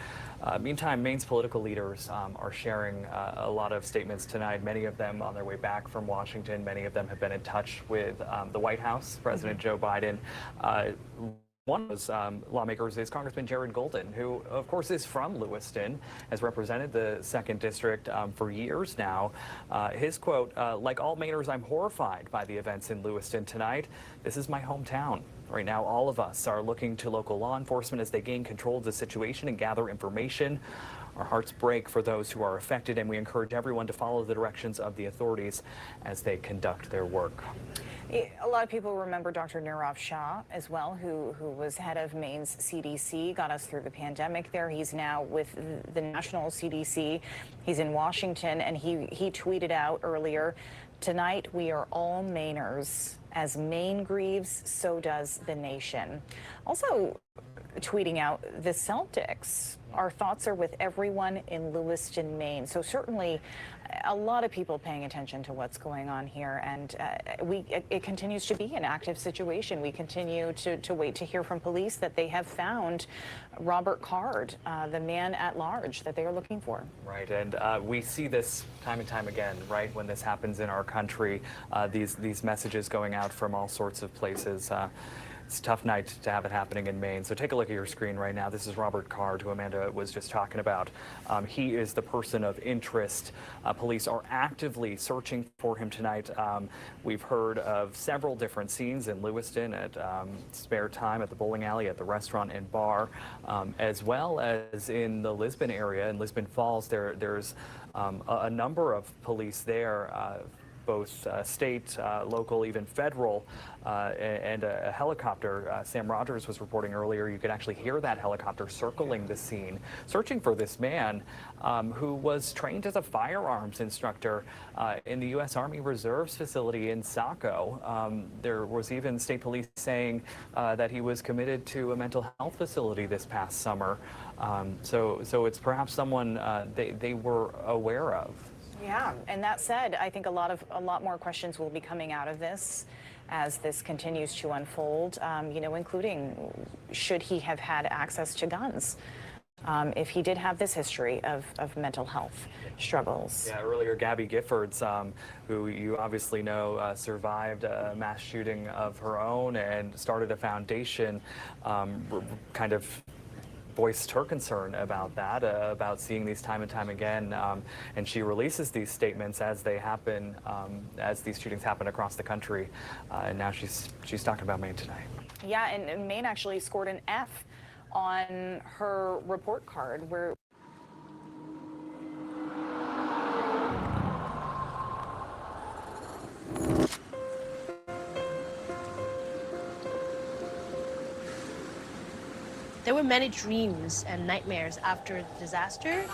Meantime, Maine's political leaders are sharing a lot of statements tonight, many of them on their way back from Washington. Many of them have been in touch with the White House, President Joe Biden. One of those lawmakers is Congressman Jared Golden, who, of course, is from Lewiston, has represented the 2nd District for years now. His quote, like all Mainers, I'm horrified by the events in Lewiston tonight. This is my hometown. Right now, all of us are looking to local law enforcement as they gain control of the situation and gather information. Our hearts break for those who are affected, and we encourage everyone to follow the directions of the authorities as they conduct their work.
A lot of people remember Dr. Nirav Shah as well, who was head of Maine's CDC, got us through the pandemic there. He's now with the national CDC. He's in Washington, and he tweeted out earlier, "Tonight we are all Mainers. As Maine grieves, so does the nation." Also tweeting out, "The Celtics. Our thoughts are with everyone in Lewiston, Maine." So certainly a lot of people paying attention to what's going on here, and it continues to be an active situation. We continue to wait to hear from police that they have found Robert Card, the man at large that they are looking for.
Right, and we see this time and time again, right, when this happens in our country, these messages going out from all sorts of places. It's a tough night to have it happening in Maine. So take a look at your screen right now. This is Robert Card, who Amanda was just talking about. He is the person of interest. Police are actively searching for him tonight. We've heard of several different scenes in Lewiston, at Sparetime, at the bowling alley, at the restaurant and bar, as well as in the Lisbon area, in Lisbon Falls. There's a number of police there, both state, local, even federal, and a helicopter. Sam Rogers was reporting earlier, you could actually hear that helicopter circling the scene, searching for this man who was trained as a firearms instructor in the U.S. Army Reserves facility in Saco. There was even state police saying that he was committed to a mental health facility this past summer. So it's perhaps someone they were aware of.
Yeah, and that said, I think a lot more questions will be coming out of this as this continues to unfold, including should he have had access to guns if he did have this history of mental health struggles.
Yeah, earlier Gabby Giffords, who you obviously know survived a mass shooting of her own and started a foundation, kind of voiced her concern about that, about seeing these time and time again, and she releases these statements as they happen, as these shootings happen across the country, and now she's talking about Maine tonight.
Yeah, and Maine actually scored an F on her report card, where
there were many dreams and nightmares after the disaster.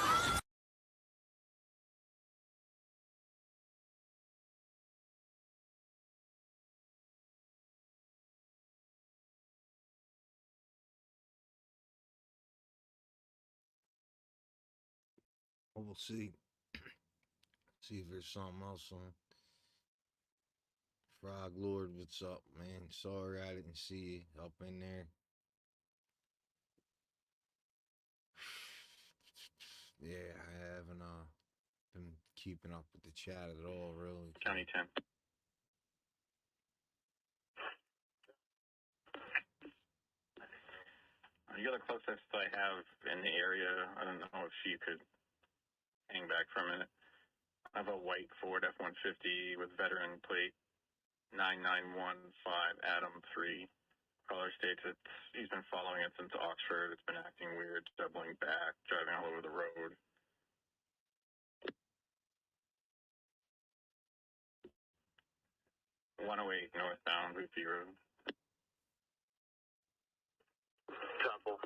We'll see. See if there's something else on. Frog Lord, what's up, man? Sorry I didn't see you up in there. Yeah, I haven't been keeping up with the chat at all, really.
County 10. You're the closest I have in the area. I don't know if you could hang back for a minute. I have a white Ford F-150 with veteran plate 9915 Adam 3. Caller states he's been following it since Oxford. It's been acting weird, doubling back, driving all over the road. .108 northbound Ruthie Road. Temple.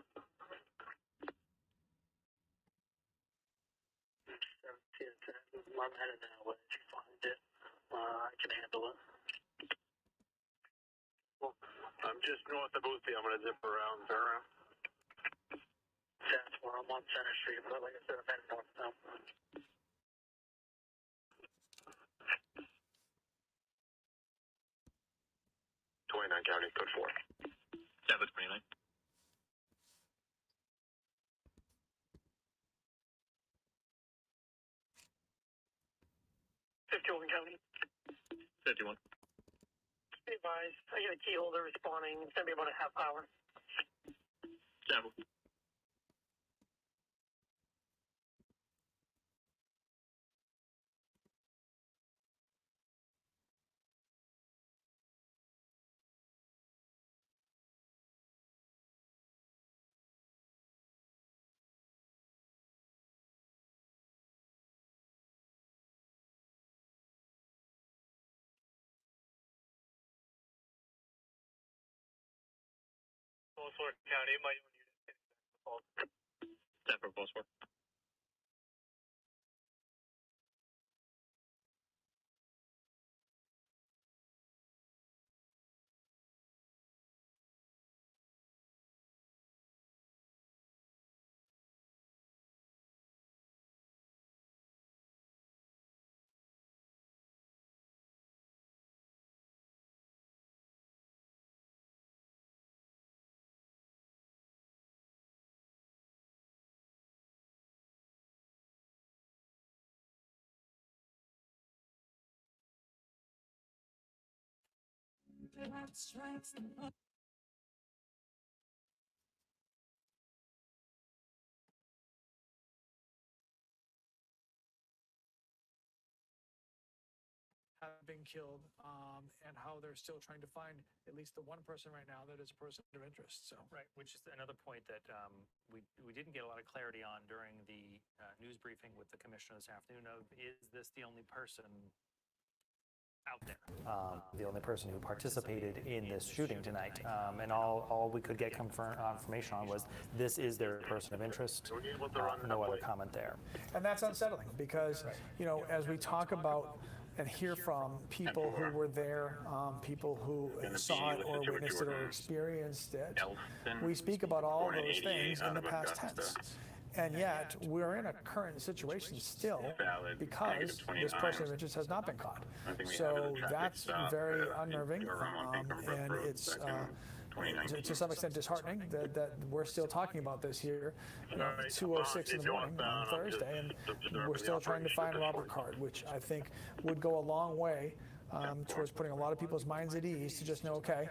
1710. I'm headed that way. If you find it, I can handle it. Well, I'm just north of Boothby. I'm going to zip around, turn around. That's where I'm on Center Street, but like I said, I'm heading north now. 29 County, code 4. 729. 51 County. 51. Be advised, I got a key holder responding. It's going to be about a half hour. 7. Fork County, my own unit. Separate Post Fork.
Have been killed, and how they're still trying to find at least the one person right now that is a person of interest. So
Right, which is another point that we didn't get a lot of clarity on during the news briefing with the commissioner this afternoon of, is this the only person out there?
The only person who participated in this shooting tonight. And all we could get confirmation on was this is their person of interest. No other comment there.
and that's unsettling because, you know, as we talk about and hear from people who were there, people who saw it or witnessed it or experienced it, we speak about all of those things in the past tense. And yet, we're in a current situation still because this person of interest has not been caught. So that's very unnerving, and it's to some extent disheartening that we're still talking about this here, 2:06 in the morning on Thursday, and we're still trying to find Robert Card, which I think would go a long way towards putting a lot of people's minds at ease to just know, okay,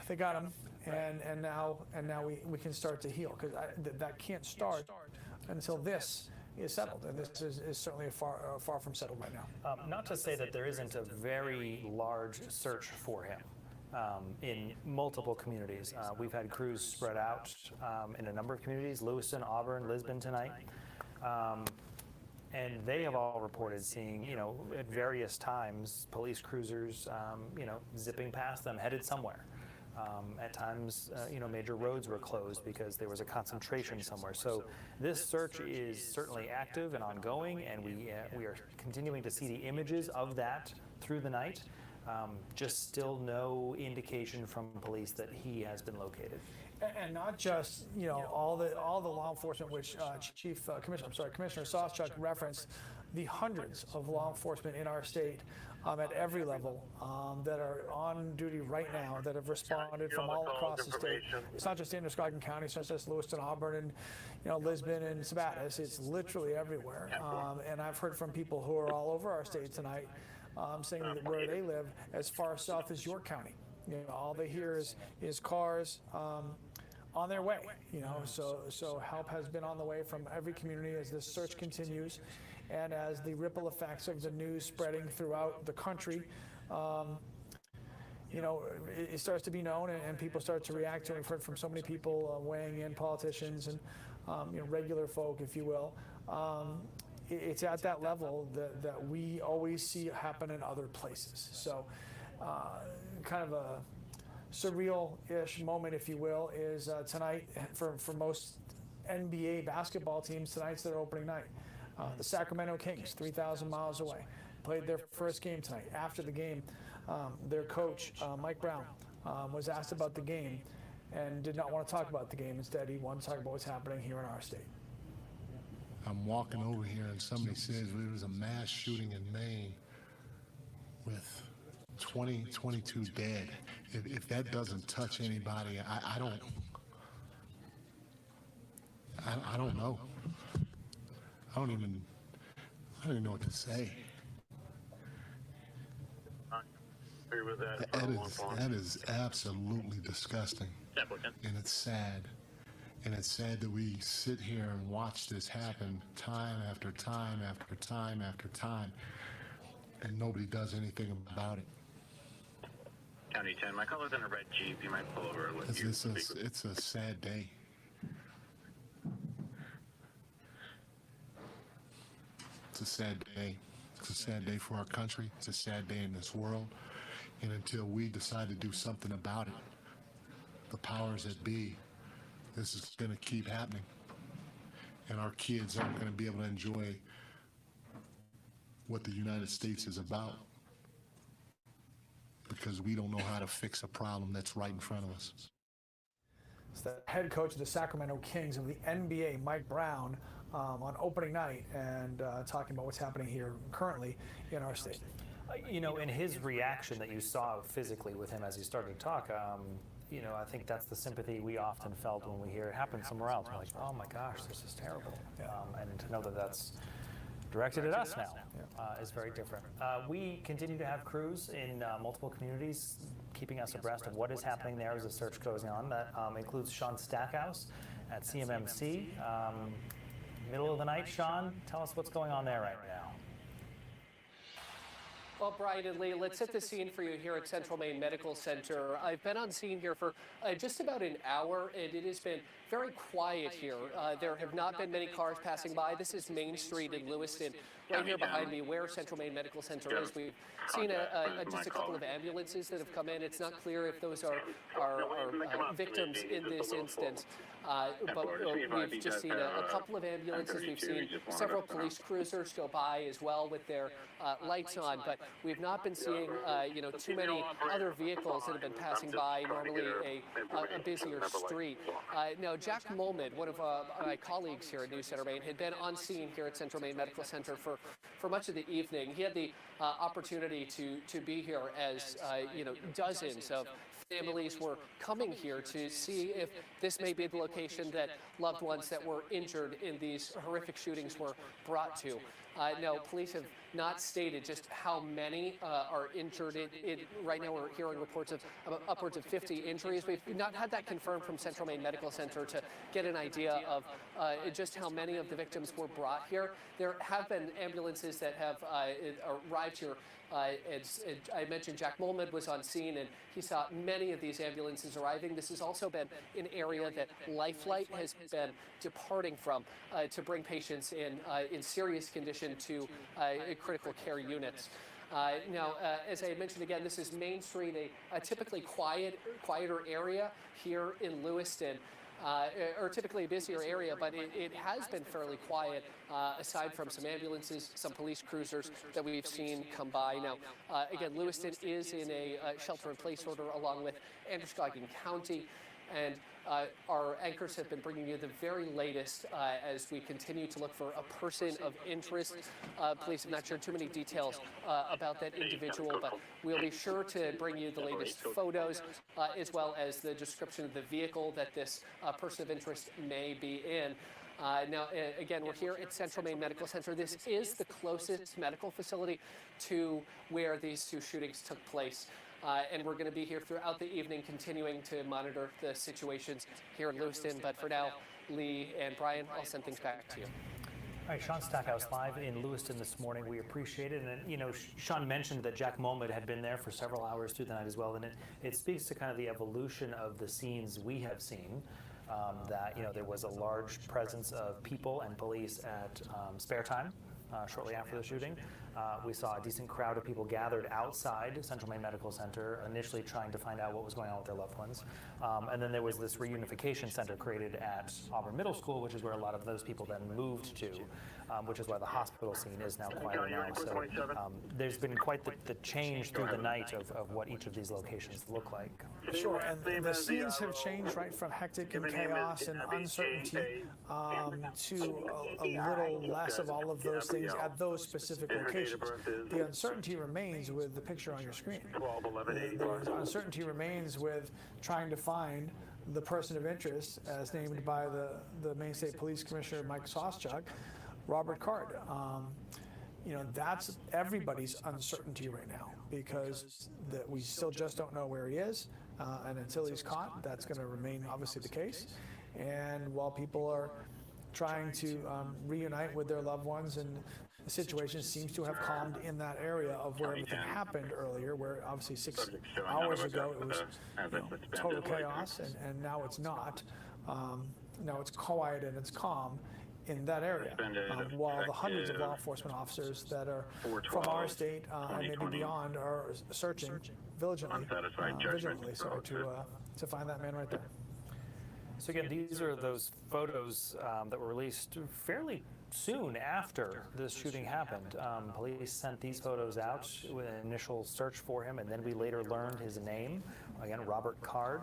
they got him, and now we can start to heal, because that can't start until this is settled, and this is certainly far from settled right now.
Not to say that there isn't a very large search for him. In multiple communities. We've had crews spread out in a number of communities, Lewiston, Auburn, Lisbon tonight. And they have all reported seeing, at various times, police cruisers, zipping past them, headed somewhere. At times, major roads were closed because there was a concentration somewhere. So this search is certainly active and ongoing, and we are continuing to see the images of that through the night. Just still no indication from police that he has been located.
And not just all the law enforcement, which Commissioner Sawchuk referenced, the hundreds of law enforcement in our state at every level that are on duty right now, that have responded from all across the state. It's not just in Androscoggin County, it's not just Lewiston, Auburn, and Lisbon and Sabattis. It's literally everywhere. And I've heard from people who are all over our state tonight saying that where they live, as far south as York County, all they hear is cars on their way. So help has been on the way from every community as this search continues, and as the ripple effects of the news spreading throughout the country, it starts to be known, and people start to react to it. We've heard from so many people weighing in, politicians and regular folk, if you will. It's at that level that we always see happen in other places. So kind of a surreal-ish moment, if you will, is tonight for most NBA basketball teams. Tonight's their opening night. The Sacramento Kings, 3,000 miles away, played their first game tonight. After the game, their coach, Mike Brown, was asked about the game and did not want to talk about the game. Instead, he wanted to talk about what's happening here in our state.
I'm walking over here and somebody says there was a mass shooting in Maine with 22 dead. If that doesn't touch anybody, I don't know. I don't even know what to say. That is absolutely disgusting. And it's sad. And it's sad that we sit here and watch this happen time after time after time after time, and nobody does anything about it.
County 10, my caller's in a red Jeep. You might pull over.
It's a sad day. It's a sad day. It's a sad day for our country. It's a sad day in this world. And until we decide to do something about it, the powers that be, this is going to keep happening. And our kids aren't going to be able to enjoy what the United States is about because we don't know how to fix a problem that's right in front of us.
It's the head coach of the Sacramento Kings of the NBA, Mike Brown, on opening night and talking about what's happening here currently in our state.
You know, in his reaction that you saw physically with him as he started to talk, you know, I think that's the sympathy we often felt when we hear it happen somewhere else. We're like, oh my gosh, this is terrible. And to know that that's directed at us now is very different. We continue to have crews in multiple communities keeping us abreast of what is happening there as the search goes on. That includes Sean Stackhouse at CMMC. Middle of the night, Sean, tell us what's going on there right now.
Well, Brian and Lee, let's set the scene for you here at Central Maine Medical Center. I've been on scene here for just about an hour, and it has been very quiet here. There have not been many cars passing by. This is Main Street in Lewiston, right here behind me, where Central Maine Medical Center is. We've seen just a couple of ambulances that have come in. It's not clear if those are victims in this instance. But we've just seen a couple of ambulances. We've seen several police cruisers go by as well with their lights on, but we've not been seeing too many other vehicles that have been passing by, normally a busier street. Now, Jack Molman, one of my colleagues here at News Center Maine, had been on scene here at Central Maine Medical Center for much of the evening. He had the opportunity to be here as dozens of families were coming here to see if this may be the location that loved ones that were injured in these horrific shootings were brought to. No, police have not stated just how many are injured. Right now we're hearing reports of upwards of 50 injuries. We've not had that confirmed from Central Maine Medical Center to get an idea of just how many of the victims were brought here. There have been ambulances that have arrived here. I mentioned Jack Molman was on scene, and he saw many of these ambulances arriving. This has also been an area that Lifelight has been departing from to bring patients in serious condition to critical care units. Now, as I mentioned again, this is Main Street, a typically quieter area here in Lewiston. Or typically a busier area, but it has been fairly quiet, aside from some ambulances, some police cruisers that we've seen come by. Now, again, Lewiston is in a shelter-in-place order along with Androscoggin County, and our anchors have been bringing you the very latest as we continue to look for a person of interest. Police have not shared too many details about that individual, but we'll be sure to bring you the latest photos as well as the description of the vehicle that this person of interest may be in. Now, again, we're here at Central Maine Medical Center. This is the closest medical facility to where these two shootings took place. And we're going to be here throughout the evening continuing to monitor the situations here in Lewiston. But for now, Lee and Brian, I'll send things back to you.
All right, Sean Stackhouse live in Lewiston this morning. We appreciate it. And, Sean mentioned that Jack Molman had been there for several hours through the night as well. And it speaks to kind of the evolution of the scenes we have seen. That, there was a large presence of people and police at Sparetime shortly after the shooting. We saw a decent crowd of people gathered outside Central Maine Medical Center, initially trying to find out what was going on with their loved ones. And then there was this reunification center created at Auburn Middle School, which is where a lot of those people then moved to, which is why the hospital scene is now quieter now. So there's been quite the change through the night of what each of these locations look like.
Sure, and the scenes have changed, right, from hectic and chaos and uncertainty to a little less of all of those things at those specific locations. The uncertainty remains with the picture on your screen. The uncertainty remains with trying to find the person of interest, as named by the Maine State Police Commissioner Mike Soschuk, Robert Card. That's everybody's uncertainty right now, because we still just don't know where he is, and until he's caught, that's going to remain obviously the case. And while people are trying to reunite with their loved ones, and the situation seems to have calmed in that area of where everything happened earlier, where obviously 6 hours ago it was total chaos, and now it's not. Now it's quiet and it's calm. in that area, while the hundreds of law enforcement officers that are from our state and maybe beyond are searching vigilantly to find that man right there.
So again, these are those photos that were released fairly soon after this shooting happened. Police sent these photos out with an initial search for him, and then we later learned his name, again, Robert Card.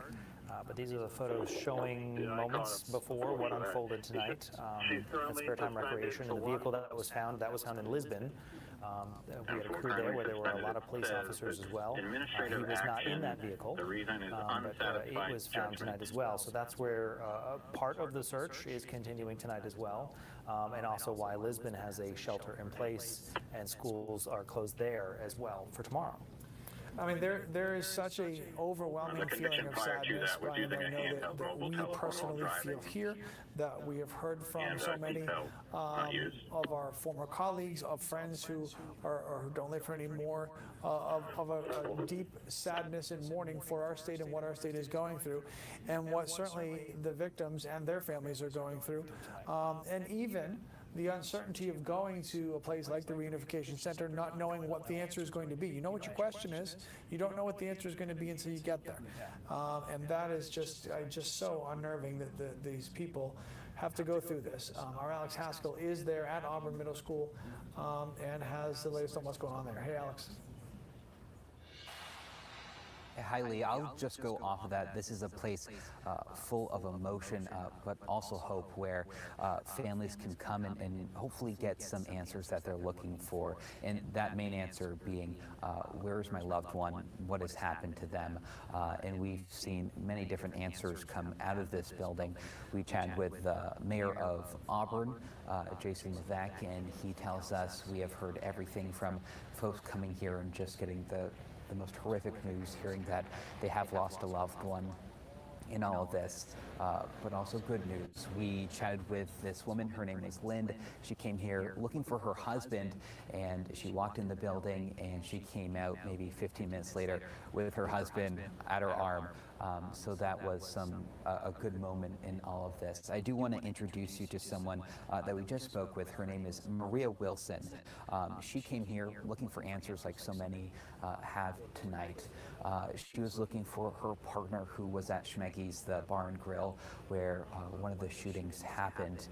But these are the photos showing moments before what unfolded tonight at Sparetime Recreation. And the vehicle that was found in Lisbon. We had a crew there where there were a lot of police officers as well. He was not in that vehicle, but it was found tonight as well. So that's where part of the search is continuing tonight as well, and also why Lisbon has a shelter in place and schools are closed there as well for tomorrow.
I mean, there is such a overwhelming feeling of sadness, Brian, that I know that we personally feel here, that we have heard from so many of our former colleagues, of friends who don't live here anymore, of a deep sadness and mourning for our state and what our state is going through, and what certainly the victims and their families are going through, and even the uncertainty of going to a place like the reunification center, not knowing what the answer is going to be. You know what your question is, you don't know what the answer is going to be until you get there. And that is just so unnerving that these people have to go through this. Our Alex Haskell is there at Auburn Middle School and has the latest on what's going on there. Hey, Alex.
Hi, Lee. I'll just go off of that. This is a place full of emotion, but also hope, where families can come and hopefully get some answers that they're looking for. And that main answer being, where's my loved one? What has happened to them? And we've seen many different answers come out of this building. We chatted with the mayor of Auburn, Jason Levesque, and he tells us we have heard everything from folks coming here and just getting the most horrific news, hearing that they have lost a loved one in all of this, but also good news. We chatted with this woman, her name is Lind. She came here looking for her husband, and she walked in the building and she came out maybe 15 minutes later with her husband at her arm. So that was a good moment in all of this. I do want to introduce you to someone that we just spoke with. Her name is Maria Wilson. She came here looking for answers like so many have tonight. She was looking for her partner, who was at Schemengees Bar and Grille, where one of the shootings happened.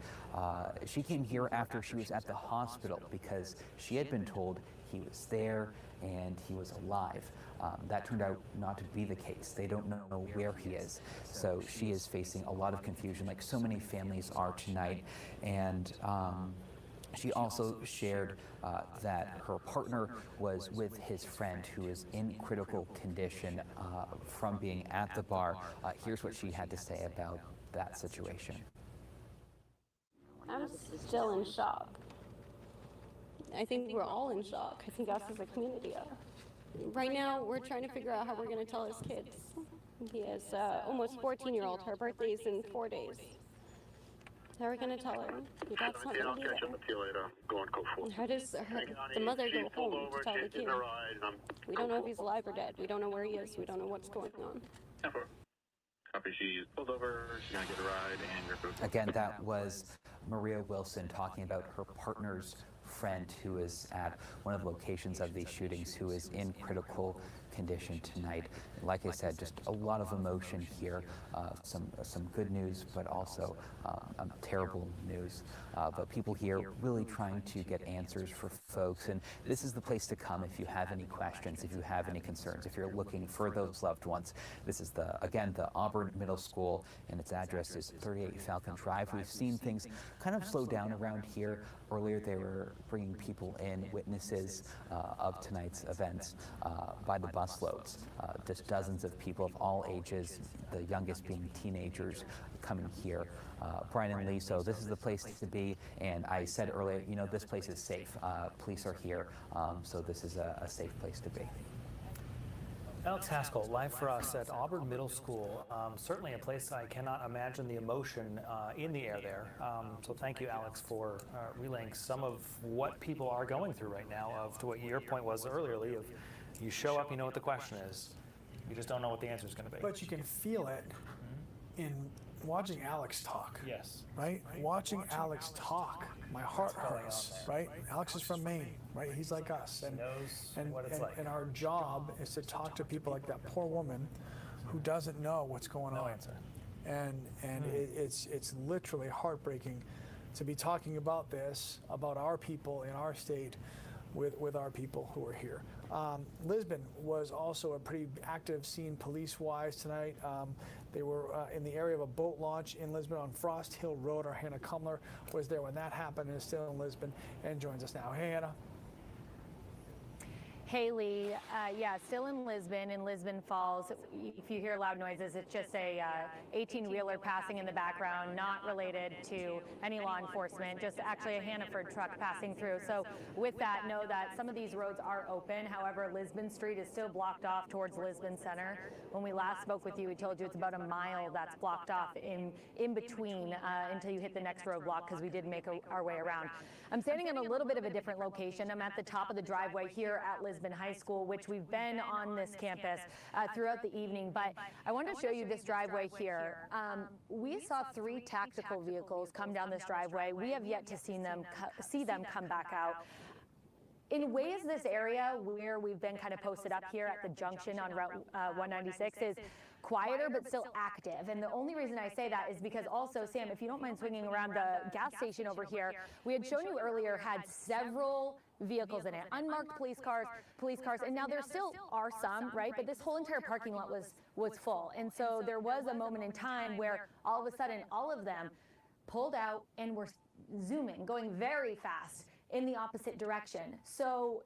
She came here after she was at the hospital because she had been told he was there and he was alive. That turned out not to be the case. They don't know where he is. So she is facing a lot of confusion, like so many families are tonight. And she also shared that her partner was with his friend, who is in critical condition from being at the bar. Here's what she had to say about that situation.
I'm still in shock. I think we're all in shock. I think us as a community are. Right now, we're trying to figure out how we're going to tell his kids. He has almost 14-year-old. Her birthday's in 4 days. How are we going to tell her? Your dad's not going to be there. How does the mother go home to tell the kid? We don't know if he's alive or dead. We don't know where he is. We don't know what's going on.
Copy, she's pulled over, she's going to get a ride, and you're...
Again, that was Maria Wilson talking about her partner's friend, who is at one of the locations of these shootings, who is in critical condition tonight. Like I said, just a lot of emotion here, some good news, but also terrible news. But people here really trying to get answers for folks, and this is the place to come if you have any questions, if you have any concerns, if you're looking for those loved ones. This is again the Auburn Middle School, and its address is 38 Falcon Drive. We've seen things kind of slow down around here. Earlier they were bringing people in, witnesses of tonight's events by the busloads. Just dozens of people of all ages, the youngest being teenagers, coming here. Brian and Lee, so this is the place to be, and I said earlier, you know, this place is safe. Police are here, so this is a safe place to be.
Alex Haskell, live for us at Auburn Middle School. Certainly a place I cannot imagine the emotion in the air there. So thank you, Alex, for relaying some of what people are going through right now, to what your point was earlier, Lee, of you show up, you know what the question is. You just don't know what the answer is going to be.
But you can feel it in watching Alex talk.
Yes.
Right? Watching Alex talk, my heart hurts, right? Alex is from Maine, right? He's like us. And, and our job is to talk to people like that poor woman who doesn't know what's going on. And it's literally heartbreaking to be talking about this, about our people in our state, with our people who are here. Lisbon was also a pretty active scene police-wise tonight. They were in the area of a boat launch in Lisbon on Frost Hill Road. Our Hannah Cumler was there when that happened and is still in Lisbon and joins us now. Hey, Hannah.
Haley, yeah, still in Lisbon Falls. If you hear loud noises, it's just a 18-wheeler passing in the background, not related to any law enforcement, just actually a Hannaford truck passing through. So with that, know that some of these roads are open. However, Lisbon Street is still blocked off towards Lisbon Center. When we last spoke with you, we told you it's about a mile that's blocked off in between until you hit the next roadblock, because we did make our way around. I'm standing in a little bit of a different location. I'm at the top of the driveway here at Lisbon High School, which we've been on this campus throughout the evening. But I wanted to show you this driveway here. We saw 3 tactical vehicles come down this driveway. We have yet to see them come back out. In ways, this area where we've been kind of posted up here at the junction on Route 196 is quieter but still active. And the only reason I say that is because also, Sam, if you don't mind swinging around the gas station over here, we had shown you earlier had several vehicles in it, unmarked police cars, and now there still are some, right? But this whole entire parking lot was full. And so there was a moment in time where all of a sudden all of them pulled out and were zooming, going very fast in the opposite direction. So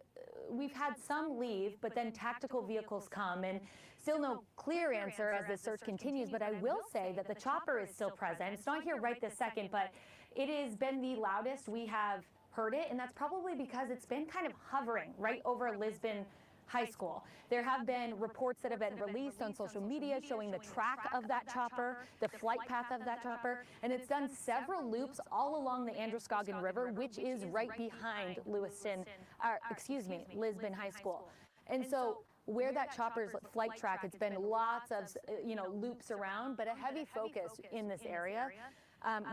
we've had some leave, but then tactical vehicles come, and still no clear answer as the search continues. But I will say that the chopper is still present. It's not here right this second, but it has been the loudest we have heard it, and that's probably because it's been kind of hovering right over Lisbon High School. There have been reports that have been released on social media showing the track of that chopper, the flight path of that chopper, and it's done several loops all along the Androscoggin River, which is right behind Lisbon High School. And so where that chopper's flight track, it's been lots of loops around, but a heavy focus in this area.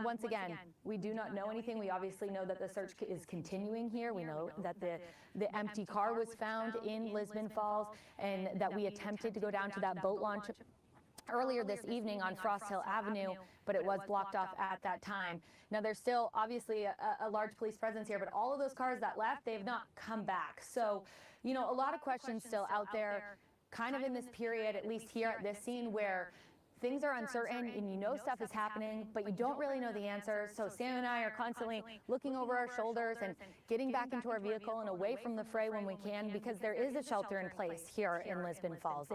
Once again, we do not know anything. We obviously know that the search is continuing here. We know that the empty car was found in Lisbon Falls, and that we attempted to go down to that boat launch earlier this evening on Frost Hill Avenue, but it was blocked off at that time. Now, there's still obviously a large police presence here, but all of those cars that left, they have not come back. So, a lot of questions still out there, kind of in this period, at least here at this scene, where things are uncertain and stuff is happening, but you don't really know the answers. So Sam and I are constantly looking over our shoulders and getting back into our vehicle and away from the fray when we can, because there is a shelter in place here in Lisbon Falls.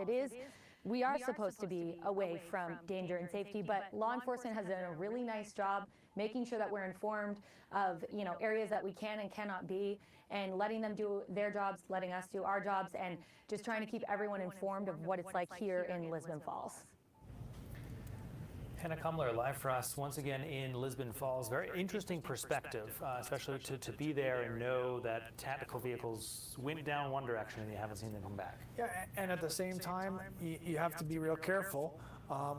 We are supposed to be away from danger and safety, but law enforcement has done a really nice job making sure that we're informed of areas that we can and cannot be, and letting them do their jobs, letting us do our jobs, and just trying to keep everyone informed of what it's like here in Lisbon Falls.
Hannah Cumler, live for us once again in Lisbon Falls. Very interesting perspective, especially to be there and know that tactical vehicles went down one direction and you haven't seen them come back.
Yeah, and at the same time, you have to be real careful,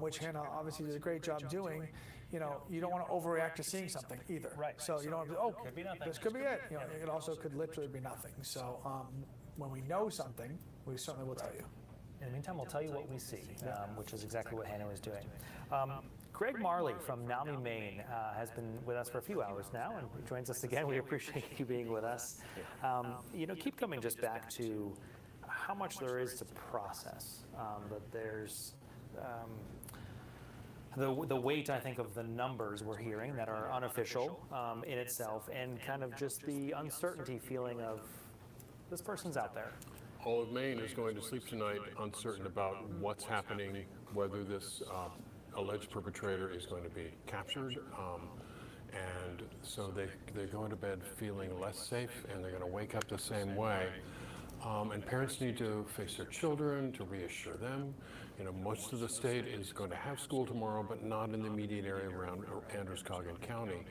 which Hannah obviously does a great job doing. You don't want to overreact to seeing something either. Right. So you don't have to, this could be it. It also could literally be nothing. So when we know something, we certainly will tell you.
In the meantime, we'll tell you what we see, which is exactly what Hannah was doing. Greg Marley from NAMI, Maine, has been with us for a few hours now and joins us again. We appreciate you being with us. Keep coming just back to how much there is to process. That there's the weight, I think, of the numbers we're hearing that are unofficial in itself, and kind of just the uncertainty feeling of this person's out there.
All of Maine is going to sleep tonight uncertain about what's happening, whether this alleged perpetrator is going to be captured. And so they're going to bed feeling less safe, and they're going to wake up the same way. And parents need to face their children, to reassure them. Most of the state is going to have school tomorrow, but not in the immediate area around Androscoggin County.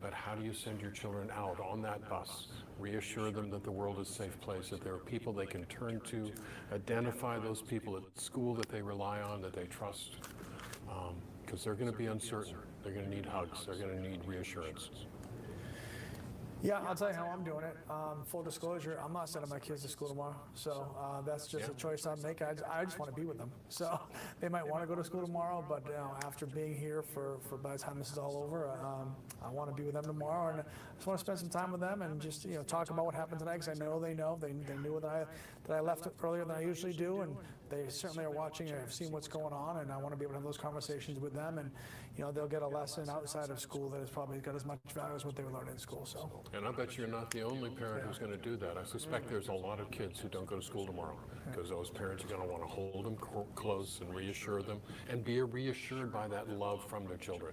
But how do you send your children out on that bus, reassure them that the world is a safe place, that there are people they can turn to, identify those people at school that they rely on, that they trust? because they're going to be uncertain. They're going to need hugs. They're going to need reassurance.
Yeah, I'll tell you how I'm doing it. Full disclosure, I'm not sending my kids to school tomorrow. So that's just a choice I'm making. I just want to be with them. So they might want to go to school tomorrow, but after being here for by the time this is all over, I want to be with them tomorrow. And I just want to spend some time with them and just talk about what happened tonight, because I know they know. They knew that I left earlier than I usually do, and they certainly are watching and have seen what's going on, and I want to be able to have those conversations with them, and they'll get a lesson outside of school that has probably got as much value as what they learned in school. So.
And I bet you're not the only parent who's going to do that. I suspect there's a lot of kids who don't go to school tomorrow because those parents are going to want to hold them close and reassure them and be reassured by that love from their children.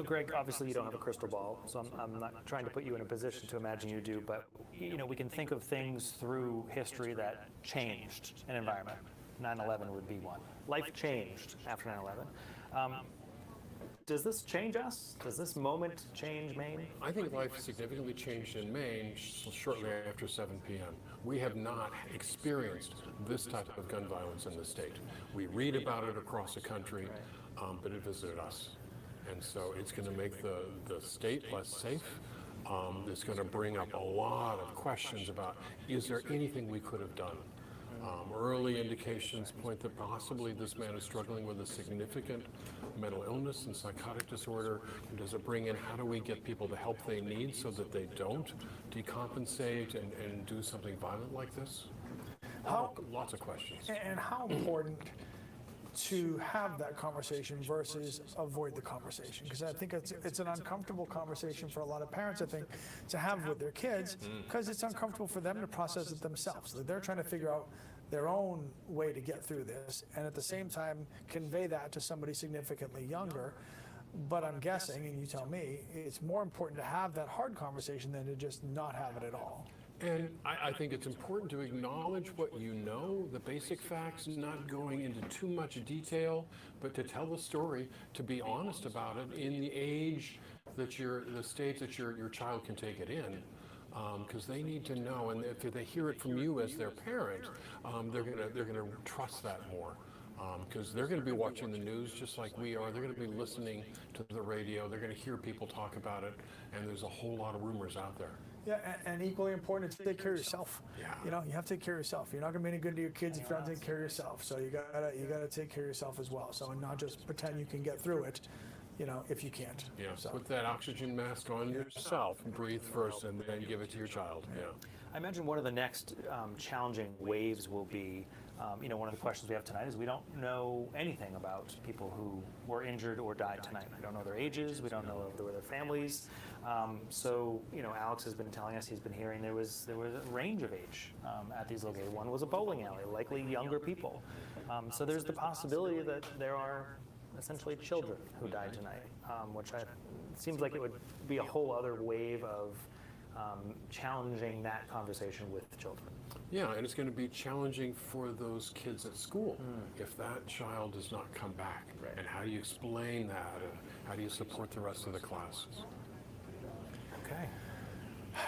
Greg, obviously you don't have a crystal ball, so I'm not trying to put you in a position to imagine you do, but we can think of things through history that changed an environment. 9/11 would be one. Life changed after 9/11. Does this change us? Does this moment change Maine?
I think life significantly changed in Maine shortly after 7 p.m. We have not experienced this type of gun violence in the state. We read about it across the country, but it visited us. And so it's going to make the state less safe. It's going to bring up a lot of questions about, is there anything we could have done? Early indications point that possibly this man is struggling with a significant mental illness and psychotic disorder. Does it bring in, how do we get people the help they need so that they don't decompensate and do something violent like this? Lots of questions.
And how important to have that conversation versus avoid the conversation, because I think it's an uncomfortable conversation for a lot of parents, I think, to have with their kids, because it's uncomfortable for them to process it themselves. They're trying to figure out their own way to get through this, and at the same time convey that to somebody significantly younger. But I'm guessing, and you tell me, it's more important to have that hard conversation than to just not have it at all.
And I think it's important to acknowledge what you know, the basic facts, not going into too much detail, but to tell the story, to be honest about it in the age that the stage that your child can take it in, because they need to know, and if they hear it from you as their parent, they're gonna trust that more. Because they're going to be watching the news just like we are. They're going to be listening to the radio. They're going to hear people talk about it, and there's a whole lot of rumors out there.
Yeah, and equally important to take care of yourself.
Yeah.
You have to take care of yourself. You're not going to be any good to your kids if you don't take care of yourself. So you gotta take care of yourself as well. So, and not just pretend you can get through it, if you can't.
Yeah.
So.
Put that oxygen mask on yourself. Breathe first, and then give it to your child. Yeah.
I imagine one of the next challenging waves will be, one of the questions we have tonight is we don't know anything about people who were injured or died tonight. We don't know their ages. We don't know if they were their families. So, Alex has been telling us, he's been hearing there was a range of age at these locations. One was a bowling alley, likely younger people. So there's the possibility that there are essentially children who died tonight, which seems like it would be a whole other wave of challenging that conversation with children.
Yeah, and it's going to be challenging for those kids at school if that child does not come back. Right. And how do you explain that? And how do you support the rest of the class?
Okay.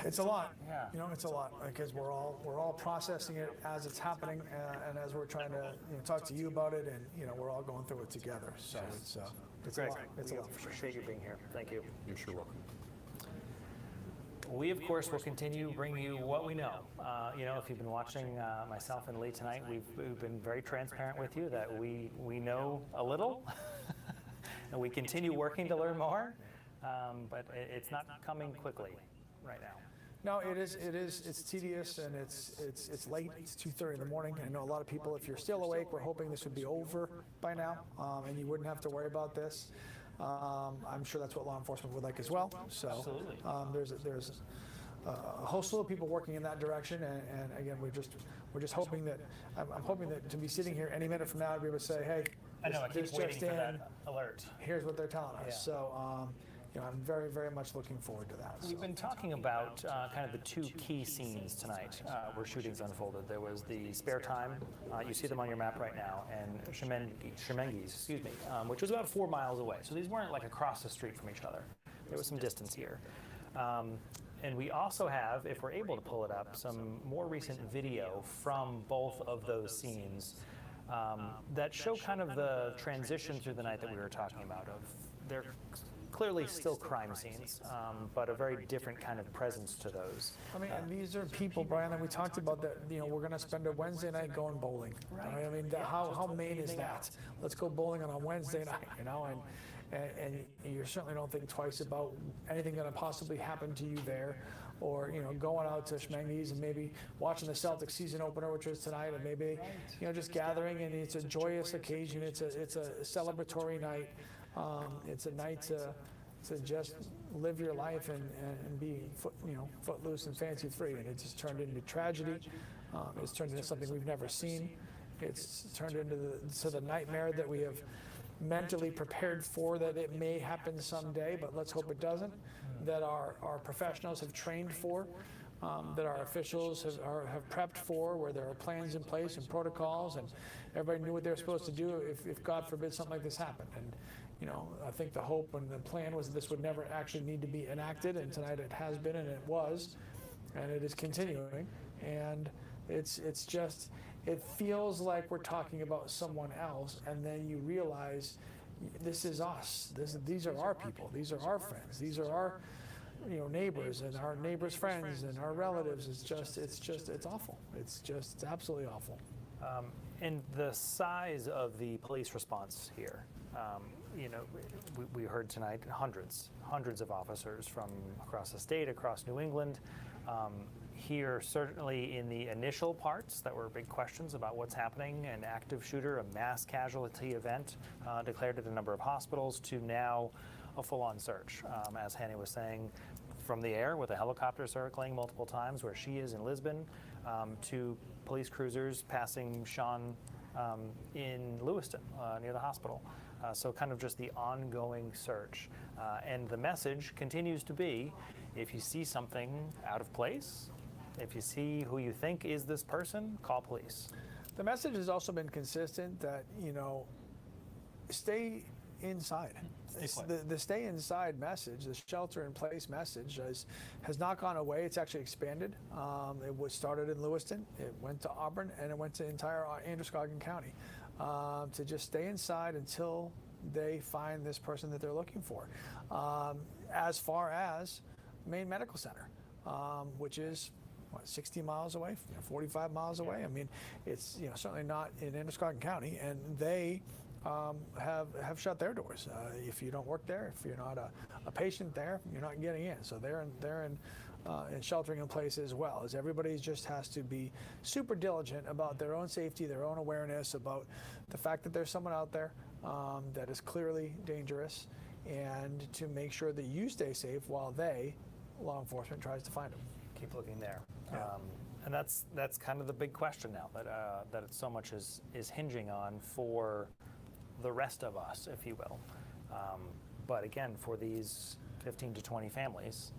It's a lot.
Yeah.
It's a lot, because we're all processing it as it's happening, and as we're trying to talk to you about it, and we're all going through it together. So it's
Greg,
a lot. It's a lot.
Appreciate you being here. Thank you.
You're sure welcome.
We, of course, will continue bringing you what we know. If you've been watching myself and Lee tonight, we've been very transparent with you that we know a little, and we continue working to learn more, but it's not coming quickly right now.
No, it is. It's tedious, and it's late. It's 2:30 in the morning. I know a lot of people, if you're still awake, we're hoping this would be over by now, and you wouldn't have to worry about this. I'm sure that's what law enforcement would like as well. So there's a whole slew of people working in that direction, and again, we're just hoping that I'm hoping that to be sitting here any minute from now to be able to say, hey,
I know, I keep waiting for that alert.
Here's what they're telling us.
Yeah.
So. I'm very, very much looking forward to that.
We've been talking about kind of the two key scenes tonight where shootings unfolded. There was the Sparetime, you see them on your map right now, and Schemengees, which was about 4 miles away. So these weren't like across the street from each other. There was some distance here. And we also have, if we're able to pull it up, some more recent video from both of those scenes. that show kind of the transition through the night that we were talking about. They're clearly still crime scenes, but a very different kind of presence to those.
I mean, and these are people, Brian, that we talked about that, we're going to spend a Wednesday night going bowling. Right. I mean, how Maine is that? Let's go bowling on a Wednesday night, and you certainly don't think twice about anything going to possibly happen to you there, or going out to Schemengees and maybe watching the Celtics season opener, which is tonight, and maybe just gathering, and it's a joyous occasion. It's a celebratory night. It's a night to just live your life and be footloose and fancy free, and it just turned into tragedy. It's turned into something we've never seen. It's turned into the nightmare that we have mentally prepared for, that it may happen someday, but let's hope it doesn't, that our professionals have trained for, that our officials have prepped for, where there are plans in place and protocols, and everybody knew what they were supposed to do if God forbid something like this happened. And I think the hope and the plan was that this would never actually need to be enacted, and tonight it has been, and it was, and it is continuing. And it's just, it feels like we're talking about someone else, and then you realize this is us. These are our people. These are our friends. These are our neighbors and our neighbors' friends and our relatives. It's awful. It's absolutely awful.
And the size of the police response here, we heard tonight hundreds of officers from across the state, across New England. Here, certainly in the initial parts, that were big questions about what's happening, an active shooter, a mass casualty event declared at a number of hospitals, to now a full-on search, as Hanny was saying, from the air with a helicopter circling multiple times where she is in Lisbon, to police cruisers passing Sean in Lewiston near the hospital. So kind of just the ongoing search. And the message continues to be, if you see something out of place, if you see who you think is this person, call police.
The message has also been consistent that, stay inside. The stay inside message, the shelter in place message has not gone away. It's actually expanded. It was started in Lewiston, it went to Auburn, and it went to entire Androscoggin County, to just stay inside until they find this person that they're looking for. As far as Maine Medical Center, which is 60 miles away, 45 miles away. I mean, it's certainly not in Androscoggin County, and they have shut their doors. If you don't work there, if you're not a patient there, you're not getting in. So they're in sheltering in place as well. As everybody just has to be super diligent about their own safety, their own awareness about the fact that there's someone out there that is clearly dangerous, and to make sure that you stay safe while law enforcement, tries to find them.
Keep looking there.
Yeah.
And that's kind of the big question now that so much is hinging on for the rest of us, if you will. But again, for these 15 to 20 families,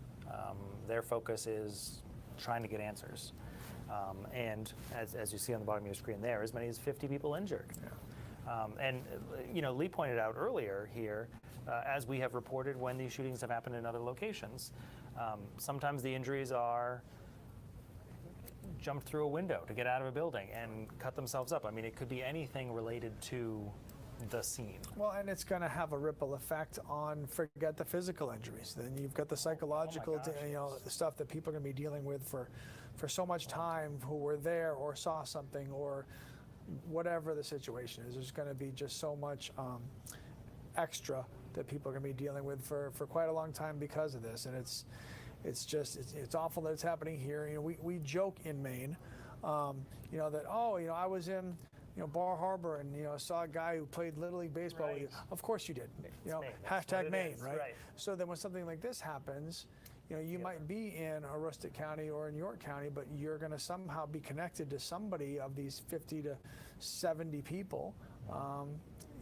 their focus is trying to get answers. And as you see on the bottom of your screen there, as many as 50 people injured. Yeah. And Lee pointed out earlier here, as we have reported when these shootings have happened in other locations, sometimes the injuries are jumped through a window to get out of a building and cut themselves up. I mean, it could be anything related to the scene.
Well, and it's going to have a ripple effect on, forget the physical injuries. Then you've got the psychological, the stuff that people are going to be dealing with for so much time, who were there or saw something or whatever the situation is. There's going to be just so much extra that people are going to be dealing with for quite a long time because of this. And it's awful that it's happening here. We joke in Maine, that I was in Bar Harbor and saw a guy who played Little League baseball with you. Of course you did. Hashtag Maine, right? So then when something like this happens, you might be in Aroostook County or in York County, but you're going to somehow be connected to somebody of these 50 to 70 people.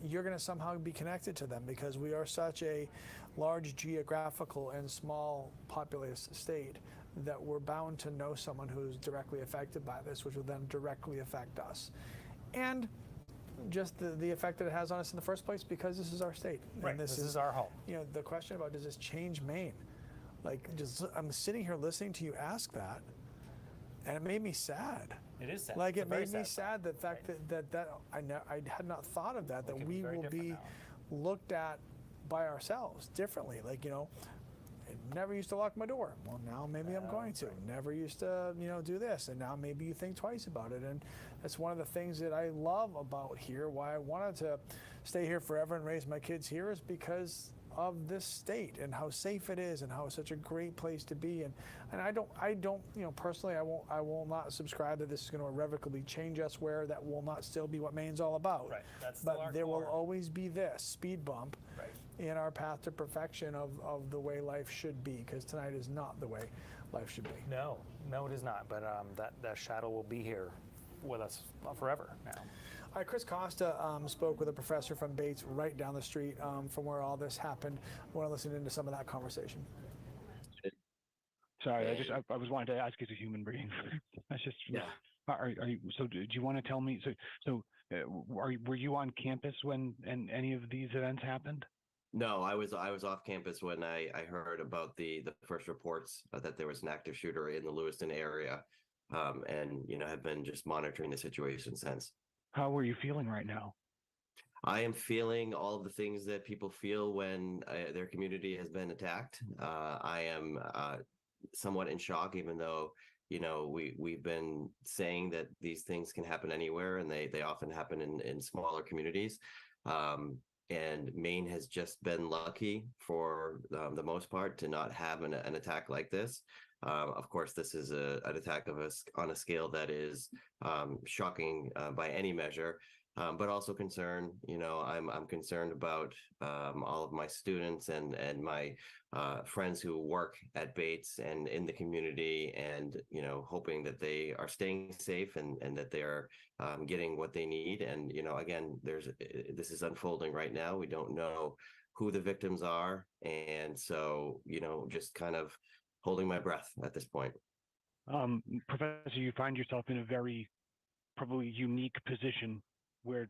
You're going to somehow be connected to them because we are such a large geographical and small populous state that we're bound to know someone who's directly affected by this, which will then directly affect us. And just the effect that it has on us in the first place, because this is our state.
Right,
and
this is our home.
The question about, does this change Maine? I'm sitting here listening to you ask that, And it made me sad.
It is sad.
Like,
It's
it
a very
made me
sad
sad, the fact that I had not thought of that, that we will be looked at by ourselves differently. Like, I never used to lock my door. Well, now maybe I'm going to. Never used to, do this, and now maybe you think twice about it. And that's one of the things that I love about here, why I wanted to stay here forever and raise my kids here, is because of this state and how safe it is and how it's such a great place to be. And I don't, personally, I will not subscribe that this is going to irrevocably change us, where that will not still be what Maine's all about.
Right. That's still our
but there will
core.
always be this speed bump
Right.
in our path to perfection of the way life should be, because tonight is not the way life should be.
No, it is not. But that shadow will be here with us forever now.
All right, Chris Costa spoke with a professor from Bates right down the street from where all this happened. I want to listen into some of that conversation.
Sorry, I was wanting to ask as a human being. That's just Are you? So do you want to tell me? Were you on campus when any of these events happened?
No, I was off campus when I heard about the first reports that there was an active shooter in the Lewiston area, and have been just monitoring the situation since.
How are you feeling right now?
I am feeling all of the things that people feel when their community has been attacked. I am somewhat in shock, even though we've been saying that these things can happen anywhere, and they often happen in smaller communities. And Maine has just been lucky for the most part to not have an attack like this. Of course, this is an attack on a scale that is shocking by any measure, but also concerned. I'm concerned about all of my students and my friends who work at Bates and in the community, and hoping that they are staying safe and that they are getting what they need. And again, this is unfolding right now. We don't know who the victims are, and so just kind of holding my breath at this point.
Professor, you find yourself in a very probably unique position where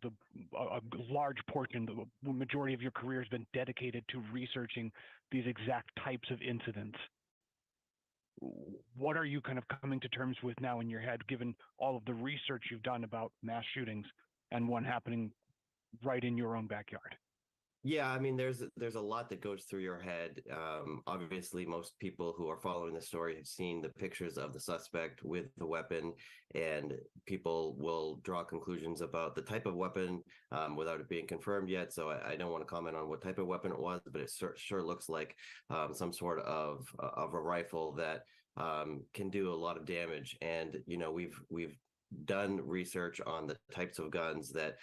a large portion, the majority of your career has been dedicated to researching these exact types of incidents. What are you kind of coming to terms with now in your head, given all of the research you've done about mass shootings and one happening right in your own backyard?
Yeah, I mean, there's a lot that goes through your head. Obviously, most people who are following the story have seen the pictures of the suspect with the weapon, and people will draw conclusions about the type of weapon without it being confirmed yet. So I don't want to comment on what type of weapon it was, but it sure looks like some sort of a rifle that can do a lot of damage. And we've done research on the types of guns that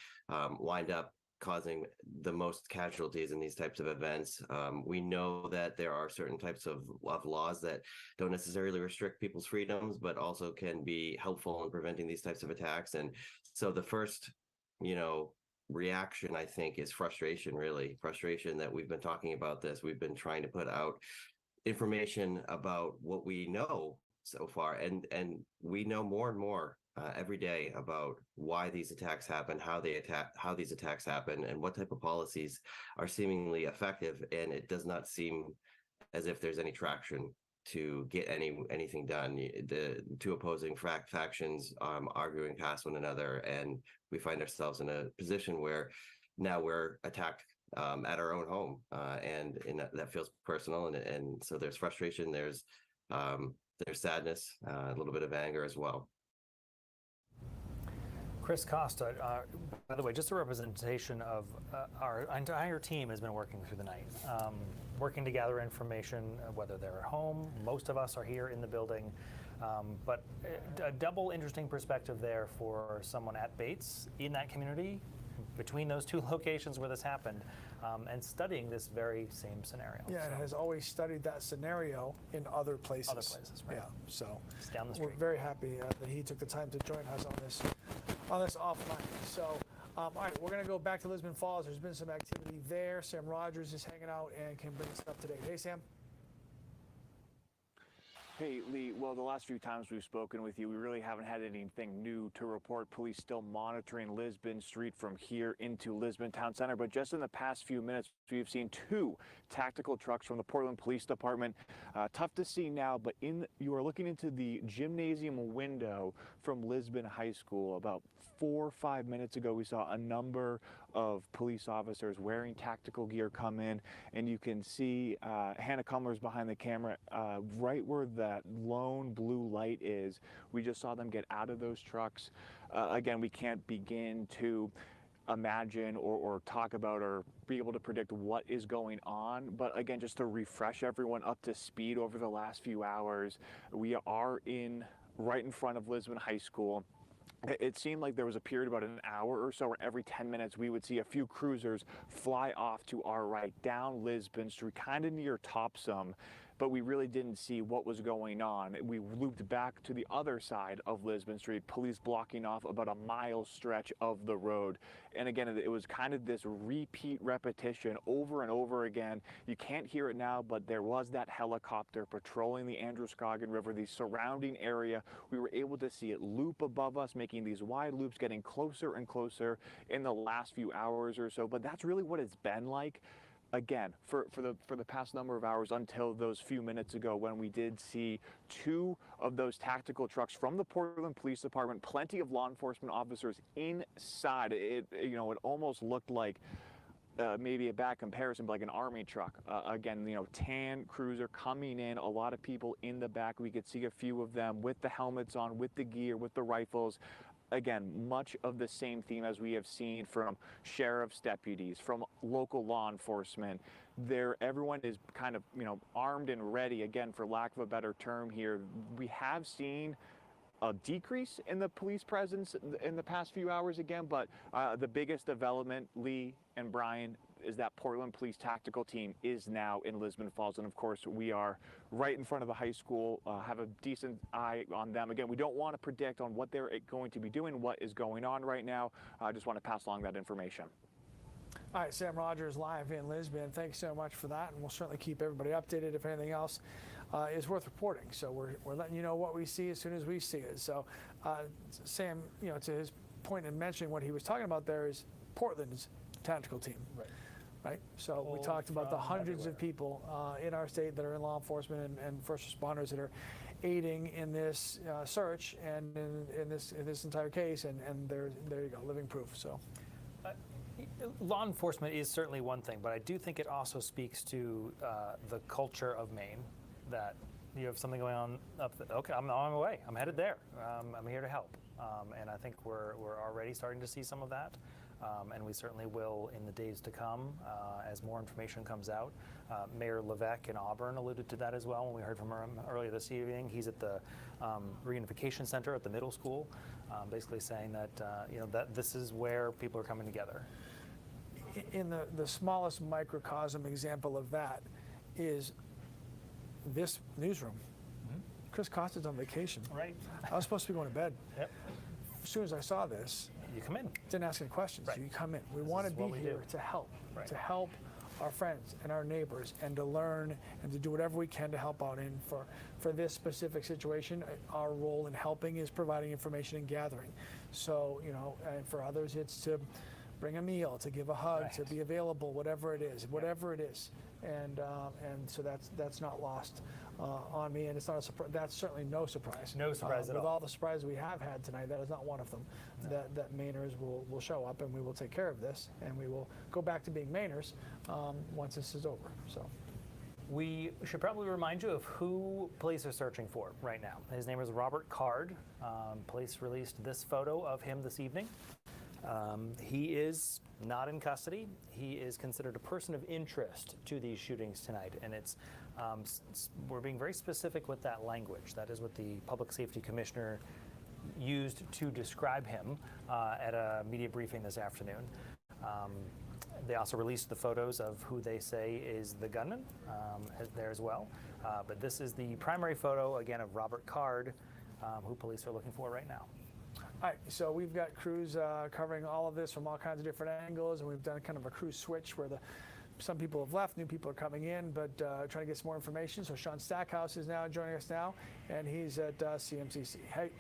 wind up causing the most casualties in these types of events. We know that there are certain types of laws that don't necessarily restrict people's freedoms, but also can be helpful in preventing these types of attacks. And so the first, reaction, I think, is frustration, really. Frustration that we've been talking about this. We've been trying to put out information about what we know so far, and we know more and more every day about why these attacks happen, how these attacks happen, and what type of policies are seemingly effective. And it does not seem as if there's any traction to get anything done. The two opposing factions arguing past one another, and we find ourselves in a position where now we're attacked at our own home, and that feels personal. And so there's frustration, there's sadness, a little bit of anger as well.
Chris Costa, by the way, just a representation of our entire team has been working through the night, working to gather information, whether they're at home. Most of us are here in the building, but a double interesting perspective there for someone at Bates in that community, between those two locations where this happened, and studying this very same scenario.
Yeah, and has always studied that scenario in other places.
Other places, right.
Yeah, so
it's down the street.
We're very happy that he took the time to join us on this offline. So, all right, we're going to go back to Lisbon Falls. There's been some activity there. Sam Rogers is hanging out and can bring us up to date. Hey, Sam.
Hey, Lee, well, the last few times we've spoken with you, we really haven't had anything new to report. Police still monitoring Lisbon Street from here into Lisbon Town Center. But just in the past few minutes, we've seen 2 tactical trucks from the Portland Police Department. Tough to see now, but you are looking into the gymnasium window from Lisbon High School. About 4 or 5 minutes ago, we saw a number of police officers wearing tactical gear come in, and you can see Hannah Cumler's behind the camera right where that lone blue light is. We just saw them get out of those trucks. Again, we can't begin to imagine or talk about or be able to predict what is going on. But again, just to refresh everyone up to speed over the last few hours, we are right in front of Lisbon High School. It seemed like there was a period about an hour or so where every 10 minutes we would see a few cruisers fly off to our right down Lisbon Street, kind of near Topsom, but we really didn't see what was going on. We looped back to the other side of Lisbon Street, police blocking off about a mile stretch of the road. And again, it was kind of this repeat repetition over and over again. You can't hear it now, but there was that helicopter patrolling the Androscoggin River, the surrounding area. We were able to see it loop above us, making these wide loops, getting closer and closer in the last few hours or so. But that's really what it's been like. Again, for the past number of hours until those few minutes ago when we did see 2 of those tactical trucks from the Portland Police Department, plenty of law enforcement officers inside. It almost looked like maybe a bad comparison, but like an army truck. Again, tan cruiser coming in, a lot of people in the back. We could see a few of them with the helmets on, with the gear, with the rifles. Again, much of the same theme as we have seen from sheriff's deputies, from local law enforcement. Everyone is kind of, armed and ready, again, for lack of a better term here. We have seen a decrease in the police presence in the past few hours again, but the biggest development, Lee and Brian, is that Portland Police Tactical Team is now in Lisbon Falls. And of course, we are right in front of the high school, have a decent eye on them. Again, we don't want to predict on what they're going to be doing, what is going on right now. I just want to pass along that information.
All right, Sam Rogers live in Lisbon. Thanks so much for that, and we'll certainly keep everybody updated if anything else is worth reporting. So we're letting you know what we see as soon as we see it. So Sam, to his point in mentioning what he was talking about there is Portland's tactical team. Right. So we talked about the hundreds of people in our state that are in law enforcement and first responders that are aiding in this search and in this entire case, and there you go, living proof. So.
Law enforcement is certainly one thing, but I do think it also speaks to the culture of Maine, that you have something going on okay, I'm on my way. I'm headed there. I'm here to help. And I think we're already starting to see some of that. And we certainly will in the days to come as more information comes out. Mayor Levesque in Auburn alluded to that as well when we heard from him earlier this evening. He's at the reunification center at the middle school, basically saying that that this is where people are coming together.
In the smallest microcosm example of that is this newsroom. Chris Costa's on vacation.
Right.
I was supposed to be going to bed.
Yep.
As soon as I saw this,
you come in.
Didn't ask any questions.
Right.
You come in. We want to be here to help, to help our friends and our neighbors, and to learn and to do whatever we can to help out. And for this specific situation, our role in helping is providing information and gathering. So and for others, it's to bring a meal, to give a hug, to be available, whatever it is, and so that's not lost on me, and it's not a surprise. That's certainly no surprise.
No surprise at all.
With all the surprises we have had tonight, that is not one of them. No. That Mainers will show up, and we will take care of this, and we will go back to being Mainers once this is over. So.
We should probably remind you of who police are searching for right now. His name is Robert Card. Police released this photo of him this evening. He is not in custody. He is considered a person of interest to these shootings tonight, and it's we're being very specific with that language. That is what the Public Safety Commissioner used to describe him at a media briefing this afternoon. They also released the photos of who they say is the gunman there as well. But this is the primary photo, again, of Robert Card, who police are looking for right now.
All right, so we've got crews covering all of this from all kinds of different angles, and we've done kind of a crew switch where the some people have left, new people are coming in, but trying to get some more information. So Sean Stackhouse is now joining us now, and he's at CMCC. Hey.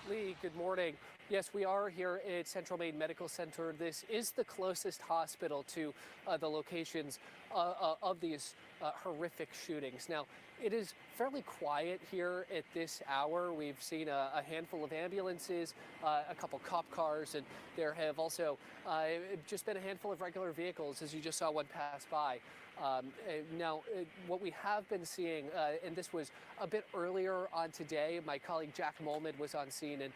Lee, good morning. Yes, we are here at Central Maine Medical Center. This is the closest hospital to the locations of these horrific shootings. Now, it is fairly quiet here at this hour. We've seen a handful of ambulances, a couple cop cars, and there have also just been a handful of regular vehicles, as you just saw one pass by. Now, what we have been seeing, and this was a bit earlier on today, my colleague Jack Molman was on scene, and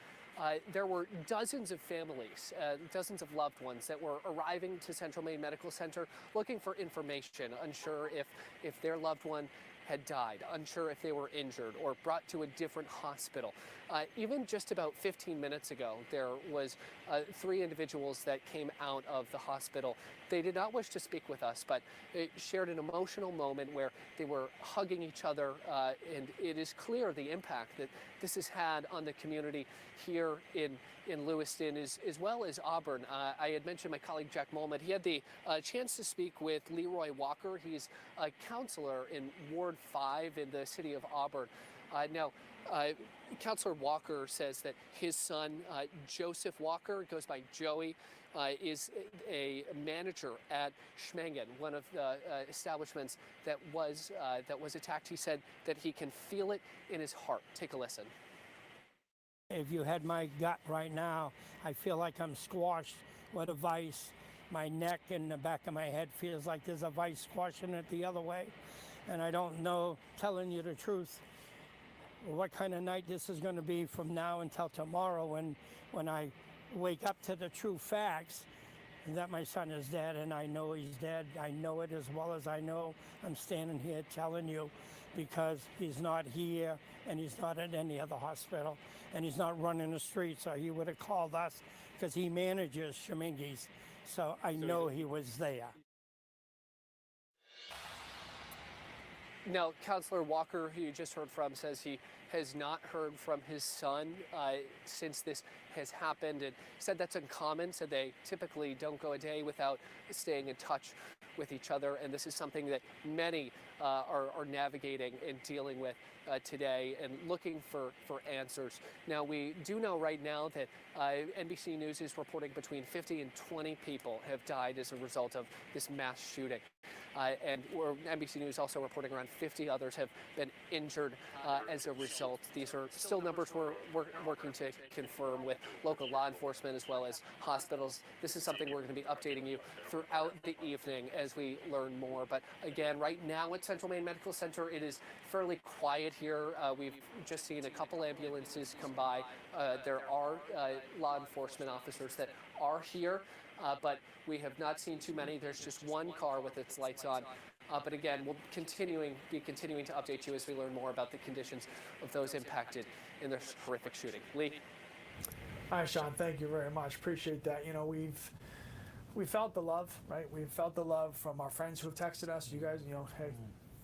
there were dozens of families, dozens of loved ones that were arriving to Central Maine Medical Center looking for information, unsure if their loved one had died, unsure if they were injured or brought to a different hospital. Even just about 15 minutes ago, there was 3 individuals that came out of the hospital. They did not wish to speak with us, but it shared an emotional moment where they were hugging each other, and it is clear the impact that this has had on the community here in Lewiston as well as Auburn. I had mentioned my colleague Jack Molman. He had the chance to speak with Leroy Walker. He's a counselor in Ward 5 in the city of Auburn. Now, Counselor Walker says that his son, Joseph Walker, goes by Joey, is a manager at Schemengees, one of the establishments that was attacked. He said that he can feel it in his heart. Take a listen.
If you had my gut right now, I feel like I'm squashed with a vice. My neck and the back of my head feels like there's a vice squashing it the other way. And I don't know, telling you the truth, what kind of night this is going to be from now until tomorrow when I wake up to the true facts that my son is dead, and I know he's dead. I know it as well as I know I'm standing here telling you, because he's not here and he's not at any other hospital and he's not running the streets, so he would have called us because he manages Schemengees. So I know he was there.
Now, Counselor Walker, who you just heard from, says he has not heard from his son since this has happened, and said that's uncommon, said they typically don't go a day without staying in touch with each other, and this is something that many are navigating and dealing with today and looking for answers. Now, we do know right now that NBC News is reporting between 50 and 20 people have died as a result of this mass shooting. And NBC News also reporting around 50 others have been injured as a result. These are still numbers we're working to confirm with local law enforcement as well as hospitals. This is something we're going to be updating you throughout the evening as we learn more. But again, right now at Central Maine Medical Center, it is fairly quiet here. We've just seen a couple ambulances come by. There are law enforcement officers that are here. But we have not seen too many. There's just one car with its lights on. But again, we'll be continuing to update you as we learn more about the conditions of those impacted in this horrific shooting. Lee.
Hi, Sean. Thank you very much. Appreciate that. You know, we felt the love, right? We've felt the love from our friends who have texted us. You guys, you know, hey,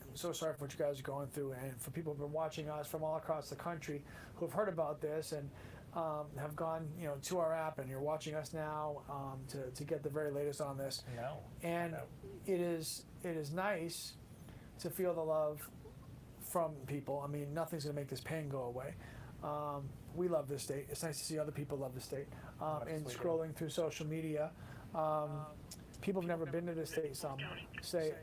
I'm so sorry for what you guys are going through, and for people who've been watching us from all across the country who have heard about this and have gone, you know, to our app, and you're watching us now to get the very latest on this.
No.
And it is nice to feel the love from people. I mean, nothing's going to make this pain go away. We love this state. It's nice to see other people love the state. And scrolling through social media, people have never been to this state. Some say,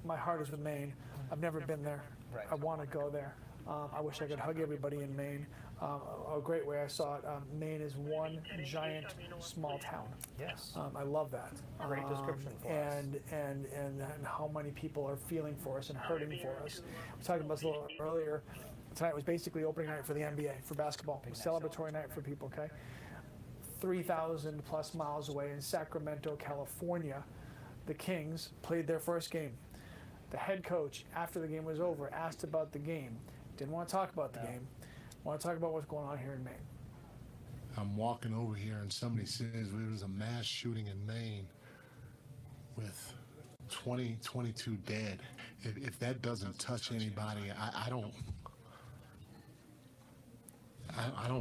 my heart is with Maine. I've never been there.
Right.
I want to go there. I wish I could hug everybody in Maine. A great way I saw it, Maine is one giant small town.
Yes.
I love that.
Great description for us.
And how many people are feeling for us and hurting for us. We were talking about this a little earlier. Tonight was basically opening night for the NBA, for basketball. Celebratory night for people, okay? 3,000 plus miles away in Sacramento, California, the Kings played their first game. The head coach, after the game was over, asked about the game. Didn't want to talk about the game. Want to talk about what's going on here in Maine.
I'm walking over here and somebody says there was a mass shooting in Maine with 22 dead. If that doesn't touch anybody, I don't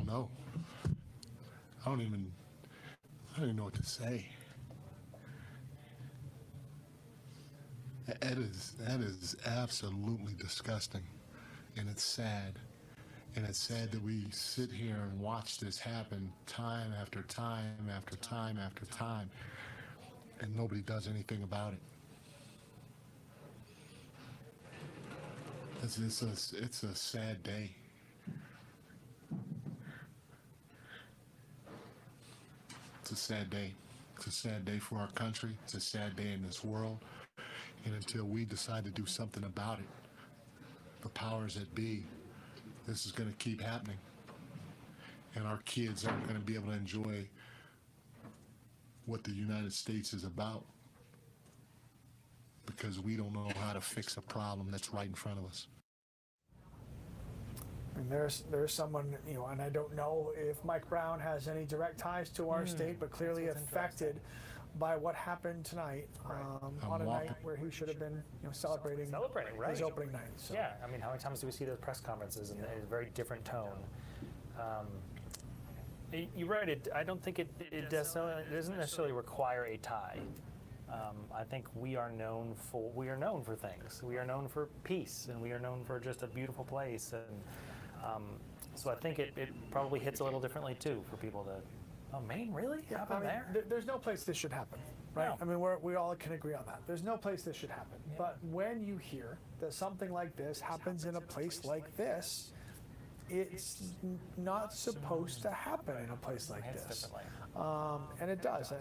know. I don't even know what to say. That is absolutely disgusting, and it's sad. And it's sad that we sit here and watch this happen time after time after time after time, and nobody does anything about it. It's a sad day. It's a sad day. It's a sad day for our country. It's a sad day in this world. And until we decide to do something about it, the powers that be, this is going to keep happening. And our kids aren't going to be able to enjoy what the United States is about because we don't know how to fix a problem that's right in front of us.
And there's someone, and I don't know if Mike Brown has any direct ties to our state, but clearly affected by what happened tonight on a night where he should have been celebrating
right.
his opening night. So.
Yeah, I mean, how many times do we see those press conferences in a very different tone? You're right. I don't think it doesn't necessarily require a tie. I think we are known for things. We are known for peace, and we are known for just a beautiful place. And so I think it probably hits a little differently too for people to. Oh, Maine, really?
Yeah,
Happened there?
There's no place this should happen, right?
No.
I mean, we all can agree on that. There's no place this should happen. Yeah. But when you hear that something like this happens in a place like this, it's not supposed to happen in a place like this. And it does,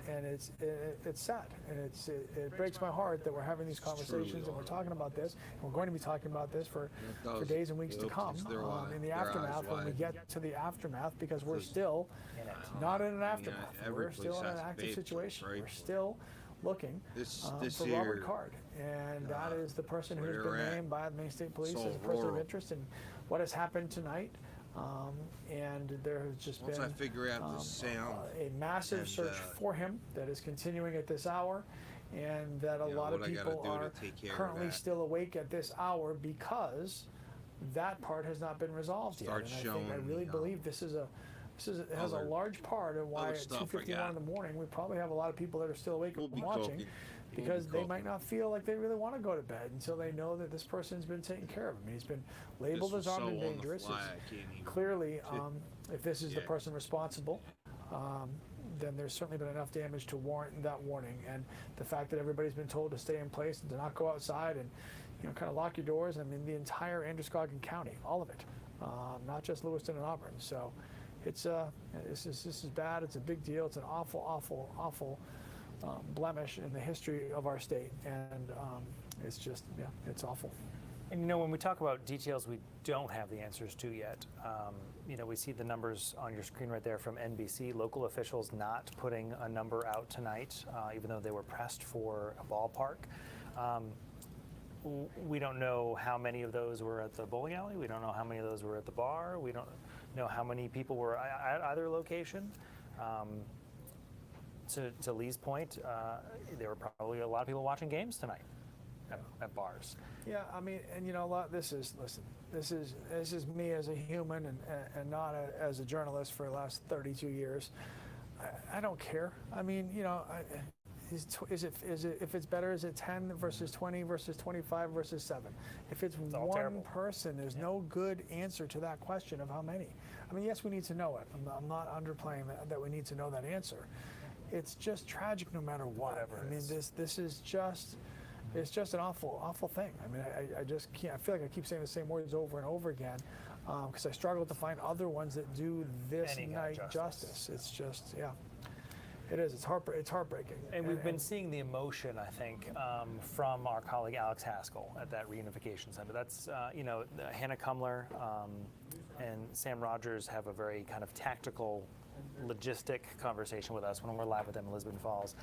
and it's sad, and it breaks my heart that we're having these conversations and we're talking about this, and we're going to be talking about this for days and weeks to come in the aftermath when we get to the aftermath, because we're still not in an aftermath. We're still in an active situation. We're still looking for Robert Card, and that is the person who's been named by the Maine State Police as a person of interest in what has happened tonight. And there has just been a massive search for him that is continuing at this hour, and that a lot of people are currently still awake at this hour because that part has not been resolved yet. And I really believe this has a large part of why at 2:51 in the morning we probably have a lot of people that are still awake and watching, because they might not feel like they really want to go to bed until they know that this person's been taken care of. I mean, he's been labeled as armed and dangerous. Clearly, if this is the person responsible, then there's certainly been enough damage to warrant that warning. And the fact that everybody's been told to stay in place and to not go outside and kind of lock your doors. I mean, the entire Androscoggin County, all of it, not just Lewiston and Auburn. So this is bad. It's a big deal. It's an awful, awful, awful blemish in the history of our state, and it's just, it's awful.
And when we talk about details we don't have the answers to yet, we see the numbers on your screen right there from NBC. Local officials not putting a number out tonight, even though they were pressed for a ballpark. We don't know how many of those were at the bowling alley. We don't know how many of those were at the bar. We don't know how many people were at either location. To Lee's point, there were probably a lot of people watching games tonight at bars.
Yeah, I mean, and this is me as a human and not as a journalist for the last 32 years. I don't care. I mean, is it if it's better, is it 10 versus 20 versus 25 versus 7? If it's one person, there's no good answer to that question of how many. I mean, yes, we need to know it. I'm not underplaying that we need to know that answer. It's just tragic no matter what. I mean, this is just, it's just an awful thing. I mean, I just can't. I feel like I keep saying the same words over and over again because I struggle to find other ones that do this night justice. It's just, it is. It's heartbreaking.
And we've been seeing the emotion, I think, from our colleague Alex Haskell at that reunification center. That's, Hannah Cumler and Sam Rogers have a very kind of tactical, logistic conversation with us when we're live with them in Lisbon Falls.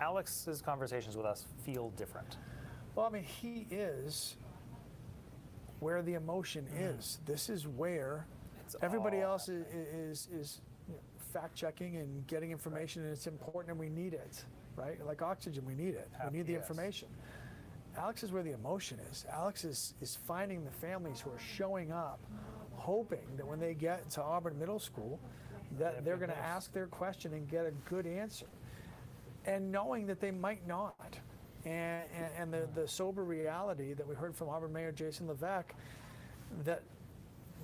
Alex's conversations with us feel different.
Well, I mean, he is where the emotion is. This is where everybody else is fact-checking and getting information, and it's important, and we need it, right? Like oxygen, we need it. We need the information. Alex is where the emotion is. Alex is finding the families who are showing up, hoping that when they get to Auburn Middle School, that they're going to ask their question and get a good answer. And knowing that they might not And the sober reality that we heard from Auburn Mayor Jason Levesque, that,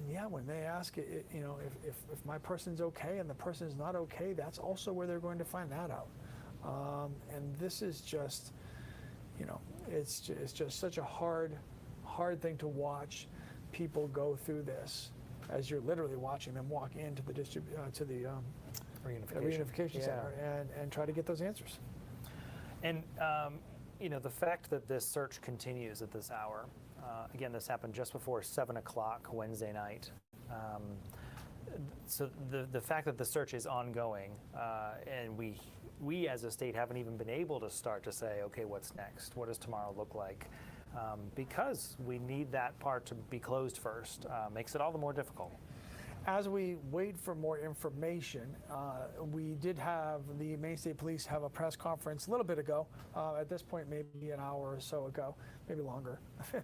yeah, when they ask, you know, if my person's okay and the person is not okay, that's also where they're going to find that out. And this is just, you know, it's just such a hard thing to watch people go through this, as you're literally watching them walk into the reunification center and try to get those answers.
And you know, the fact that this search continues at this hour, again, this happened just before 7 o'clock Wednesday night. So the fact that the search is ongoing, and we as a state haven't even been able to start to say, okay, what's next? What does tomorrow look like? Because we need that part to be closed first, makes it all the more difficult.
As we wait for more information, we did have the Maine State Police have a press conference a little bit ago. At this point, maybe an hour or so ago, maybe longer.
We've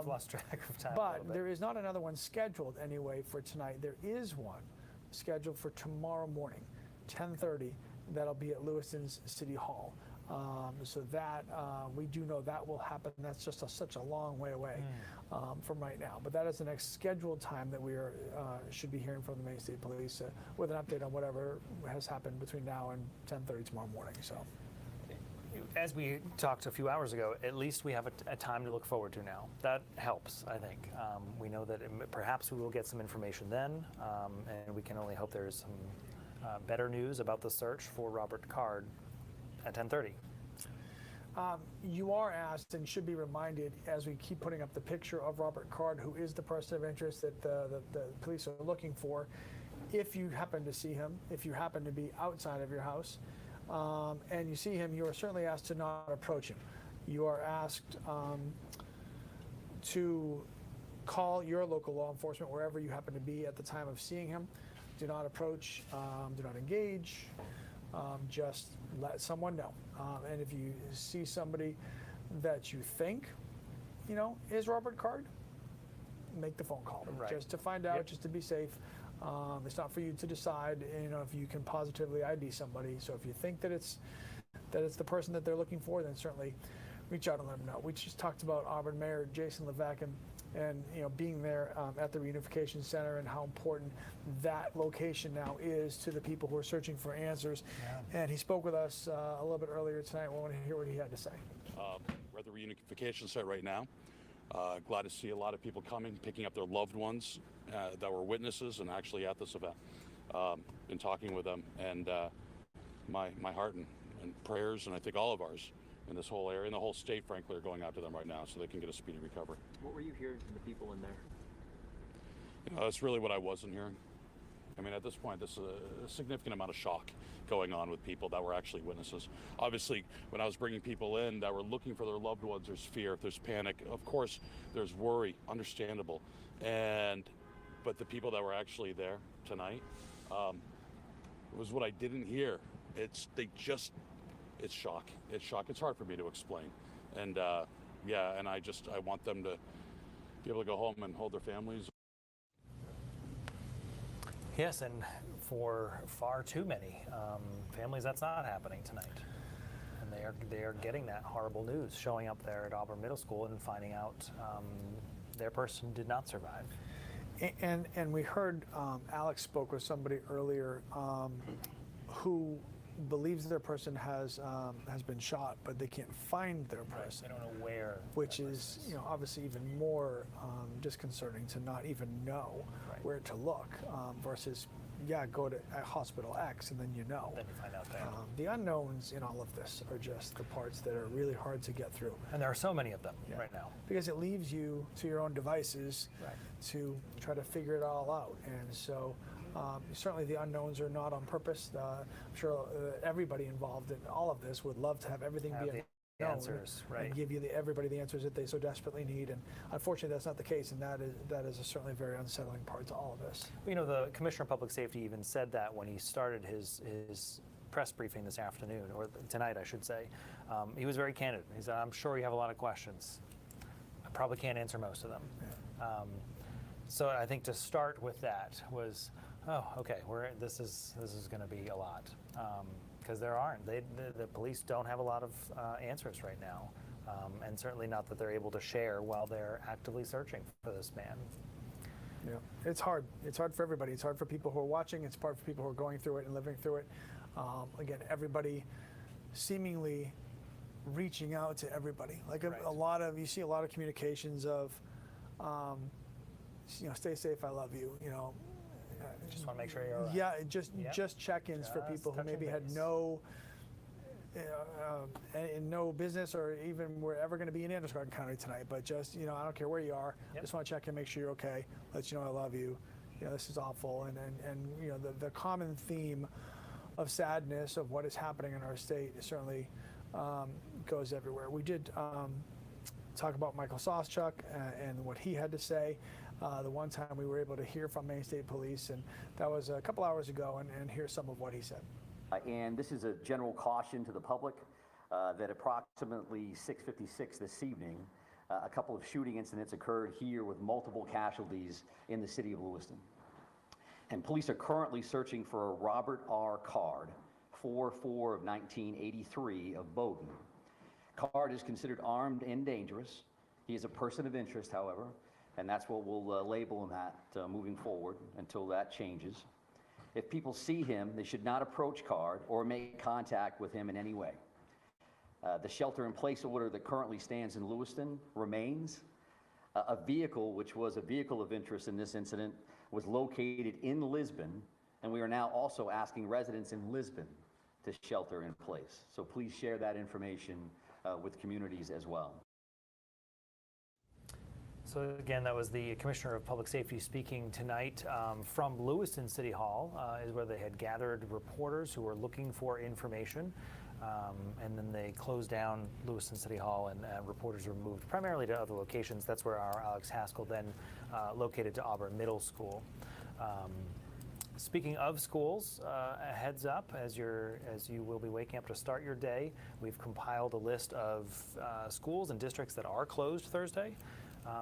lost track of time.
But there is not another one scheduled anyway for tonight. There is one scheduled for tomorrow morning, 10:30. That'll be at Lewiston's City Hall. So that we do know that will happen. That's just such a long way away from right now. But that is the next scheduled time that we are should be hearing from the Maine State Police with an update on whatever has happened between now and 10:30 tomorrow morning. So,
as we talked a few hours ago, at least we have a time to look forward to now. That helps, I think. We know that perhaps we will get some information then, and we can only hope there is some better news about the search for Robert Card at 10:30.
You are asked and should be reminded, as we keep putting up the picture of Robert Card, who is the person of interest that the police are looking for, if you happen to see him, if you happen to be outside of your house, and you see him, you are certainly asked to not approach him. You are asked to call your local law enforcement wherever you happen to be at the time of seeing him. Do not approach, do not engage. Just let someone know. And if you see somebody that you think, you know, is Robert Card, make the phone call.
Right.
Just to find out, just to be safe. It's not for you to decide, you know, if you can positively ID somebody. So if you think that it's the person that they're looking for, then certainly reach out and let them know. We just talked about Auburn Mayor Jason Levesque and you know, being there at the reunification center and how important that location now is to the people who are searching for answers. Yeah. And he spoke with us a little bit earlier tonight. We want to hear what he had to say.
We're at the reunification site right now. Glad to see a lot of people coming, picking up their loved ones that were witnesses and actually at this event. Been talking with them, and my heart and prayers, and I think all of ours in this whole area, and the whole state, frankly, are going out to them right now so they can get a speedy recovery.
What were you hearing from the people in there?
You know, that's really what I wasn't hearing. I mean, at this point, there's a significant amount of shock going on with people that were actually witnesses. Obviously, when I was bringing people in that were looking for their loved ones, there's fear, there's panic. Of course, there's worry, understandable. But the people that were actually there tonight, it was what I didn't hear. It's shock. It's shock. It's hard for me to explain. And yeah, and I want them to be able to go home and hold their families.
Yes, and for far too many families, that's not happening tonight. And they are getting that horrible news, showing up there at Auburn Middle School and finding out their person did not survive.
And we heard Alex spoke with somebody earlier who believes their person has been shot, but they can't find their person.
They don't know where.
Which is, you know, obviously even more disconcerting to not even know where to look versus, yeah, go to hospital X and then you know.
Then you find out there.
The unknowns in all of this are just the parts that are really hard to get through.
And there are so many of them right now.
Because it leaves you to your own devices to try to figure it all out. And so certainly the unknowns are not on purpose. I'm sure everybody involved in all of this would love to have everything be known
answers,
and give you everybody the answers that they so desperately need. And unfortunately, that's not the case, and that is certainly a very unsettling part to all of this.
You know, the Commissioner of Public Safety even said that when he started his press briefing this afternoon, or tonight, I should say. He was very candid. He said, "I'm sure you have a lot of questions. I probably can't answer most of them." Yeah. So I think to start with that was, oh, okay, this is going to be a lot. Because there aren't. The police don't have a lot of answers right now, and certainly not that they're able to share while they're actively searching for this man.
Yeah, it's hard. It's hard for everybody. It's hard for people who are watching. It's hard for people who are going through it and living through it. Again, everybody seemingly reaching out to everybody. Like you see a lot of communications of, stay safe, I love you.
Just want to make sure you're all right.
Yeah, just check-ins for people who maybe had no business or even were ever going to be in Androscoggin County tonight, but just, I don't care where you are, just want to check in, make sure you're okay, let you know I love you. This is awful. And the common theme of sadness of what is happening in our state certainly goes everywhere. We did talk about Michael Soschuk and what he had to say. The one time we were able to hear from Maine State Police, and that was a couple hours ago, and here's some of what he said.
And this is a general caution to the public that approximately 6:56 this evening, a couple of shooting incidents occurred here with multiple casualties in the city of Lewiston. And police are currently searching for a Robert R. Card, 4/4 of 1983 of Bowdoin. Card is considered armed and dangerous. He is a person of interest, however, and that's what we'll label him at moving forward until that changes. If people see him, they should not approach Card or make contact with him in any way. The shelter-in-place order that currently stands in Lewiston remains. A vehicle, which was a vehicle of interest in this incident, was located in Lisbon, and we are now also asking residents in Lisbon to shelter in place. So please share that information with communities as well.
So again, that was the Commissioner of Public Safety speaking tonight from Lewiston City Hall, is where they had gathered reporters who were looking for information. And then they closed down Lewiston City Hall, and reporters were moved primarily to other locations. That's where our Alex Haskell then located to Auburn Middle School. Speaking of schools, a heads up as you will be waking up to start your day. We've compiled a list of schools and districts that are closed Thursday.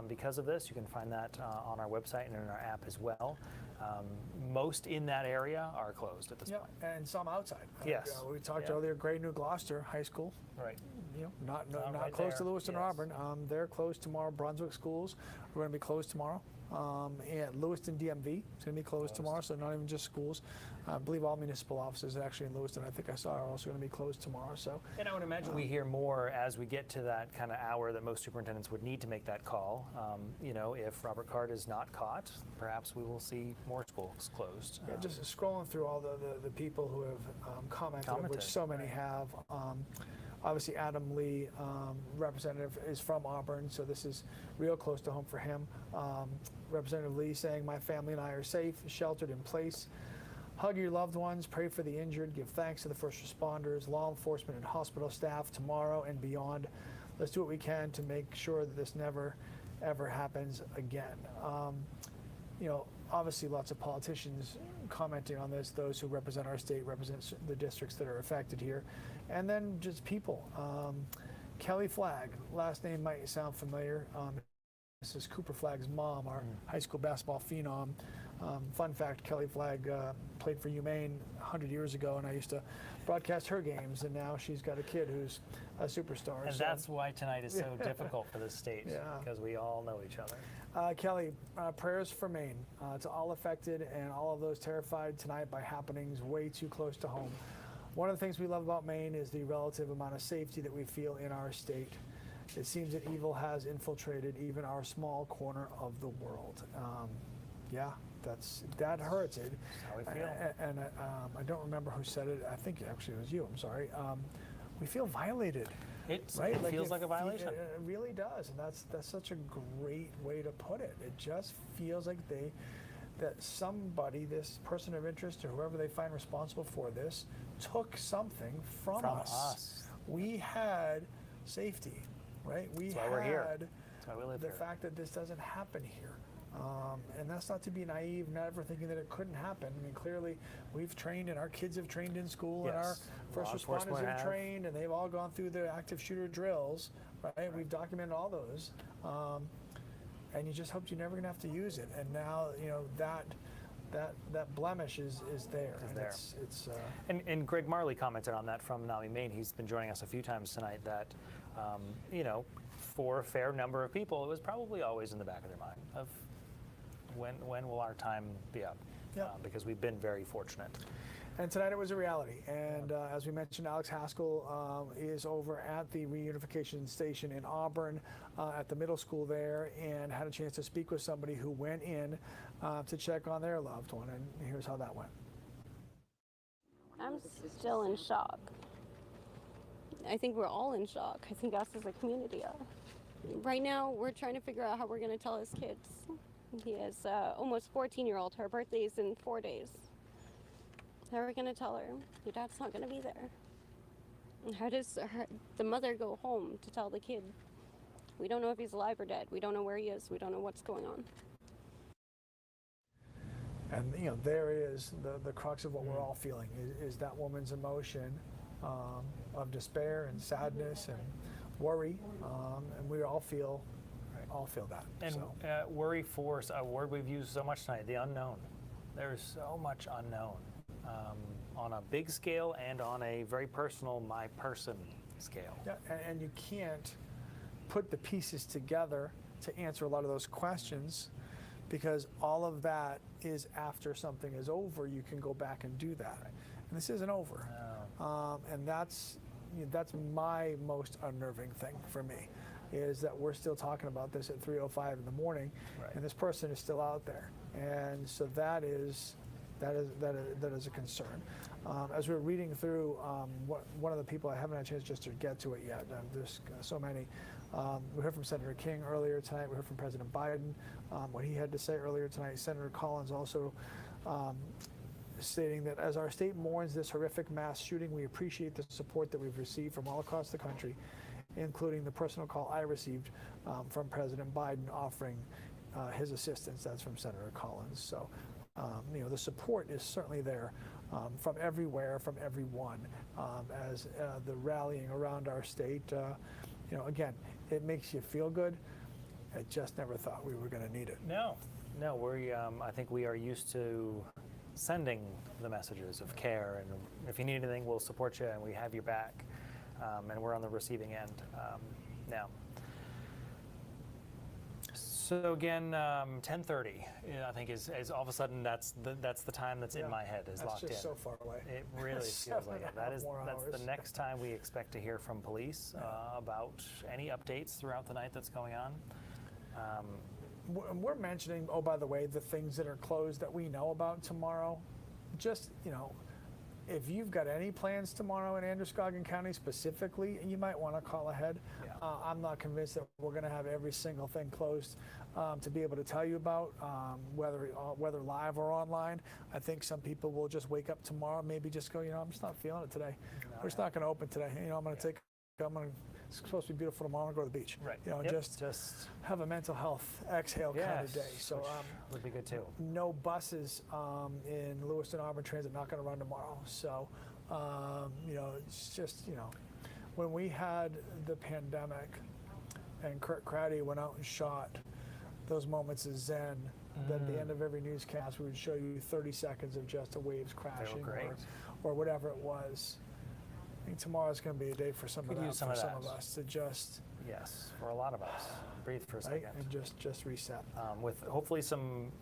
Because of this, you can find that on our website and in our app as well. Most in that area are closed at this point.
And some outside.
Yes.
We talked earlier, Great New Gloucester High School.
Right.
Not
right
close
there.
to Lewiston or Auburn. They're closed tomorrow. Brunswick schools are going to be closed tomorrow. And Lewiston DMV is going to be closed tomorrow, so not even just schools. I believe all municipal offices actually in Lewiston, I think I saw, are also going to be closed tomorrow. So,
and I would imagine we hear more as we get to that kind of hour that most superintendents would need to make that call. If Robert Card is not caught, perhaps we will see more schools closed.
Just scrolling through all the people who have commented, which so many have. Obviously, Adam Lee, representative, is from Auburn, so this is real close to home for him. Representative Lee saying, my family and I are safe, sheltered in place. Hug your loved ones, pray for the injured, give thanks to the first responders, law enforcement, and hospital staff tomorrow and beyond. Let's do what we can to make sure that this never, ever happens again. Obviously lots of politicians commenting on this, those who represent our state, represent the districts that are affected here, and then just people. Kelly Flagg, last name might sound familiar. This is Cooper Flagg's mom, our high school basketball phenom. Fun fact, Kelly Flagg played for Maine 100 years ago, and I used to broadcast her games, and now she's got a kid who's a superstar.
And that's why tonight is so difficult for the state, because we all know each other.
Kelly, prayers for Maine, to all affected and all of those terrified tonight by happenings way too close to home. One of the things we love about Maine is the relative amount of safety that we feel in our state. It seems that evil has infiltrated even our small corner of the world. That hurts it.
That's how we feel.
And I don't remember who said it. I think actually it was you. I'm sorry. We feel violated.
It feels like a violation.
It really does, and that's such a great way to put it. It just feels like that somebody, this person of interest or whoever they find responsible for this, took something from us. We had safety, right?
That's why we're here.
Had
That's why we live
the
here.
fact that this doesn't happen here. And that's not to be naive, never thinking that it couldn't happen. I mean, clearly, we've trained, and our kids have trained in school, and our first responders have trained, and they've all gone through the active shooter drills, right? We've documented all those. And you just hoped you're never going to have to use it. And now, that that blemish is there. It's
and Greg Marley commented on that from Maine. He's been joining us a few times tonight that, for a fair number of people, it was probably always in the back of their mind of when will our time be up? Because we've been very fortunate.
And tonight it was a reality. And as we mentioned, Alex Haskell is over at the reunification station in Auburn at the middle school there, and had a chance to speak with somebody who went in to check on their loved one. And here's how that went.
I'm still in shock. I think we're all in shock. I think us as a community are. Right now, we're trying to figure out how we're going to tell his kids. He has almost 14-year-old. Her birthday's in 4 days. How are we going to tell her? Your dad's not going to be there. And how does the mother go home to tell the kid? We don't know if he's alive or dead. We don't know where he is. We don't know what's going on.
And there is the crux of what we're all feeling is that woman's emotion of despair and sadness and worry, and we all feel that.
And worry for a word we've used so much tonight, the unknown. There's so much unknown on a big scale and on a very personal, my person scale.
Yeah, and you can't put the pieces together to answer a lot of those questions, because all of that is after something is over. You can go back and do that, and this isn't over. And that's my most unnerving thing for me, is that we're still talking about this at 3:05 in the morning, and this person is still out there, and so that is a concern. As we're reading through, one of the people, I haven't had a chance just to get to it yet. There's so many. We heard from Senator King earlier tonight. We heard from President Biden, what he had to say earlier tonight. Senator Collins also stating that as our state mourns this horrific mass shooting, we appreciate the support that we've received from all across the country, including the personal call I received from President Biden offering his assistance. That's from Senator Collins. So, the support is certainly there from everywhere, from everyone, as the rallying around our state. Again, it makes you feel good. I just never thought we were going to need it.
No, I think we are used to sending the messages of care, and if you need anything, we'll support you, and we have your back, and we're on the receiving end now. So again, 10:30, I think is all of a sudden that's the time that's in my head, is locked in.
That's just so far away.
It really feels like it. That's the next time we expect to hear from police about any updates throughout the night that's going on.
We're mentioning, oh, by the way, the things that are closed that we know about tomorrow. Just, if you've got any plans tomorrow in Androscoggin County specifically, you might want to call ahead. I'm not convinced that we're going to have every single thing closed to be able to tell you about, whether live or online. I think some people will just wake up tomorrow, maybe just go, I'm just not feeling it today. We're just not going to open today. It's supposed to be beautiful tomorrow. I'm going to go to the beach.
Right.
Just have a mental health exhale kind of day. So
would be good too.
No buses in Lewiston Auburn Transit, not going to run tomorrow. So it's just when we had the pandemic and Kurt Crowdy went out and shot those moments of zen. That at the end of every newscast we would show you 30 seconds of just a waves crashing or whatever it was. I think tomorrow's going to be a day for some of us to just...
Yes, for a lot of us. Breathe for a second.
And just reset.
With hopefully some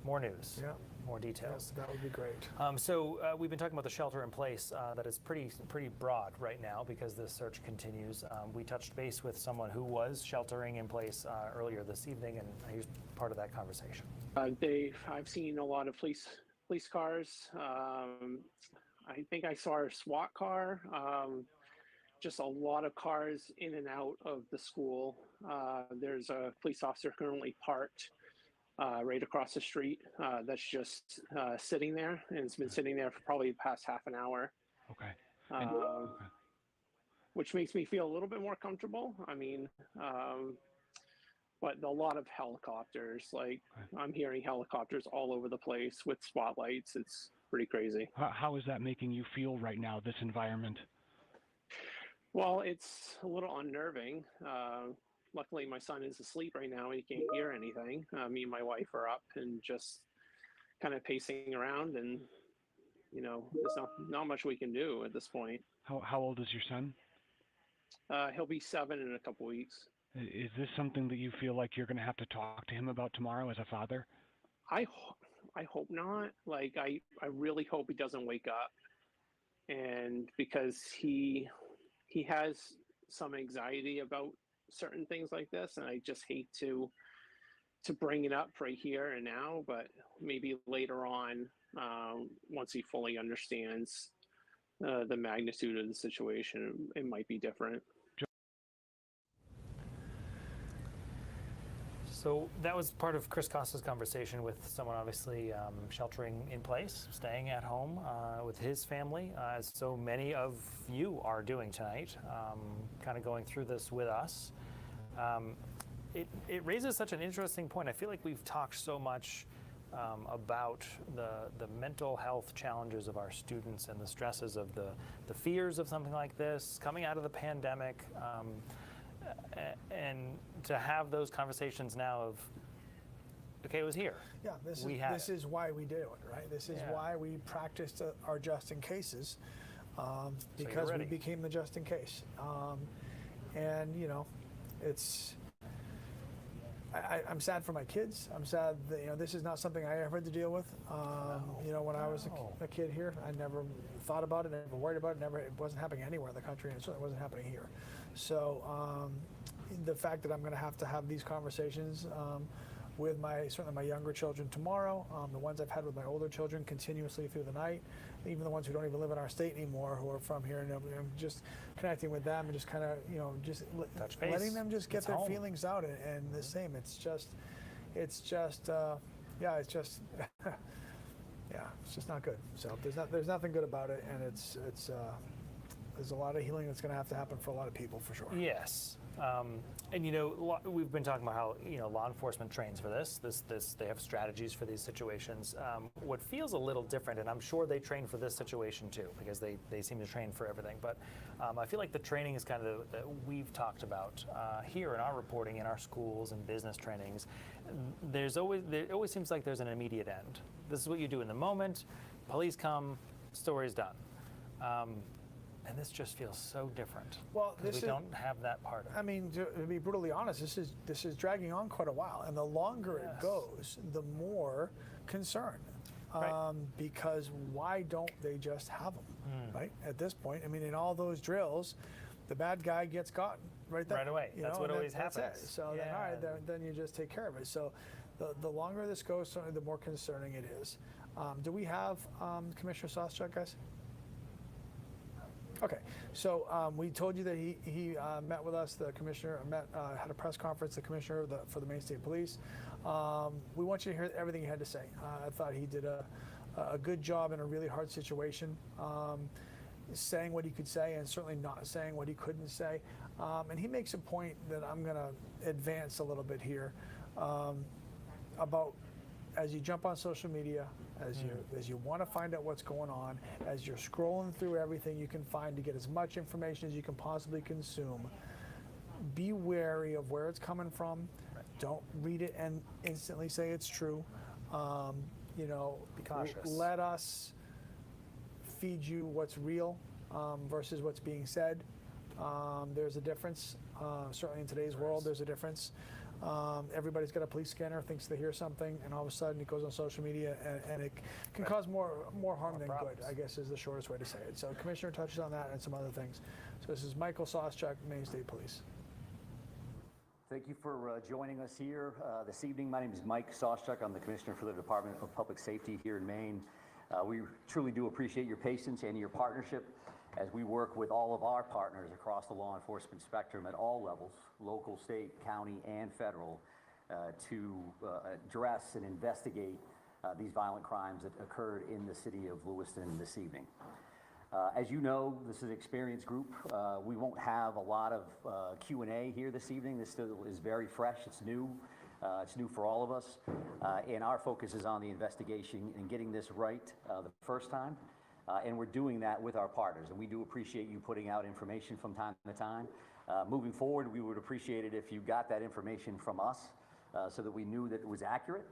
more news, more details.
That would be great.
So we've been talking about the shelter in place that is pretty broad right now because the search continues. We touched base with someone who was sheltering in place earlier this evening, and he was part of that conversation.
I've seen a lot of police cars. I think I saw a SWAT car, just a lot of cars in and out of the school. There's a police officer currently parked right across the street that's just sitting there, and it's been sitting there for probably the past half an hour.
Okay.
Which makes me feel a little bit more comfortable. I mean, but a lot of helicopters, I'm hearing helicopters all over the place with spotlights. It's pretty crazy.
How is that making you feel right now, this environment?
Well, it's a little unnerving. Luckily, my son is asleep right now and he can't hear anything. Me and my wife are up and just kind of pacing around, and there's not much we can do at this point.
How old is your son?
He'll be 7 in a couple weeks.
Is this something that you feel like you're going to have to talk to him about tomorrow as a father?
I hope not. Like, I really hope he doesn't wake up, and because he has some anxiety about certain things like this, and I just hate to bring it up right here and now, but maybe later on, once he fully understands the magnitude of the situation, it might be different.
So that was part of Chris Costa's conversation with someone obviously sheltering in place, staying at home with his family, as so many of you are doing tonight, kind of going through this with us. It raises such an interesting point. I feel like we've talked so much about the mental health challenges of our students and the stresses of the fears of something like this, coming out of the pandemic, and to have those conversations now of, okay, it was here.
Yeah, this is why we do it, right? This is why we practiced our just in cases, because we became the just in case. And it's, I'm sad for my kids. I'm sad that, this is not something I ever had to deal with. When I was a kid here, I never thought about it, never worried about it, it wasn't happening anywhere in the country, and it certainly wasn't happening here. So the fact that I'm going to have these conversations with certainly my younger children tomorrow, the ones I've had with my older children continuously through the night, even the ones who don't even live in our state anymore, who are from here, and I'm just connecting with them and just kind of, just letting them just get their feelings out, and the same. It's just yeah, it's just not good. So there's nothing good about it, and it's there's a lot of healing that's going to have to happen for a lot of people, for sure.
Yes. And we've been talking about how law enforcement trains for this. They have strategies for these situations. What feels a little different, and I'm sure they train for this situation too, because they seem to train for everything. But I feel like the training is kind of that we've talked about here in our reporting, in our schools and business trainings. It always seems like there's an immediate end. This is what you do in the moment. Police come, story's done. And this just feels so different.
Well,
we don't have that part of it.
I mean, to be brutally honest, this is dragging on quite a while, and the longer it goes, the more concern. Because why don't they just have them, right? At this point, I mean, in all those drills, the bad guy gets caught right there.
Right away. That's what always happens.
That's it. So then, all right, then you just take care of it. So the longer this goes, certainly the more concerning it is. Do we have Commissioner Soschuk, guys? Okay, so we told you that he met with us. The commissioner had a press conference. The commissioner for the Maine State Police. We want you to hear everything he had to say. I thought he did a good job in a really hard situation, saying what he could say and certainly not saying what he couldn't say. And he makes a point that I'm going to advance a little bit here about as you jump on social media, as you want to find out what's going on, as you're scrolling through everything you can find to get as much information as you can possibly consume, be wary of where it's coming from. Don't read it and instantly say it's true. Be
cautious.
Let us feed you what's real versus what's being said. There's a difference. Certainly in today's world, there's a difference. Everybody's got a police scanner, thinks they hear something, and all of a sudden it goes on social media, and it can cause more harm than good, I guess is the shortest way to say it. So Commissioner touches on that and some other things. So this is Michael Soschuk, Maine State Police.
Thank you for joining us here this evening. My name is Mike Soschuk. I'm the Commissioner for the Department of Public Safety here in Maine. We truly do appreciate your patience and your partnership as we work with all of our partners across the law enforcement spectrum at all levels, local, state, county, and federal, to address and investigate these violent crimes that occurred in the city of Lewiston this evening. As you know, this is an experienced group. We won't have a lot of Q&A here this evening. This still is very fresh. It's new. It's new for all of us. And our focus is on the investigation and getting this right the first time. And we're doing that with our partners. And we do appreciate you putting out information from time to time. Moving forward, we would appreciate it if you got that information from us so that we knew that it was accurate.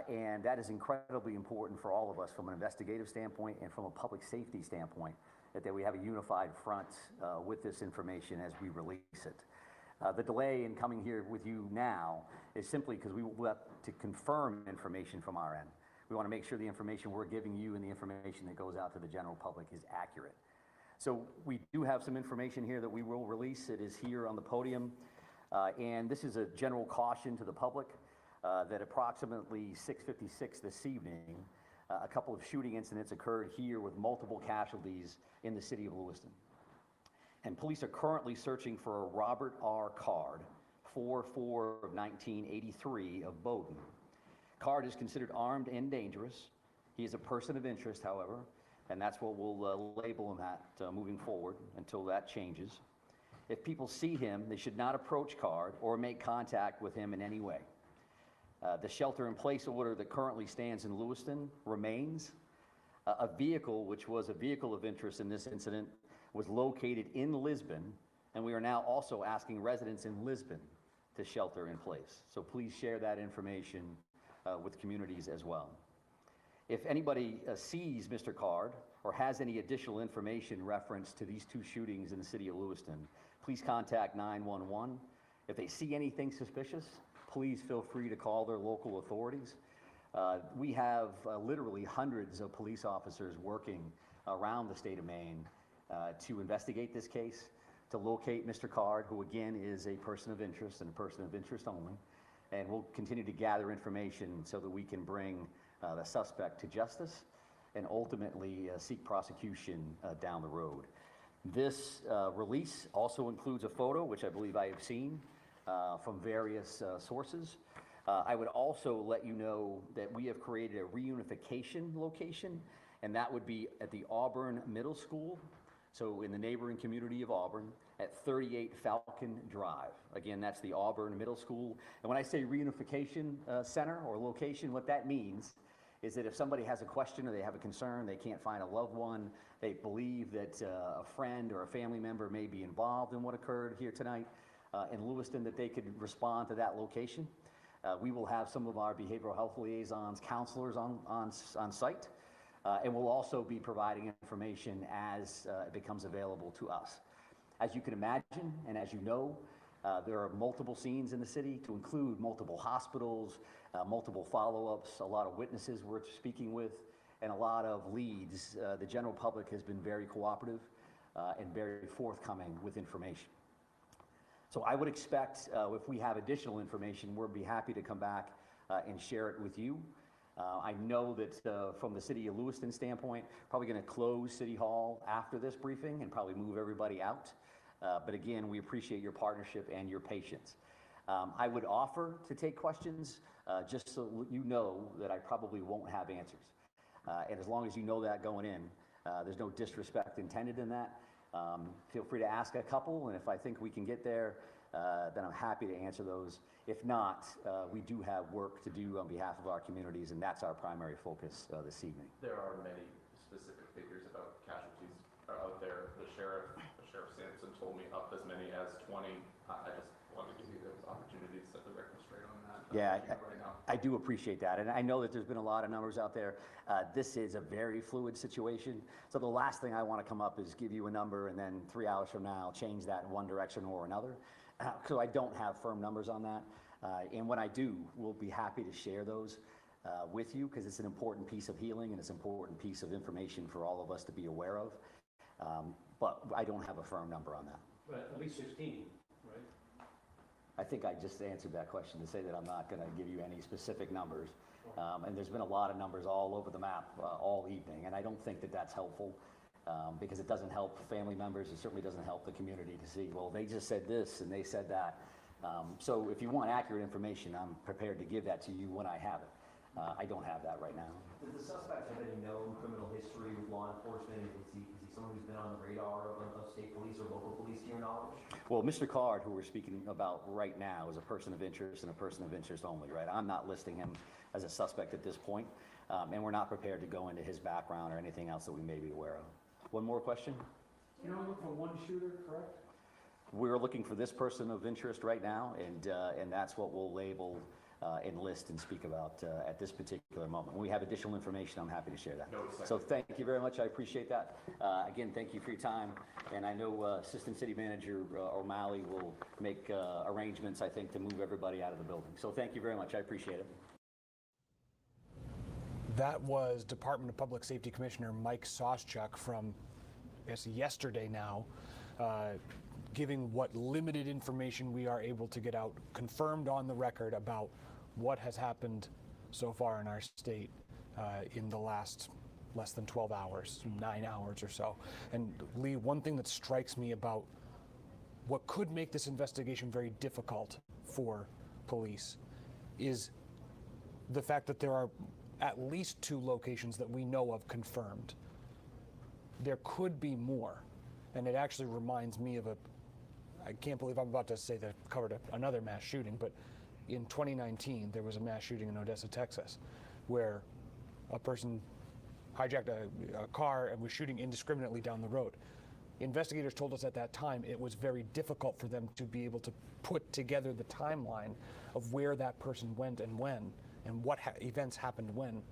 And that is incredibly important for all of us from an investigative standpoint and from a public safety standpoint, that we have a unified front with this information as we release it. The delay in coming here with you now is simply because we will have to confirm information from our end. We want to make sure the information we're giving you and the information that goes out to the general public is accurate. So we do have some information here that we will release. It is here on the podium. And this is a general caution to the public that approximately 6:56 this evening, a couple of shooting incidents occurred here with multiple casualties in the city of Lewiston. And police are currently searching for a Robert R. Card, 4/4 of 1983 of Bowdoin. Card is considered armed and dangerous. He is a person of interest, however, and that's what we'll label him at moving forward until that changes. If people see him, they should not approach Card or make contact with him in any way. The shelter-in-place order that currently stands in Lewiston remains. A vehicle, which was a vehicle of interest in this incident, was located in Lisbon, and we are now also asking residents in Lisbon to shelter in place. So please share that information with communities as well. If anybody sees Mr. Card or has any additional information reference to these two shootings in the city of Lewiston, please contact 911. If they see anything suspicious, please feel free to call their local authorities. We have literally hundreds of police officers working around the state of Maine to investigate this case, to locate Mr. Card, who again is a person of interest and a person of interest only. And we'll continue to gather information so that we can bring the suspect to justice and ultimately seek prosecution down the road. This release also includes a photo, which I believe I have seen from various sources. I would also let you know that we have created a reunification location, and that would be at the Auburn Middle School, so in the neighboring community of Auburn, at 38 Falcon Drive. Again, that's the Auburn Middle School. And when I say reunification center or location, what that means is that if somebody has a question or they have a concern, they can't find a loved one, they believe that a friend or a family member may be involved in what occurred here tonight in Lewiston, that they could respond to that location. We will have some of our behavioral health liaisons, counselors on site, and we'll also be providing information as it becomes available to us. As you can imagine, and as you know, there are multiple scenes in the city, to include multiple hospitals, multiple follow-ups, a lot of witnesses we're speaking with, and a lot of leads. The general public has been very cooperative and very forthcoming with information. So I would expect if we have additional information, we'll be happy to come back and share it with you. I know that from the city of Lewiston standpoint, probably going to close City Hall after this briefing and probably move everybody out. But again, we appreciate your partnership and your patience. I would offer to take questions just so you know that I probably won't have answers. And as long as you know that going in, there's no disrespect intended in that. Feel free to ask a couple, and if I think we can get there, then I'm happy to answer those. If not, we do have work to do on behalf of our communities, and that's our primary focus this evening.
There are many specific figures about casualties out there. Sheriff Sampson told me up as many as 20. I just wanted to give you those opportunities to set the record straight on that.
Yeah, I do appreciate that, and I know that there's been a lot of numbers out there. This is a very fluid situation, so the last thing I want to come up is give you a number and then 3 hours from now change that in one direction or another. So I don't have firm numbers on that, and when I do, we'll be happy to share those with you, because it's an important piece of healing and it's an important piece of information for all of us to be aware of. But I don't have a firm number on that.
But at least 15, right?
I think I just answered that question to say that I'm not going to give you any specific numbers. And there's been a lot of numbers all over the map all evening, and I don't think that that's helpful because it doesn't help family members. It certainly doesn't help the community to see, well, they just said this and they said that. So if you want accurate information, I'm prepared to give that to you when I have it. I don't have that right now.
Does the suspect have any known criminal history with law enforcement? Is he someone who's been on the radar of state police or local police to your knowledge?
Well, Mr. Card, who we're speaking about right now, is a person of interest and a person of interest only, right? I'm not listing him as a suspect at this point, and we're not prepared to go into his background or anything else that we may be aware of. One more question?
You're only looking for one shooter, correct?
We're looking for this person of interest right now, and that's what we'll label enlist and speak about at this particular moment. When we have additional information, I'm happy to share that. So thank you very much. I appreciate that. Again, thank you for your time. And I know Assistant City Manager O'Malley will make arrangements, I think, to move everybody out of the building. So thank you very much. I appreciate it.
That was Department of Public Safety Commissioner Mike Soschuk from, I guess, yesterday now, giving what limited information we are able to get out, confirmed on the record about what has happened so far in our state in the last less than 12 hours, 9 hours or so. And Lee, one thing that strikes me about what could make this investigation very difficult for police is the fact that there are at least 2 locations that we know of confirmed. There could be more. And it actually reminds me of I can't believe I'm about to say that I've covered another mass shooting, but in 2019, there was a mass shooting in Odessa, Texas, where a person hijacked a car and was shooting indiscriminately down the road. Investigators told us at that time it was very difficult for them to be able to put together the timeline of where that person went and when, and what events happened when,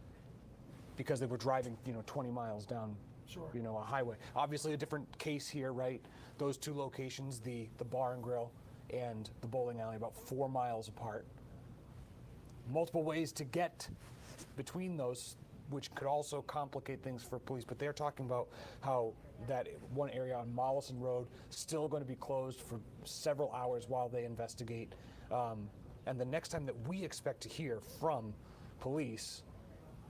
because they were driving, 20 miles down, a highway. Obviously, a different case here, right? Those 2 locations, the bar and grill and the bowling alley, about 4 miles apart. Multiple ways to get between those, which could also complicate things for police. But they're talking about how that one area on Mollison Road still going to be closed for several hours while they investigate. And the next time that we expect to hear from police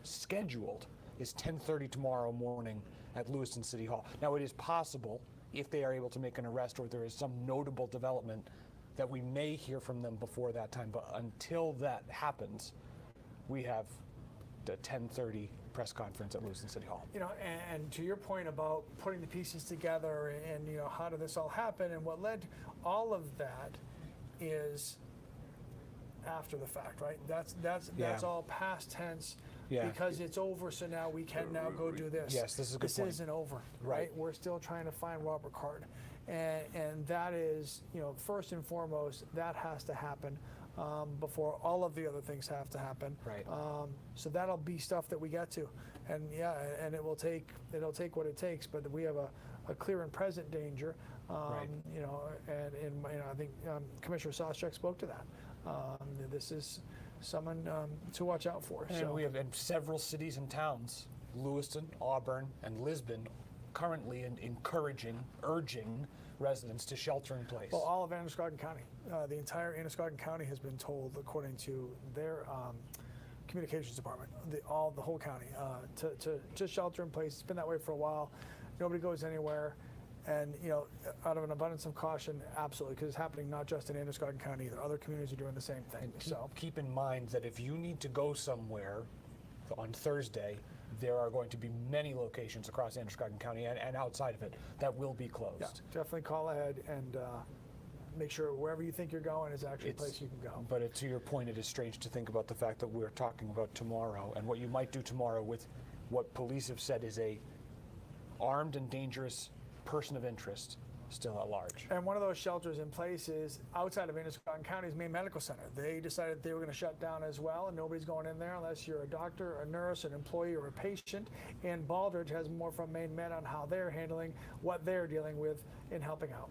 scheduled is 10:30 tomorrow morning at Lewiston City Hall. Now, it is possible, if they are able to make an arrest or there is some notable development, that we may hear from them before that time. But until that happens, we have the 10:30 press conference at Lewiston City Hall.
And to your point about putting the pieces together and, how did this all happen, and what led to all of that is after the fact, right? That's all past tense. Yeah. Because it's over, so now we can now go do this.
Yes, this is a good point.
This isn't over, right? We're still trying to find Robert Card. And that is, first and foremost, that has to happen before all of the other things have to happen.
Right.
So that'll be stuff that we get to. And and it'll take what it takes, but we have a clear and present danger. Right. I think Commissioner Soschuk spoke to that. This is someone to watch out for.
And we have in several cities and towns, Lewiston, Auburn, and Lisbon, currently urging residents to shelter in place.
Well, all of Androscoggin County, the entire Androscoggin County has been told, according to their communications department, the whole county, to shelter in place. It's been that way for a while. Nobody goes anywhere. And, out of an abundance of caution, absolutely, because it's happening not just in Androscoggin County either. Other communities are doing the same thing.
And keep in mind that if you need to go somewhere on Thursday, there are going to be many locations across Androscoggin County and outside of it that will be closed.
Yeah, definitely call ahead and make sure wherever you think you're going is actually a place you can go.
But to your point, it is strange to think about the fact that we're talking about tomorrow and what you might do tomorrow with what police have said is a armed and dangerous person of interest still at large.
And one of those shelters in place is outside of Androscoggin County's Maine Medical Center. They decided they were going to shut down as well, and nobody's going in there unless you're a doctor, a nurse, an employee, or a patient. And Baldridge has more from Maine Med on how they're handling what they're dealing with in helping out.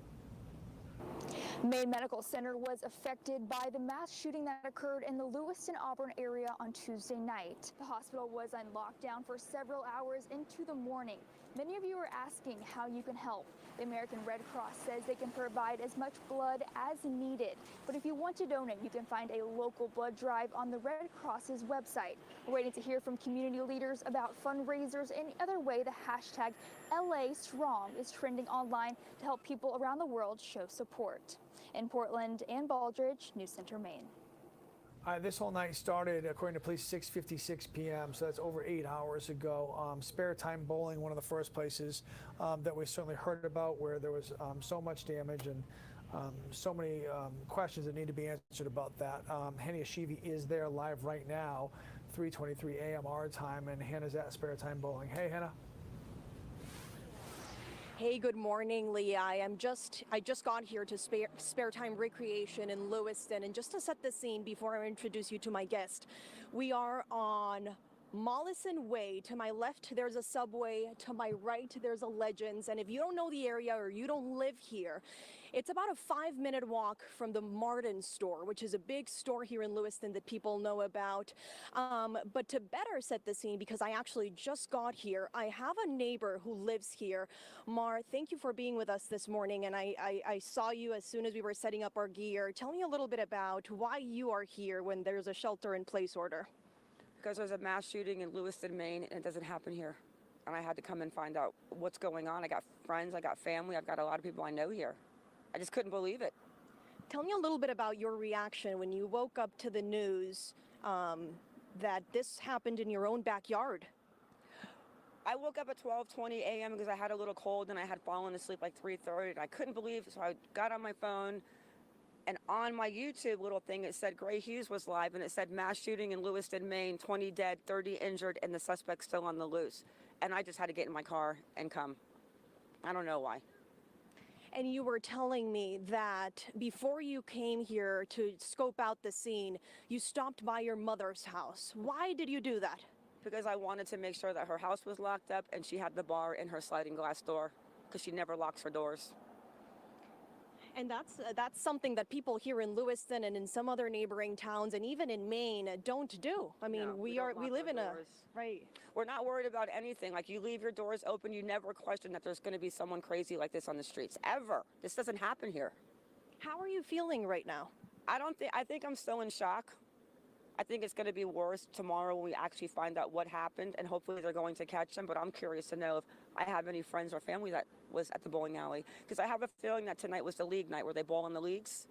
Maine Medical Center was affected by the mass shooting that occurred in the Lewiston-Auburn area on Tuesday night. The hospital was on lockdown for several hours into the morning. Many of you are asking how you can help. The American Red Cross says they can provide as much blood as needed. But if you want to donate, you can find a local blood drive on the Red Cross's website. We're waiting to hear from community leaders about fundraisers. Any other way, the hashtag LAStrong is trending online to help people around the world show support. In Portland and Baldridge, News Center, Maine.
This whole night started, according to police, 6:56 p.m., so that's over 8 hours ago. Sparetime Bowling, one of the first places that we certainly heard about where there was so much damage and so many questions that need to be answered about that. Hannah Yashivi is there live right now, 3:23 a.m. our time, and Hannah's at Sparetime Bowling. Hey, Hannah.
Hey, good morning, Lee. I just got here to Sparetime Recreation in Lewiston, and just to set the scene before I introduce you to my guest, we are on Mollison Way. To my left, there's a Subway. To my right, there's a Legends. And if you don't know the area or you don't live here, it's about a 5-minute walk from the Martin store, which is a big store here in Lewiston that people know about. But to better set the scene, because I actually just got here, I have a neighbor who lives here. Mar, thank you for being with us this morning. And I saw you as soon as we were setting up our gear. Tell me a little bit about why you are here when there's a shelter-in-place order.
Because there's a mass shooting in Lewiston, Maine, and it doesn't happen here. And I had to come and find out what's going on. I got friends, I got family, I've got a lot of people I know here. I just couldn't believe it.
Tell me a little bit about your reaction when you woke up to the news that this happened in your own backyard.
I woke up at 12:20 a.m. because I had a little cold and I had fallen asleep like 3:30 and I couldn't believe it, so I got on my phone. And on my YouTube little thing, it said Gray Hughes was live, and it said mass shooting in Lewiston, Maine, 20 dead, 30 injured, and the suspect still on the loose. And I just had to get in my car and come. I don't know why.
And you were telling me that before you came here to scope out the scene, you stopped by your mother's house. Why did you do that?
Because I wanted to make sure that her house was locked up and she had the bar in her sliding glass door, because she never locks her doors.
And that's something that people here in Lewiston and in some other neighboring towns and even in Maine don't do. I mean,
No,
we live in a right.
We're not worried about anything. Like, you leave your doors open, you never question that there's going to be someone crazy like this on the streets ever. This doesn't happen here.
How are you feeling right now?
I think I'm still in shock. I think it's going to be worse tomorrow when we actually find out what happened, and hopefully they're going to catch them. But I'm curious to know if I have any friends or family that was at the bowling alley, because I have a feeling that tonight was the league night where they bowl in the leagues.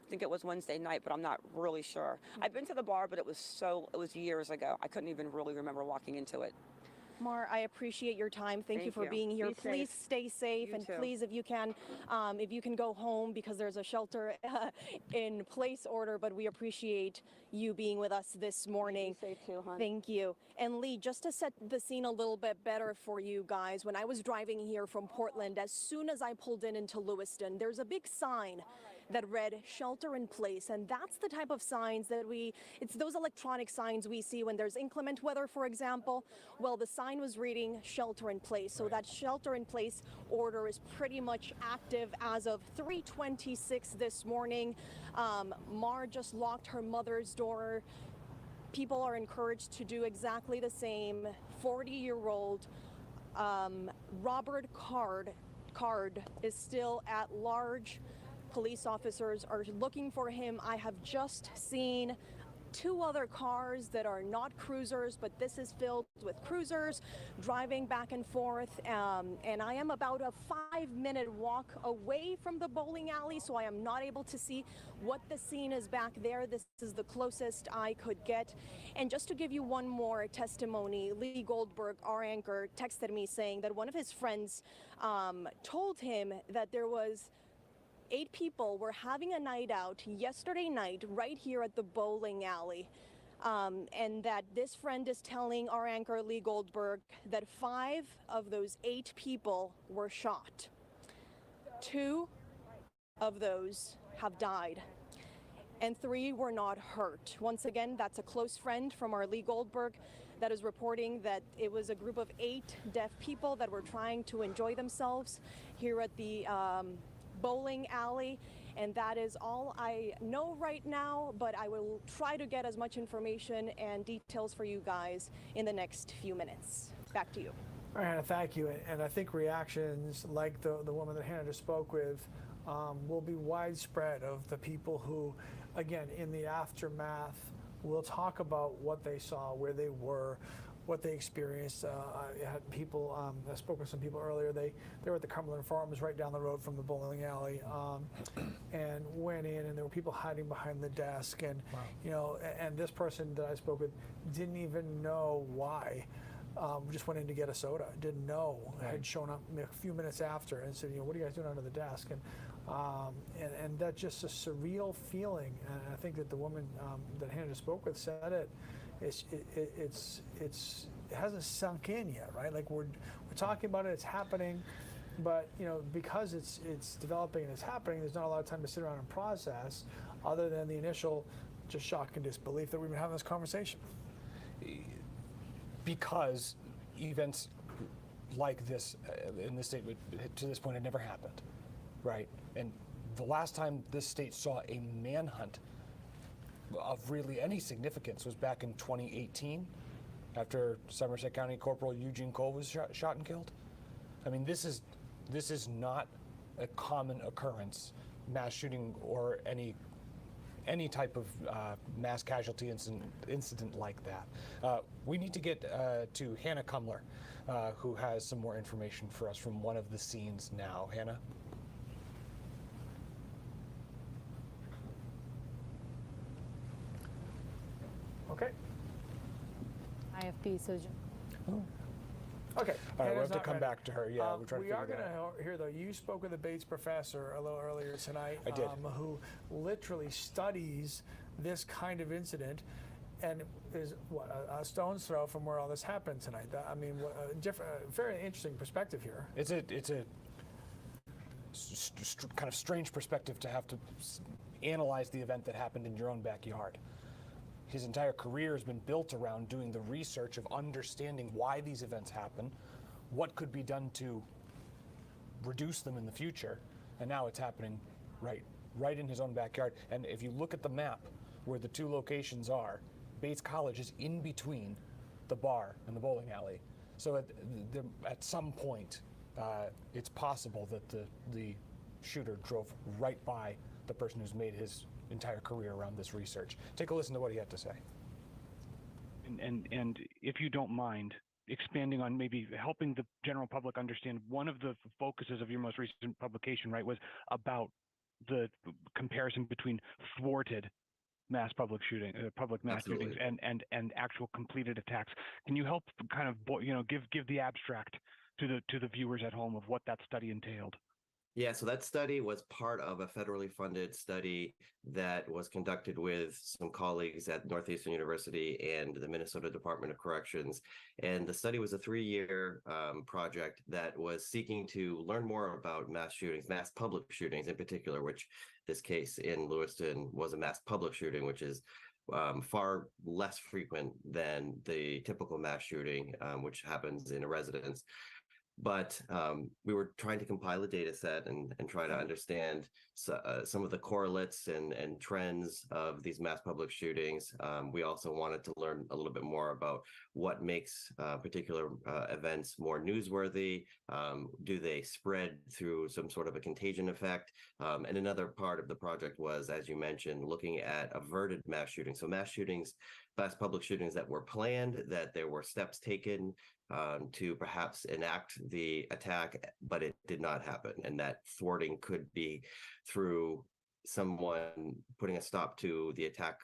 I think it was Wednesday night, but I'm not really sure. I've been to the bar, but it was years ago. I couldn't even really remember walking into it.
Mar, I appreciate your time. Thank you for being here. Please stay safe, and please, if you can go home, because there's a shelter in place order, but we appreciate you being with us this morning.
Be safe too, hon.
Thank you. And Lee, just to set the scene a little bit better for you guys, when I was driving here from Portland, as soon as I pulled into Lewiston, there's a big sign that read shelter in place. And that's the type of signs that it's those electronic signs we see when there's inclement weather, for example. Well, the sign was reading shelter in place. So that shelter in place order is pretty much active as of 3:26 this morning. Mar just locked her mother's door. People are encouraged to do exactly the same. 40-year-old Robert Card is still at large. Police officers are looking for him. I have just seen 2 other cars that are not cruisers, but this is filled with cruisers driving back and forth. And I am about a 5-minute walk away from the bowling alley, so I am not able to see what the scene is back there. This is the closest I could get. And just to give you one more testimony, Lee Goldberg, our anchor, texted me saying that one of his friends told him that there was 8 people were having a night out yesterday night right here at the bowling alley. And that this friend is telling our anchor, Lee Goldberg, that 5 of those 8 people were shot. 2 of those have died, and 3 were not hurt. Once again, that's a close friend from our Lee Goldberg that is reporting that it was a group of 8 deaf people that were trying to enjoy themselves here at the bowling alley, and that is all I know right now, but I will try to get as much information and details for you guys in the next few minutes. Back to you.
All right, Hannah, thank you. And I think reactions like the woman that Hannah just spoke with will be widespread of the people who, again, in the aftermath, will talk about what they saw, where they were, what they experienced. I had people, I spoke with some people earlier, they were at the Cumberland Farms right down the road from the bowling alley, and went in, and there were people hiding behind the desk, and you know, and this person that I spoke with didn't even know why. Just went in to get a soda, didn't know, had shown up a few minutes after and said, you know, what are you guys doing under the desk? And that's just a surreal feeling. And I think that the woman that Hannah just spoke with said it. It hasn't sunk in yet, right? Like we're talking about it, it's happening, But because it's developing and it's happening, there's not a lot of time to sit around and process, other than the initial just shock and disbelief that we've been having this conversation.
Because events like this in this state to this point had never happened, right? And the last time this state saw a manhunt of really any significance was back in 2018, after Somerset County Corporal Eugene Cole was shot and killed. I mean, this is not a common occurrence, mass shooting or any type of mass casualty incident like that. We need to get to Hannah Kumler, who has some more information for us from one of the scenes now. Hannah?
Okay.
IFP, so.
Okay.
All right, we'll have to
not
come
ready.
back to her. Yeah, we're trying to
we are
figure
going
that out.
to hear, though, you spoke with the Bates professor a little earlier tonight.
I did.
Who literally studies this kind of incident and is, a stone's throw from where all this happened tonight. I mean, a different, very interesting perspective here.
It's a kind of strange perspective to have to analyze the event that happened in your own backyard. His entire career has been built around doing the research of understanding why these events happen, what could be done to reduce them in the future, and now it's happening right in his own backyard. And if you look at the map where the two locations are, Bates College is in between the bar and the bowling alley. So at some point, it's possible that the shooter drove right by the person who's made his entire career around this research. Take a listen to what he had to say. And if you don't mind expanding on maybe helping the general public understand, one of the focuses of your most recent publication, right, was about the comparison between thwarted mass public mass shootings and actual completed attacks. Can you help kind of give the abstract to the viewers at home of what that study entailed?
Yeah, so that study was part of a federally funded study that was conducted with some colleagues at Northeastern University and the Minnesota Department of Corrections. And the study was a 3-year project that was seeking to learn more about mass shootings, mass public shootings in particular, which this case in Lewiston was a mass public shooting, which is far less frequent than the typical mass shooting, which happens in a residence. But we were trying to compile a data set and try to understand some of the correlates and trends of these mass public shootings. We also wanted to learn a little bit more about what makes particular events more newsworthy. Do they spread through some sort of a contagion effect? And another part of the project was, as you mentioned, looking at averted mass shootings. So mass public shootings that were planned, that there were steps taken to perhaps enact the attack, but it did not happen. And that thwarting could be through someone putting a stop to the attack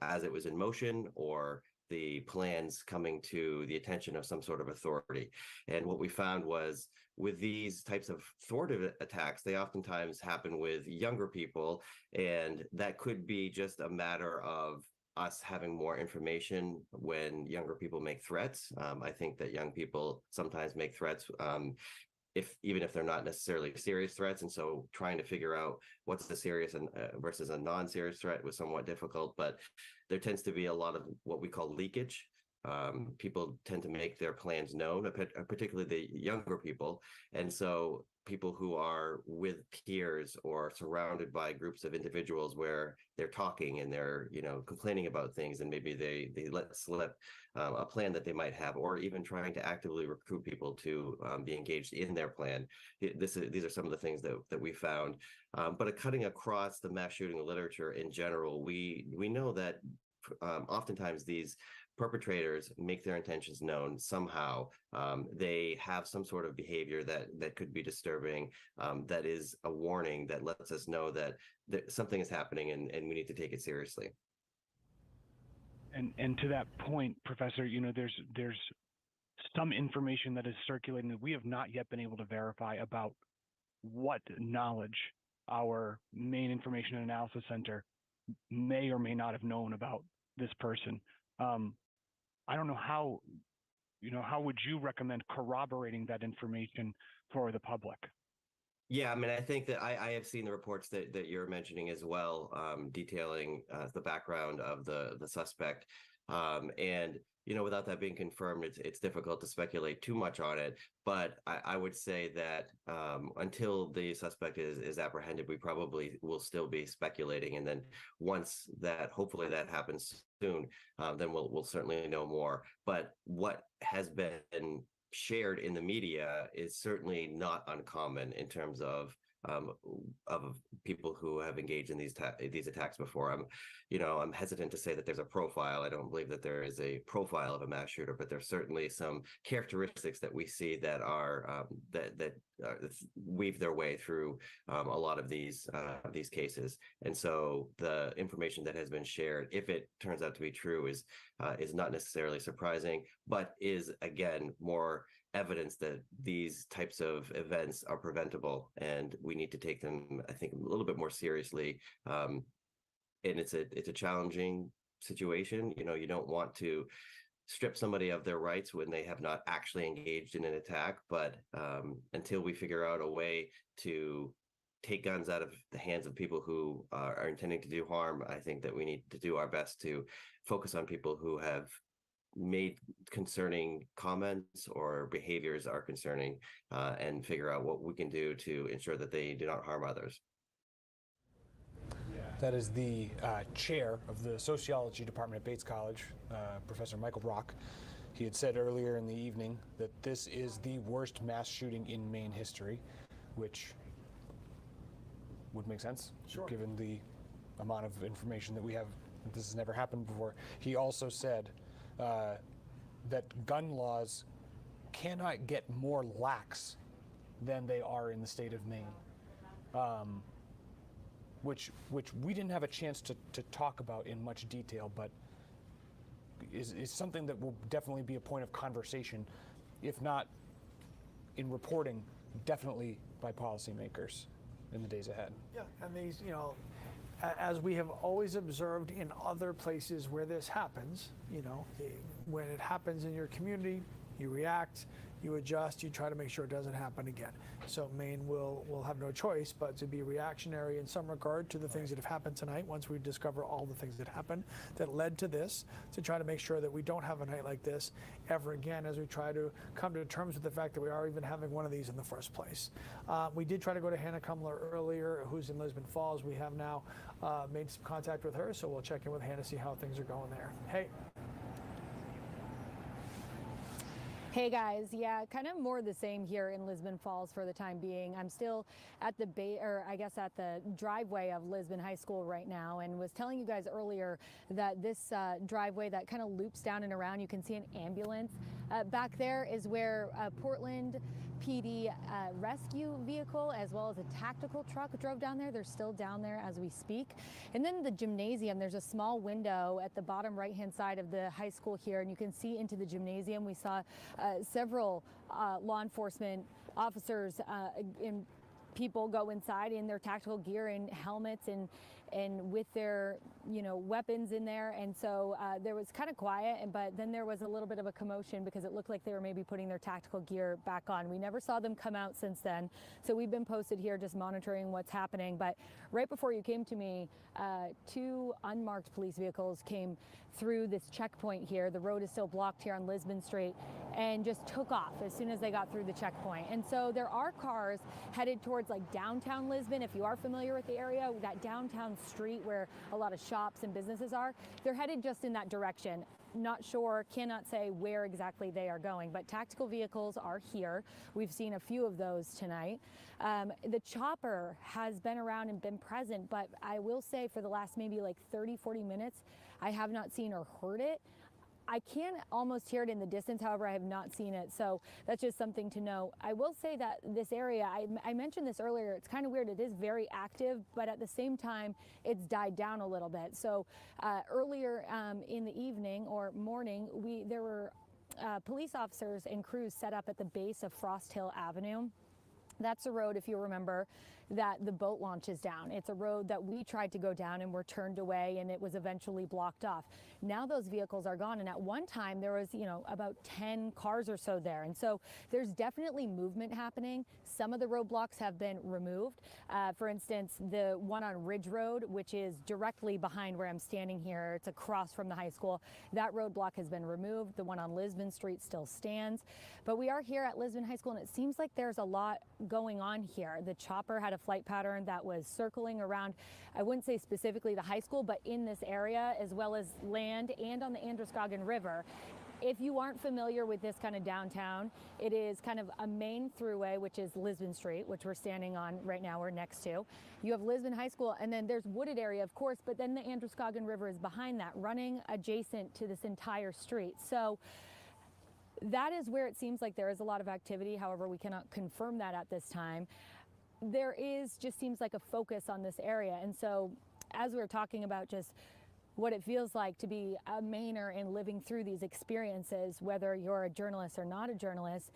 as it was in motion, or the plans coming to the attention of some sort of authority. And what we found was, with these types of thwarted attacks, they oftentimes happen with younger people, and that could be just a matter of us having more information when younger people make threats. I think that young people sometimes make threats even if they're not necessarily serious threats. And so trying to figure out what's a serious versus a non-serious threat was somewhat difficult, but there tends to be a lot of what we call leakage. People tend to make their plans known, particularly the younger people. And so people who are with peers or surrounded by groups of individuals where they're talking and they're complaining about things, and maybe they let slip a plan that they might have, or even trying to actively recruit people to be engaged in their plan. These are some of the things that we found. But cutting across the mass shooting literature in general, we know that oftentimes these perpetrators make their intentions known somehow. They have some sort of behavior that could be disturbing, that is a warning that lets us know that something is happening and we need to take it seriously.
And to that point, Professor, there's some information that is circulating that we have not yet been able to verify about what knowledge our Maine Information and Analysis Center may or may not have known about this person. I don't know how how would you recommend corroborating that information for the public?
Yeah, I mean, I think that I have seen the reports that you're mentioning as well, detailing the background of the suspect. And, without that being confirmed, it's difficult to speculate too much on it. But I would say that until the suspect is apprehended, we probably will still be speculating. And then once that, hopefully that happens soon, then we'll certainly know more. But what has been shared in the media is certainly not uncommon in terms of people who have engaged in these attacks before. I'm hesitant to say that there's a profile. I don't believe that there is a profile of a mass shooter, but there's certainly some characteristics that we see that are that weave their way through a lot of these cases. And so the information that has been shared, if it turns out to be true, is not necessarily surprising, but is again more evidence that these types of events are preventable, and we need to take them, I think, a little bit more seriously. And it's a challenging situation. You don't want to strip somebody of their rights when they have not actually engaged in an attack. But until we figure out a way to take guns out of the hands of people who are intending to do harm, I think that we need to do our best to focus on people who have made concerning comments or behaviors are concerning, and figure out what we can do to ensure that they do not harm others.
That is the chair of the sociology department at Bates College, Professor Michael Brock. He had said earlier in the evening that this is the worst mass shooting in Maine history, which would make sense, given the amount of information that we have. This has never happened before. He also said that gun laws cannot get more lax than they are in the state of Maine, which we didn't have a chance to talk about in much detail, but is something that will definitely be a point of conversation, if not in reporting, definitely by policymakers in the days ahead.
Yeah, and these, as we have always observed in other places where this happens, when it happens in your community, you react, you adjust, you try to make sure it doesn't happen again. So Maine will have no choice but to be reactionary in some regard to the things that have happened tonight once we discover all the things that happened that led to this, to try to make sure that we don't have a night like this ever again as we try to come to terms with the fact that we are even having one of these in the first place. We did try to go to Hannah Kumler earlier, who's in Lisbon Falls. We have now made some contact with her, so we'll check in with Hannah, see how things are going there. Hey.
Hey guys, yeah, kind of more the same here in Lisbon Falls for the time being. I'm still at the at the driveway of Lisbon High School right now, and was telling you guys earlier that this driveway that kind of loops down and around, you can see an ambulance. Back there is where Portland PD rescue vehicle as well as a tactical truck drove down there. They're still down there as we speak. And then the gymnasium, there's a small window at the bottom right-hand side of the high school here, and you can see into the gymnasium. We saw several law enforcement officers and people go inside in their tactical gear and helmets and with their weapons in there, and so there was kind of quiet, but then there was a little bit of a commotion because it looked like they were maybe putting their tactical gear back on. We never saw them come out since then, so we've been posted here just monitoring what's happening. But right before you came to me, 2 unmarked police vehicles came through this checkpoint here. The road is still blocked here on Lisbon Street, and just took off as soon as they got through the checkpoint. And so there are cars headed towards like downtown Lisbon. If you are familiar with the area, that downtown street where a lot of shops and businesses are, they're headed just in that direction. Not sure, cannot say where exactly they are going, but tactical vehicles are here. We've seen a few of those tonight. The chopper has been around and been present, but I will say for the last maybe like 30-40 minutes, I have not seen or heard it. I can almost hear it in the distance, however, I have not seen it, so that's just something to know. I will say that this area, I mentioned this earlier, it's kind of weird, it is very active, but at the same time, it's died down a little bit. So earlier in the evening or morning, there were police officers and crews set up at the base of Frost Hill Avenue. That's a road, if you remember, that the boat launches down. It's a road that we tried to go down and were turned away, and it was eventually blocked off. Now those vehicles are gone, and at one time there was, about 10 cars or so there. And so there's definitely movement happening. Some of the roadblocks have been removed. For instance, the one on Ridge Road, which is directly behind where I'm standing here, it's across from the high school, that roadblock has been removed. The one on Lisbon Street still stands. But we are here at Lisbon High School, and it seems like there's a lot going on here. The chopper had a flight pattern that was circling around, I wouldn't say specifically the high school, but in this area, as well as land and on the Androscoggin River. If you aren't familiar with this kind of downtown, it is kind of a main throughway, which is Lisbon Street, which we're standing on right now, we're next to. You have Lisbon High School, and then there's wooded area, of course, but then the Androscoggin River is behind that, running adjacent to this entire street. So that is where it seems like there is a lot of activity. However, we cannot confirm that at this time. There just seems like a focus on this area. And so as we were talking about just what it feels like to be a Mainer and living through these experiences, whether you're a journalist or not a journalist,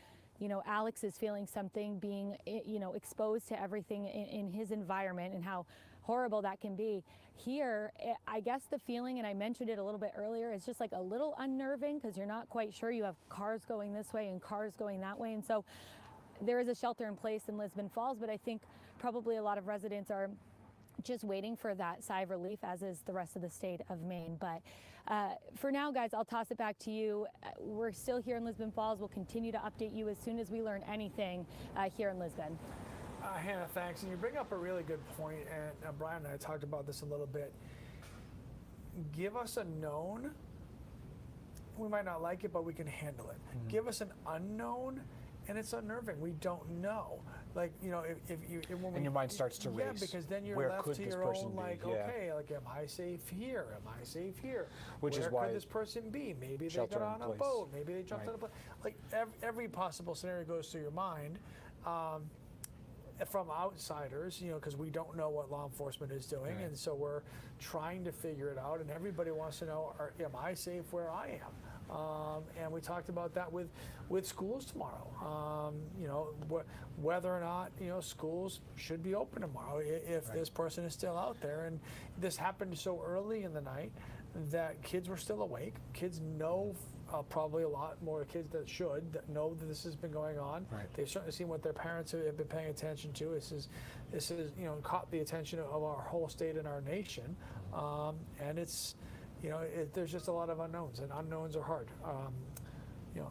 Alex is feeling something, being, exposed to everything in his environment and how horrible that can be. Here, I guess the feeling, and I mentioned it a little bit earlier, is just like a little unnerving because you're not quite sure. You have cars going this way and cars going that way. And so there is a shelter in place in Lisbon Falls, but I think probably a lot of residents are just waiting for that sigh of relief, as is the rest of the state of Maine. But for now, guys, I'll toss it back to you. We're still here in Lisbon Falls. We'll continue to update you as soon as we learn anything here in Lisbon.
Hannah, thanks. And you bring up a really good point, and Brian and I talked about this a little bit. Give us a known. We might not like it, but we can handle it. Mm-hmm. Give us an unknown, and it's unnerving. We don't know. Like, and
your mind starts to race.
Yeah, because then you're left to your own, okay, am I safe here? Am I safe here?
Which
Where
is why
could this person be? Maybe they got on a boat. Maybe they jumped on a boat. Like, every possible scenario goes through your mind. From outsiders, because we don't know what law enforcement is doing, and so we're trying to figure it out, and everybody wants to know, am I safe where I am? And we talked about that with schools tomorrow. Whether or not schools should be open tomorrow if this person is still out there. And this happened so early in the night that kids were still awake. Kids know probably a lot more kids that know that this has been going on. Right. They've certainly seen what their parents have been paying attention to. This is caught the attention of our whole state and our nation, and it's there's just a lot of unknowns, and unknowns are hard.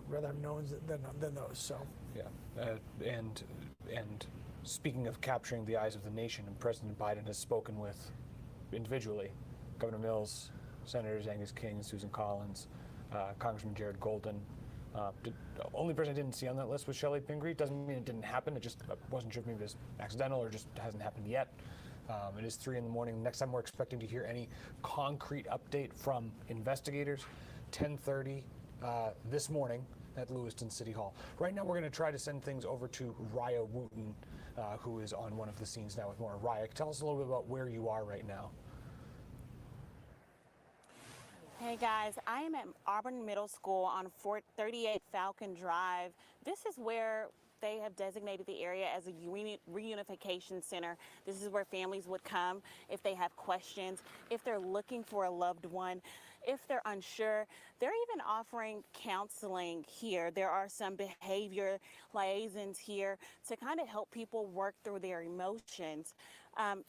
Rather have knowns than those. So
yeah, and speaking of capturing the eyes of the nation, and President Biden has spoken with individually Governor Mills, Senators Angus King, Susan Collins, Congressman Jared Golden. The only person I didn't see on that list was Shelley Pingree. Doesn't mean it didn't happen. It just wasn't sure if maybe it was accidental or just hasn't happened yet. It is 3 a.m. Next time we're expecting to hear any concrete update from investigators, 10:30 this morning at Lewiston City Hall. Right now we're going to try to send things over to Raya Wooten, who is on one of the scenes now with more. Raya, tell us a little bit about where you are right now.
Hey guys, I am at Auburn Middle School on 38 Falcon Drive. This is where they have designated the area as a reunification center. This is where families would come if they have questions, if they're looking for a loved one, if they're unsure. They're even offering counseling here. There are some behavior liaisons here to kind of help people work through their emotions.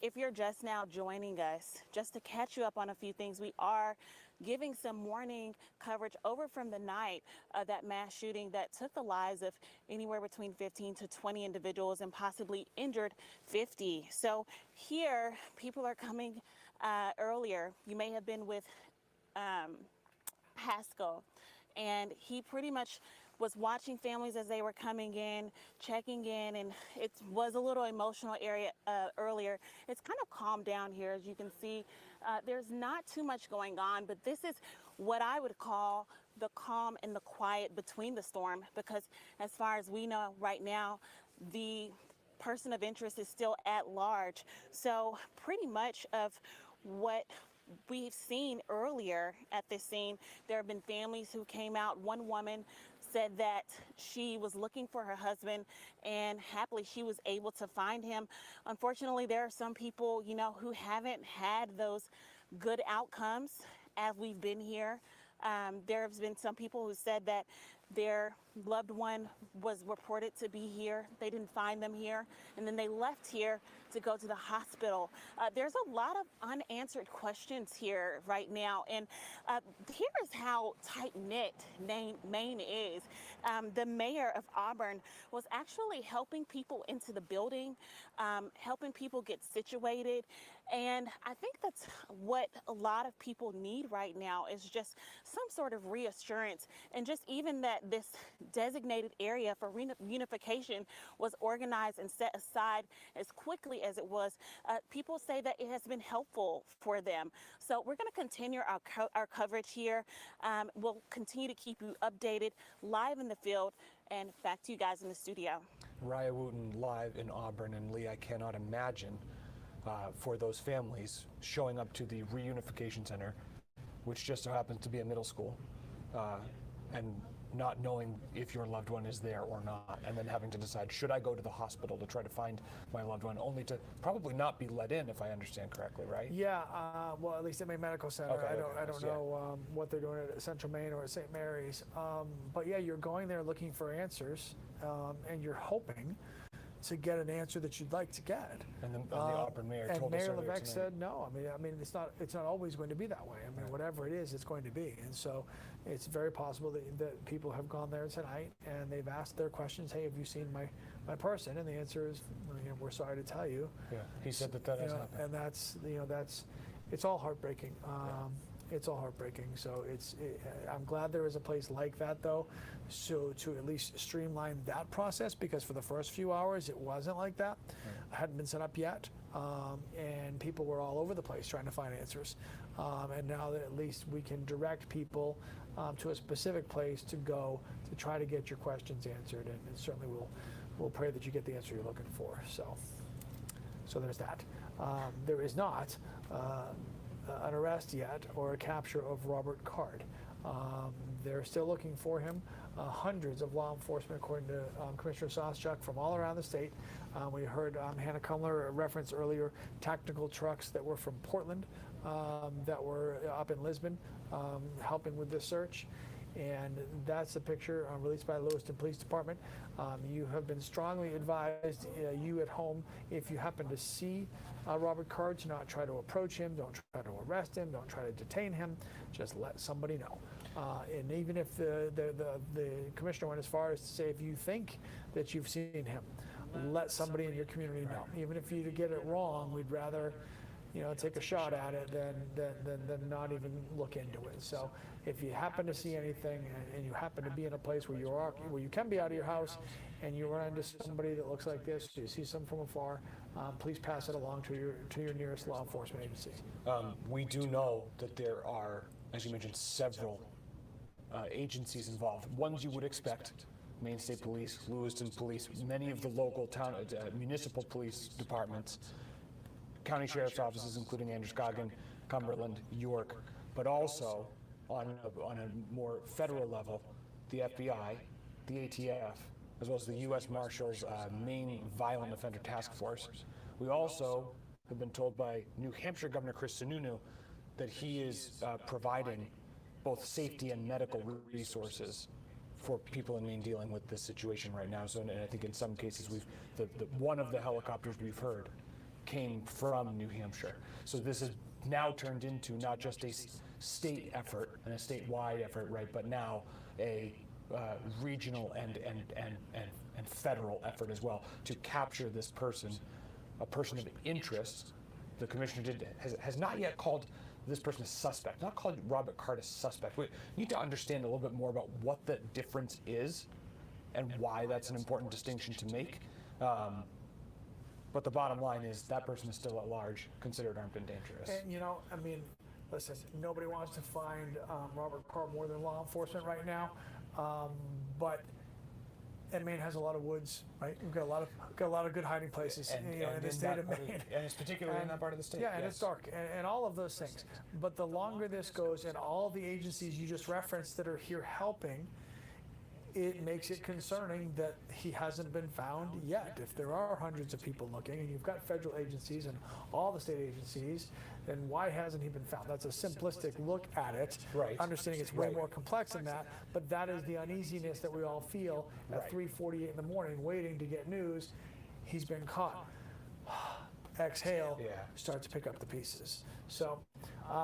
If you're just now joining us, just to catch you up on a few things, we are giving some morning coverage over from the night of that mass shooting that took the lives of anywhere between 15 to 20 individuals and possibly injured 50. So here, people are coming earlier. You may have been with Haskell, and he pretty much was watching families as they were coming in, checking in, and it was a little emotional area earlier. It's kind of calmed down here, as you can see. There's not too much going on, but this is what I would call the calm and the quiet between the storm, because as far as we know right now, the person of interest is still at large. So pretty much of what we've seen earlier at this scene, there have been families who came out. One woman said that she was looking for her husband, and happily she was able to find him. Unfortunately, there are some people, you know, who haven't had those good outcomes as we've been here. There have been some people who said that their loved one was reported to be here. They didn't find them here, and then they left here to go to the hospital. There's a lot of unanswered questions here right now, and here is how tight-knit Maine is. The mayor of Auburn was actually helping people into the building, helping people get situated, and I think that's what a lot of people need right now, is just some sort of reassurance, and just even that this designated area for reunification was organized and set aside as quickly as it was. People say that it has been helpful for them. So we're going to continue our coverage here. We'll continue to keep you updated live in the field, and back to you guys in the studio.
Raya Wooten live in Auburn, and Lee, I cannot imagine for those families showing up to the reunification center, which just so happens to be a middle school, and not knowing if your loved one is there or not, and then having to decide, should I go to the hospital to try to find my loved one, only to probably not be let in, if I understand correctly, right?
Yeah, well, at least at Maine Medical Center.
Okay,
I don't know what they're doing at Central Maine or at St. Mary's. But yeah, you're going there looking for answers, and you're hoping to get an answer that you'd like to get.
And the Auburn mayor told us
Mayor
earlier
Levesque
tonight.
said no. I mean, it's not always going to be that way. I mean, whatever it is, it's going to be. And so it's very possible that people have gone there tonight and they've asked their questions. Hey, have you seen my person? And the answer is, you know, we're sorry to tell you.
Yeah, he said that has happened.
And that's, you know, it's all heartbreaking. It's all heartbreaking. So I'm glad there is a place like that, though, so to at least streamline that process, because for the first few hours it wasn't like that. It hadn't been set up yet, and people were all over the place trying to find answers. And now that at least we can direct people to a specific place to go to try to get your questions answered, and certainly we'll pray that you get the answer you're looking for. So there's that. There is not an arrest yet or a capture of Robert Card. They're still looking for him. Hundreds of law enforcement, according to Commissioner Soschuk, from all around the state. We heard Hannah Kumler reference earlier tactical trucks that were from Portland, that were up in Lisbon, helping with this search. And that's a picture released by the Lewiston Police Department. You have been strongly advised, you at home, if you happen to see Robert Card, to not try to approach him, don't try to arrest him, don't try to detain him, just let somebody know. And even if the commissioner went as far as to say, if you think that you've seen him, let somebody in your community know. Even if you get it wrong, we'd rather, you know, take a shot at it than not even look into it. So if you happen to see anything and you happen to be in a place where you can be out of your house and you run into somebody that looks like this, you see some from afar, please pass it along to your nearest law enforcement agency.
We do know that there are, as you mentioned, several agencies involved. Ones you would expect: Maine State Police, Lewiston Police, many of the local town municipal police departments, county sheriff's offices, including Androscoggin, Cumberland, York, but also on a more federal level, the FBI, the ATF, as well as the U.S. Marshals Maine Violent Offender Task Force. We also have been told by New Hampshire Governor Chris Sununu that he is providing both safety and medical resources for people in Maine dealing with this situation right now. So, and I think in some cases one of the helicopters we've heard came from New Hampshire. So this has now turned into not just a state effort and a statewide effort, right, but now a regional and federal effort as well to capture this person, a person of interest. The commissioner has not yet called this person a suspect, not called Robert Card a suspect. We need to understand a little bit more about what the difference is and why that's an important distinction to make. But the bottom line is that person is still at large, considered armed and dangerous.
And, you know, I mean, listen, nobody wants to find Robert Card more than law enforcement right now. And Maine has a lot of woods, right? We've got a lot of good hiding places in the state of Maine.
And it's particularly in that part of the state.
Yeah, and it's dark, and all of those things. But the longer this goes, and all the agencies you just referenced that are here helping, it makes it concerning that he hasn't been found yet. If there are hundreds of people looking, and you've got federal agencies and all the state agencies, then why hasn't he been found? That's a simplistic look at it,
Right.
understanding it's way more complex than that, but that is the uneasiness that we all feel at 3:48 in the morning, waiting to get news. He's been caught. Exhale, start to pick up the pieces. So,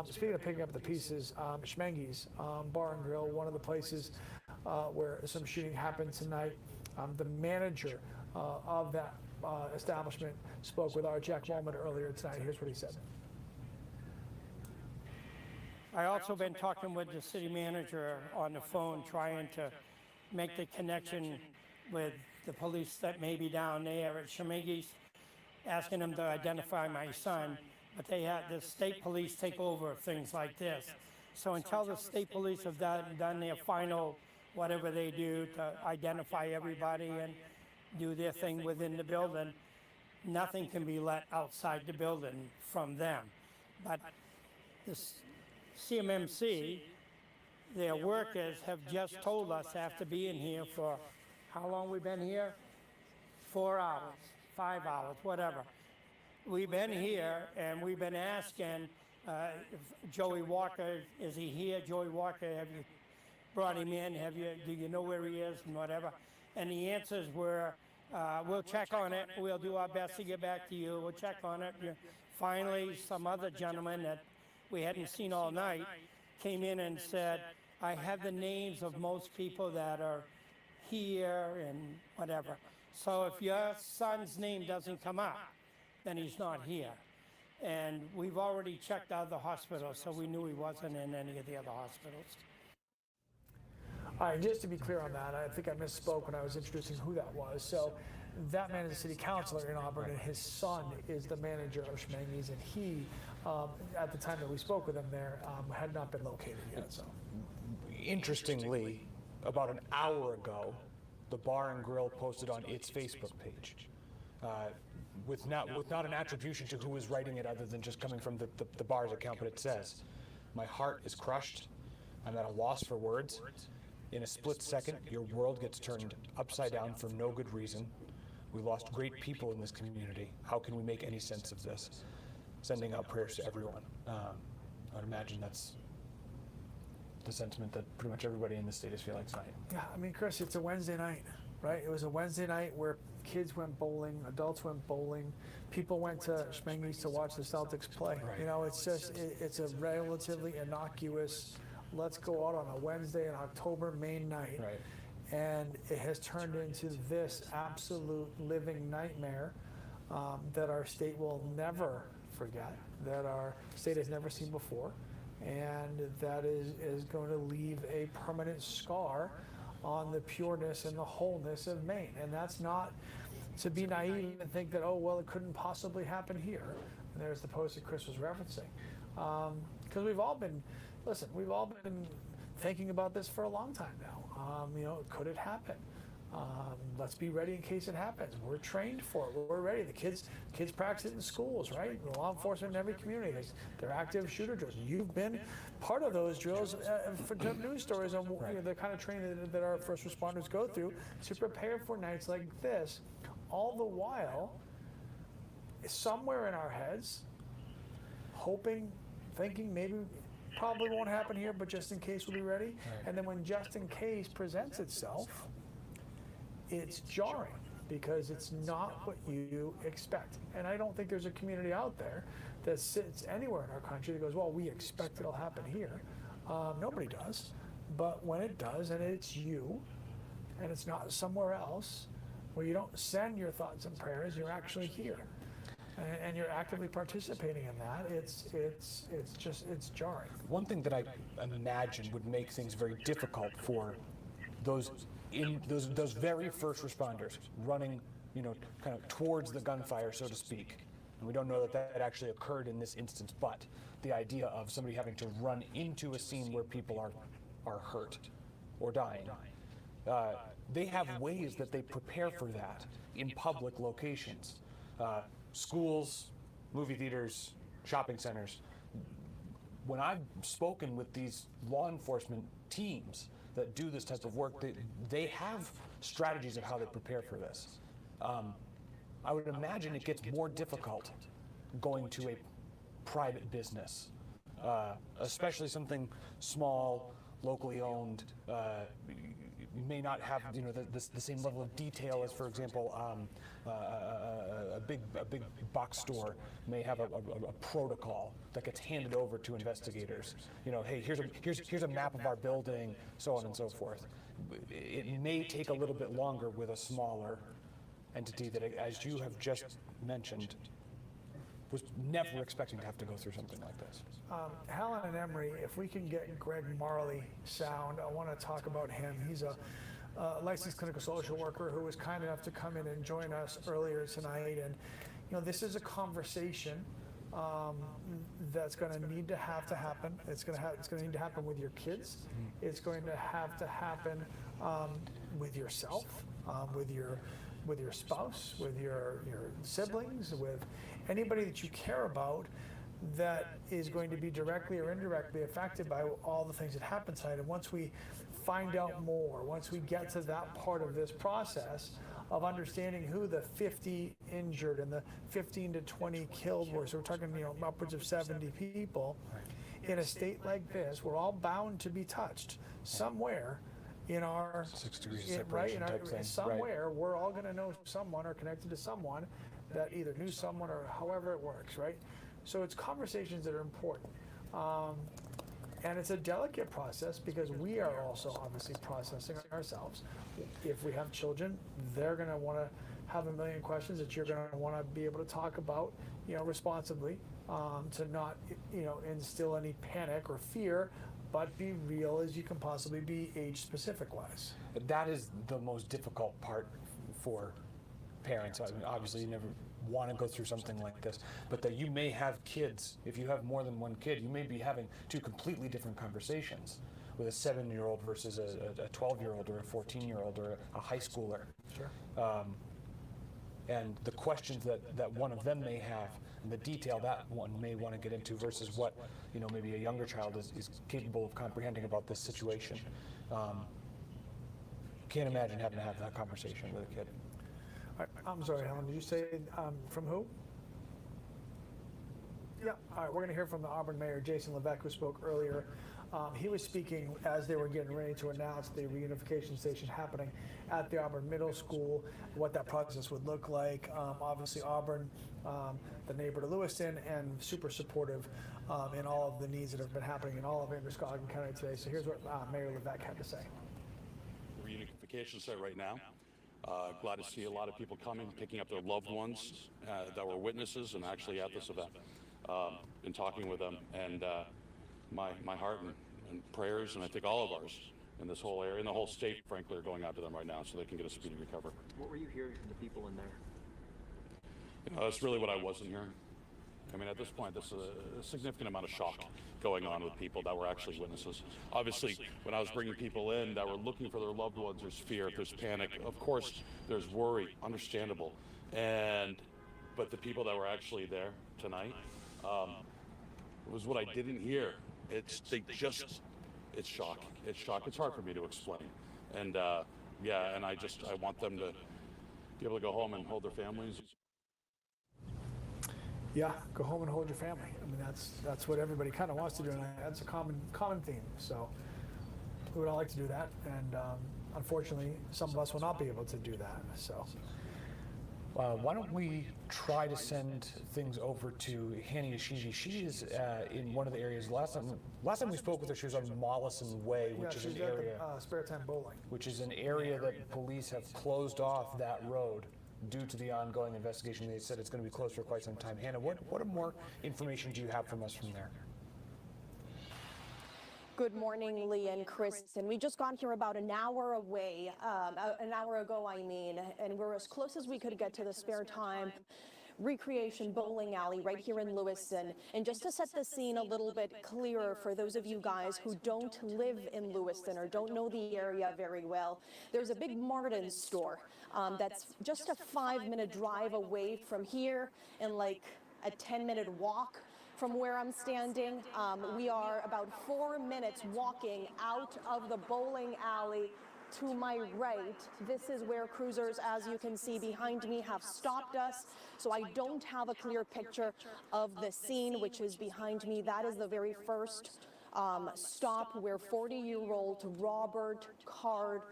speaking of picking up the pieces, Schemengees Bar and Grille, one of the places where some shooting happened tonight. The manager of that establishment spoke with our Jack Moment earlier tonight. Here's what he said.
I also been talking with the city manager on the phone, trying to make the connection with the police that may be down there at Schemengees, asking them to identify my son, but they had the state police take over things like this. So until the state police have done their final whatever they do to identify everybody and do their thing within the building, nothing can be let outside the building from them. But this CMMC, their workers have just told us after being here for how long we've been here? 4 hours, 5 hours, whatever. We've been here and we've been asking if Joey Walker, is he here? Joey Walker, have you brought him in? Do you know where he is and whatever? And the answers were, we'll check on it. We'll do our best to get back to you. We'll check on it. Finally, some other gentleman that we hadn't seen all night came in and said, I have the names of most people that are here and whatever. So if your son's name doesn't come up, then he's not here. And we've already checked out the hospital, so we knew he wasn't in any of the other hospitals.
All right, just to be clear on that, I think I misspoke when I was introducing who that was. So that man is a city councilor in Auburn, and his son is the manager of Schemengees, and he, at the time that we spoke with him there, had not been located yet. So,
Interestingly, about an hour ago, the Bar and Grill posted on its Facebook page, with not an attribution to who was writing it other than just coming from the bar's account, but it says, "My heart is crushed. I'm at a loss for words. In a split second, your world gets turned upside down for no good reason. We lost great people in this community. How can we make any sense of this? Sending out prayers to everyone." I'd imagine that's the sentiment that pretty much everybody in the state is feeling tonight.
yeah, I mean, Chris, it's a Wednesday night, right? It was a Wednesday night where kids went bowling, adults went bowling, people went to Schemengees to watch the Celtics play.
Right.
You know, it's just, it's a relatively innocuous, let's go out on a Wednesday in October, Maine night.
Right.
And it has turned into this absolute living nightmare that our state will never forget, that our state has never seen before, and that is going to leave a permanent scar on the pureness and the wholeness of Maine. And that's not to be naive and think that, oh, well, it couldn't possibly happen here. And there's the post that Chris was referencing. Because we've all been thinking about this for a long time now. You know, could it happen? Let's be ready in case it happens. We're trained for it. We're ready. The kids practice it in schools, right? Law enforcement in every community has their active shooter drills. You've been part of those drills for news stories on you know, the kind of training that our first responders go through to prepare for nights like this. All the while, somewhere in our heads, hoping, thinking maybe probably won't happen here, but just in case we'll be ready. Right. And then when just in case presents itself, it's jarring because it's not what you expect. And I don't think there's a community out there that sits anywhere in our country that goes, well, we expect it'll happen here. Nobody does. But when it does, and it's you, and it's not somewhere else, where you don't send your thoughts and prayers, you're actually here. And you're actively participating in that. It's jarring.
One thing that I imagine would make things very difficult for those very first responders running, you know, kind of towards the gunfire, so to speak. And we don't know that actually occurred in this instance, but the idea of somebody having to run into a scene where people are hurt or dying. They have ways that they prepare for that in public locations. Schools, movie theaters, shopping centers. When I've spoken with these law enforcement teams that do this type of work, they have strategies of how they prepare for this. I would imagine it gets more difficult going to a private business, especially something small, locally owned. You may not have the same level of detail as, for example, a big box store may have a protocol that gets handed over to investigators. Hey, here's a map of our building, so on and so forth. It may take a little bit longer with a smaller entity that, as you have just mentioned, was never expecting to have to go through something like this.
Helen and Emery, if we can get Greg Marley sound, I want to talk about him. He's a licensed clinical social worker who was kind enough to come in and join us earlier tonight. And this is a conversation that's going to need to happen. It's going to need to happen with your kids. It's going to have to happen with yourself, with your spouse, with your siblings, with anybody that you care about that is going to be directly or indirectly affected by all the things that happen tonight. And once we find out more, once we get to that part of this process of understanding who the 50 injured and the 15 to 20 killed were, so we're talking upwards of 70 people, in a state like this, we're all bound to be touched somewhere in our
6 degrees of separation type thing.
Somewhere, we're all going to know someone or connected to someone that either knew someone or however it works, right? So it's conversations that are important. And it's a delicate process because we are also obviously processing ourselves. If we have children, they're going to want to have a million questions that you're going to want to be able to talk about, responsibly, to not, instill any panic or fear, but be real as you can possibly be, age specific wise.
That is the most difficult part for parents. I mean, obviously you never want to go through something like this, but that you may have kids. If you have more than one kid, you may be having two completely different conversations with a 7-year-old versus a 12-year-old or a 14-year-old or a high schooler.
Sure.
And the questions that one of them may have and the detail that one may want to get into versus what maybe a younger child is capable of comprehending about this situation. Can't imagine having to have that conversation with a kid.
I'm sorry, Helen, did you say from who? Yeah, all right, we're going to hear from the Auburn Mayor, Jason Levesque, who spoke earlier. He was speaking as they were getting ready to announce the reunification station happening at the Auburn Middle School, what that process would look like. Obviously, Auburn, the neighbor to Lewiston, and super supportive in all of the needs that have been happening in all of Androscoggin County today. So here's what Mayor Levesque had to say.
Reunification site right now. Glad to see a lot of people coming, picking up their loved ones that were witnesses and actually at this event, and talking with them. And my heart and prayers, and I think all of ours in this whole area, in the whole state, frankly, are going out to them right now so they can get a speedy recovery.
What were you hearing from the people in there?
That's really what I wasn't hearing. I mean, at this point, there's a significant amount of shock going on with people that were actually witnesses. Obviously, when I was bringing people in that were looking for their loved ones, there's fear, there's panic. Of course, there's worry, understandable. But the people that were actually there tonight was what I didn't hear. It's shock. It's shock. It's hard for me to explain. And I want them to be able to go home and hold their families.
Yeah, go home and hold your family. I mean, that's what everybody kind of wants to do, and that's a common theme. So we would all like to do that, and unfortunately, some of us will not be able to do that. So
why don't we try to send things over to Hanny Yashivi? She is in one of the areas. Last time we spoke with her, she was on Mollison Way, which is an area.
Sparetime Bowling.
Which is an area that police have closed off that road due to the ongoing investigation. They said it's going to be closed for quite some time. Hannah, what more information do you have from us from there?
Good morning, Lee and Kristen. We just got here about an hour away, an hour ago, I mean, and we're as close as we could get to the Sparetime Recreation bowling alley right here in Lewiston. And just to set the scene a little bit clearer for those of you guys who don't live in Lewiston or don't know the area very well, there's a big Martin's store that's just a 5-minute drive away from here and like a 10-minute walk from where I'm standing. We are about 4 minutes walking out of the bowling alley. To my right, this is where cruisers, as you can see behind me, have stopped us. So I don't have a clear picture of the scene, which is behind me. That is the very first stop where 40-year-old Robert Card,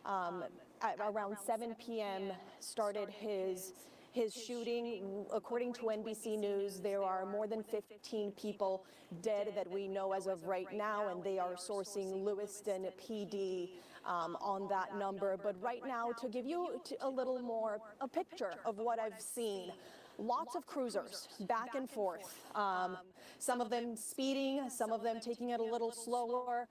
at around 7 p.m., started his shooting. According to NBC News, there are more than 15 people dead that we know as of right now, and they are sourcing Lewiston PD on that number. But right now, to give you a little more a picture of what I've seen, lots of cruisers back and forth, some of them speeding, some of them taking it a little slower.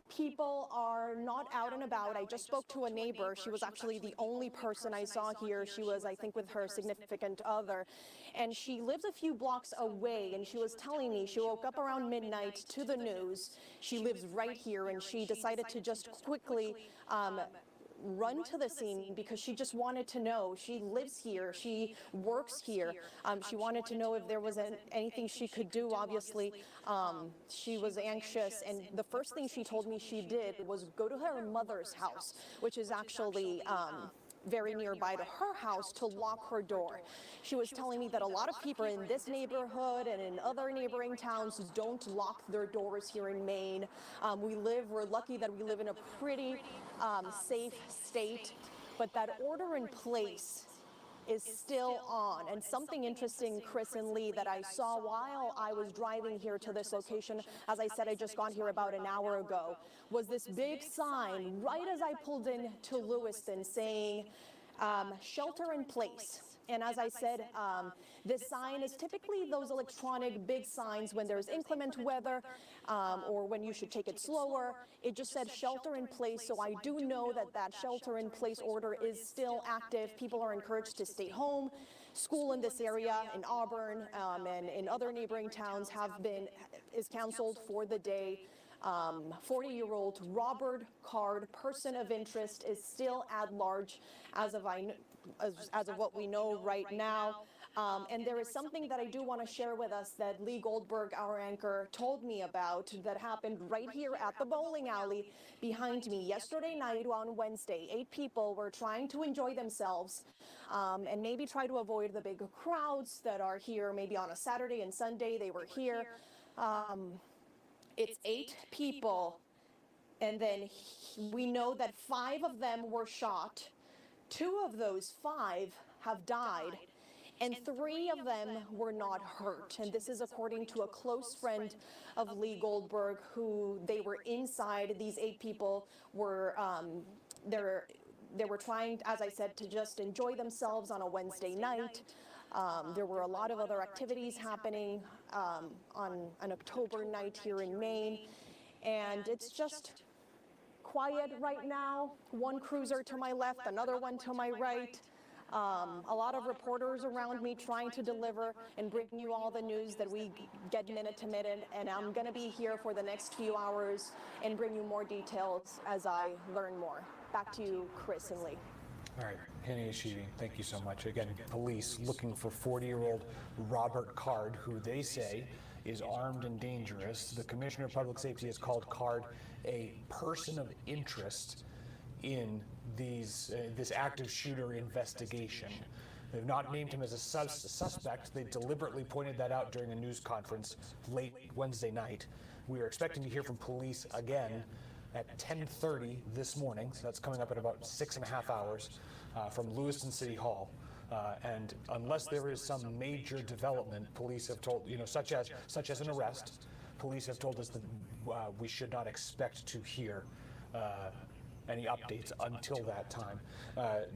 People are not out and about. I just spoke to a neighbor. She was actually the only person I saw here. She was, I think, with her significant other. And she lives a few blocks away, and she was telling me she woke up around midnight to the news. She lives right here, and she decided to just quickly run to the scene because she just wanted to know. She lives here, she works here. She wanted to know if there was anything she could do. Obviously, she was anxious, and the first thing she told me she did was go to her mother's house, which is actually very nearby to her house, to lock her door. She was telling me that a lot of people in this neighborhood and in other neighboring towns don't lock their doors here in Maine. We're lucky that we live in a pretty safe state, but that order in place is still on. And something interesting, Chris and Lee, that I saw while I was driving here to this location, as I said, I just got here about an hour ago, was this big sign right as I pulled in to Lewiston saying, shelter in place. And as I said, this sign is typically those electronic big signs when there's inclement weather or when you should take it slower. It just said shelter in place. So I do know that that shelter in place order is still active. People are encouraged to stay home. School in this area, in Auburn and in other neighboring towns, is canceled for the day. 40-year-old Robert Card, person of interest, is still at large as of what we know right now. And there is something that I do want to share with us that Lee Goldberg, our anchor, told me about that happened right here at the bowling alley behind me. Yesterday night on Wednesday, 8 people were trying to enjoy themselves and maybe try to avoid the big crowds that are here. Maybe on a Saturday and Sunday they were here. It's 8 people, and then we know that 5 of them were shot. 2 of those 5 have died, and 3 of them were not hurt. And this is according to a close friend of Lee Goldberg, who they were inside. These 8 people were they were trying, as I said, to just enjoy themselves on a Wednesday night. There were a lot of other activities happening on an October night here in Maine, and it's just quiet right now. One cruiser to my left, another one to my right. A lot of reporters around me trying to deliver and bring you all the news that we get minute to minute, and I'm going to be here for the next few hours and bring you more details as I learn more. Back to you, Chris and Lee.
All right, Henny Ashivi, thank you so much. Again, police looking for 40-year-old Robert Card, who they say is armed and dangerous. The Commissioner of Public Safety has called Card a person of interest in this active shooter investigation. They've not named him as a suspect. They deliberately pointed that out during a news conference late Wednesday night. We are expecting to hear from police again at 10:30 this morning, so that's coming up in about 6.5 hours from Lewiston City Hall. And unless there is some major development, police have told, such as an arrest, police have told us that we should not expect to hear any updates until that time.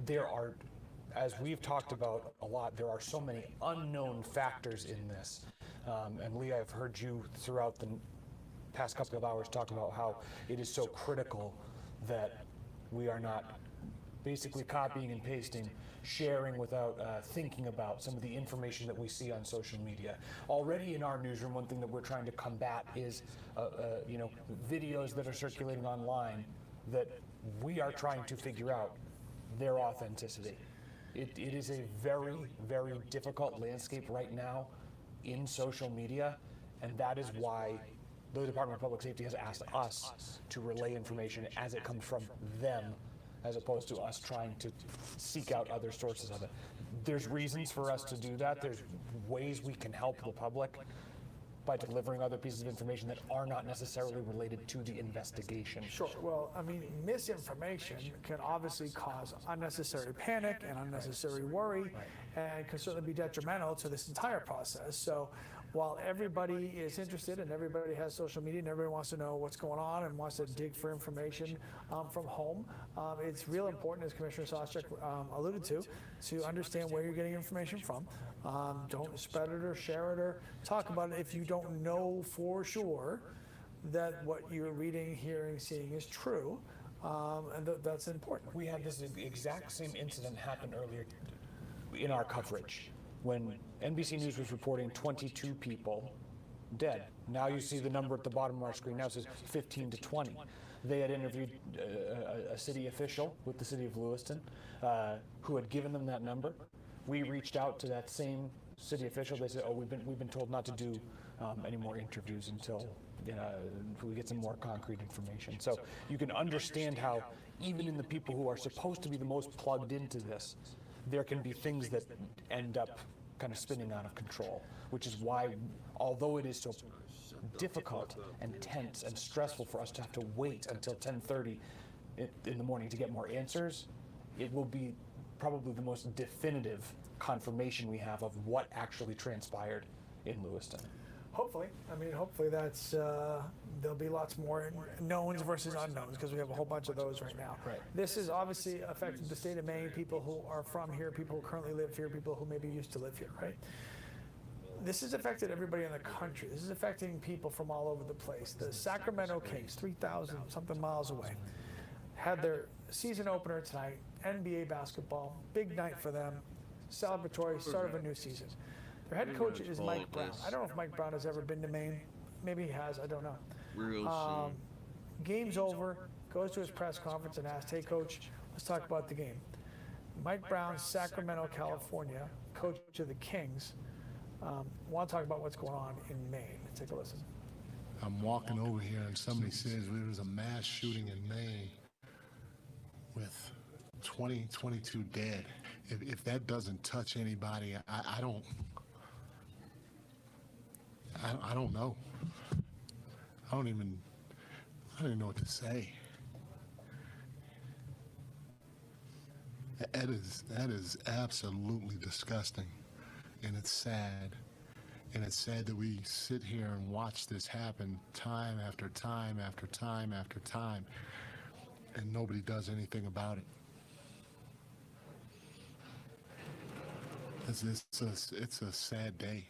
There are, as we've talked about a lot, there are so many unknown factors in this. And Lee, I've heard you throughout the past couple of hours talk about how it is so critical that we are not basically copying and pasting, sharing without thinking about some of the information that we see on social media. Already in our newsroom, one thing that we're trying to combat is videos that are circulating online that we are trying to figure out their authenticity. It is a very, very difficult landscape right now in social media, and that is why the Department of Public Safety has asked us to relay information as it comes from them, as opposed to us trying to seek out other sources of it. There's reasons for us to do that. There's ways we can help the public by delivering other pieces of information that are not necessarily related to the investigation.
Sure. Well, I mean, misinformation can obviously cause unnecessary panic and unnecessary worry, and can certainly be detrimental to this entire process. So while everybody is interested and everybody has social media and everybody wants to know what's going on and wants to dig for information from home, it's real important, as Commissioner Sawchuk alluded to understand where you're getting information from. Don't spread it or share it or talk about it if you don't know for sure that what you're reading, hearing, seeing is true, and that's important.
We had this exact same incident happen earlier in our coverage when NBC News was reporting 22 people dead. Now you see the number at the bottom of our screen now says 15 to 20. They had interviewed a city official with the city of Lewiston who had given them that number. We reached out to that same city official. They said, "Oh, we've been told not to do any more interviews until we get some more concrete information." So you can understand how even in the people who are supposed to be the most plugged into this, there can be things that end up kind of spinning out of control, which is why, although it is so difficult and tense and stressful for us to have to wait until 10:30 in the morning to get more answers, it will be probably the most definitive confirmation we have of what actually transpired in Lewiston.
Hopefully. I mean, hopefully that's, there'll be lots more knowns versus unknowns, because we have a whole bunch of those right now.
Right.
This has obviously affected the state of Maine, people who are from here, people who currently live here, people who maybe used to live here, right? This has affected everybody in the country. This is affecting people from all over the place. The Sacramento Kings, 3,000 something miles away, had their season opener tonight, NBA basketball, big night for them, celebratory start of a new season. Their head coach is Mike Brown. I don't know if Mike Brown has ever been to Maine. Maybe he has, I don't know. Game's over, goes to his press conference and asks, "Hey coach, let's talk about the game." Mike Brown, Sacramento, California, coach of the Kings, want to talk about what's going on in Maine. Take a listen.
I'm walking over here and somebody says there was a mass shooting in Maine with 22 dead. If that doesn't touch anybody, I don't know. I don't even know what to say. That is absolutely disgusting, and it's sad. And it's sad that we sit here and watch this happen time after time after time after time, and nobody does anything about it. It's a sad day.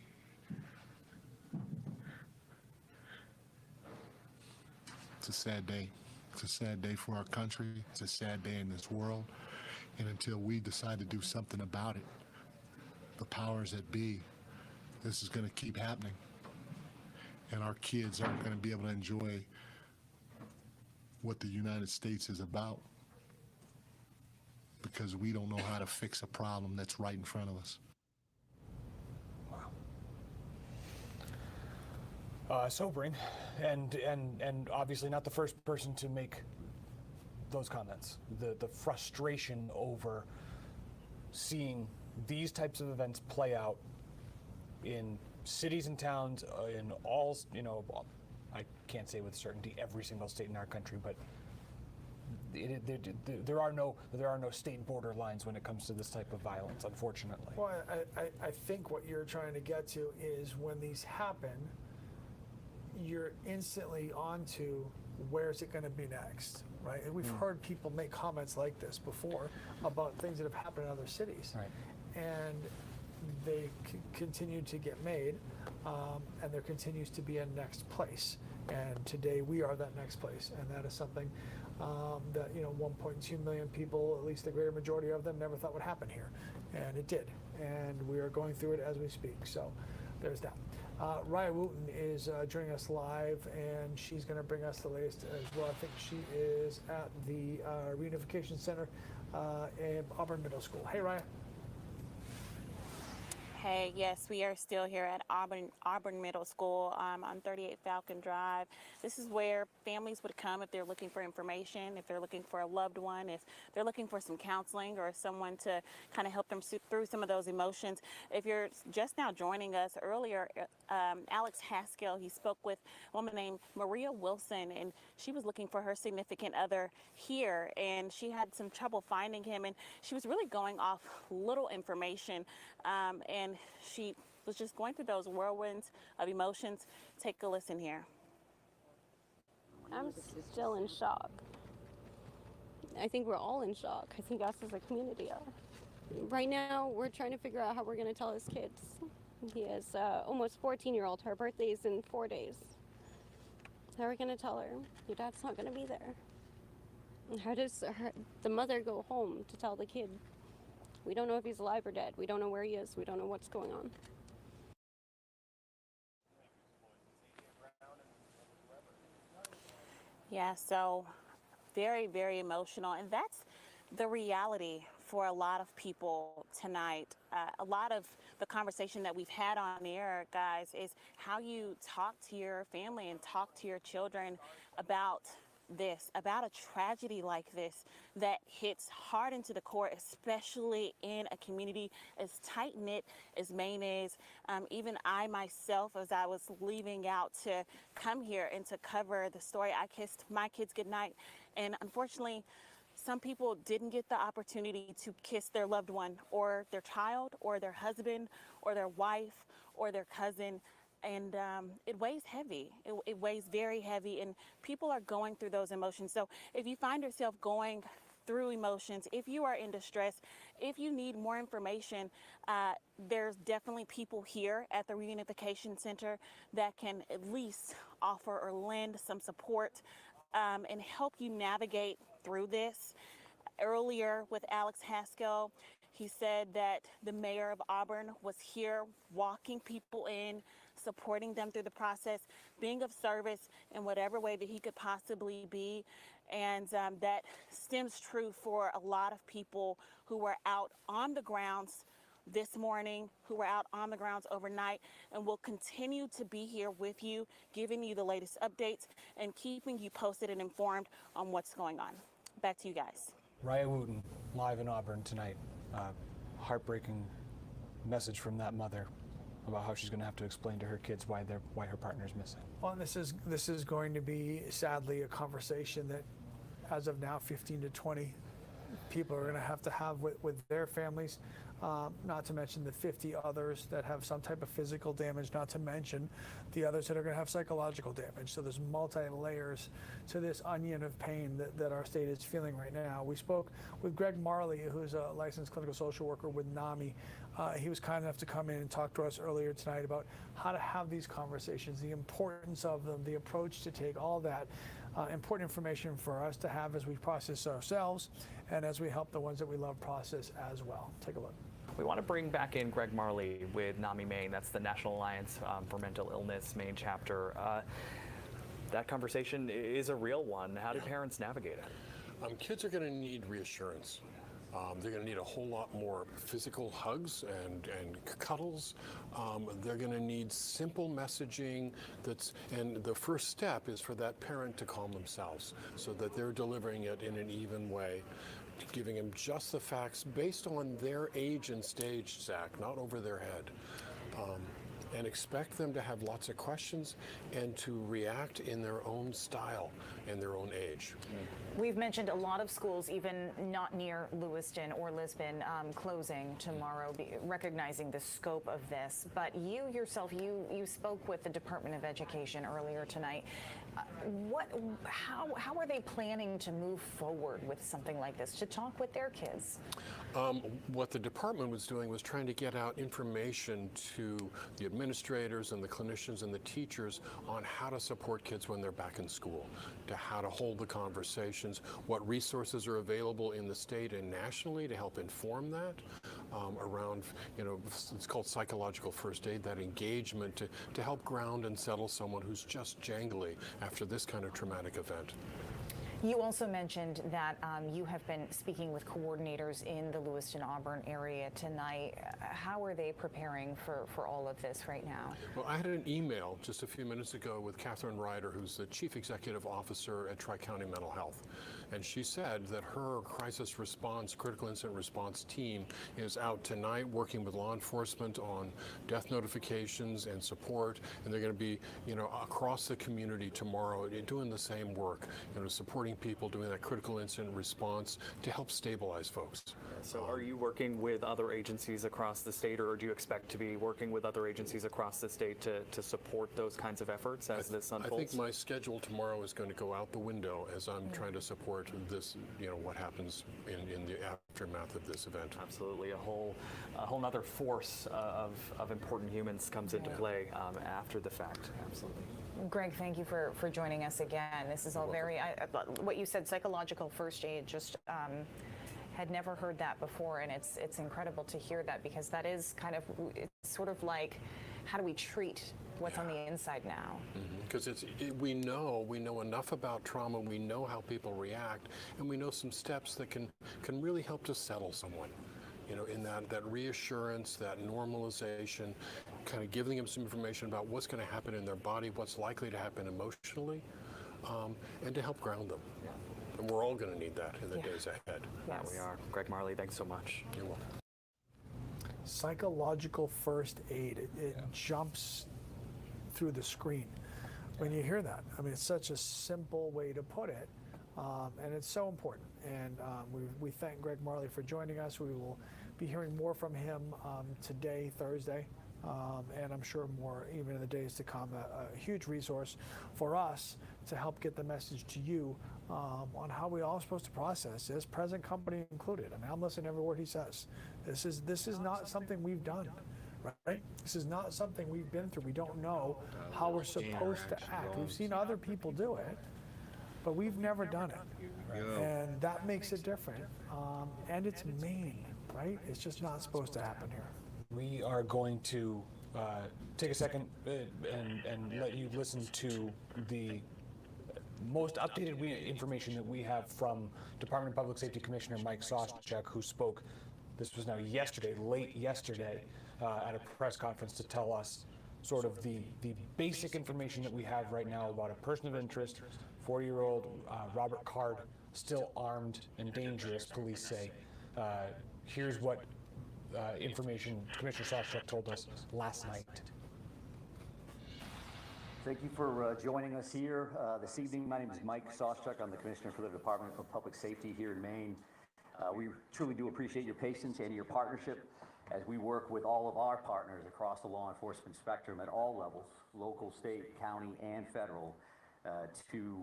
It's a sad day. It's a sad day for our country. It's a sad day in this world. And until we decide to do something about it, the powers that be, this is going to keep happening. And our kids aren't going to be able to enjoy what the United States is about, because we don't know how to fix a problem that's right in front of us.
Sobering, and obviously not the first person to make those comments. The frustration over seeing these types of events play out in cities and towns, in all, I can't say with certainty every single state in our country, but there are no state border lines when it comes to this type of violence, unfortunately.
Well, I think what you're trying to get to is when these happen, you're instantly on to where's it going to be next, right? And we've heard people make comments like this before about things that have happened in other cities.
Right.
And they continue to get made, and there continues to be a next place. And today we are that next place, and that is something that 1.2 million people, at least the greater majority of them, never thought would happen here, and it did. And we are going through it as we speak. So there's that. Raya Wooten is joining us live, and she's going to bring us the latest as well. I think she is at the Reunification Center in Auburn Middle School. Hey, Raya.
Hey, yes, we are still here at Auburn Middle School on 38 Falcon Drive. This is where families would come if they're looking for information, if they're looking for a loved one, if they're looking for some counseling or someone to kind of help them through some of those emotions. If you're just now joining us earlier, Alex Haskell, he spoke with a woman named Maria Wilson, and she was looking for her significant other here, and she had some trouble finding him, and she was really going off little information, and she was just going through those whirlwinds of emotions. Take a listen here.
I'm still in shock. I think we're all in shock. I think us as a community are. Right now, we're trying to figure out how we're going to tell his kids. He has almost 14-year-old. Her birthday is in 4 days. How are we going to tell her? Your dad's not going to be there. How does the mother go home to tell the kid? We don't know if he's alive or dead. We don't know where he is. We don't know what's going on.
Yeah, so very, very emotional. And that's the reality for a lot of people tonight. A lot of the conversation that we've had on air, guys, is how you talk to your family and talk to your children about this, about a tragedy like this that hits hard into the core, especially in a community as tight-knit as Maine is. Even I myself, as I was leaving out to come here and to cover the story, I kissed my kids goodnight, and unfortunately some people didn't get the opportunity to kiss their loved one or their child or their husband or their wife or their cousin. And it weighs heavy. It weighs very heavy, and people are going through those emotions. So if you find yourself going through emotions, if you are in distress, if you need more information, there's definitely people here at the Reunification Center that can at least offer or lend some support and help you navigate through this. Earlier with Alex Haskell, he said that the mayor of Auburn was here walking people in, supporting them through the process, being of service in whatever way that he could possibly be. And that stems true for a lot of people who were out on the grounds this morning, who were out on the grounds overnight, and will continue to be here with you, giving you the latest updates and keeping you posted and informed on what's going on. Back to you guys.
Raya Wooten, live in Auburn tonight. Heartbreaking message from that mother about how she's going to have to explain to her kids why her partner's missing.
Well, this is going to be, sadly, a conversation that, as of now, 15 to 20 people are going to have with their families, not to mention the 50 others that have some type of physical damage, not to mention the others that are going to have psychological damage. So there's multi-layers to this onion of pain that our state is feeling right now. We spoke with Greg Marley, who's a licensed clinical social worker with NAMI. He was kind enough to come in and talk to us earlier tonight about how to have these conversations, the importance of them, the approach to take, all that. Important information for us to have as we process ourselves and as we help the ones that we love process as well. Take a look.
We want to bring back in Greg Marley with NAMI Maine. That's the National Alliance for Mental Illness Maine chapter. That conversation is a real one. How do parents navigate it?
Kids are going to need reassurance. They're going to need a whole lot more physical hugs and cuddles. They're going to need simple messaging and the first step is for that parent to calm themselves so that they're delivering it in an even way, giving them just the facts based on their age and stage, Zach, not over their head. And expect them to have lots of questions and to react in their own style and their own age.
We've mentioned a lot of schools, even not near Lewiston or Lisbon, closing tomorrow, recognizing the scope of this. But you yourself, you spoke with the Department of Education earlier tonight. How are they planning to move forward with something like this, to talk with their kids?
What the department was doing was trying to get out information to the administrators and the clinicians and the teachers on how to support kids when they're back in school, to how to hold the conversations, what resources are available in the state and nationally to help inform that, around, it's called psychological first aid, that engagement to help ground and settle someone who's just jangly after this kind of traumatic event.
You also mentioned that you have been speaking with coordinators in the Lewiston-Auburn area tonight. How are they preparing for all of this right now?
Well, I had an email just a few minutes ago with Catherine Ryder, who's the Chief Executive Officer at Tri-County Mental Health. And she said that her crisis response, critical incident response team is out tonight working with law enforcement on death notifications and support. And they're going to be, across the community tomorrow doing the same work, supporting people, doing that critical incident response to help stabilize folks.
So are you working with other agencies across the state, or do you expect to be working with other agencies across the state to support those kinds of efforts as this unfolds?
I think my schedule tomorrow is going to go out the window as I'm trying to support this, what happens in the aftermath of this event.
Absolutely. A whole nother force of important humans comes into play after the fact. Absolutely.
Greg, thank you for joining us again. This is all very, what you said, psychological first aid, just had never heard that before, and it's incredible to hear that, because that is it's sort of like, how do we treat what's on the inside now?
Because we know enough about trauma, we know how people react, and we know some steps that can really help to settle someone. In that reassurance, that normalization, kind of giving them some information about what's going to happen in their body, what's likely to happen emotionally, and to help ground them. And we're all going to need that in the days ahead.
Yes. We are. Greg Marley, thanks so much.
You're welcome.
Psychological first aid, it jumps through the screen when you hear that. I mean, it's such a simple way to put it, and it's so important. And we thank Greg Marley for joining us. We will be hearing more from him today, Thursday, and I'm sure more even in the days to come. A huge resource for us to help get the message to you on how we all are supposed to process this, present company included. I mean, I'm listening to every word he says. This is not something we've done, right? This is not something we've been through. We don't know how we're supposed to act. We've seen other people do it, but we've never done it, and that makes it different. And it's Maine, right? It's just not supposed to happen here.
We are going to take a second and let you listen to the most updated information that we have from Department of Public Safety Commissioner Mike Soschek, who spoke, this was now yesterday, late yesterday, at a press conference to tell us sort of the basic information that we have right now about a person of interest, 40-year-old Robert Card, still armed and dangerous, police say. Here's what information Commissioner Soschek told us last night.
Thank you for joining us here this evening. My name is Mike Soschek. I'm the Commissioner for the Department of Public Safety here in Maine. We truly do appreciate your patience and your partnership as we work with all of our partners across the law enforcement spectrum at all levels, local, state, county, and federal, to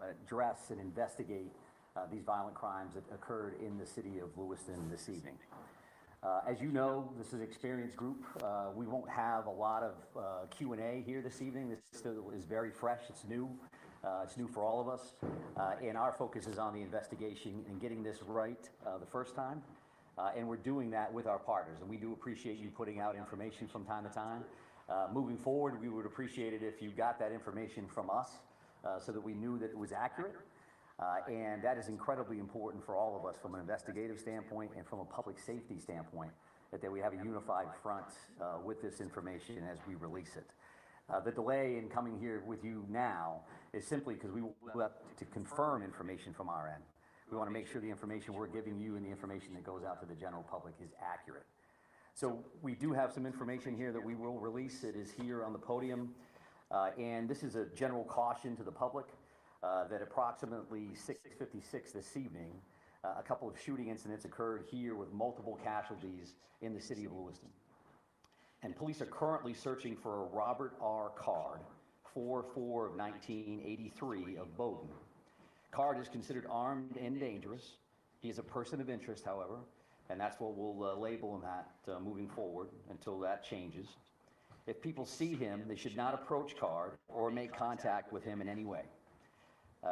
address and investigate these violent crimes that occurred in the city of Lewiston this evening. As you know, this is an experienced group. We won't have a lot of Q&A here this evening. This still is very fresh. It's new. It's new for all of us. And our focus is on the investigation and getting this right the first time. And we're doing that with our partners. And we do appreciate you putting out information from time to time. Moving forward, we would appreciate it if you got that information from us so that we knew that it was accurate. And that is incredibly important for all of us from an investigative standpoint and from a public safety standpoint, that we have a unified front with this information as we release it. The delay in coming here with you now is simply because we have to confirm information from our end. We want to make sure the information we're giving you and the information that goes out to the general public is accurate. So we do have some information here that we will release. It is here on the podium. And this is a general caution to the public. That approximately 6:56 this evening, a couple of shooting incidents occurred here with multiple casualties in the city of Lewiston. And police are currently searching for a Robert R. Card, 4/4 of 1983 of Bowdoin. Card is considered armed and dangerous. He is a person of interest, however, and that's what we'll label him at moving forward until that changes. If people see him, they should not approach Card or make contact with him in any way.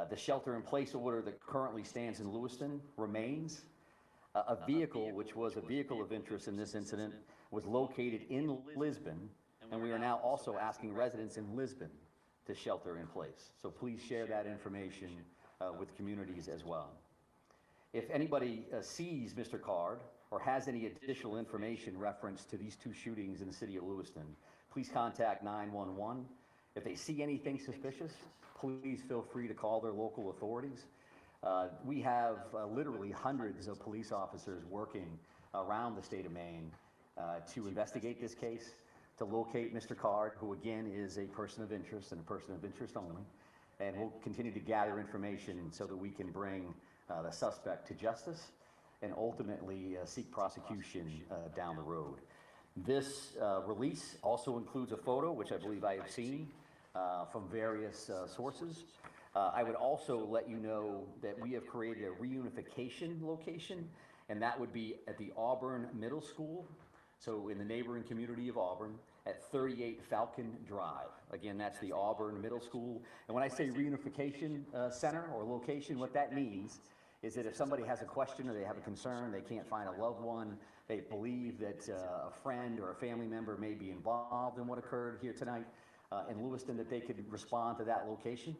The shelter-in-place order that currently stands in Lewiston remains. A vehicle, which was a vehicle of interest in this incident, was located in Lisbon, and we are now also asking residents in Lisbon to shelter in place. So please share that information with communities as well. If anybody sees Mr. Card or has any additional information reference to these two shootings in the city of Lewiston, please contact 911. If they see anything suspicious, please feel free to call their local authorities. We have literally hundreds of police officers working around the state of Maine to investigate this case, to locate Mr. Card, who again is a person of interest and a person of interest only. And we'll continue to gather information so that we can bring the suspect to justice and ultimately seek prosecution down the road. This release also includes a photo, which I believe I have seen from various sources. I would also let you know that we have created a reunification location, and that would be at the Auburn Middle School, so in the neighboring community of Auburn, at 38 Falcon Drive. Again, that's the Auburn Middle School. And when I say reunification center or location, what that means is that if somebody has a question or they have a concern, they can't find a loved one, they believe that a friend or a family member may be involved in what occurred here tonight in Lewiston, that they could respond to that location.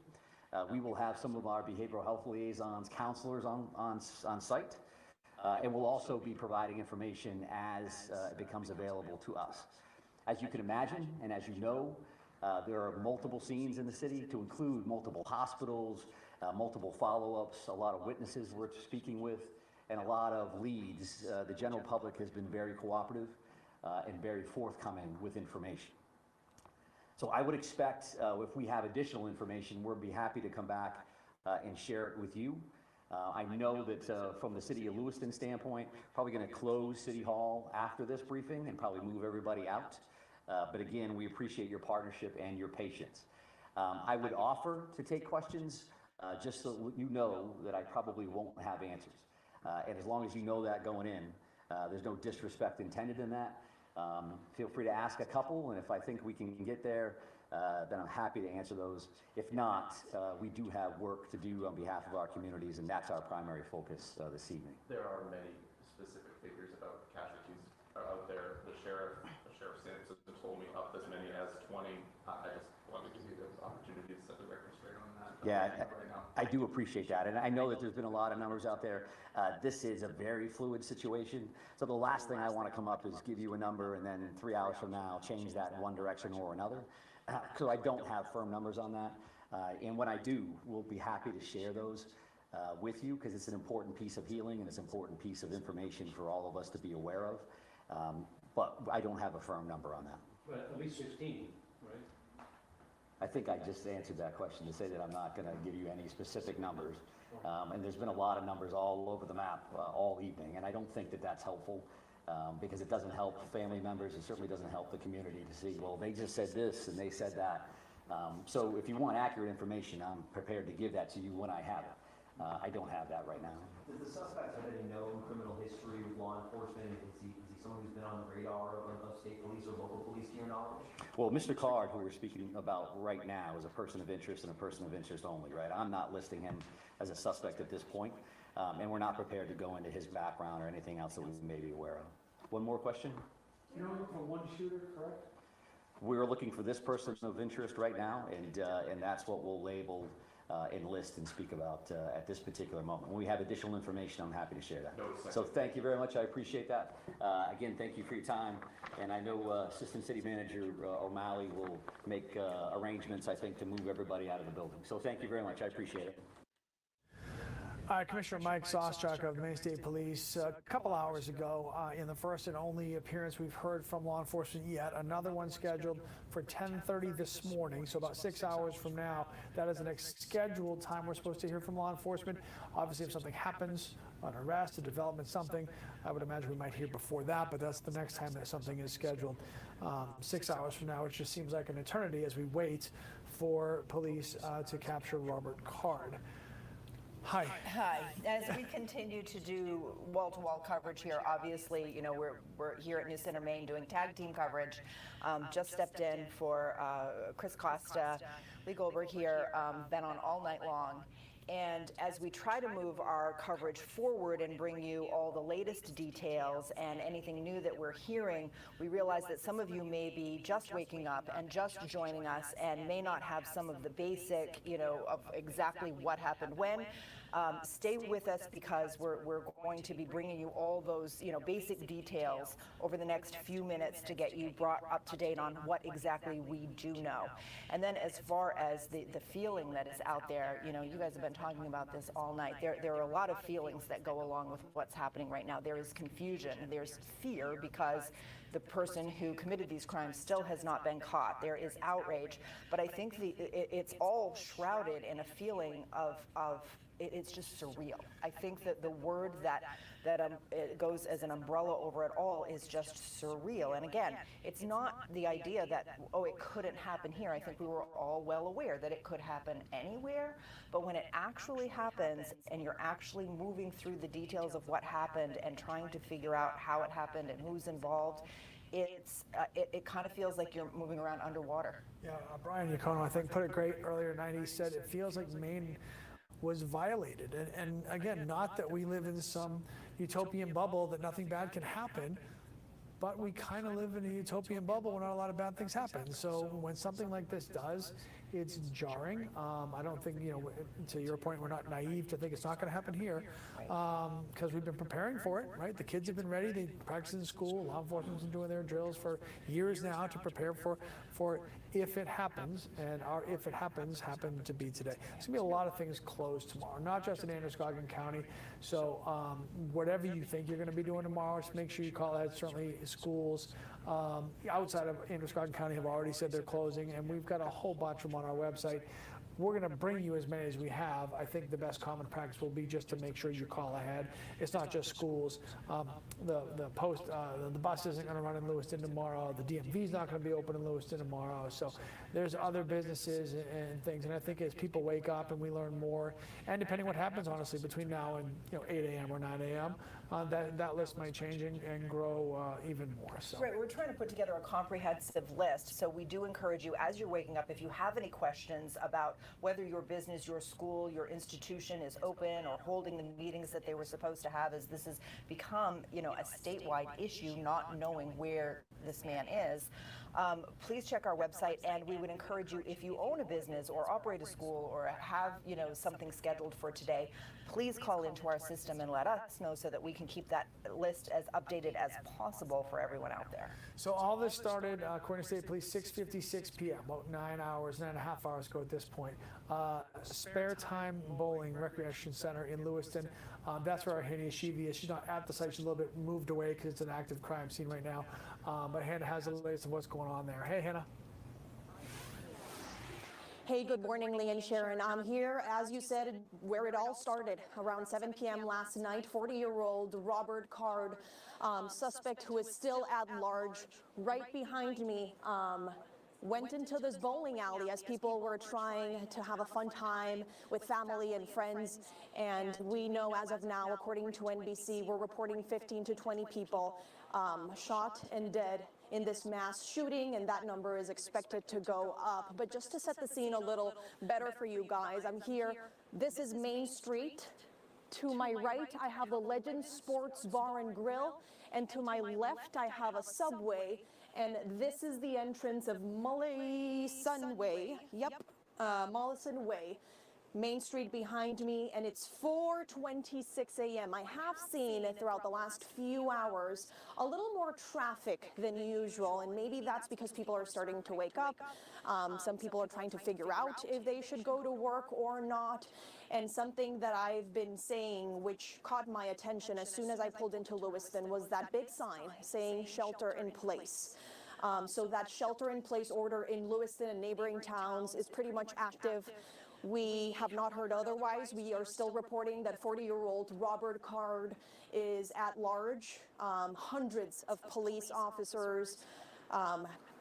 We will have some of our behavioral health liaisons, counselors on site, and we'll also be providing information as it becomes available to us. As you can imagine, and as you know, there are multiple scenes in the city, to include multiple hospitals, multiple follow-ups, a lot of witnesses we're speaking with, and a lot of leads. The general public has been very cooperative and very forthcoming with information. So I would expect if we have additional information, we'll be happy to come back and share it with you. I know that from the city of Lewiston standpoint, probably going to close City Hall after this briefing and probably move everybody out. But again, we appreciate your partnership and your patience. I would offer to take questions just so you know that I probably won't have answers. And as long as you know that going in, there's no disrespect intended in that. Feel free to ask a couple, and if I think we can get there, then I'm happy to answer those. If not, we do have work to do on behalf of our communities, and that's our primary focus this evening.
There are many specific figures about casualties out there. The sheriff Sanson told me up as many as 20. I just wanted to give you those opportunities to set the record straight on that.
Yeah, I do appreciate that, and I know that there's been a lot of numbers out there. This is a very fluid situation, so the last thing I want to come up is give you a number and then 3 hours from now change that in one direction or another. So I don't have firm numbers on that, and when I do, we'll be happy to share those with you, because it's an important piece of healing and it's an important piece of information for all of us to be aware of, but I don't have a firm number on that.
But at least 15, right?
I think I just answered that question to say that I'm not going to give you any specific numbers. And there's been a lot of numbers all over the map all evening, and I don't think that that's helpful because it doesn't help family members. It certainly doesn't help the community to see, well, they just said this and they said that. So if you want accurate information, I'm prepared to give that to you when I have it. I don't have that right now.
Does the suspect have any known criminal history with law enforcement? Is he someone who's been on the radar of state police or local police to your knowledge?
Well, Mr. Card, who we're speaking about right now, is a person of interest and a person of interest only, right? I'm not listing him as a suspect at this point, and we're not prepared to go into his background or anything else that we may be aware of. One more question?
You're looking for one shooter, correct?
We're looking for this person of interest right now, and that's what we'll label and list and speak about at this particular moment. When we have additional information, I'm happy to share that. So thank you very much. I appreciate that. Again, thank you for your time. And I know Assistant City Manager O'Malley will make arrangements, I think, to move everybody out of the building. So thank you very much. I appreciate it.
Commissioner Mike Sostrzak of Maine State Police, a couple hours ago, in the first and only appearance we've heard from law enforcement yet, another one scheduled for 10:30 this morning, so about 6 hours from now. That is an scheduled time we're supposed to hear from law enforcement. Obviously, if something happens, an arrest, a development, something, I would imagine we might hear before that, but that's the next time that something is scheduled. 6 hours from now, which just seems like an eternity as we wait for police to capture Robert Card. Hi.
Hi. As we continue to do wall-to-wall coverage here, obviously, you know, we're here at New Center, Maine, doing tag team coverage. Just stepped in for Chris Costa, Lee Goldberg here, been on all night long. And as we try to move our coverage forward and bring you all the latest details and anything new that we're hearing, we realize that some of you may be just waking up and just joining us and may not have some of the basic, of exactly what happened when. Stay with us because we're going to be bringing you all those, basic details over the next few minutes to get you brought up to date on what exactly we do know. And then as far as the feeling that is out there, you guys have been talking about this all night. There are a lot of feelings that go along with what's happening right now. There is confusion, there's fear because the person who committed these crimes still has not been caught. There is outrage, but I think it's all shrouded in a feeling of it's just surreal. I think that the word that it goes as an umbrella over it all is just surreal. And again, it's not the idea that, it couldn't happen here. I think we were all well aware that it could happen anywhere, but when it actually happens and you're actually moving through the details of what happened and trying to figure out how it happened and who's involved, it kind of feels like you're moving around underwater.
Yeah, Brian Iacono, I think, put it great earlier tonight. He said it feels like Maine was violated. And again, not that we live in some utopian bubble that nothing bad can happen, but we kind of live in a utopian bubble where not a lot of bad things happen. So when something like this does, it's jarring. I don't think, to your point, we're not naive to think it's not going to happen here because we've been preparing for it, right? The kids have been ready. They practice in school. Law enforcement's been doing their drills for years now to prepare for if it happens, and our if it happens happened to be today. There's going to be a lot of things closed tomorrow, not just in Androscoggin County. So whatever you think you're going to be doing tomorrow, just make sure you call ahead. Certainly schools outside of Androscoggin County have already said they're closing, and we've got a whole bunch of them on our website. We're going to bring you as many as we have. I think the best common practice will be just to make sure you call ahead. It's not just schools. The bus isn't going to run in Lewiston tomorrow. The DMV is not going to be open in Lewiston tomorrow. So there's other businesses and things. And I think as people wake up and we learn more, and depending what happens, honestly, between now and 8 a.m. or 9 a.m., that list might change and grow even more. So.
Right, we're trying to put together a comprehensive list. So we do encourage you, as you're waking up, if you have any questions about whether your business, your school, your institution is open or holding the meetings that they were supposed to have, as this has become, a statewide issue, not knowing where this man is. Please check our website, and we would encourage you, if you own a business or operate a school or have, something scheduled for today, please call into our system and let us know so that we can keep that list as updated as possible for everyone out there.
So all this started, according to State Police, 6:56 p.m., about 9.5 hours ago at this point. Sparetime Recreation Center in Lewiston. That's where our Hannah Yeshivi is. She's not at the site. She's a little bit moved away because it's an active crime scene right now. But Hannah has the latest of what's going on there. Hey, Hannah.
Hey, good morning, Lee and Sharon. I'm here, as you said, where it all started, around 7 p.m. last night. 40-year-old Robert Card, suspect who is still at large, right behind me, went into this bowling alley as people were trying to have a fun time with family and friends. And we know as of now, according to NBC, we're reporting 15 to 20 people shot and dead in this mass shooting, and that number is expected to go up. But just to set the scene a little better for you guys, I'm here. This is Main Street. To my right, I have the Legend Sports Bar and Grill, and to my left, I have a Subway, and this is the entrance of Mollison Way. Yep, Mollison Way. Main Street behind me, and it's 4:26 a.m. I have seen throughout the last few hours a little more traffic than usual, and maybe that's because people are starting to wake up. Some people are trying to figure out if they should go to work or not. And something that I've been saying, which caught my attention as soon as I pulled into Lewiston, was that big sign saying shelter in place. So that shelter in place order in Lewiston and neighboring towns is pretty much active. We have not heard otherwise. We are still reporting that 40-year-old Robert Card is at large. Hundreds of police officers,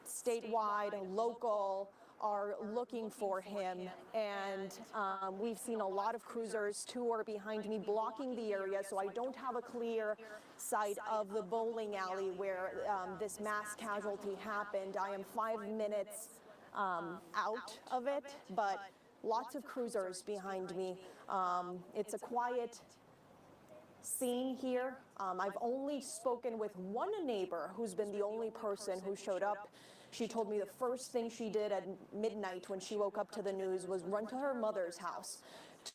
statewide, local, are looking for him. And we've seen a lot of cruisers. Two are behind me blocking the area, so I don't have a clear sight of the bowling alley where this mass casualty happened. I am 5 minutes out of it, but lots of cruisers behind me. It's a quiet scene here. I've only spoken with one neighbor who's been the only person who showed up. She told me the first thing she did at midnight when she woke up to the news was run to her mother's house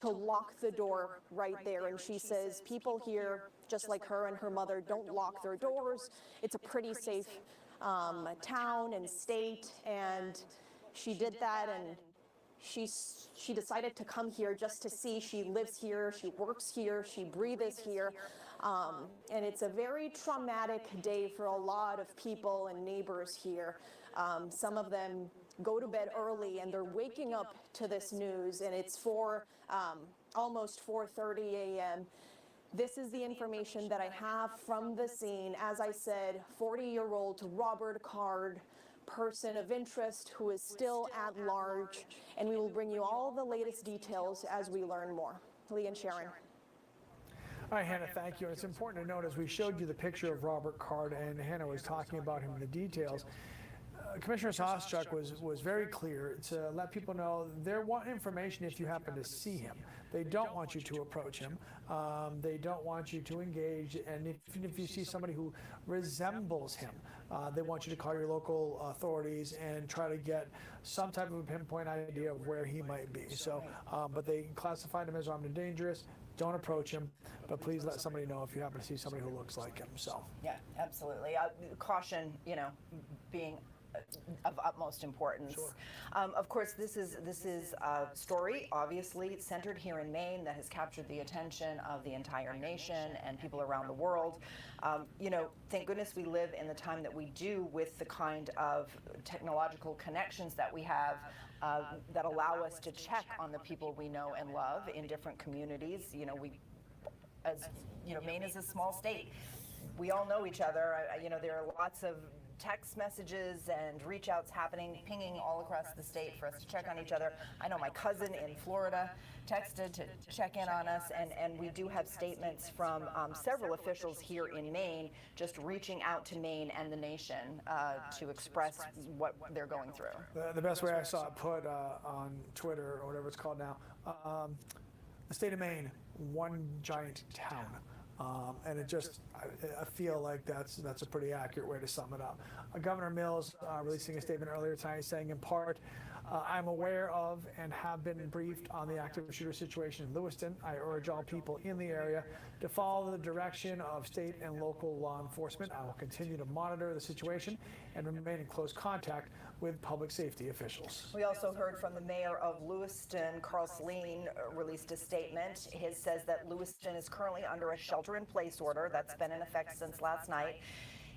to lock the door right there. And she says people here, just like her and her mother, don't lock their doors. It's a pretty safe town and state. And she did that, and she decided to come here just to see. She lives here, she works here, she breathes here. And it's a very traumatic day for a lot of people and neighbors here. Some of them go to bed early and they're waking up to this news, and it's almost 4:30 a.m. This is the information that I have from the scene. As I said, 40-year-old Robert Card, person of interest who is still at large, and we will bring you all the latest details as we learn more. Lee and Sharon.
All right, Hannah, thank you. It's important to note, as we showed you the picture of Robert Card, and Hannah was talking about him in the details, Commissioner Sawchuk was very clear to let people know they want information if you happen to see him. They don't want you to approach him. They don't want you to engage. And if you see somebody who resembles him, they want you to call your local authorities and try to get some type of a pinpoint idea of where he might be. So, but they classified him as armed and dangerous. Don't approach him, but please let somebody know if you happen to see somebody who looks like him. So,
yeah, absolutely. Caution, being of utmost importance.
Sure.
Of course, this is a story, obviously, centered here in Maine that has captured the attention of the entire nation and people around the world. Thank goodness we live in the time that we do, with the kind of technological connections that we have that allow us to check on the people we know and love in different communities. Maine is a small state. We all know each other. There are lots of text messages and reach outs happening, pinging all across the state for us to check on each other. I know my cousin in Florida texted to check in on us, and we do have statements from several officials here in Maine just reaching out to Maine and the nation to express what they're going through.
The best way I saw it put on Twitter, or whatever it's called now, the state of Maine, one giant town. And I feel like that's a pretty accurate way to sum it up. Governor Mills releasing a statement earlier tonight saying, in part, I'm aware of and have been briefed on the active shooter situation in Lewiston. I urge all people in the area to follow the direction of state and local law enforcement. I will continue to monitor the situation and remain in close contact with public safety officials.
We also heard from the mayor of Lewiston, Carl Saleen, released a statement. His says that Lewiston is currently under a shelter-in-place order that's been in effect since last night.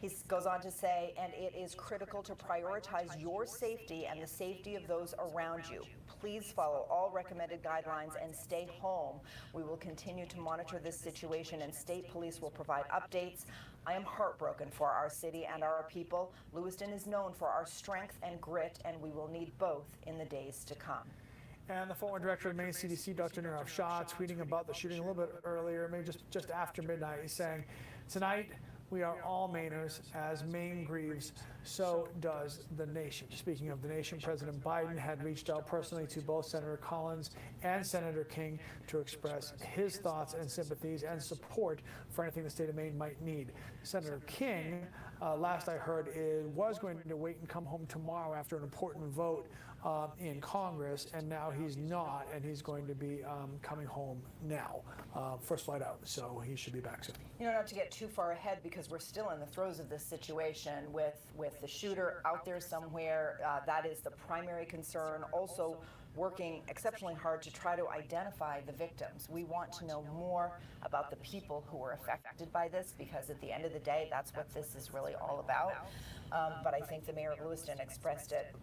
He goes on to say, and it is critical to prioritize your safety and the safety of those around you. Please follow all recommended guidelines and stay home. We will continue to monitor this situation, and state police will provide updates. I am heartbroken for our city and our people. Lewiston is known for our strength and grit, and we will need both in the days to come.
And the former director of Maine CDC, Dr. Nirav Shah, tweeting about the shooting a little bit earlier, maybe just after midnight, he's saying, tonight, we are all Mainers. As Maine grieves, so does the nation. Speaking of the nation, President Biden had reached out personally to both Senator Collins and Senator King to express his thoughts and sympathies and support for anything the state of Maine might need. Senator King, last I heard, was going to wait and come home tomorrow after an important vote in Congress, and now he's not, and he's going to be coming home now. First flight out, so he should be back soon.
Not to get too far ahead, because we're still in the throes of this situation with the shooter out there somewhere. That is the primary concern. Also working exceptionally hard to try to identify the victims. We want to know more about the people who were affected by this, because at the end of the day, that's what this is really all about. But I think the mayor of Lewiston expressed it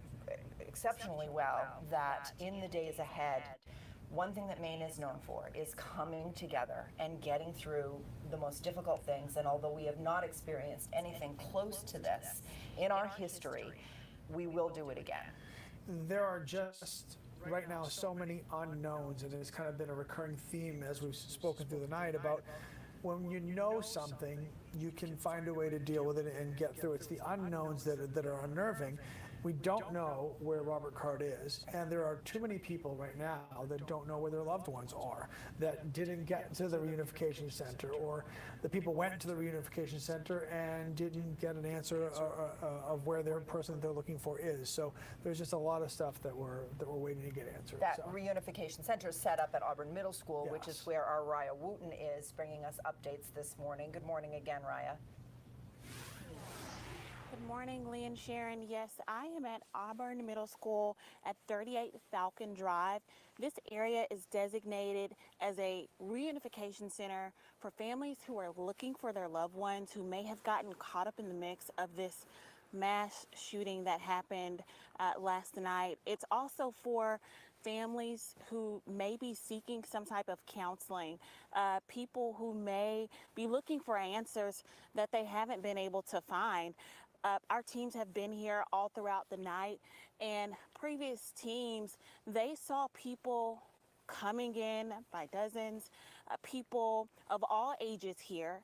exceptionally well, that in the days ahead, one thing that Maine is known for is coming together and getting through the most difficult things. And although we have not experienced anything close to this in our history, we will do it again.
There are just right now so many unknowns, and it's kind of been a recurring theme as we've spoken through the night about when you know something, you can find a way to deal with it and get through. It's the unknowns that are unnerving. We don't know where Robert Card is, and there are too many people right now that don't know where their loved ones are, that didn't get to the reunification center, or the people went to the reunification center and didn't get an answer of where their person that they're looking for is. So there's just a lot of stuff that we're waiting to get answered.
That
so.
reunification center is set up at Auburn Middle School,
Yes.
which is where our Raya Wooten is, bringing us updates this morning. Good morning again, Raya.
Good morning, Lee and Sharon. Yes, I am at Auburn Middle School at 38 Falcon Drive. This area is designated as a reunification center for families who are looking for their loved ones who may have gotten caught up in the mix of this mass shooting that happened last night. It's also for families who may be seeking some type of counseling, people who may be looking for answers that they haven't been able to find. Our teams have been here all throughout the night, and previous teams, they saw people coming in by dozens, people of all ages here,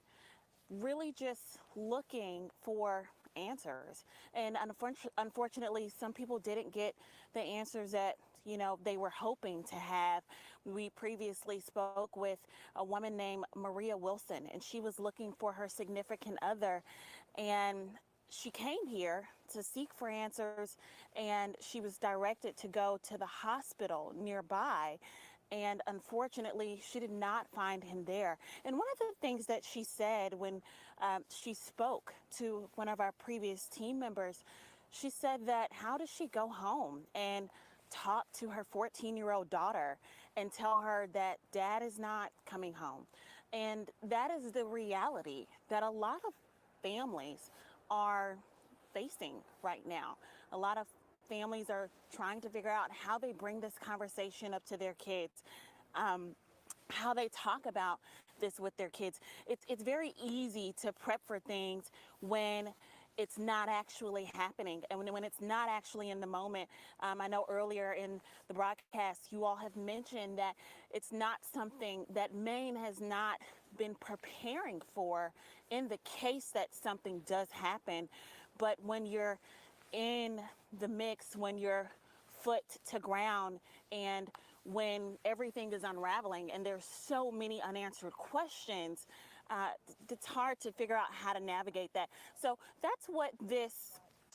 really just looking for answers. And unfortunately, some people didn't get the answers that they were hoping to have. We previously spoke with a woman named Maria Wilson, and she was looking for her significant other, and she came here to seek for answers, and she was directed to go to the hospital nearby. And unfortunately, she did not find him there. And one of the things that she said when she spoke to one of our previous team members, she said that how does she go home and talk to her 14-year-old daughter and tell her that dad is not coming home? And that is the reality that a lot of families are facing right now. A lot of families are trying to figure out how they bring this conversation up to their kids, how they talk about this with their kids. It's very easy to prep for things when it's not actually happening and when it's not actually in the moment. I know earlier in the broadcast, you all have mentioned that it's not something that Maine has not been preparing for in the case that something does happen. But when you're in the mix, when you're foot to ground, and when everything is unraveling and there's so many unanswered questions, it's hard to figure out how to navigate that. So that's what this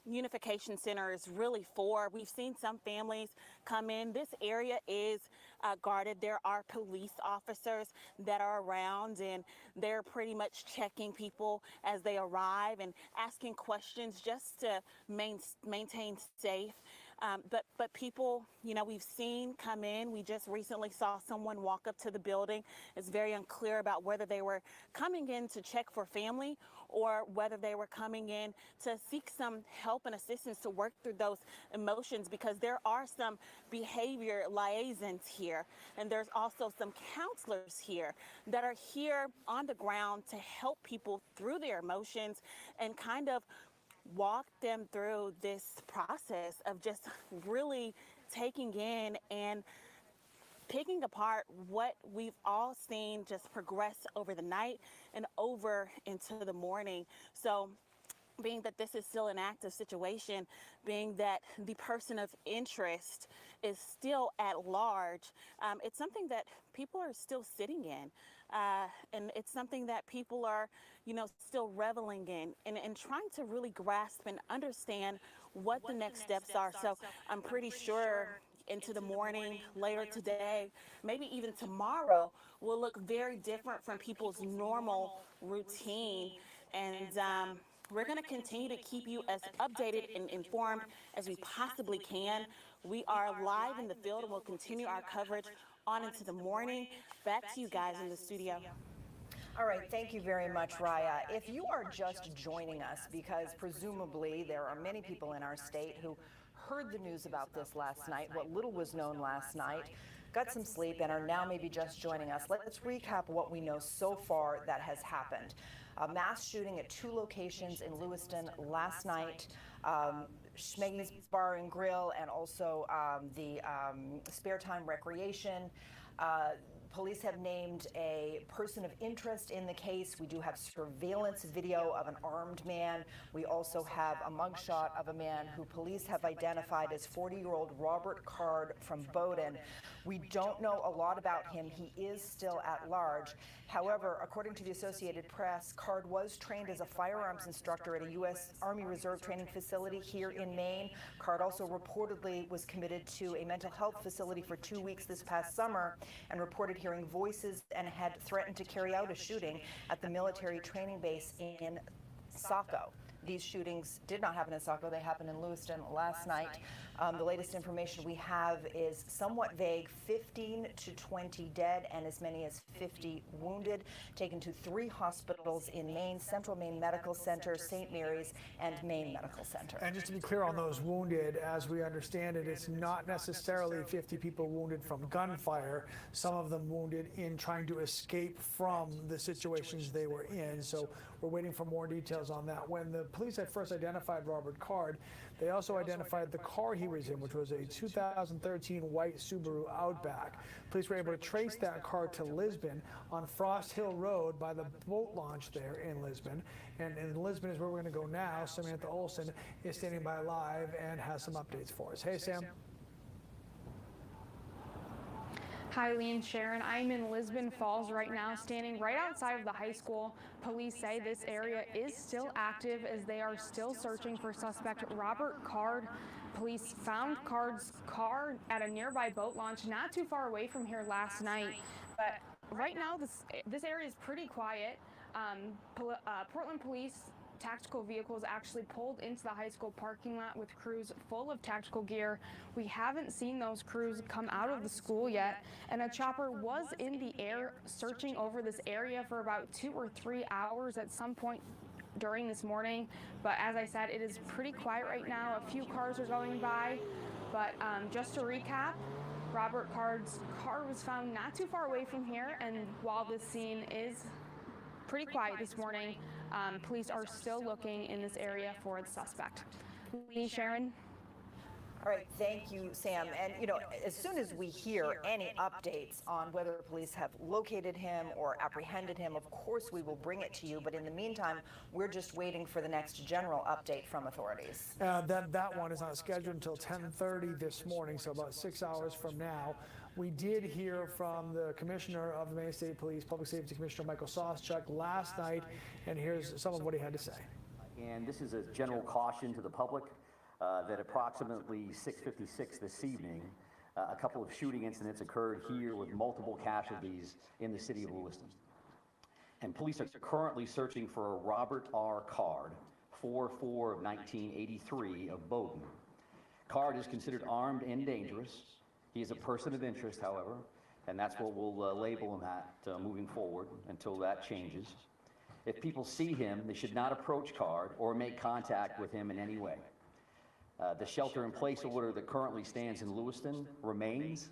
Unification Center is really for. We've seen some families come in. This area is guarded. There are police officers that are around, and they're pretty much checking people as they arrive and asking questions just to maintain safe. But people, we've seen come in. We just recently saw someone walk up to the building. It's very unclear about whether they were coming in to check for family or whether they were coming in to seek some help and assistance to work through those emotions, because there are some behavior liaisons here, and there's also some counselors here that are here on the ground to help people through their emotions and kind of walk them through this process of just really taking in and picking apart what we've all seen just progress over the night and over into the morning. So being that this is still an active situation, being that the person of interest is still at large, it's something that people are still sitting in. And it's something that people are, still reveling in and trying to really grasp and understand what the next steps are. So I'm pretty sure into the morning, later today, maybe even tomorrow, will look very different from people's normal routine. And we're going to continue to keep you as updated and informed as we possibly can. We are live in the field and we'll continue our coverage on into the morning. Back to you guys in the studio.
All right, thank you very much, Raya. If you are just joining us, because presumably there are many people in our state who heard the news about this last night, what little was known last night, got some sleep, and are now maybe just joining us, let's recap what we know so far that has happened. A mass shooting at 2 locations in Lewiston last night, Schemengees Bar and Grille, and also the Sparetime Recreation. Police have named a person of interest in the case. We do have surveillance video of an armed man. We also have a mugshot of a man who police have identified as 40-year-old Robert Card from Bowdoin. We don't know a lot about him. He is still at large. However, according to the Associated Press, Card was trained as a firearms instructor at a U.S. Army Reserve training facility here in Maine. Card also reportedly was committed to a mental health facility for 2 weeks this past summer and reported hearing voices and had threatened to carry out a shooting at the military training base in Saco. These shootings did not happen in Saco. They happened in Lewiston last night. The latest information we have is somewhat vague: 15 to 20 dead and as many as 50 wounded, taken to 3 hospitals in Maine: Central Maine Medical Center, St. Mary's, and Maine Medical Center.
And just to be clear on those wounded, as we understand it, it's not necessarily 50 people wounded from gunfire, some of them wounded in trying to escape from the situations they were in. So we're waiting for more details on that. When the police had first identified Robert Card, they also identified the car he was in, which was a 2013 white Subaru Outback. Police were able to trace that car to Lisbon on Frost Hill Road by the boat launch there in Lisbon. And in Lisbon is where we're going to go now. Samantha Olson is standing by live and has some updates for us. Hey, Sam.
Hi, Lee and Sharon. I'm in Lisbon Falls right now, standing right outside of the high school. Police say this area is still active as they are still searching for suspect Robert Card. Police found Card's car at a nearby boat launch not too far away from here last night. But right now, this area is pretty quiet. Portland Police tactical vehicles actually pulled into the high school parking lot with crews full of tactical gear. We haven't seen those crews come out of the school yet, and a chopper was in the air searching over this area for about 2 or 3 hours at some point during this morning. But as I said, it is pretty quiet right now. A few cars are going by, but just to recap, Robert Card's car was found not too far away from here, and while this scene is pretty quiet this morning, police are still looking in this area for the suspect. Lee, Sharon?
All right, thank you, Sam. And, you know, as soon as we hear any updates on whether police have located him or apprehended him, of course we will bring it to you. But in the meantime, we're just waiting for the next general update from authorities.
That one is not scheduled until 10:30 this morning, so about 6 hours from now. We did hear from the Commissioner of the Maine State Police, Public Safety Commissioner Michael Sawchuk last night, and here's some of what he had to say.
And this is a general caution to the public that approximately 6:56 this evening, a couple of shooting incidents occurred here with multiple casualties in the city of Lewiston. And police are currently searching for a Robert R. Card, 4/4 of 1983 of Bowdoin. Card is considered armed and dangerous. He is a person of interest, however, and that's what we'll label him at moving forward until that changes. If people see him, they should not approach Card or make contact with him in any way. The shelter-in-place order that currently stands in Lewiston remains.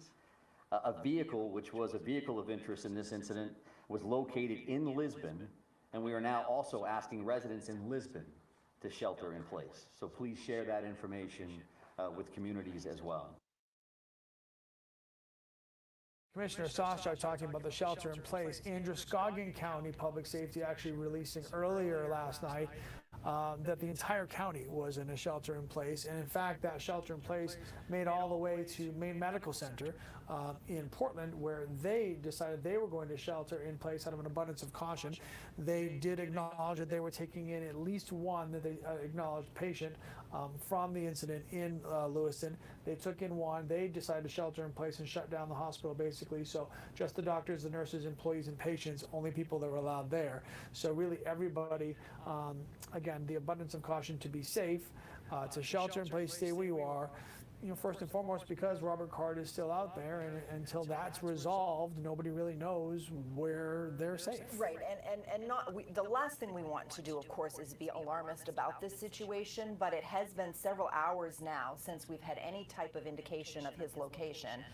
A vehicle, which was a vehicle of interest in this incident, was located in Lisbon, and we are now also asking residents in Lisbon to shelter in place. So please share that information with communities as well.
Commissioner Sawchuk talking about the shelter in place. Androscoggin County Public Safety actually releasing earlier last night that the entire county was in a shelter in place. And in fact, that shelter in place made all the way to Maine Medical Center in Portland, where they decided they were going to shelter in place out of an abundance of caution. They did acknowledge that they were taking in at least one that they acknowledged patient from the incident in Lewiston. They took in one. They decided to shelter in place and shut down the hospital, basically. So just the doctors, the nurses, employees, and patients, only people that were allowed there. So really everybody, again, the abundance of caution to be safe, to shelter in place, stay where you are. You know, first and foremost, because Robert Card is still out there, and until that's resolved, nobody really knows where they're safe.
Right, and the last thing we want to do, of course, is be alarmist about this situation, but it has been several hours now since we've had any type of indication of his location.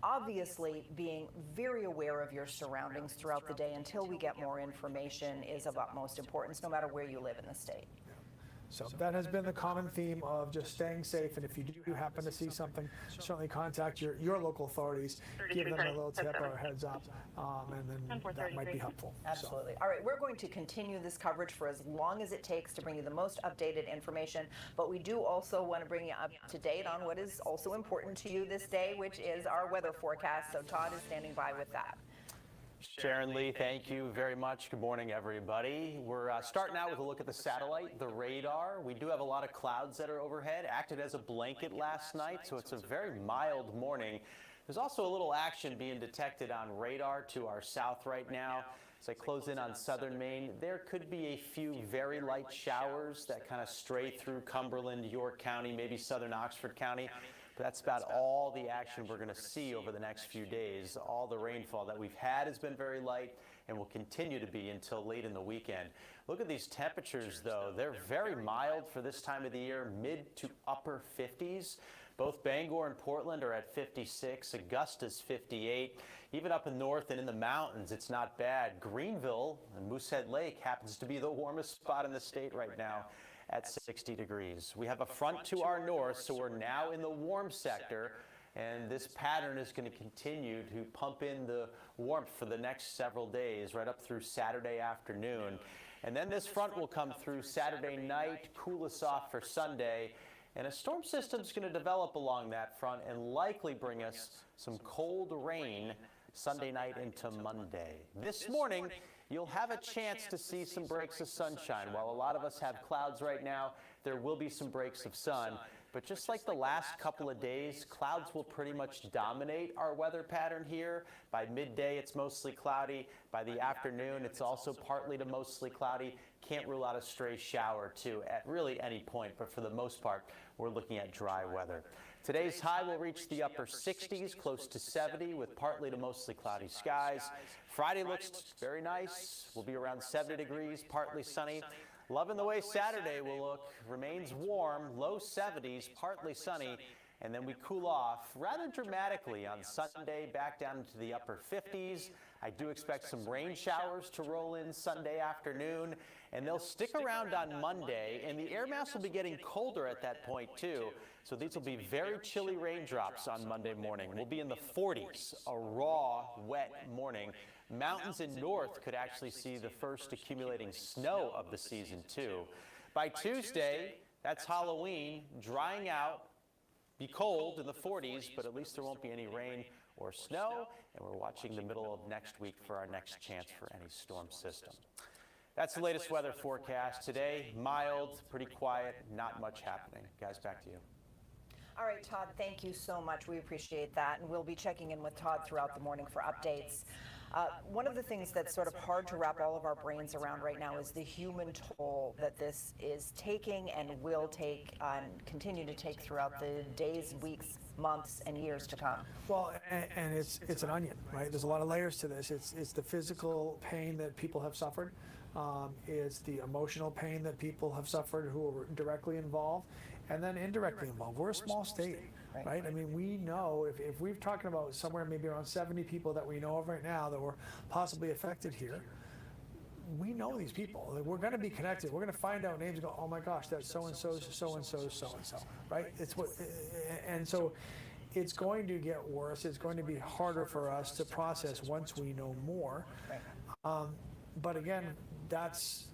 Obviously, being very aware of your surroundings throughout the day until we get more information is of utmost importance, no matter where you live in the state.
So that has been the common theme of just staying safe. And if you do happen to see something, certainly contact your local authorities, give them a little tip or a heads up, and then that might be helpful.
Absolutely. All right, we're going to continue this coverage for as long as it takes to bring you the most updated information, but we do also want to bring you up to date on what is also important to you this day, which is our weather forecast. So Todd is standing by with that.
Sharon Lee, thank you very much. Good morning, everybody. We're starting out with a look at the satellite, the radar. We do have a lot of clouds that are overhead, acted as a blanket last night, so it's a very mild morning. There's also a little action being detected on radar to our south right now. As I close in on southern Maine, there could be a few very light showers that kind of stray through Cumberland, York County, maybe southern Oxford County. But that's about all the action we're going to see over the next few days. All the rainfall that we've had has been very light and will continue to be until late in the weekend. Look at these temperatures, though. They're very mild for this time of the year, mid to upper 50s. Both Bangor and Portland are at 56, Augusta's 58. Even up in north and in the mountains, it's not bad. Greenville and Moosehead Lake happens to be the warmest spot in the state right now at 60 degrees. We have a front to our north, so we're now in the warm sector, and this pattern is going to continue to pump in the warmth for the next several days, right up through Saturday afternoon. And then this front will come through Saturday night, cool us off for Sunday, and a storm system is going to develop along that front and likely bring us some cold rain Sunday night into Monday. This morning, you'll have a chance to see some breaks of sunshine. While a lot of us have clouds right now, there will be some breaks of sun. But just like the last couple of days, clouds will pretty much dominate our weather pattern here. By midday, it's mostly cloudy. By the afternoon, it's also partly to mostly cloudy. Can't rule out a stray shower, too, at really any point. But for the most part, we're looking at dry weather. Today's high will reach the upper 60s, close to 70, with partly to mostly cloudy skies. Friday looks very nice. We'll be around 70 degrees, partly sunny. Loving the way Saturday will look. Remains warm, low 70s, partly sunny. And then we cool off rather dramatically on Sunday, back down into the upper 50s. I do expect some rain showers to roll in Sunday afternoon, and they'll stick around on Monday, and the air mass will be getting colder at that point too. So these will be very chilly raindrops on Monday morning. We'll be in the 40s, a raw, wet morning. Mountains in north could actually see the first accumulating snow of the season too. By Tuesday, that's Halloween, drying out, be cold in the 40s, but at least there won't be any rain or snow, and we're watching the middle of next week for our next chance for any storm system. That's the latest weather forecast. Today, mild, pretty quiet, not much happening. Guys, back to you.
All right, Todd, thank you so much. We appreciate that, and we'll be checking in with Todd throughout the morning for updates. One of the things that's sort of hard to wrap all of our brains around right now is the human toll that this is taking and will take and continue to take throughout the days, weeks, months, and years to come.
Well, and it's an onion, right? There's a lot of layers to this. It's the physical pain that people have suffered. It's the emotional pain that people have suffered who are directly involved, and then indirectly involved. We're a small state, right? I mean, we know if we're talking about somewhere maybe around 70 people that we know of right now that were possibly affected here, we know these people. We're going to be connected. We're going to find out names and go, oh my gosh, that's so-and-so, so-and-so, so-and-so, right? It's what, and so it's going to get worse. It's going to be harder for us to process once we know more. But again, that's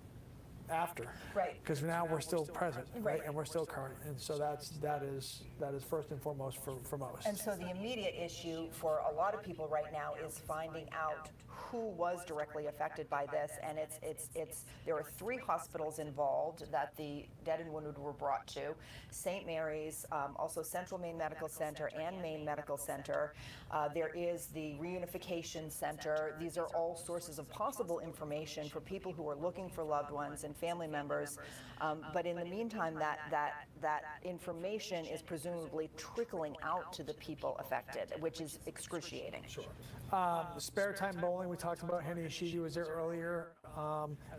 after,
right?
Because now we're still present, right? And we're still current, and so that is first and foremost for most.
And so the immediate issue for a lot of people right now is finding out who was directly affected by this, and it's there are 3 hospitals involved that the dead and wounded were brought to: St. Mary's, also Central Maine Medical Center and Maine Medical Center. There is the Reunification Center. These are all sources of possible information for people who are looking for loved ones and family members. But in the meantime, that information is presumably trickling out to the people affected, which is excruciating.
Sure. Sparetime Bowling, we talked about. Henny Ishidi was there earlier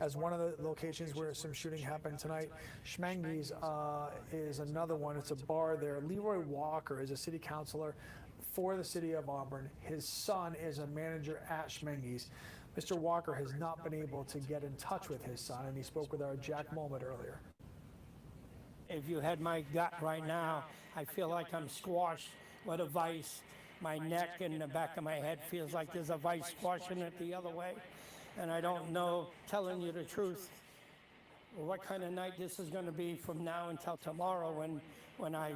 as one of the locations where some shooting happened tonight. Schemengees is another one. It's a bar there. Leroy Walker is a city councilor for the city of Auburn. His son is a manager at Schemengees. Mr. Walker has not been able to get in touch with his son, and he spoke with our Jack Moment earlier.
If you had my gut right now, I feel like I'm squashed with a vice. My neck and the back of my head feels like there's a vice squashing it the other way. And I don't know, telling you the truth, what kind of night this is going to be from now until tomorrow when I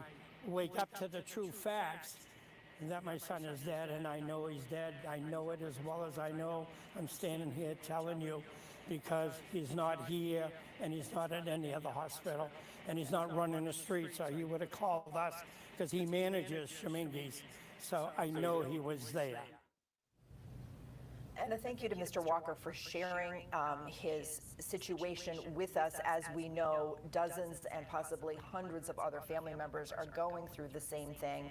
wake up to the true facts that my son is dead, and I know he's dead. I know it as well as I know I'm standing here telling you, because he's not here and he's not at any other hospital and he's not running the streets, or he would have called us, because he manages Schemengees. So I know he was there.
And a thank you to Mr. Walker for sharing his situation with us. As we know, dozens and possibly hundreds of other family members are going through the same thing.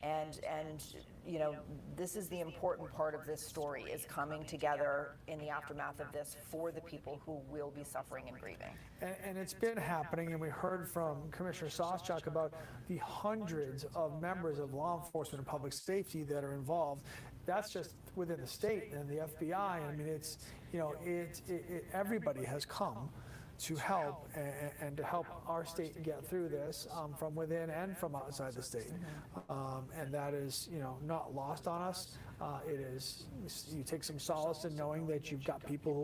And you know, this is the important part of this story, is coming together in the aftermath of this for the people who will be suffering and grieving.
And it's been happening, and we heard from Commissioner Soschuk about the hundreds of members of law enforcement and public safety that are involved. That's just within the state and the FBI. I mean, it's, you know, everybody has come to help and to help our state get through this from within and from outside the state. And that is, you know, not lost on us. It is, you take some solace in knowing that you've got people who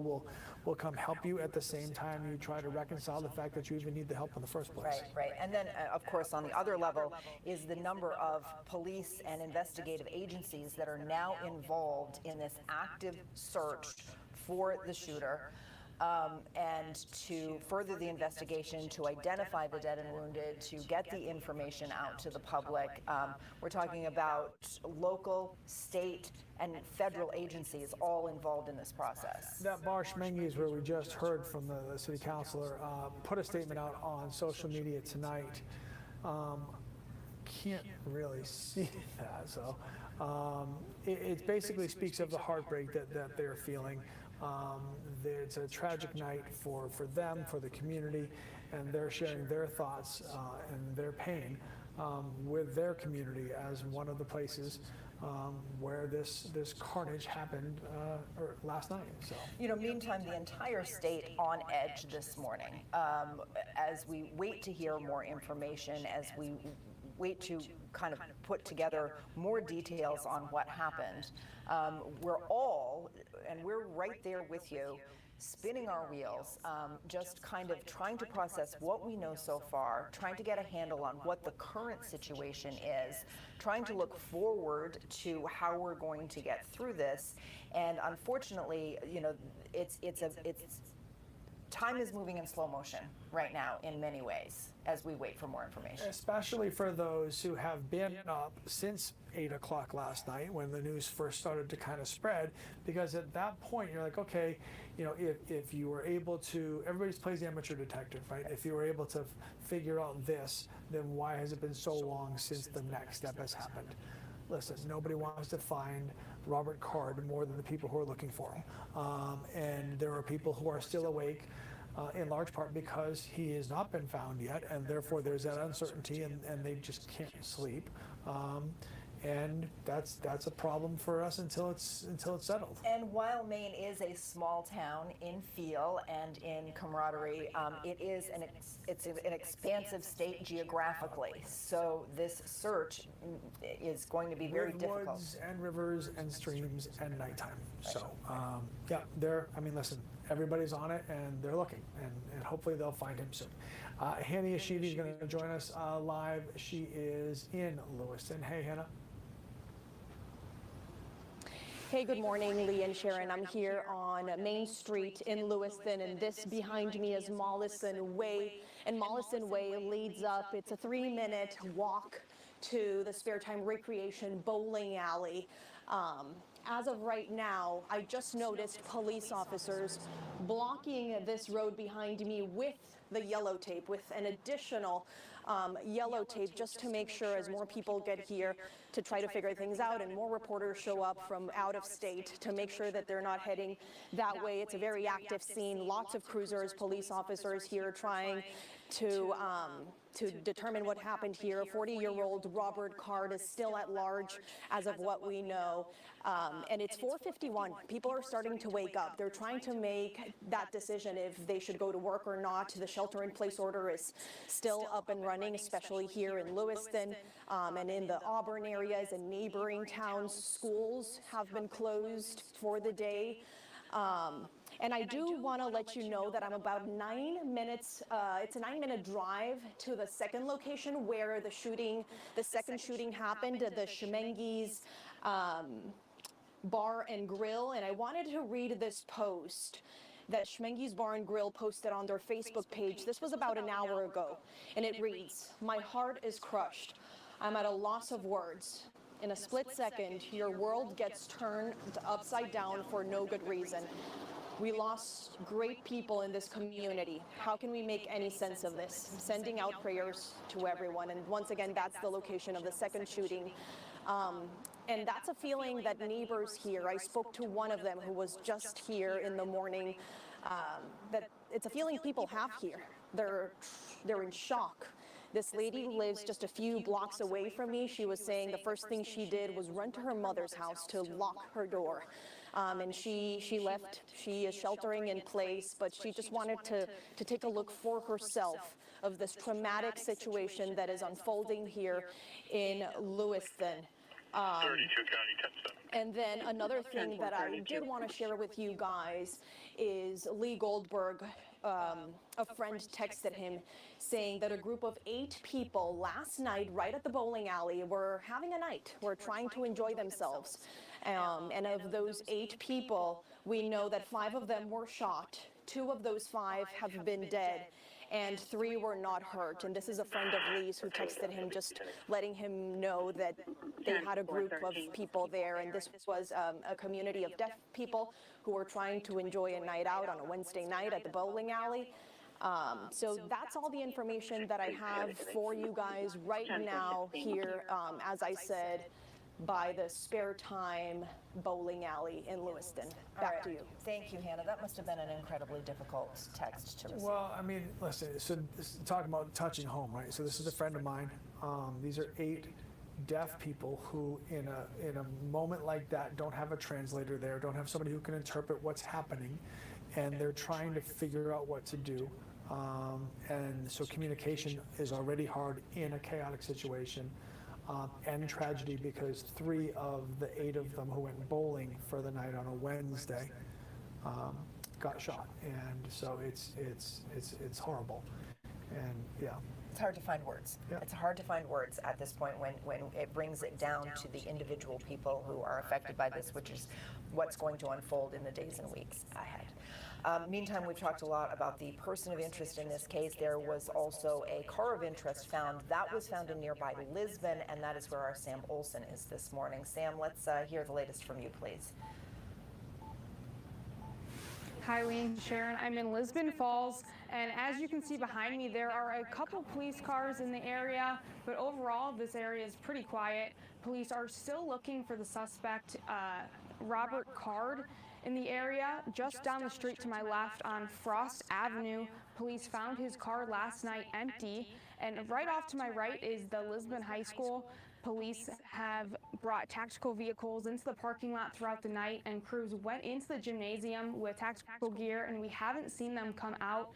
will come help you at the same time you try to reconcile the fact that you even need the help in the first place.
Right. And then, of course, on the other level is the number of police and investigative agencies that are now involved in this active search for the shooter. And to further the investigation, to identify the dead and wounded, to get the information out to the public. We're talking about local, state, and federal agencies all involved in this process.
That bar Schemengees, where we just heard from the city councilor, put a statement out on social media tonight. Can't really see that, so it basically speaks of the heartbreak that they're feeling. It's a tragic night for them, for the community, and they're sharing their thoughts and their pain with their community as one of the places where this carnage happened last night. So,
you know, meantime, the entire state on edge this morning as we wait to hear more information, as we wait to kind of put together more details on what happened. We're all, and we're right there with you, spinning our wheels, just kind of trying to process what we know so far, trying to get a handle on what the current situation is, trying to look forward to how we're going to get through this. And unfortunately, you know, time is moving in slow motion right now in many ways as we wait for more information.
Especially for those who have been up since 8 o'clock last night when the news first started to kind of spread, because at that point you're like, okay, you know, if you were able to, everybody plays the amateur detective, right? If you were able to figure out this, then why has it been so long since the next step has happened? Listen, nobody wants to find Robert Card more than the people who are looking for him. And there are people who are still awake in large part because he has not been found yet, and therefore there's that uncertainty, and they just can't sleep. And that's a problem for us until it's settled.
And while Maine is a small town in feel and in camaraderie, it is it's an expansive state geographically. So this search is going to be very difficult.
Woods and rivers and streams and nighttime. So yeah, I mean, listen, everybody's on it and they're looking, and hopefully they'll find him soon. Hannah Yeshivi is going to join us live. She is in Lewiston. Hey, Hannah.
Hey, good morning, Lee and Sharon. I'm here on Main Street in Lewiston, and this behind me is Mollison Way. And Mollison Way leads up, it's a 3-minute walk to the Sparetime Recreation bowling alley. As of right now, I just noticed police officers blocking this road behind me with the yellow tape, with an additional yellow tape, just to make sure as more people get here to try to figure things out and more reporters show up from out of state to make sure that they're not heading that way. It's a very active scene. Lots of cruisers, police officers here trying to to determine what happened here. 40-year-old Robert Card is still at large as of what we know. And it's 4:51. People are starting to wake up. They're trying to make that decision if they should go to work or not. The shelter-in-place order is still up and running, especially here in Lewiston and in the Auburn areas and neighboring towns. Schools have been closed for the day. And I do want to let you know that I'm about 9 minutes, it's a 9-minute drive to the second location where the second shooting happened, the Schemengees Bar and Grille. And I wanted to read this post that Schemengees Bar and Grille posted on their Facebook page. This was about an hour ago, and it reads, "My heart is crushed. I'm at a loss of words. In a split second, your world gets turned upside down for no good reason. We lost great people in this community. How can we make any sense of this? Sending out prayers to everyone." And once again, that's the location of the second shooting. And that's a feeling that neighbors here, I spoke to one of them who was just here in the morning, that it's a feeling people have here. They're in shock. This lady lives just a few blocks away from me. She was saying the first thing she did was run to her mother's house to lock her door. And she left. She is sheltering in place, but she just wanted to take a look for herself of this traumatic situation that is unfolding here in Lewiston.
32 County 10-7.
And then another thing that I did want to share with you guys is Lee Goldberg, a friend texted him saying that a group of 8 people last night right at the bowling alley were having a night, were trying to enjoy themselves. And of those 8 people, we know that 5 of them were shot. 2 of those 5 have been dead, and 3 were not hurt. And this is a friend of Lee's who texted him, just letting him know that they had a group of people there, and this was a community of deaf people who were trying to enjoy a night out on a Wednesday night at the bowling alley. So that's all the information that I have for you guys right now here, as I said, by the Sparetime bowling alley in Lewiston. Back to you.
Thank you, Hannah. That must have been an incredibly difficult text to receive.
Well, I mean, listen, so talking about touching home, right? So this is a friend of mine. These are 8 deaf people who in a moment like that don't have a translator there, don't have somebody who can interpret what's happening, and they're trying to figure out what to do. And so communication is already hard in a chaotic situation. And tragedy because 3 of the 8 of them who went bowling for the night on a Wednesday got shot, and so it's horrible, and yeah.
It's hard to find words. Yeah. It's hard to find words at this point when it brings it down to the individual people who are affected by this, which is what's going to unfold in the days and weeks ahead. Meantime, we've talked a lot about the person of interest in this case. There was also a car of interest found. That was found in nearby Lisbon, and that is where our Sam Olson is this morning. Sam, let's hear the latest from you, please.
Hi, Lee and Sharon. I'm in Lisbon Falls, and as you can see behind me, there are a couple police cars in the area, but overall, this area is pretty quiet. Police are still looking for the suspect, Robert Card. In the area, just down the street to my left on Frost Avenue, police found his car last night empty, and right off to my right is the Lisbon High School. Police have brought tactical vehicles into the parking lot throughout the night, and crews went into the gymnasium with tactical gear, and we haven't seen them come out.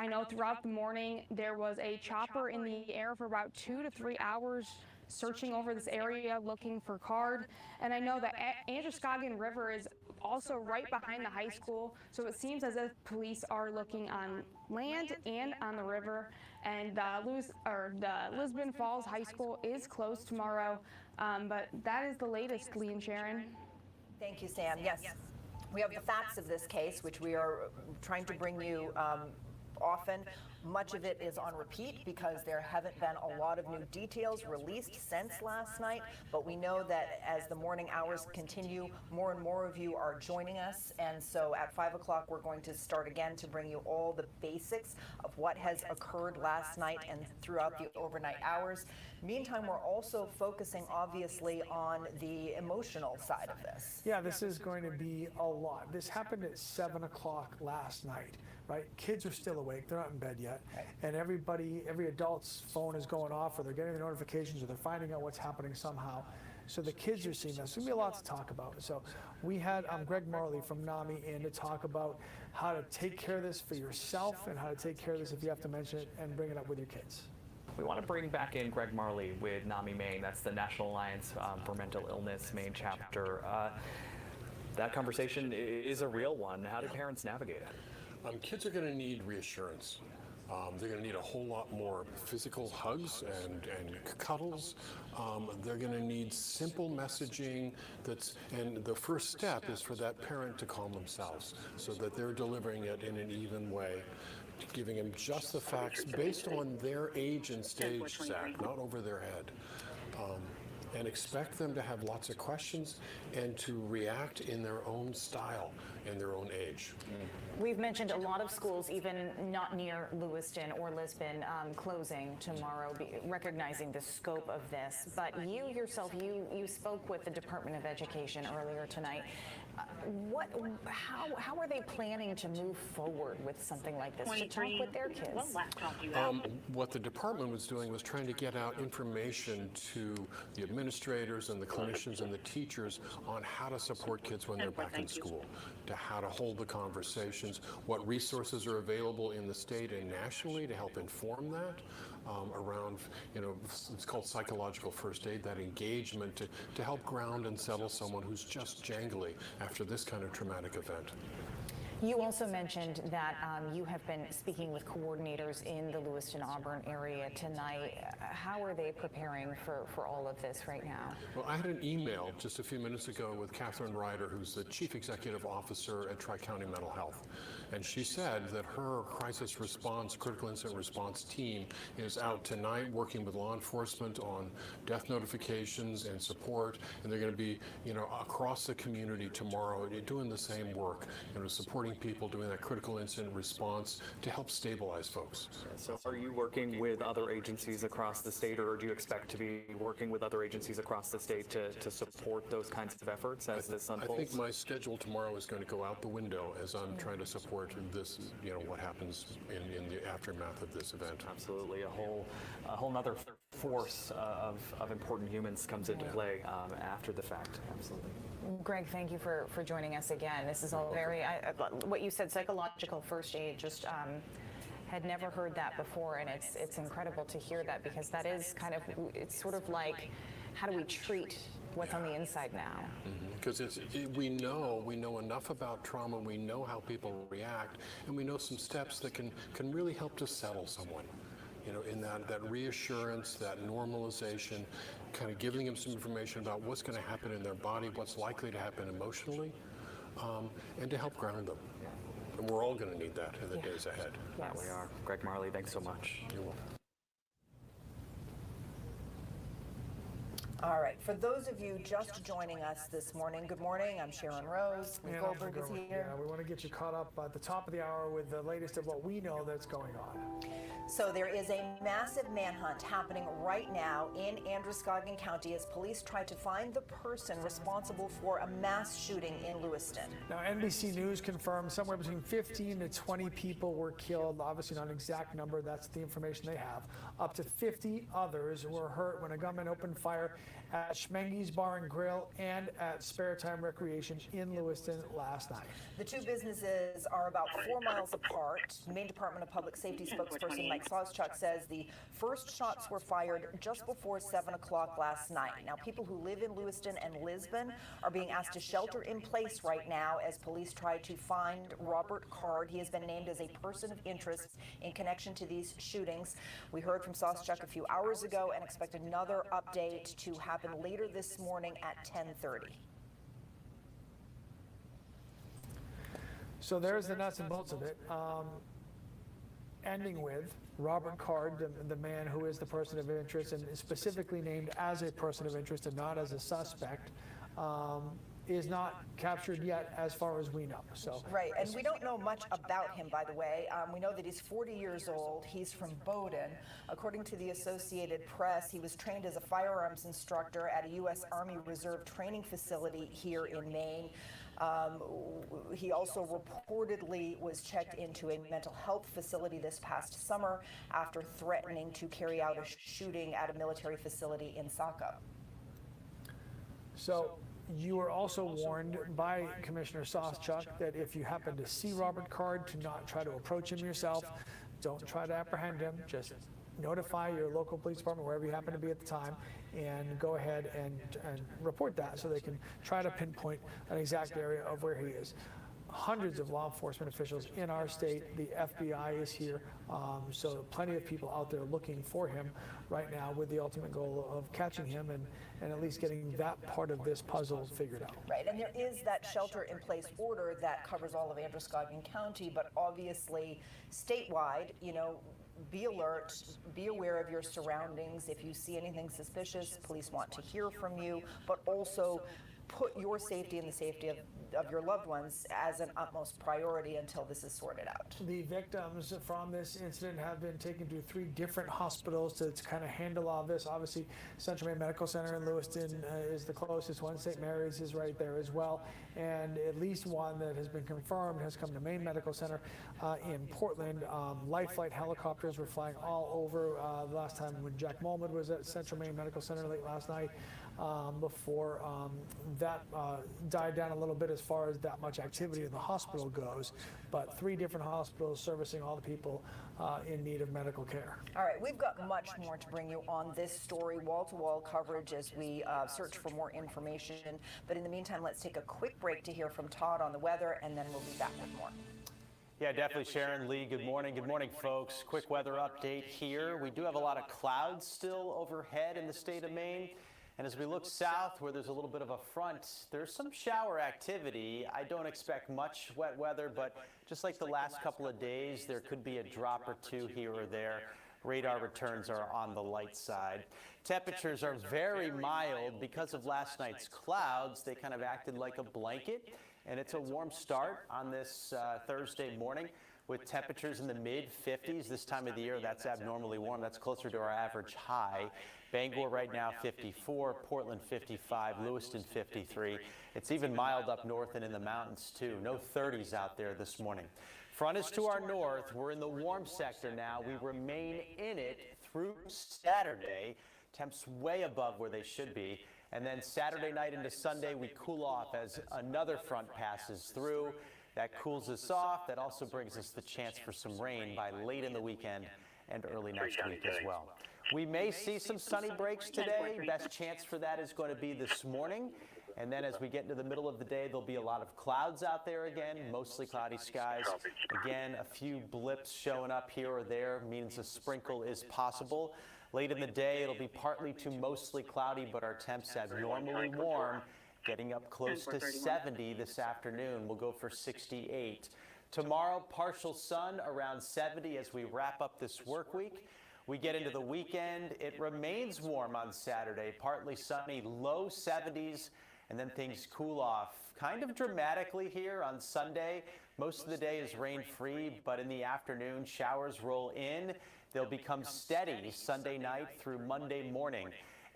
I know throughout the morning there was a chopper in the air for about 2 to 3 hours searching over this area looking for Card, and I know that Androscoggin River is also right behind the high school, so it seems as if police are looking on land and on the river, and the Lisbon Falls High School is closed tomorrow, but that is the latest, Lee and Sharon.
Thank you, Sam. Yes, we have the facts of this case, which we are trying to bring you often. Much of it is on repeat because there haven't been a lot of new details released since last night, but we know that as the morning hours continue, more and more of you are joining us, and so at 5 o'clock we're going to start again to bring you all the basics of what has occurred last night and throughout the overnight hours. Meantime, we're also focusing obviously on the emotional side of this.
Yeah, this is going to be a lot. This happened at 7 o'clock last night. right? Kids are still awake, they're not in bed yet, and every adult's phone is going off, or they're getting the notifications, or they're finding out what's happening somehow. So the kids are seeing this. There's going to be a lot to talk about. So we had Greg Marley from NAMI in to talk about how to take care of this for yourself and how to take care of this if you have to mention it and bring it up with your kids.
We want to bring back in Greg Marley with NAMI Maine. That's the National Alliance for Mental Illness Maine chapter. That conversation is a real one. How do parents navigate it?
Kids are going to need reassurance. They're going to need a whole lot more physical hugs and cuddles. They're going to need simple messaging and the first step is for that parent to calm themselves so that they're delivering it in an even way, giving them just the facts based on their age and stage, Zach, not over their head. And expect them to have lots of questions and to react in their own style and their own age.
We've mentioned a lot of schools, even not near Lewiston or Lisbon, closing tomorrow, recognizing the scope of this. But you yourself, you spoke with the Department of Education earlier tonight. How are they planning to move forward with something like this, to talk with their kids?
What the department was doing was trying to get out information to the administrators and the clinicians and the teachers on how to support kids when they're back in school, to how to hold the conversations, what resources are available in the state and nationally to help inform that. Around, it's called psychological first aid, that engagement to help ground and settle someone who's just jangly after this kind of traumatic event.
You also mentioned that you have been speaking with coordinators in the Lewiston-Auburn area tonight. How are they preparing for all of this right now?
Well, I had an email just a few minutes ago with Catherine Ryder, who's the Chief Executive Officer at Tri-County Mental Health. And she said that her crisis response, critical incident response team is out tonight working with law enforcement on death notifications and support. And they're going to be, across the community tomorrow doing the same work, supporting people doing that critical incident response to help stabilize folks.
So are you working with other agencies across the state, or do you expect to be working with other agencies across the state to support those kinds of efforts as this unfolds?
I think my schedule tomorrow is going to go out the window as I'm trying to support this, what happens in the aftermath of this event.
Absolutely. A whole nother force of important humans comes into play after the fact. Absolutely.
Greg, thank you for joining us again. This is all very, what you said, psychological first aid, just had never heard that before, and it's incredible to hear that, because that is it's sort of like, how do we treat what's on the inside now?
Because we know enough about trauma, we know how people react, and we know some steps that can really help to settle someone. In that reassurance, that normalization, kind of giving them some information about what's going to happen in their body, what's likely to happen emotionally, and to help ground them. And we're all going to need that in the days ahead.
Yes. We are. Greg Marley, thanks so much.
You're welcome.
All right, for those of you just joining us this morning, good morning. I'm Sharon Rose. Lee Goldberg is here.
Yeah, we want to get you caught up at the top of the hour with the latest of what we know that's going on.
So there is a massive manhunt happening right now in Androscoggin County as police try to find the person responsible for a mass shooting in Lewiston.
Now, NBC News confirmed somewhere between 15 to 20 people were killed. Obviously not an exact number, that's the information they have. Up to 50 others were hurt when a gunman opened fire at Schemengees Bar and Grille and at Sparetime Recreation in Lewiston last night.
The two businesses are about 4 miles apart. Maine Department of Public Safety spokesperson Mike Sawchuk says the first shots were fired just before 7 o'clock last night. Now, people who live in Lewiston and Lisbon are being asked to shelter in place right now as police try to find Robert Card. He has been named as a person of interest in connection to these shootings. We heard from Sawchuk a few hours ago and expect another update to happen later this morning at 10:30.
So there's the nuts and bolts of it. Ending with Robert Card, the man who is the person of interest and is specifically named as a person of interest and not as a suspect, is not captured yet as far as we know. So
right, and we don't know much about him, by the way. We know that he's 40 years old. He's from Bowdoin. According to the Associated Press, he was trained as a firearms instructor at a U.S. Army Reserve training facility here in Maine. He also reportedly was checked into a mental health facility this past summer after threatening to carry out a shooting at a military facility in Saco.
So you were also warned by Commissioner Sawchuk that if you happen to see Robert Card, to not try to approach him yourself. Don't try to apprehend him. Just notify your local police department, wherever you happen to be at the time, and go ahead and report that so they can try to pinpoint an exact area of where he is. Hundreds of law enforcement officials in our state. The FBI is here, so plenty of people out there looking for him right now, with the ultimate goal of catching him and at least getting that part of this puzzle figured out.
Right, and there is that shelter-in-place order that covers all of Androscoggin County, but obviously statewide, you know, be alert, be aware of your surroundings. If you see anything suspicious, police want to hear from you, but also put your safety and the safety of your loved ones as an utmost priority until this is sorted out.
The victims from this incident have been taken to 3 different hospitals to kind of handle all this. Obviously, Central Maine Medical Center in Lewiston is the closest one. St. Mary's is right there as well. And at least one that has been confirmed has come to Maine Medical Center in Portland. Life flight helicopters were flying all over the last time when Jack Mulmud was at Central Maine Medical Center late last night. Before that died down a little bit as far as that much activity in the hospital goes, but 3 different hospitals servicing all the people in need of medical care.
All right, we've got much more to bring you on this story, wall-to-wall coverage as we search for more information. But in the meantime, let's take a quick break to hear from Todd on the weather, and then we'll be back with more.
Yeah, definitely, Sharon Lee. Good morning. Good morning, folks. Quick weather update here. We do have a lot of clouds still overhead in the state of Maine. And as we look south, where there's a little bit of a front, there's some shower activity. I don't expect much wet weather, but just like the last couple of days, there could be a drop or 2 here or there. Radar returns are on the light side. Temperatures are very mild because of last night's clouds. They kind of acted like a blanket, and it's a warm start on this Thursday morning with temperatures in the mid-50s. This time of the year, that's abnormally warm. That's closer to our average high. Bangor right now 54, Portland 55, Lewiston 53. It's even mild up north and in the mountains too. No 30s out there this morning. Front is to our north. We're in the warm sector now. We remain in it through Saturday. Temps way above where they should be. And then Saturday night into Sunday, we cool off as another front passes through. That cools us off. That also brings us the chance for some rain by late in the weekend and early next week as well. We may see some sunny breaks today. Best chance for that is going to be this morning. And then as we get into the middle of the day, there'll be a lot of clouds out there again, mostly cloudy skies. Again, a few blips showing up here or there means a sprinkle is possible. Late in the day, it'll be partly to mostly cloudy, but our temps abnormally warm, getting up close to 70 this afternoon. We'll go for 68. Tomorrow, partial sun around 70 as we wrap up this work week. We get into the weekend. It remains warm on Saturday, partly sunny, low 70s, and then things cool off kind of dramatically here on Sunday. Most of the day is rain-free, but in the afternoon, showers roll in. They'll become steady Sunday night through Monday morning.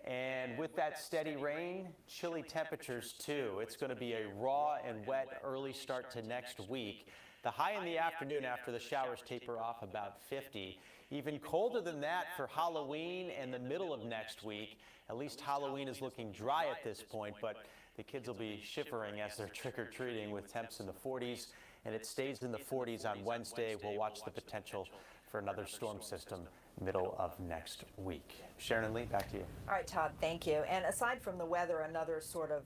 And with that steady rain, chilly temperatures too. It's going to be a raw and wet early start to next week. The high in the afternoon after the showers taper off about 50. Even colder than that for Halloween and the middle of next week. At least Halloween is looking dry at this point, but the kids will be shivering as they're trick-or-treating with temps in the 40s, and it stays in the 40s on Wednesday. We'll watch the potential for another storm system middle of next week. Sharon Lee, back to you.
All right, Todd, thank you. And aside from the weather, another sort of,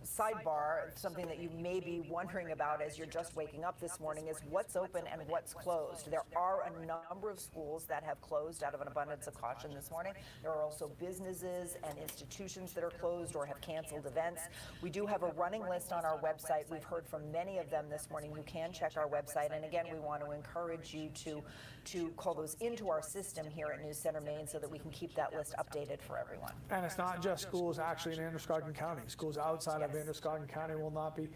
sidebar, something that you may be wondering about as you're just waking up this morning is what's open and what's closed. There are a number of schools that have closed out of an abundance of caution this morning. There are also businesses and institutions that are closed or have canceled events. We do have a running list on our website. We've heard from many of them this morning. You can check our website. And again, we want to encourage you to call those into our system here at News Center Maine so that we can keep that list updated for everyone.
And it's not just schools actually in Androscoggin County. Schools outside of Androscoggin County will not be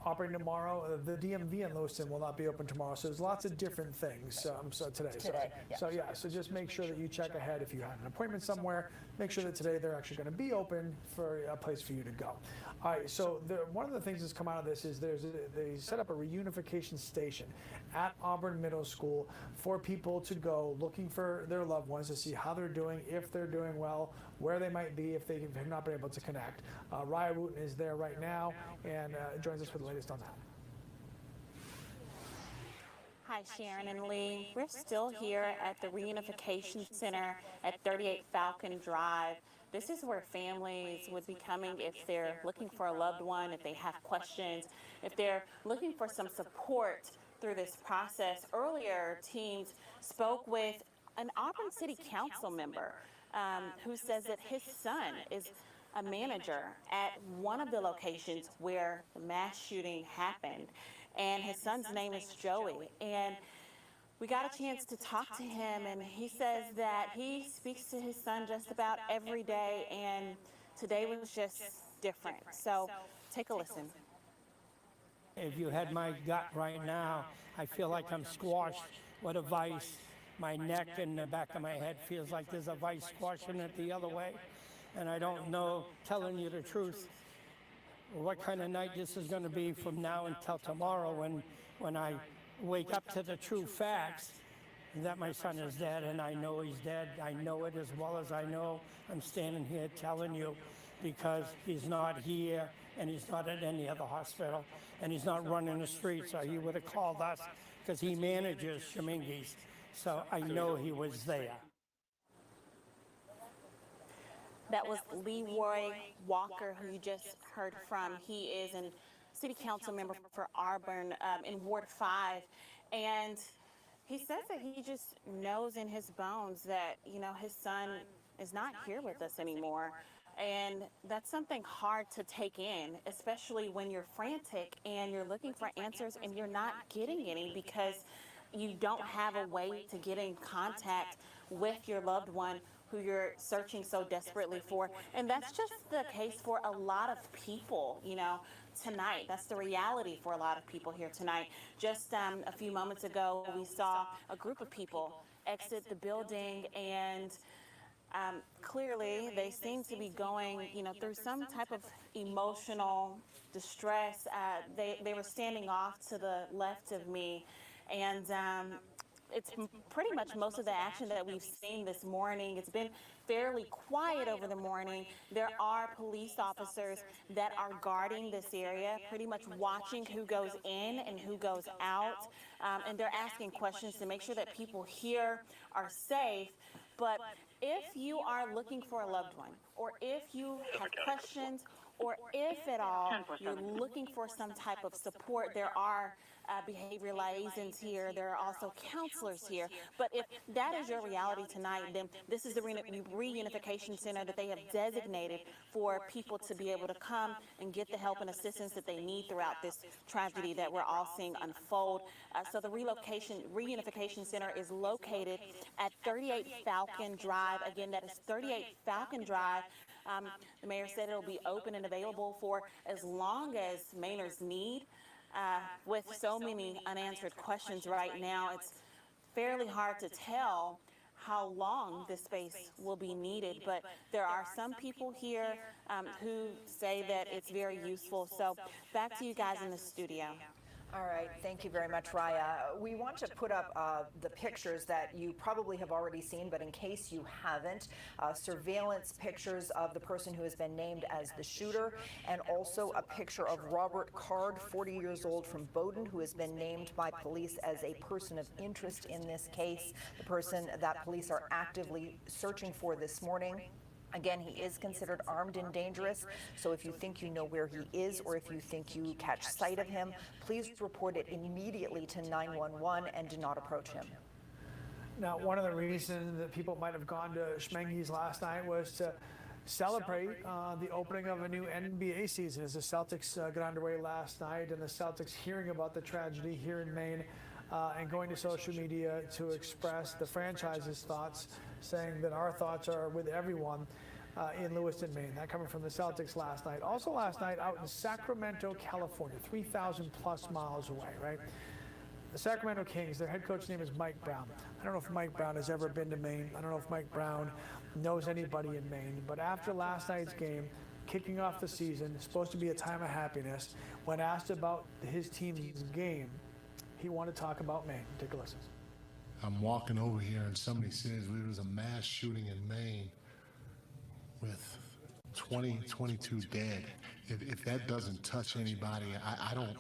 operating tomorrow. The DMV in Lewiston will not be open tomorrow. So there's lots of different things today.
Yeah.
So yeah, so just make sure that you check ahead if you have an appointment somewhere. Make sure that today they're actually going to be open for a place for you to go. All right, so one of the things that's come out of this is they set up a reunification station at Auburn Middle School for people to go looking for their loved ones to see how they're doing, if they're doing well, where they might be if they have not been able to connect. Raya Wooten is there right now and joins us for the latest on that.
Hi, Sharon and Lee. We're still here at the Reunification Center at 38 Falcon Drive. This is where families would be coming if they're looking for a loved one, if they have questions, if they're looking for some support through this process. Earlier, teams spoke with an Auburn City Council member who says that his son is a manager at one of the locations where the mass shooting happened. And his son's name is Joey. And we got a chance to talk to him, and he says that he speaks to his son just about every day, and today was just different. So take a listen.
If you had my gut right now, I feel like I'm squashed with a vice. My neck and the back of my head feels like there's a vice squashing it the other way. And I don't know, telling you the truth, what kind of night this is going to be from now until tomorrow when I wake up to the true facts that my son is dead, and I know he's dead. I know it as well as I know. I'm standing here telling you because he's not here, and he's not at any other hospital, and he's not running the streets, or he would have called us because he manages Schemengees. So I know he was there.
That was Leroy Walker, who you just heard from. He is a city council member for Auburn in Ward 5. And he says that he just knows in his bones that, you know, his son is not here with us anymore. And that's something hard to take in, especially when you're frantic and you're looking for answers and you're not getting any because you don't have a way to get in contact with your loved one who you're searching so desperately for. And that's just the case for a lot of people, you know, tonight. That's the reality for a lot of people here tonight. Just a few moments ago, we saw a group of people exit the building, and clearly they seem to be going, you know, through some type of emotional distress. They were standing off to the left of me, and it's pretty much most of the action that we've seen this morning. It's been fairly quiet over the morning. There are police officers that are guarding this area, pretty much watching who goes in and who goes out. And they're asking questions to make sure that people here are safe. But if you are looking for a loved one, or if you have questions, or if at all you're looking for some type of support, there are behavior liaisons here. There are also counselors here. But if that is your reality tonight, then this is the reunification center that they have designated for people to be able to come and get the help and assistance that they need throughout this tragedy that we're all seeing unfold. So the reunification center is located at 38 Falcon Drive. Again, that is 38 Falcon Drive. The mayor said it'll be open and available for as long as Mainers need. With so many unanswered questions right now, it's fairly hard to tell how long this space will be needed, but there are some people here who say that it's very useful. So back to you guys in the studio.
All right, thank you very much, Raya. We want to put up the pictures that you probably have already seen, but in case you haven't, surveillance pictures of the person who has been named as the shooter, and also a picture of Robert Card, 40 years old, from Bowdoin, who has been named by police as a person of interest in this case, the person that police are actively searching for this morning. Again, he is considered armed and dangerous, so if you think you know where he is or if you think you catch sight of him, please report it immediately to 911 and do not approach him.
Now, one of the reasons that people might have gone to Schemengees last night was to celebrate the opening of a new NBA season as the Celtics got underway last night, and the Celtics hearing about the tragedy here in Maine and going to social media to express the franchise's thoughts, saying that our thoughts are with everyone in Lewiston, Maine. That coming from the Celtics last night. Also last night out in Sacramento, California, 3,000 plus miles away, right? The Sacramento Kings, their head coach's name is Mike Brown. I don't know if Mike Brown has ever been to Maine. I don't know if Mike Brown knows anybody in Maine. But after last night's game, kicking off the season, supposed to be a time of happiness, when asked about his team's game, he wanted to talk about Maine. Take a listen.
I'm walking over here and somebody says there was a mass shooting in Maine with 22 dead. If that doesn't touch anybody, I don't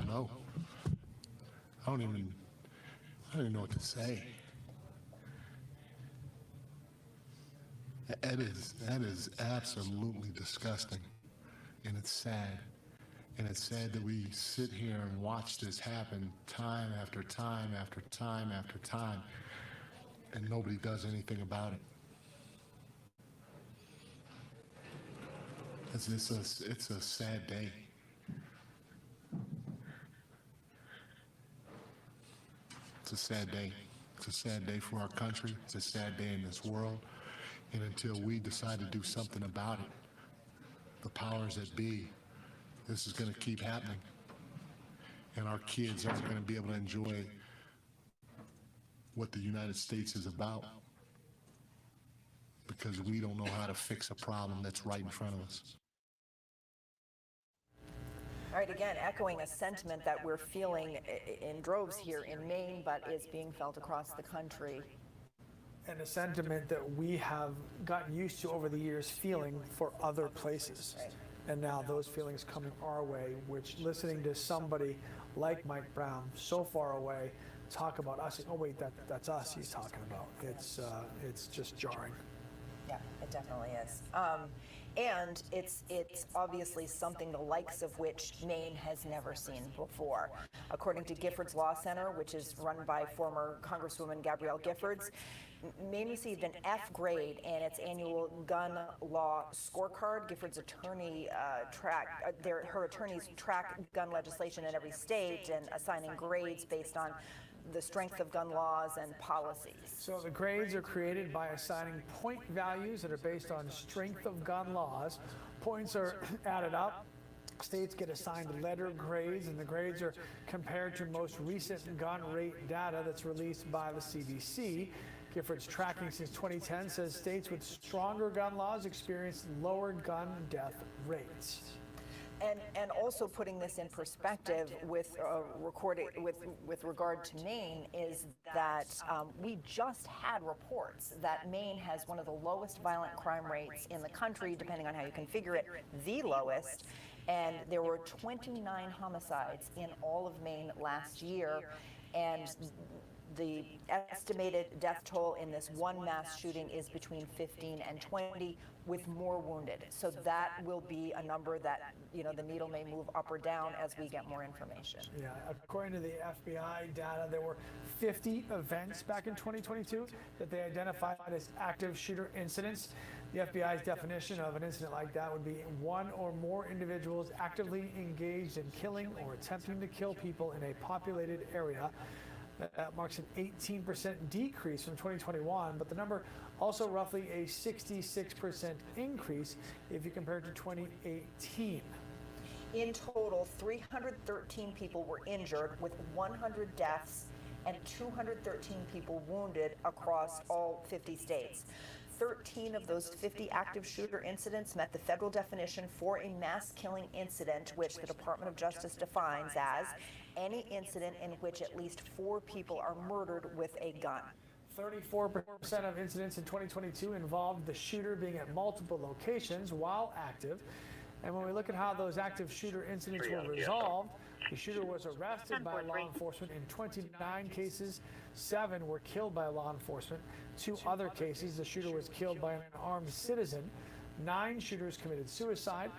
know. I don't even know what to say. That is absolutely disgusting, and it's sad. And it's sad that we sit here and watch this happen time after time after time after time, and nobody does anything about it. It's a sad day. It's a sad day. It's a sad day for our country. It's a sad day in this world. And until we decide to do something about it, the powers that be, this is going to keep happening. And our kids aren't going to be able to enjoy what the United States is about because we don't know how to fix a problem that's right in front of us.
All right, again, echoing a sentiment that we're feeling in droves here in Maine, but is being felt across the country.
And a sentiment that we have gotten used to over the years feeling for other places.
Right.
And now those feelings coming our way, which listening to somebody like Mike Brown so far away talk about us, oh wait, that's us he's talking about. It's just jarring.
Yeah, it definitely is. And it's obviously something the likes of which Maine has never seen before. According to Giffords Law Center, which is run by former Congresswoman Gabrielle Giffords, Maine received an F grade in its annual gun law scorecard. Giffords' attorney her attorneys track gun legislation in every state and assigning grades based on the strength of gun laws and policies.
So the grades are created by assigning point values that are based on strength of gun laws. Points are added up. States get assigned letter grades, and the grades are compared to most recent gun rate data that's released by the CDC. Giffords' tracking since 2010 says states with stronger gun laws experience lower gun death rates.
And also putting this in perspective with regard to Maine is that we just had reports that Maine has one of the lowest violent crime rates in the country, depending on how you configure it, the lowest. And there were 29 homicides in all of Maine last year, and the estimated death toll in this one mass shooting is between 15 and 20, with more wounded. So that will be a number that, the needle may move up or down as we get more information.
Yeah, according to the FBI data, there were 50 events back in 2022 that they identified as active shooter incidents. The FBI's definition of an incident like that would be one or more individuals actively engaged in killing or attempting to kill people in a populated area. That marks an 18% decrease from 2021, but the number also roughly a 66% increase if you compare it to 2018.
In total, 313 people were injured, with 100 deaths and 213 people wounded across all 50 states. 13 of those 50 active shooter incidents met the federal definition for a mass killing incident, which the Department of Justice defines as any incident in which at least 4 people are murdered with a gun.
34% of incidents in 2022 involved the shooter being at multiple locations while active. And when we look at how those active shooter incidents were resolved, the shooter was arrested by law enforcement in 29 cases. 7 were killed by law enforcement. 2 other cases, the shooter was killed by an armed citizen. 9 shooters committed suicide.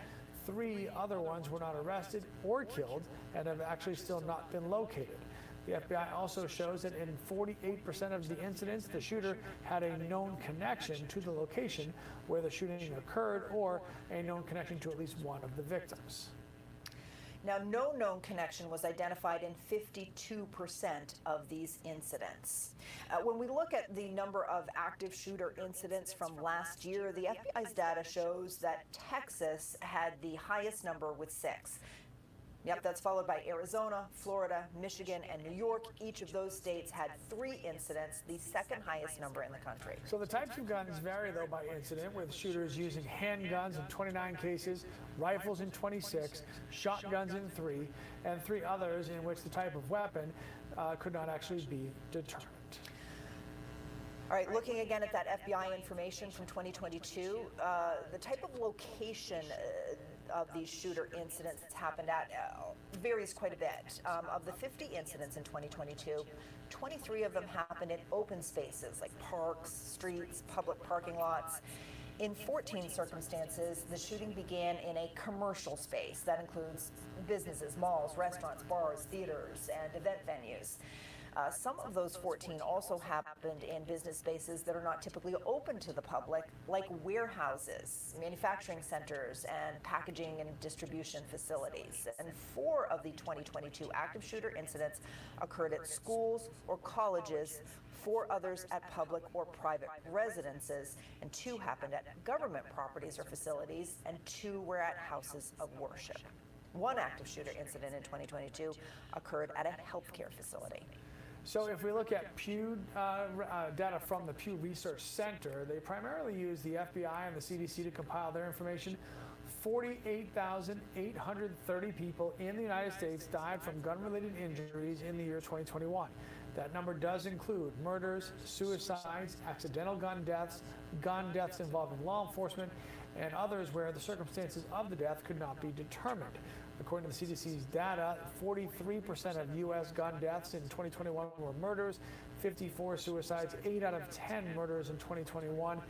3 other ones were not arrested or killed and have actually still not been located. The FBI also shows that in 48% of the incidents, the shooter had a known connection to the location where the shooting occurred or a known connection to at least one of the victims.
Now, no known connection was identified in 52% of these incidents. When we look at the number of active shooter incidents from last year, the FBI's data shows that Texas had the highest number with 6. Yep, that's followed by Arizona, Florida, Michigan, and New York. Each of those states had 3 incidents, the second highest number in the country.
So the types of guns vary, though, by incident, with shooters using handguns in 29 cases, rifles in 26, shotguns in 3, and 3 others in which the type of weapon could not actually be determined.
All right, looking again at that FBI information from 2022, the type of location of these shooter incidents that's happened at varies quite a bit. Of the 50 incidents in 2022, 23 of them happened in open spaces like parks, streets, public parking lots. In 14 circumstances, the shooting began in a commercial space. That includes businesses, malls, restaurants, bars, theaters, and event venues. Some of those 14 also happened in business spaces that are not typically open to the public, like warehouses, manufacturing centers, and packaging and distribution facilities. And 4 of the 2022 active shooter incidents occurred at schools or colleges, 4 others at public or private residences, and 2 happened at government properties or facilities, and 2 were at houses of worship. 1 active shooter incident in 2022 occurred at a healthcare facility.
So if we look at Pew data from the Pew Research Center, they primarily use the FBI and the CDC to compile their information. 48,830 people in the United States died from gun-related injuries in the year 2021. That number does include murders, suicides, accidental gun deaths involving law enforcement, and others where the circumstances of the death could not be determined. According to the CDC's data, 43% of U.S. gun deaths in 2021 were murders, 54 suicides, 8 out of 10 murders in 2021,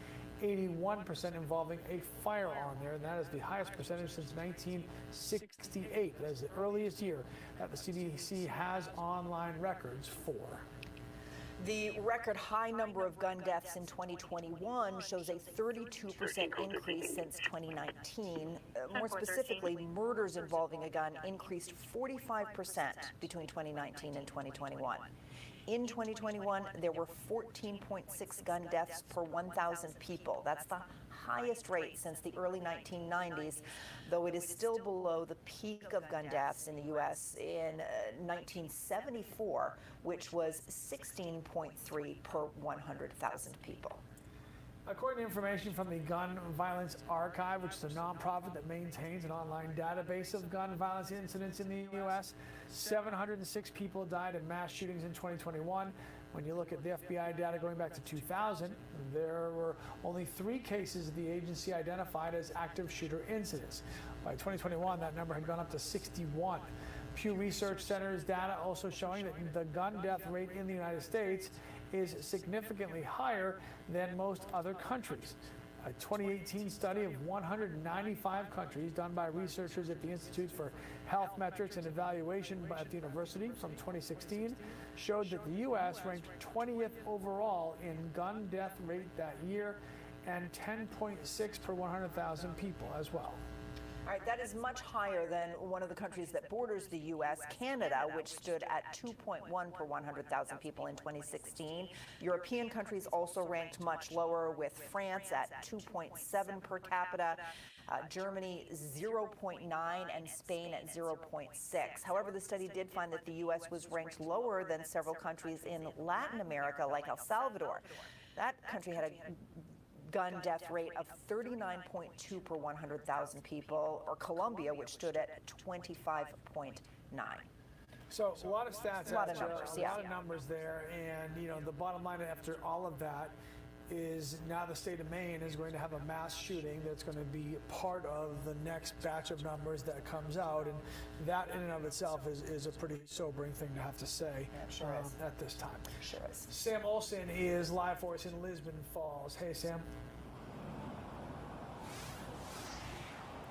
81% involving a firearm there, and that is the highest percentage since 1968. That is the earliest year that the CDC has online records for.
The record high number of gun deaths in 2021 shows a 32% increase since 2019. More specifically, murders involving a gun increased 45% between 2019 and 2021. In 2021, there were 14.6 gun deaths per 1,000 people. That's the highest rate since the early 1990s, though it is still below the peak of gun deaths in the U.S. in 1974, which was 16.3 per 100,000 people.
According to information from the Gun Violence Archive, which is a nonprofit that maintains an online database of gun violence incidents in the U.S., 706 people died in mass shootings in 2021. When you look at the FBI data going back to 2000, there were only 3 cases the agency identified as active shooter incidents. By 2021, that number had gone up to 61. Pew Research Center's data also showing that the gun death rate in the United States is significantly higher than most other countries. A 2018 study of 195 countries done by researchers at the Institute for Health Metrics and Evaluation at the university from 2016 showed that the U.S. ranked 20th overall in gun death rate that year and 10.6 per 100,000 people as well.
All right, that is much higher than one of the countries that borders the U.S., Canada, which stood at 2.1 per 100,000 people in 2016. European countries also ranked much lower, with France at 2.7 per capita, Germany 0.9, and Spain at 0.6. However, the study did find that the U.S. was ranked lower than several countries in Latin America, like El Salvador. That country had a gun death rate of 39.2 per 100,000 people, or Colombia, which stood at 25.9.
So a lot of stats,
a lot of numbers,
a lot of numbers there, and the bottom line after all of that is now the state of Maine is going to have a mass shooting that's going to be part of the next batch of numbers that comes out, and that in and of itself is a pretty sobering thing to have to say at this time.
Sure is.
Sam Olsen is live for us in Lisbon Falls. Hey, Sam.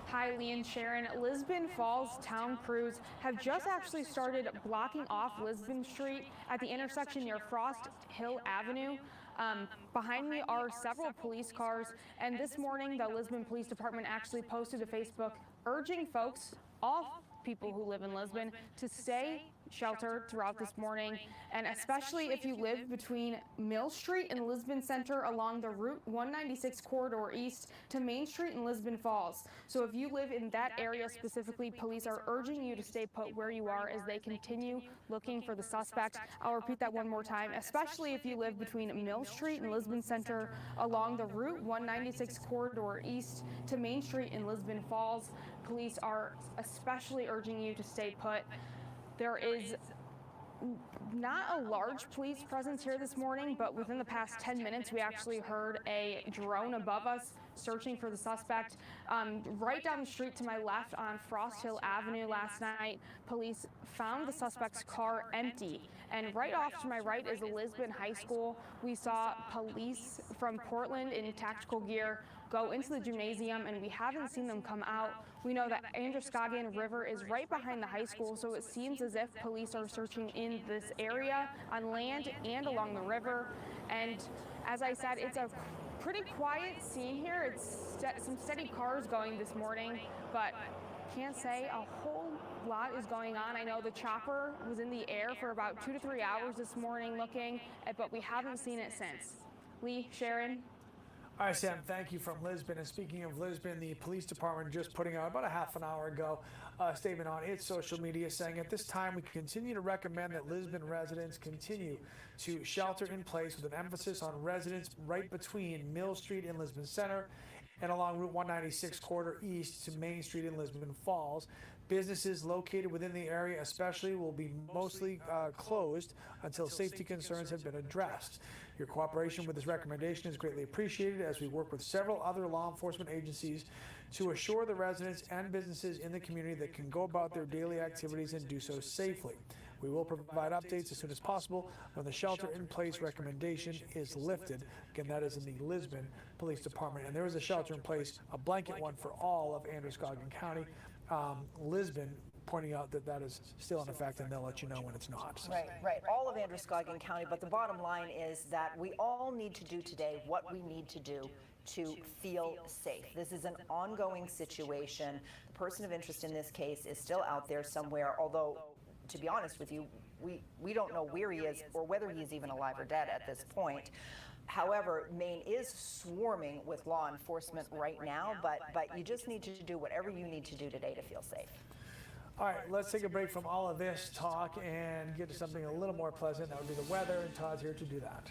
Hi, Lee and Sharon. Lisbon Falls town crews have just actually started blocking off Lisbon Street at the intersection near Frost Hill Avenue. Behind me are several police cars, and this morning the Lisbon Police Department actually posted to Facebook urging folks, all people who live in Lisbon to stay sheltered throughout this morning, and especially if you live between Mill Street and Lisbon Center along the Route 196 corridor east to Main Street and Lisbon Falls. So if you live in that area specifically, police are urging you to stay put where you are as they continue looking for the suspect. I'll repeat that one more time, especially if you live between Mill Street and Lisbon Center along the Route 196 corridor east to Main Street in Lisbon Falls. Police are especially urging you to stay put. There is not a large police presence here this morning, but within the past 10 minutes, we actually heard a drone above us searching for the suspect. Right down the street to my left on Frost Hill Avenue last night, police found the suspect's car empty. And right off to my right is Lisbon High School. We saw police from Portland in tactical gear go into the gymnasium, and we haven't seen them come out. We know that Androscoggin River is right behind the high school, so it seems as if police are searching in this area on land and along the river. And as I said, it's a pretty quiet scene here. It's some steady cars going this morning, but can't say a whole lot is going on. I know the chopper was in the air for about 2 to 3 hours this morning looking, but we haven't seen it since. Lee, Sharon.
All right, Sam, thank you from Lisbon. And speaking of Lisbon, the police department just putting out about a half an hour ago a statement on its social media saying at this time we continue to recommend that Lisbon residents continue to shelter in place with an emphasis on residents right between Mill Street and Lisbon Center and along Route 196 corridor east to Main Street in Lisbon Falls. Businesses located within the area especially will be mostly closed until safety concerns have been addressed. Your cooperation with this recommendation is greatly appreciated as we work with several other law enforcement agencies to assure the residents and businesses in the community that can go about their daily activities and do so safely. We will provide updates as soon as possible when the shelter-in-place recommendation is lifted. Again, that is in the Lisbon Police Department. And there is a shelter-in-place, a blanket one for all of Androscoggin County. Lisbon pointing out that that is still in effect, and they'll let you know when it's not.
Right. All of Androscoggin County, but the bottom line is that we all need to do today what we need to do to feel safe. This is an ongoing situation. The person of interest in this case is still out there somewhere, although, to be honest with you, we don't know where he is or whether he is even alive or dead at this point. However, Maine is swarming with law enforcement right now, but you just need to do whatever you need to do today to feel safe.
All right, let's take a break from all of this talk and get to something a little more pleasant. That would be the weather, and Todd's here to do that.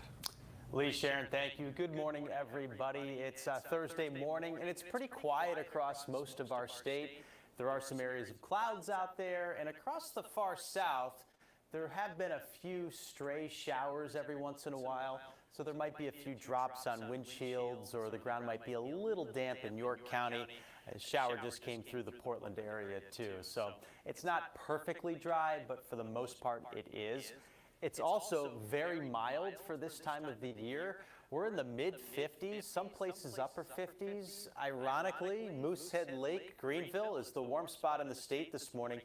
Lee, Sharon, thank you. Good morning, everybody. It's Thursday morning, and it's pretty quiet across most of our state. There are some areas of clouds out there, and across the far south, there have been a few stray showers every once in a while. So there might be a few drops on windshields, or the ground might be a little damp in York County. A shower just came through the Portland area too. So it's not perfectly dry, but for the most part it is. It's also very mild for this time of the year. We're in the mid-50s, some places upper 50s. Ironically, Moosehead Lake, Greenville is the warm spot in the state this morning.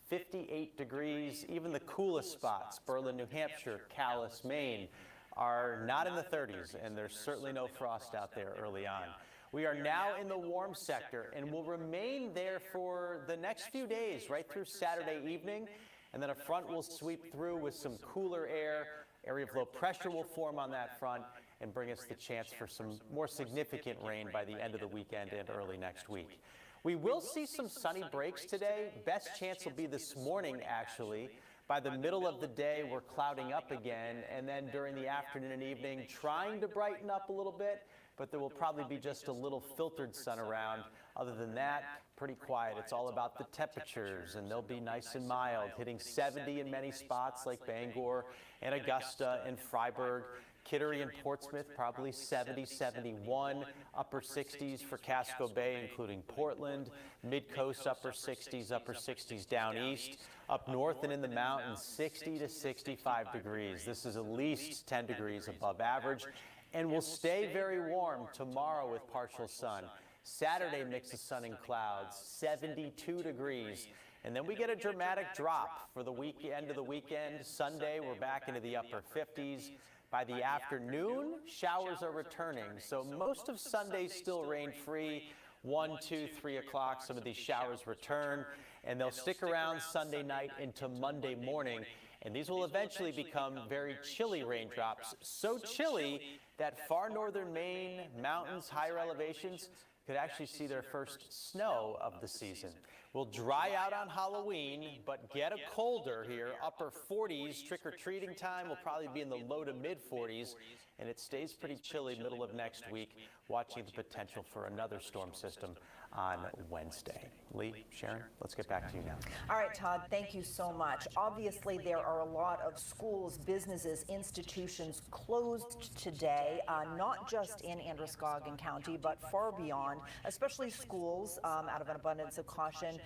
58 degrees, even the coolest spots, Berlin, New Hampshire, Calais, Maine, are not in the 30s, and there's certainly no frost out there early on. We are now in the warm sector and will remain there for the next few days, right through Saturday evening, and then a front will sweep through with some cooler air. Area of low pressure will form on that front and bring us the chance for some more significant rain by the end of the weekend and early next week. We will see some sunny breaks today. Best chance will be this morning, actually. By the middle of the day, we're clouding up again, and then during the afternoon and evening, trying to brighten up a little bit, but there will probably be just a little filtered sun around. Other than that, pretty quiet. It's all about the temperatures, and they'll be nice and mild, hitting 70 in many spots like Bangor and Augusta and Freiburg. Kittery and Portsmouth, probably 70, 71, upper 60s for Casco Bay, including Portland, mid-coast upper 60s down east. Up north and in the mountains, 60 to 65 degrees. This is at least 10 degrees above average, and will stay very warm tomorrow with partial sun. Saturday, mix of sun and clouds, 72 degrees. And then we get a dramatic drop for the end of the weekend. Sunday, we're back into the upper 50s. By the afternoon, showers are returning. So most of Sunday still rain-free. 1, 2, 3 o'clock, some of these showers return. and they'll stick around Sunday night into Monday morning. And these will eventually become very chilly raindrops, so chilly that far northern Maine, mountains, higher elevations could actually see their first snow of the season. We'll dry out on Halloween, but get a colder here, upper 40s. Trick-or-treating time will probably be in the low to mid 40s, and it stays pretty chilly middle of next week, watching the potential for another storm system on Wednesday. Lee, Sharon, let's get back to you now.
All right, Todd, thank you so much. Obviously, there are a lot of schools, businesses, institutions closed today, not just in Androscoggin County, but far beyond, especially schools, out of an abundance of caution,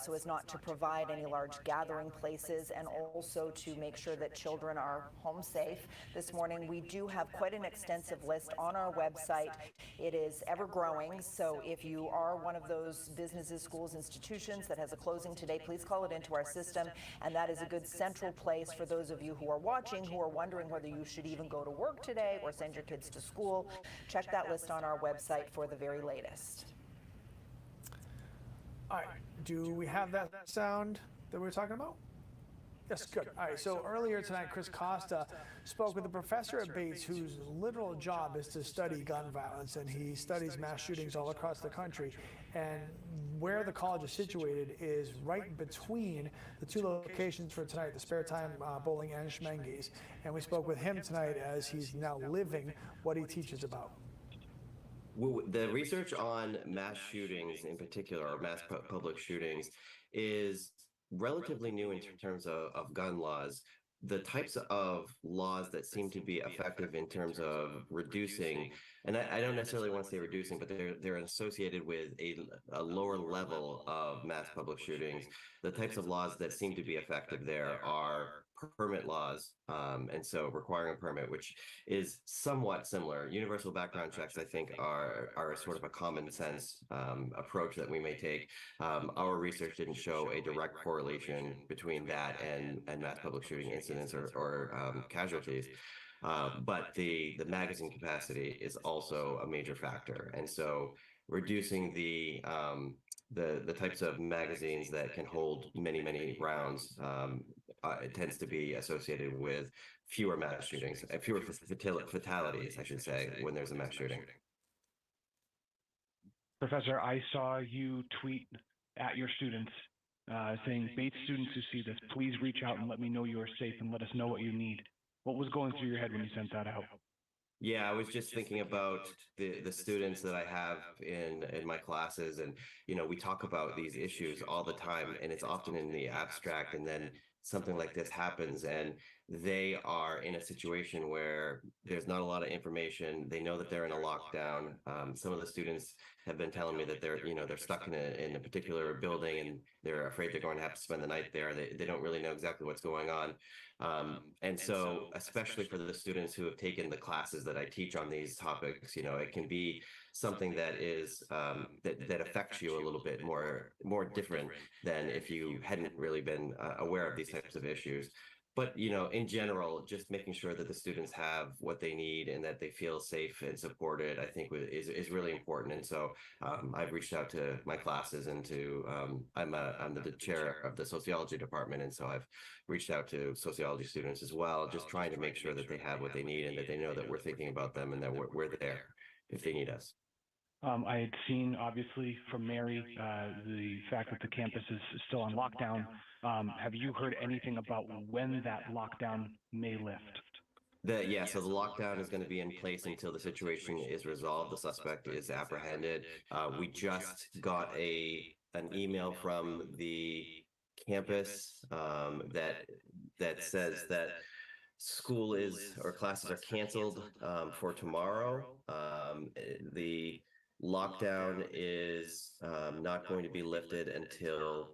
so as not to provide any large gathering places, and also to make sure that children are home safe. This morning, we do have quite an extensive list on our website. It is ever growing, so if you are one of those businesses, schools, institutions that has a closing today, please call it into our system, and that is a good central place for those of you who are watching, who are wondering whether you should even go to work today or send your kids to school. Check that list on our website for the very latest.
All right, do we have that sound that we were talking about? Yes, good. All right, so earlier tonight, Chris Costa spoke with a professor at Bates whose literal job is to study gun violence, and he studies mass shootings all across the country. And where the college is situated is right between the two locations for tonight, the Sparetime Bowling and Schemengees. And we spoke with him tonight as he's now living what he teaches about.
Well, the research on mass shootings in particular, or mass public shootings, is relatively new in terms of gun laws. The types of laws that seem to be effective in terms of reducing, and I don't necessarily want to say reducing, but they're associated with a lower level of mass public shootings. The types of laws that seem to be effective there are permit laws, and so requiring a permit, which is somewhat similar. Universal background checks, I think, are sort of a common sense approach that we may take. Our research didn't show a direct correlation between that and mass public shooting incidents or casualties. But the magazine capacity is also a major factor, and so reducing the types of magazines that can hold many rounds it tends to be associated with fewer mass shootings, fewer fatalities, I should say, when there's a mass shooting.
Professor, I saw you tweet at your students saying, Bates students who see this, please reach out and let me know you are safe and let us know what you need. What was going through your head when you sent that out?
Yeah, I was just thinking about the students that I have in my classes, and we talk about these issues all the time, and it's often in the abstract, and then something like this happens and they are in a situation where there's not a lot of information. They know that they're in a lockdown. Some of the students have been telling me that they're stuck in a particular building and they're afraid they're going to have to spend the night there. They don't really know exactly what's going on. And so especially for the students who have taken the classes that I teach on these topics, it can be something that is that affects you a little bit more different than if you hadn't really been aware of these types of issues. But, in general, just making sure that the students have what they need and that they feel safe and supported, I think is really important. And so I've reached out to my classes and I'm the chair of the sociology department. And so I've reached out to sociology students as well, just trying to make sure that they have what they need and that they know that we're thinking about them and that we're there if they need us.
I had seen, obviously, from Mary, the fact that the campus is still on lockdown. Have you heard anything about when that lockdown may lift?
So the lockdown is going to be in place until the situation is resolved. The suspect is apprehended. We just got an email from the campus that says that school or classes are canceled for tomorrow. The lockdown is not going to be lifted until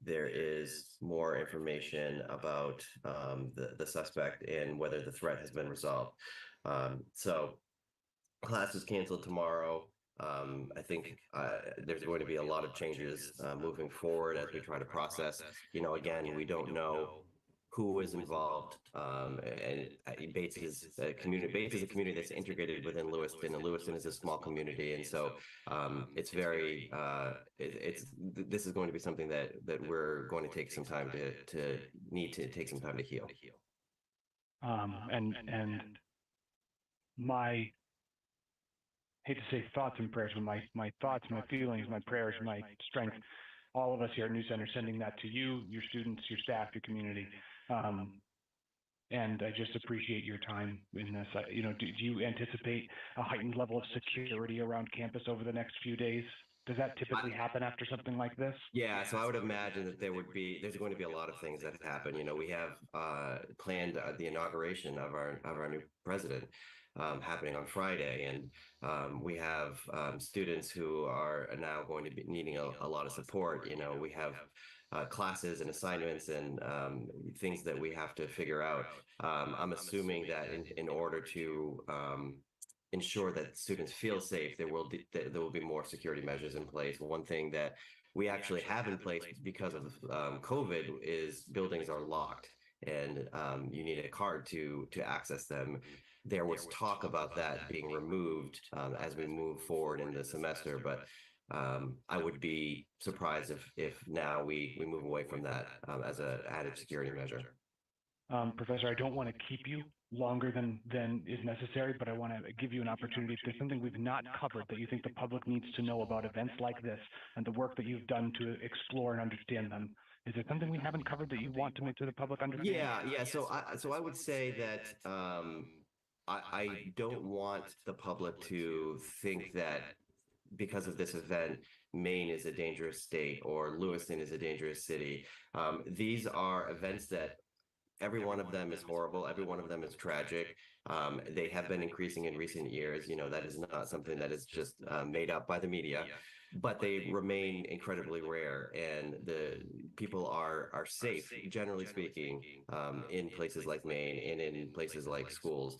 there is more information about the suspect and whether the threat has been resolved. So class is canceled tomorrow. I think there's going to be a lot of changes moving forward as we try to process. Again, we don't know who was involved. And Bates is a community. Bates is a community that's integrated within Lewiston, and Lewiston is a small community, and so it's very. This is going to be something that we're going to take some time to take some time to heal.
And my, hate to say thoughts and prayers, but my thoughts, my feelings, my prayers, my strength, all of us here at News Center, sending that to you, your students, your staff, your community. And I just appreciate your time in this. Do you anticipate a heightened level of security around campus over the next few days? Does that typically happen after something like this?
Yeah, so I would imagine that there's going to be a lot of things that happen. We have planned the inauguration of our new president happening on Friday, and we have students who are now going to be needing a lot of support. We have classes and assignments and things that we have to figure out. I'm assuming that in order to ensure that students feel safe, there will be more security measures in place. One thing that we actually have in place because of COVID is buildings are locked, and you need a card to access them. There was talk about that being removed as we move forward in the semester, but I would be surprised if now we move away from that as an added security measure.
Professor, I don't want to keep you longer than is necessary, but I want to give you an opportunity. If there's something we've not covered that you think the public needs to know about events like this and the work that you've done to explore and understand them, is there something we haven't covered that you want to make sure the public understands?
Yeah. So I would say that I don't want the public to think that because of this event, Maine is a dangerous state or Lewiston is a dangerous city. These are events that every one of them is horrible. Every one of them is tragic. They have been increasing in recent years. That is not something that is just made up by the media, but they remain incredibly rare. And the people are safe, generally speaking, in places like Maine and in places like schools.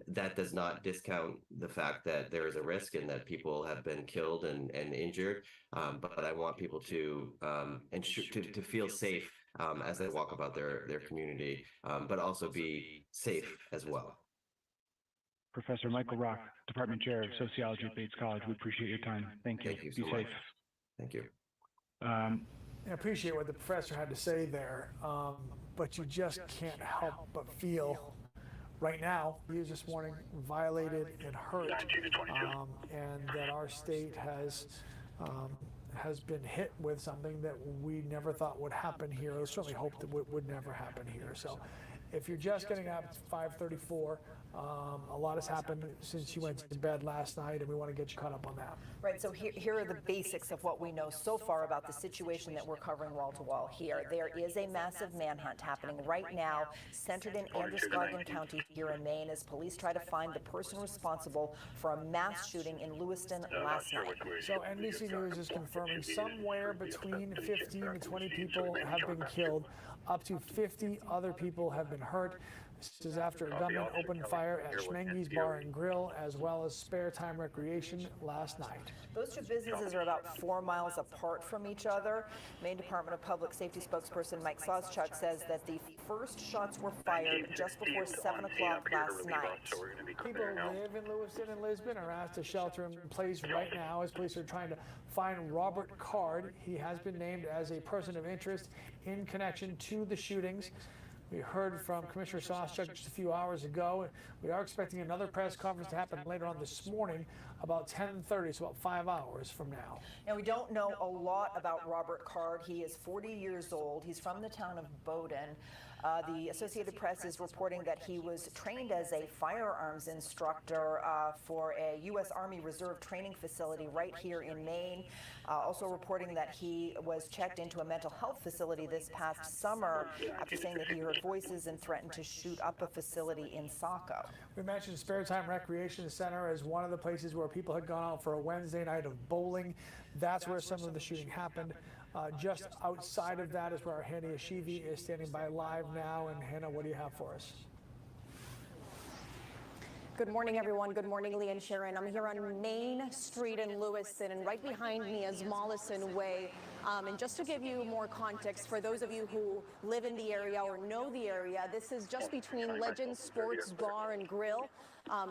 That does not discount the fact that there is a risk and that people have been killed and injured. But I want people to to feel safe as they walk about their community, but also be safe as well.
Professor Michael Rock, Department Chair of Sociology at Bates College, we appreciate your time. Thank you.
Thank you
Be
so
safe.
much. Thank you.
I appreciate what the professor had to say there, but you just can't help but feel right now, he was this morning violated and hurt, and that our state has been hit with something that we never thought would happen here, or certainly hoped that would never happen here. So if you're just getting up, it's 5:34. A lot has happened since you went to bed last night, and we want to get you caught up on that.
Right, so here are the basics of what we know so far about the situation that we're covering wall to wall here. There is a massive manhunt happening right now, centered in Androscoggin County here in Maine, as police try to find the person responsible for a mass shooting in Lewiston last night.
So NBC News is confirming somewhere between 15 to 20 people have been killed. Up to 50 other people have been hurt. This is after a gunman opened fire at Schemengees Bar and Grille, as well as Sparetime Recreation last night.
Those two businesses are about 4 miles apart from each other. Maine Department of Public Safety spokesperson Mike Sawchuk says that the first shots were fired just before 7 o'clock last night.
People who live in Lewiston and Lisbon are asked to shelter in place right now as police are trying to find Robert Card. He has been named as a person of interest in connection to the shootings. We heard from Commissioner Sawchuk just a few hours ago. We are expecting another press conference to happen later on this morning, about 10:30, so about 5 hours from now.
Now, we don't know a lot about Robert Card. He is 40 years old. He's from the town of Bowdoin. The Associated Press is reporting that he was trained as a firearms instructor for a U.S. Army Reserve training facility right here in Maine. Also reporting that he was checked into a mental health facility this past summer after saying that he heard voices and threatened to shoot up a facility in Saco.
We mentioned Sparetime Recreation Center as one of the places where people had gone out for a Wednesday night of bowling. That's where some of the shooting happened. Just outside of that is where our Hannah Yeshivi is standing by live now. And Hannah, what do you have for us?
Good morning, everyone. Good morning, Lee and Sharon. I'm here on Main Street in Lewiston, and right behind me is Mollison Way. And just to give you more context, for those of you who live in the area or know the area, this is just between Legends Sports Bar and Grill.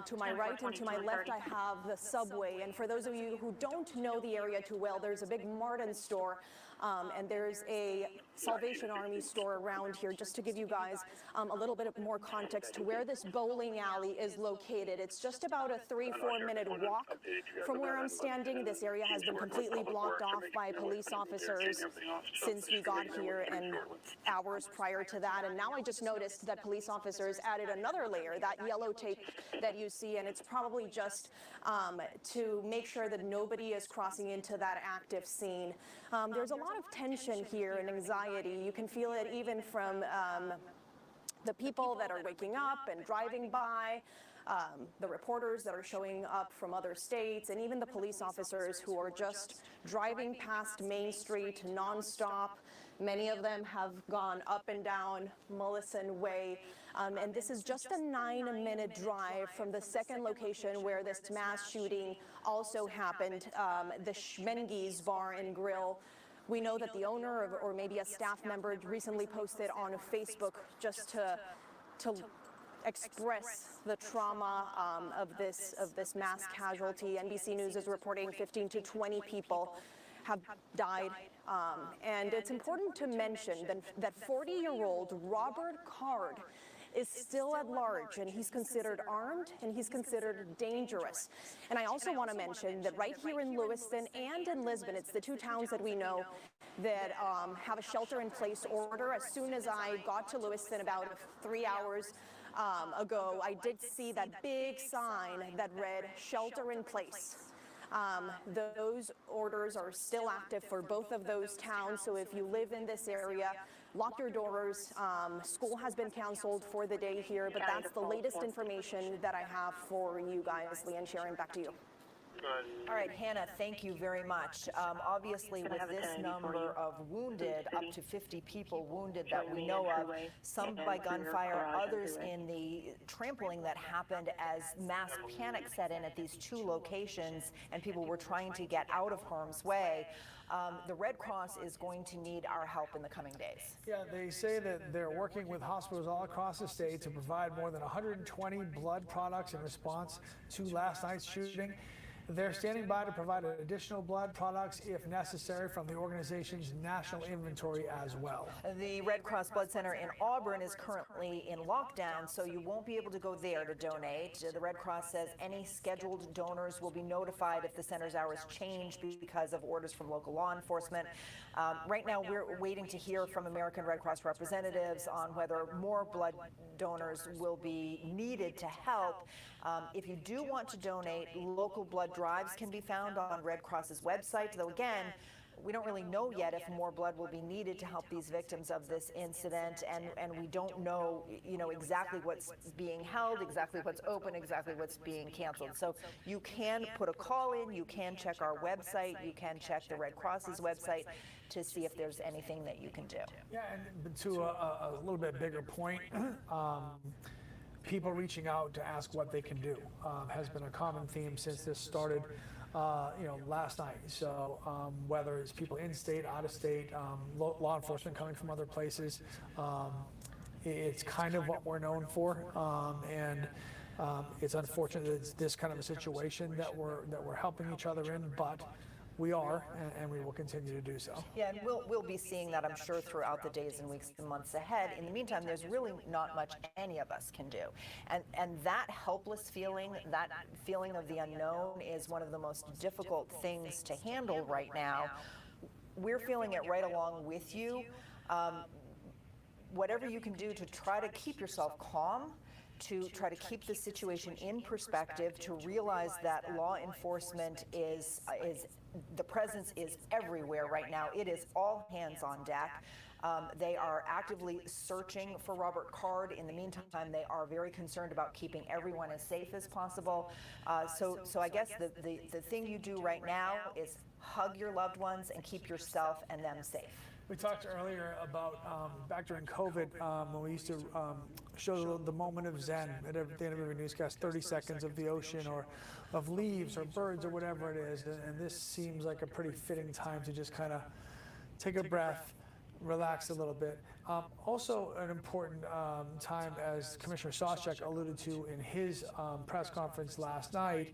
To my right and to my left, I have the Subway. And for those of you who don't know the area too well, there's a big Martin store. And there's a Salvation Army store around here, just to give you guys a little bit of more context to where this bowling alley is located. It's just about a 3-4 minute walk from where I'm standing. This area has been completely blocked off by police officers since we got here and hours prior to that. And now I just noticed that police officers added another layer, that yellow tape that you see, and it's probably just to make sure that nobody is crossing into that active scene. There's a lot of tension here and anxiety. You can feel it even from the people that are waking up and driving by, the reporters that are showing up from other states, and even the police officers who are just driving past Main Street nonstop. Many of them have gone up and down Mullisan Way. And this is just a 9-minute drive from the second location where this mass shooting also happened, the Schemengees Bar and Grille. We know that the owner or maybe a staff member recently posted on Facebook just to express the trauma of this mass casualty. NBC News is reporting 15 to 20 people have died. And it's important to mention that 40-year-old Robert Card is still at large, and he's considered armed and he's considered dangerous. And I also want to mention that right here in Lewiston and in Lisbon, it's the two towns that we know that have a shelter-in-place order. As soon as I got to Lewiston about 3 hours ago, I did see that big sign that read "Shelter in Place." Those orders are still active for both of those towns, so if you live in this area, lock your doors. School has been canceled for the day here, but that's the latest information that I have for you guys. Lee and Sharon, back to you.
All right, Hannah, thank you very much. Obviously, with this number of wounded, up to 50 people wounded that we know of, some by gunfire, others in the trampling that happened as mass panic set in at these two locations and people were trying to get out of harm's way, the Red Cross is going to need our help in the coming days.
Yeah, they say that they're working with hospitals all across the state to provide more than 120 blood products in response to last night's shooting. They're standing by to provide additional blood products if necessary from the organization's national inventory as well.
The Red Cross Blood Center in Auburn is currently in lockdown, so you won't be able to go there to donate. The Red Cross says any scheduled donors will be notified if the center's hours change because of orders from local law enforcement. Right now, we're waiting to hear from American Red Cross representatives on whether more blood donors will be needed to help. If you do want to donate, local blood drives can be found on Red Cross's website, though again, we don't really know yet if more blood will be needed to help these victims of this incident, and we don't know, exactly what's being held, exactly what's open, exactly what's being canceled. So you can put a call in, you can check our website, you can check the Red Cross's website to see if there's anything that you can do.
Yeah, and to a little bit bigger point, people reaching out to ask what they can do has been a common theme since this started, last night. So whether it's people in state, out of state, law enforcement coming from other places, it's kind of what we're known for, and it's unfortunate that it's this kind of a situation that we're helping each other in, but we are, and we will continue to do so.
Yeah, and we'll be seeing that, I'm sure, throughout the days and weeks and months ahead. In the meantime, there's really not much any of us can do. And that helpless feeling, that feeling of the unknown is one of the most difficult things to handle right now. We're feeling it right along with you. Whatever you can do to try to keep yourself calm, to try to keep the situation in perspective, to realize that law enforcement the presence is everywhere right now. It is all hands on deck. They are actively searching for Robert Card. In the meantime, they are very concerned about keeping everyone as safe as possible. So I guess the thing you do right now is hug your loved ones and keep yourself and them safe.
We talked earlier about back during COVID when we used to show the moment of Zen at the end of every newscast, 30 seconds of the ocean or of leaves or birds or whatever it is. And this seems like a pretty fitting time to just kind of take a breath, relax a little bit. Also an important time, as Commissioner Sawchuk alluded to in his press conference last night,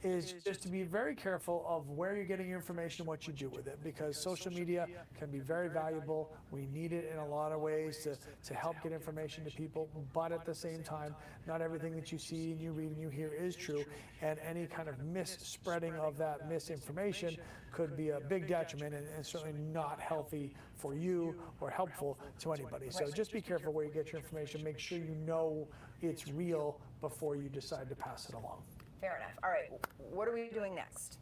is just to be very careful of where you're getting your information and what you do with it, because social media can be very valuable. We need it in a lot of ways to help get information to people, but at the same time, not everything that you see and you read and you hear is true, and any kind of misspreading of that misinformation could be a big detriment and certainly not healthy for you or helpful to anybody. So just be careful where you get your information. Make sure you know it's real before you decide to pass it along.
Fair enough. All right, what are we doing next?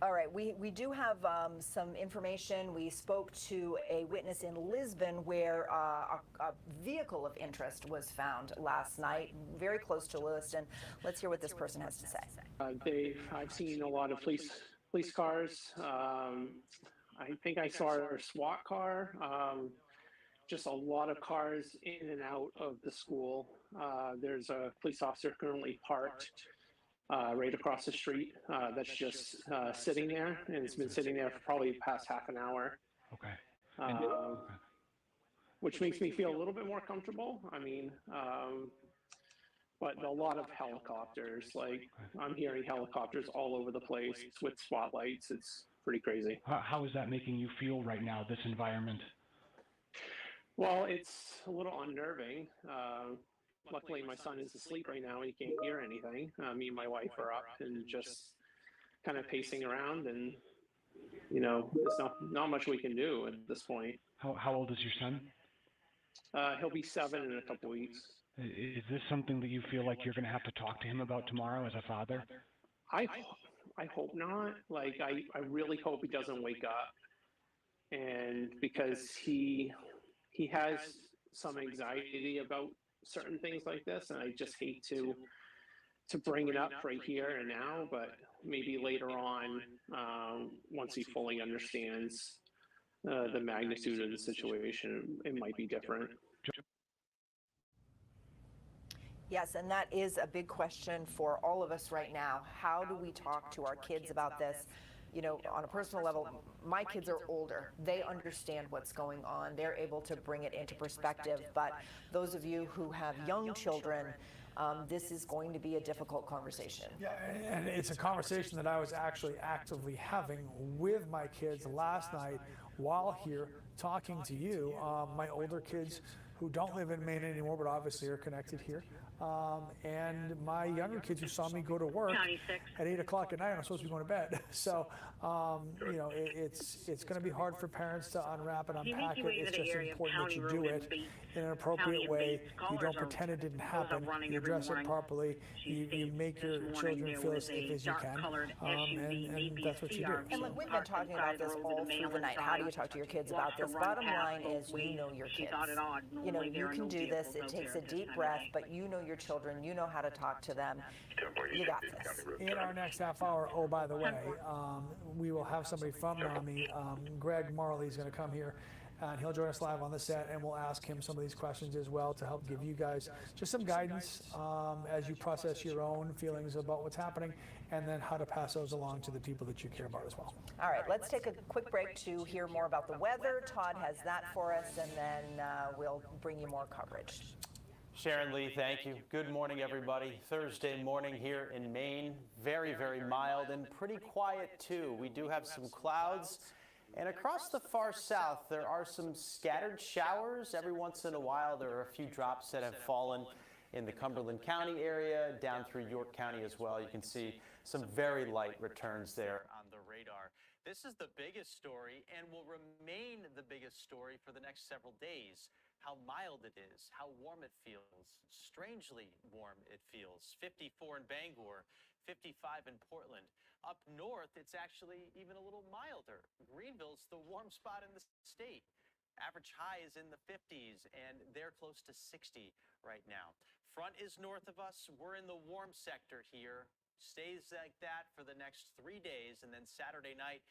All right, we do have some information. We spoke to a witness in Lisbon where a vehicle of interest was found last night, very close to Lewiston. Let's hear what this person has to say.
I've seen a lot of police cars. I think I saw a SWAT car. Just a lot of cars in and out of the school. There's a police officer currently parked right across the street that's just sitting there, and it's been sitting there for probably the past half an hour.
Okay.
Which makes me feel a little bit more comfortable. I mean, but a lot of helicopters, like I'm hearing helicopters all over the place with spotlights. It's pretty crazy.
How is that making you feel right now, this environment?
Well, it's a little unnerving. Luckily, my son is asleep right now. He can't hear anything. Me and my wife are up and just kind of pacing around, and there's not much we can do at this point.
How old is your son?
He'll be 7 in a couple weeks.
Is this something that you feel like you're going to have to talk to him about tomorrow as a father?
I hope not. Like, I really hope he doesn't wake up, and because he has some anxiety about certain things like this, and I just hate to bring it up right here and now, but maybe later on, once he fully understands the magnitude of the situation, it might be different.
Yes, and that is a big question for all of us right now. How do we talk to our kids about this? On a personal level, my kids are older. They understand what's going on. They're able to bring it into perspective. But those of you who have young children, this is going to be a difficult conversation.
Yeah, and it's a conversation that I was actually actively having with my kids last night while here talking to you. My older kids who don't live in Maine anymore, but obviously are connected here. And my younger kids who saw me go to work at 8 o'clock at night, I'm supposed to be going to bed. So, it's going to be hard for parents to unwrap and unpack it. It's just important that you do it in an appropriate way. You don't pretend it didn't happen. You address it properly. You make your children feel as safe as you can. And that's what you do.
And look, we've been talking about this all through the night. How do you talk to your kids about this? Bottom line is you know your kids. You can do this. It takes a deep breath, but you know your children. You know how to talk to them. You got this.
In our next half hour, oh, by the way, we will have somebody from NAMI. Greg Marley is going to come here, and he'll join us live on the set, and we'll ask him some of these questions as well to help give you guys just some guidance as you process your own feelings about what's happening, and then how to pass those along to the people that you care about as well.
All right, let's take a quick break to hear more about the weather. Todd has that for us, and then we'll bring you more coverage.
Sharon Lee, thank you. Good morning, everybody. Thursday morning here in Maine. Very, very mild and pretty quiet, too. We do have some clouds. And across the far south, there are some scattered showers. Every once in a while, there are a few drops that have fallen in the Cumberland County area, down through York County as well. You can see some very light returns there on the radar. This is the biggest story and will remain the biggest story for the next several days. How mild it is, how warm it feels, strangely warm it feels. 54 in Bangor, 55 in Portland. Up north, it's actually even a little milder. Greenville's the warm spot in the state. Average high is in the 50s, and they're close to 60 right now. Front is north of us. We're in the warm sector here. Stays like that for the next 3 days, and then Saturday night,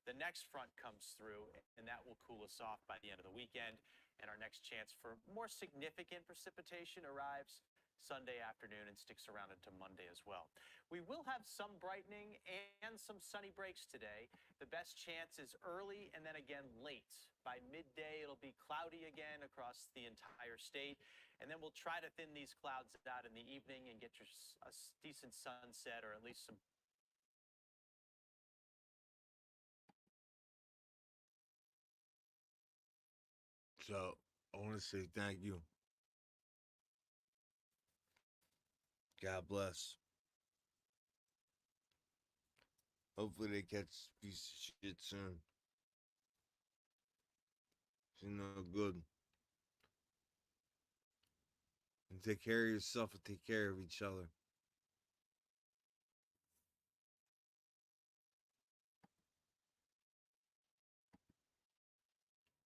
the next front comes through, and that will cool us off by the end of the weekend. And our next chance for more significant precipitation arrives Sunday afternoon and sticks around into Monday as well. We will have some brightening and some sunny breaks today. The best chance is early and then again late. By midday, it'll be cloudy again across the entire state. And then we'll try to thin these clouds out in the evening and get you a decent sunset or at least some.
So I want to say thank you. God bless. Hopefully they catch this piece of shit soon. It's no good. And take care of yourself and take care of each other.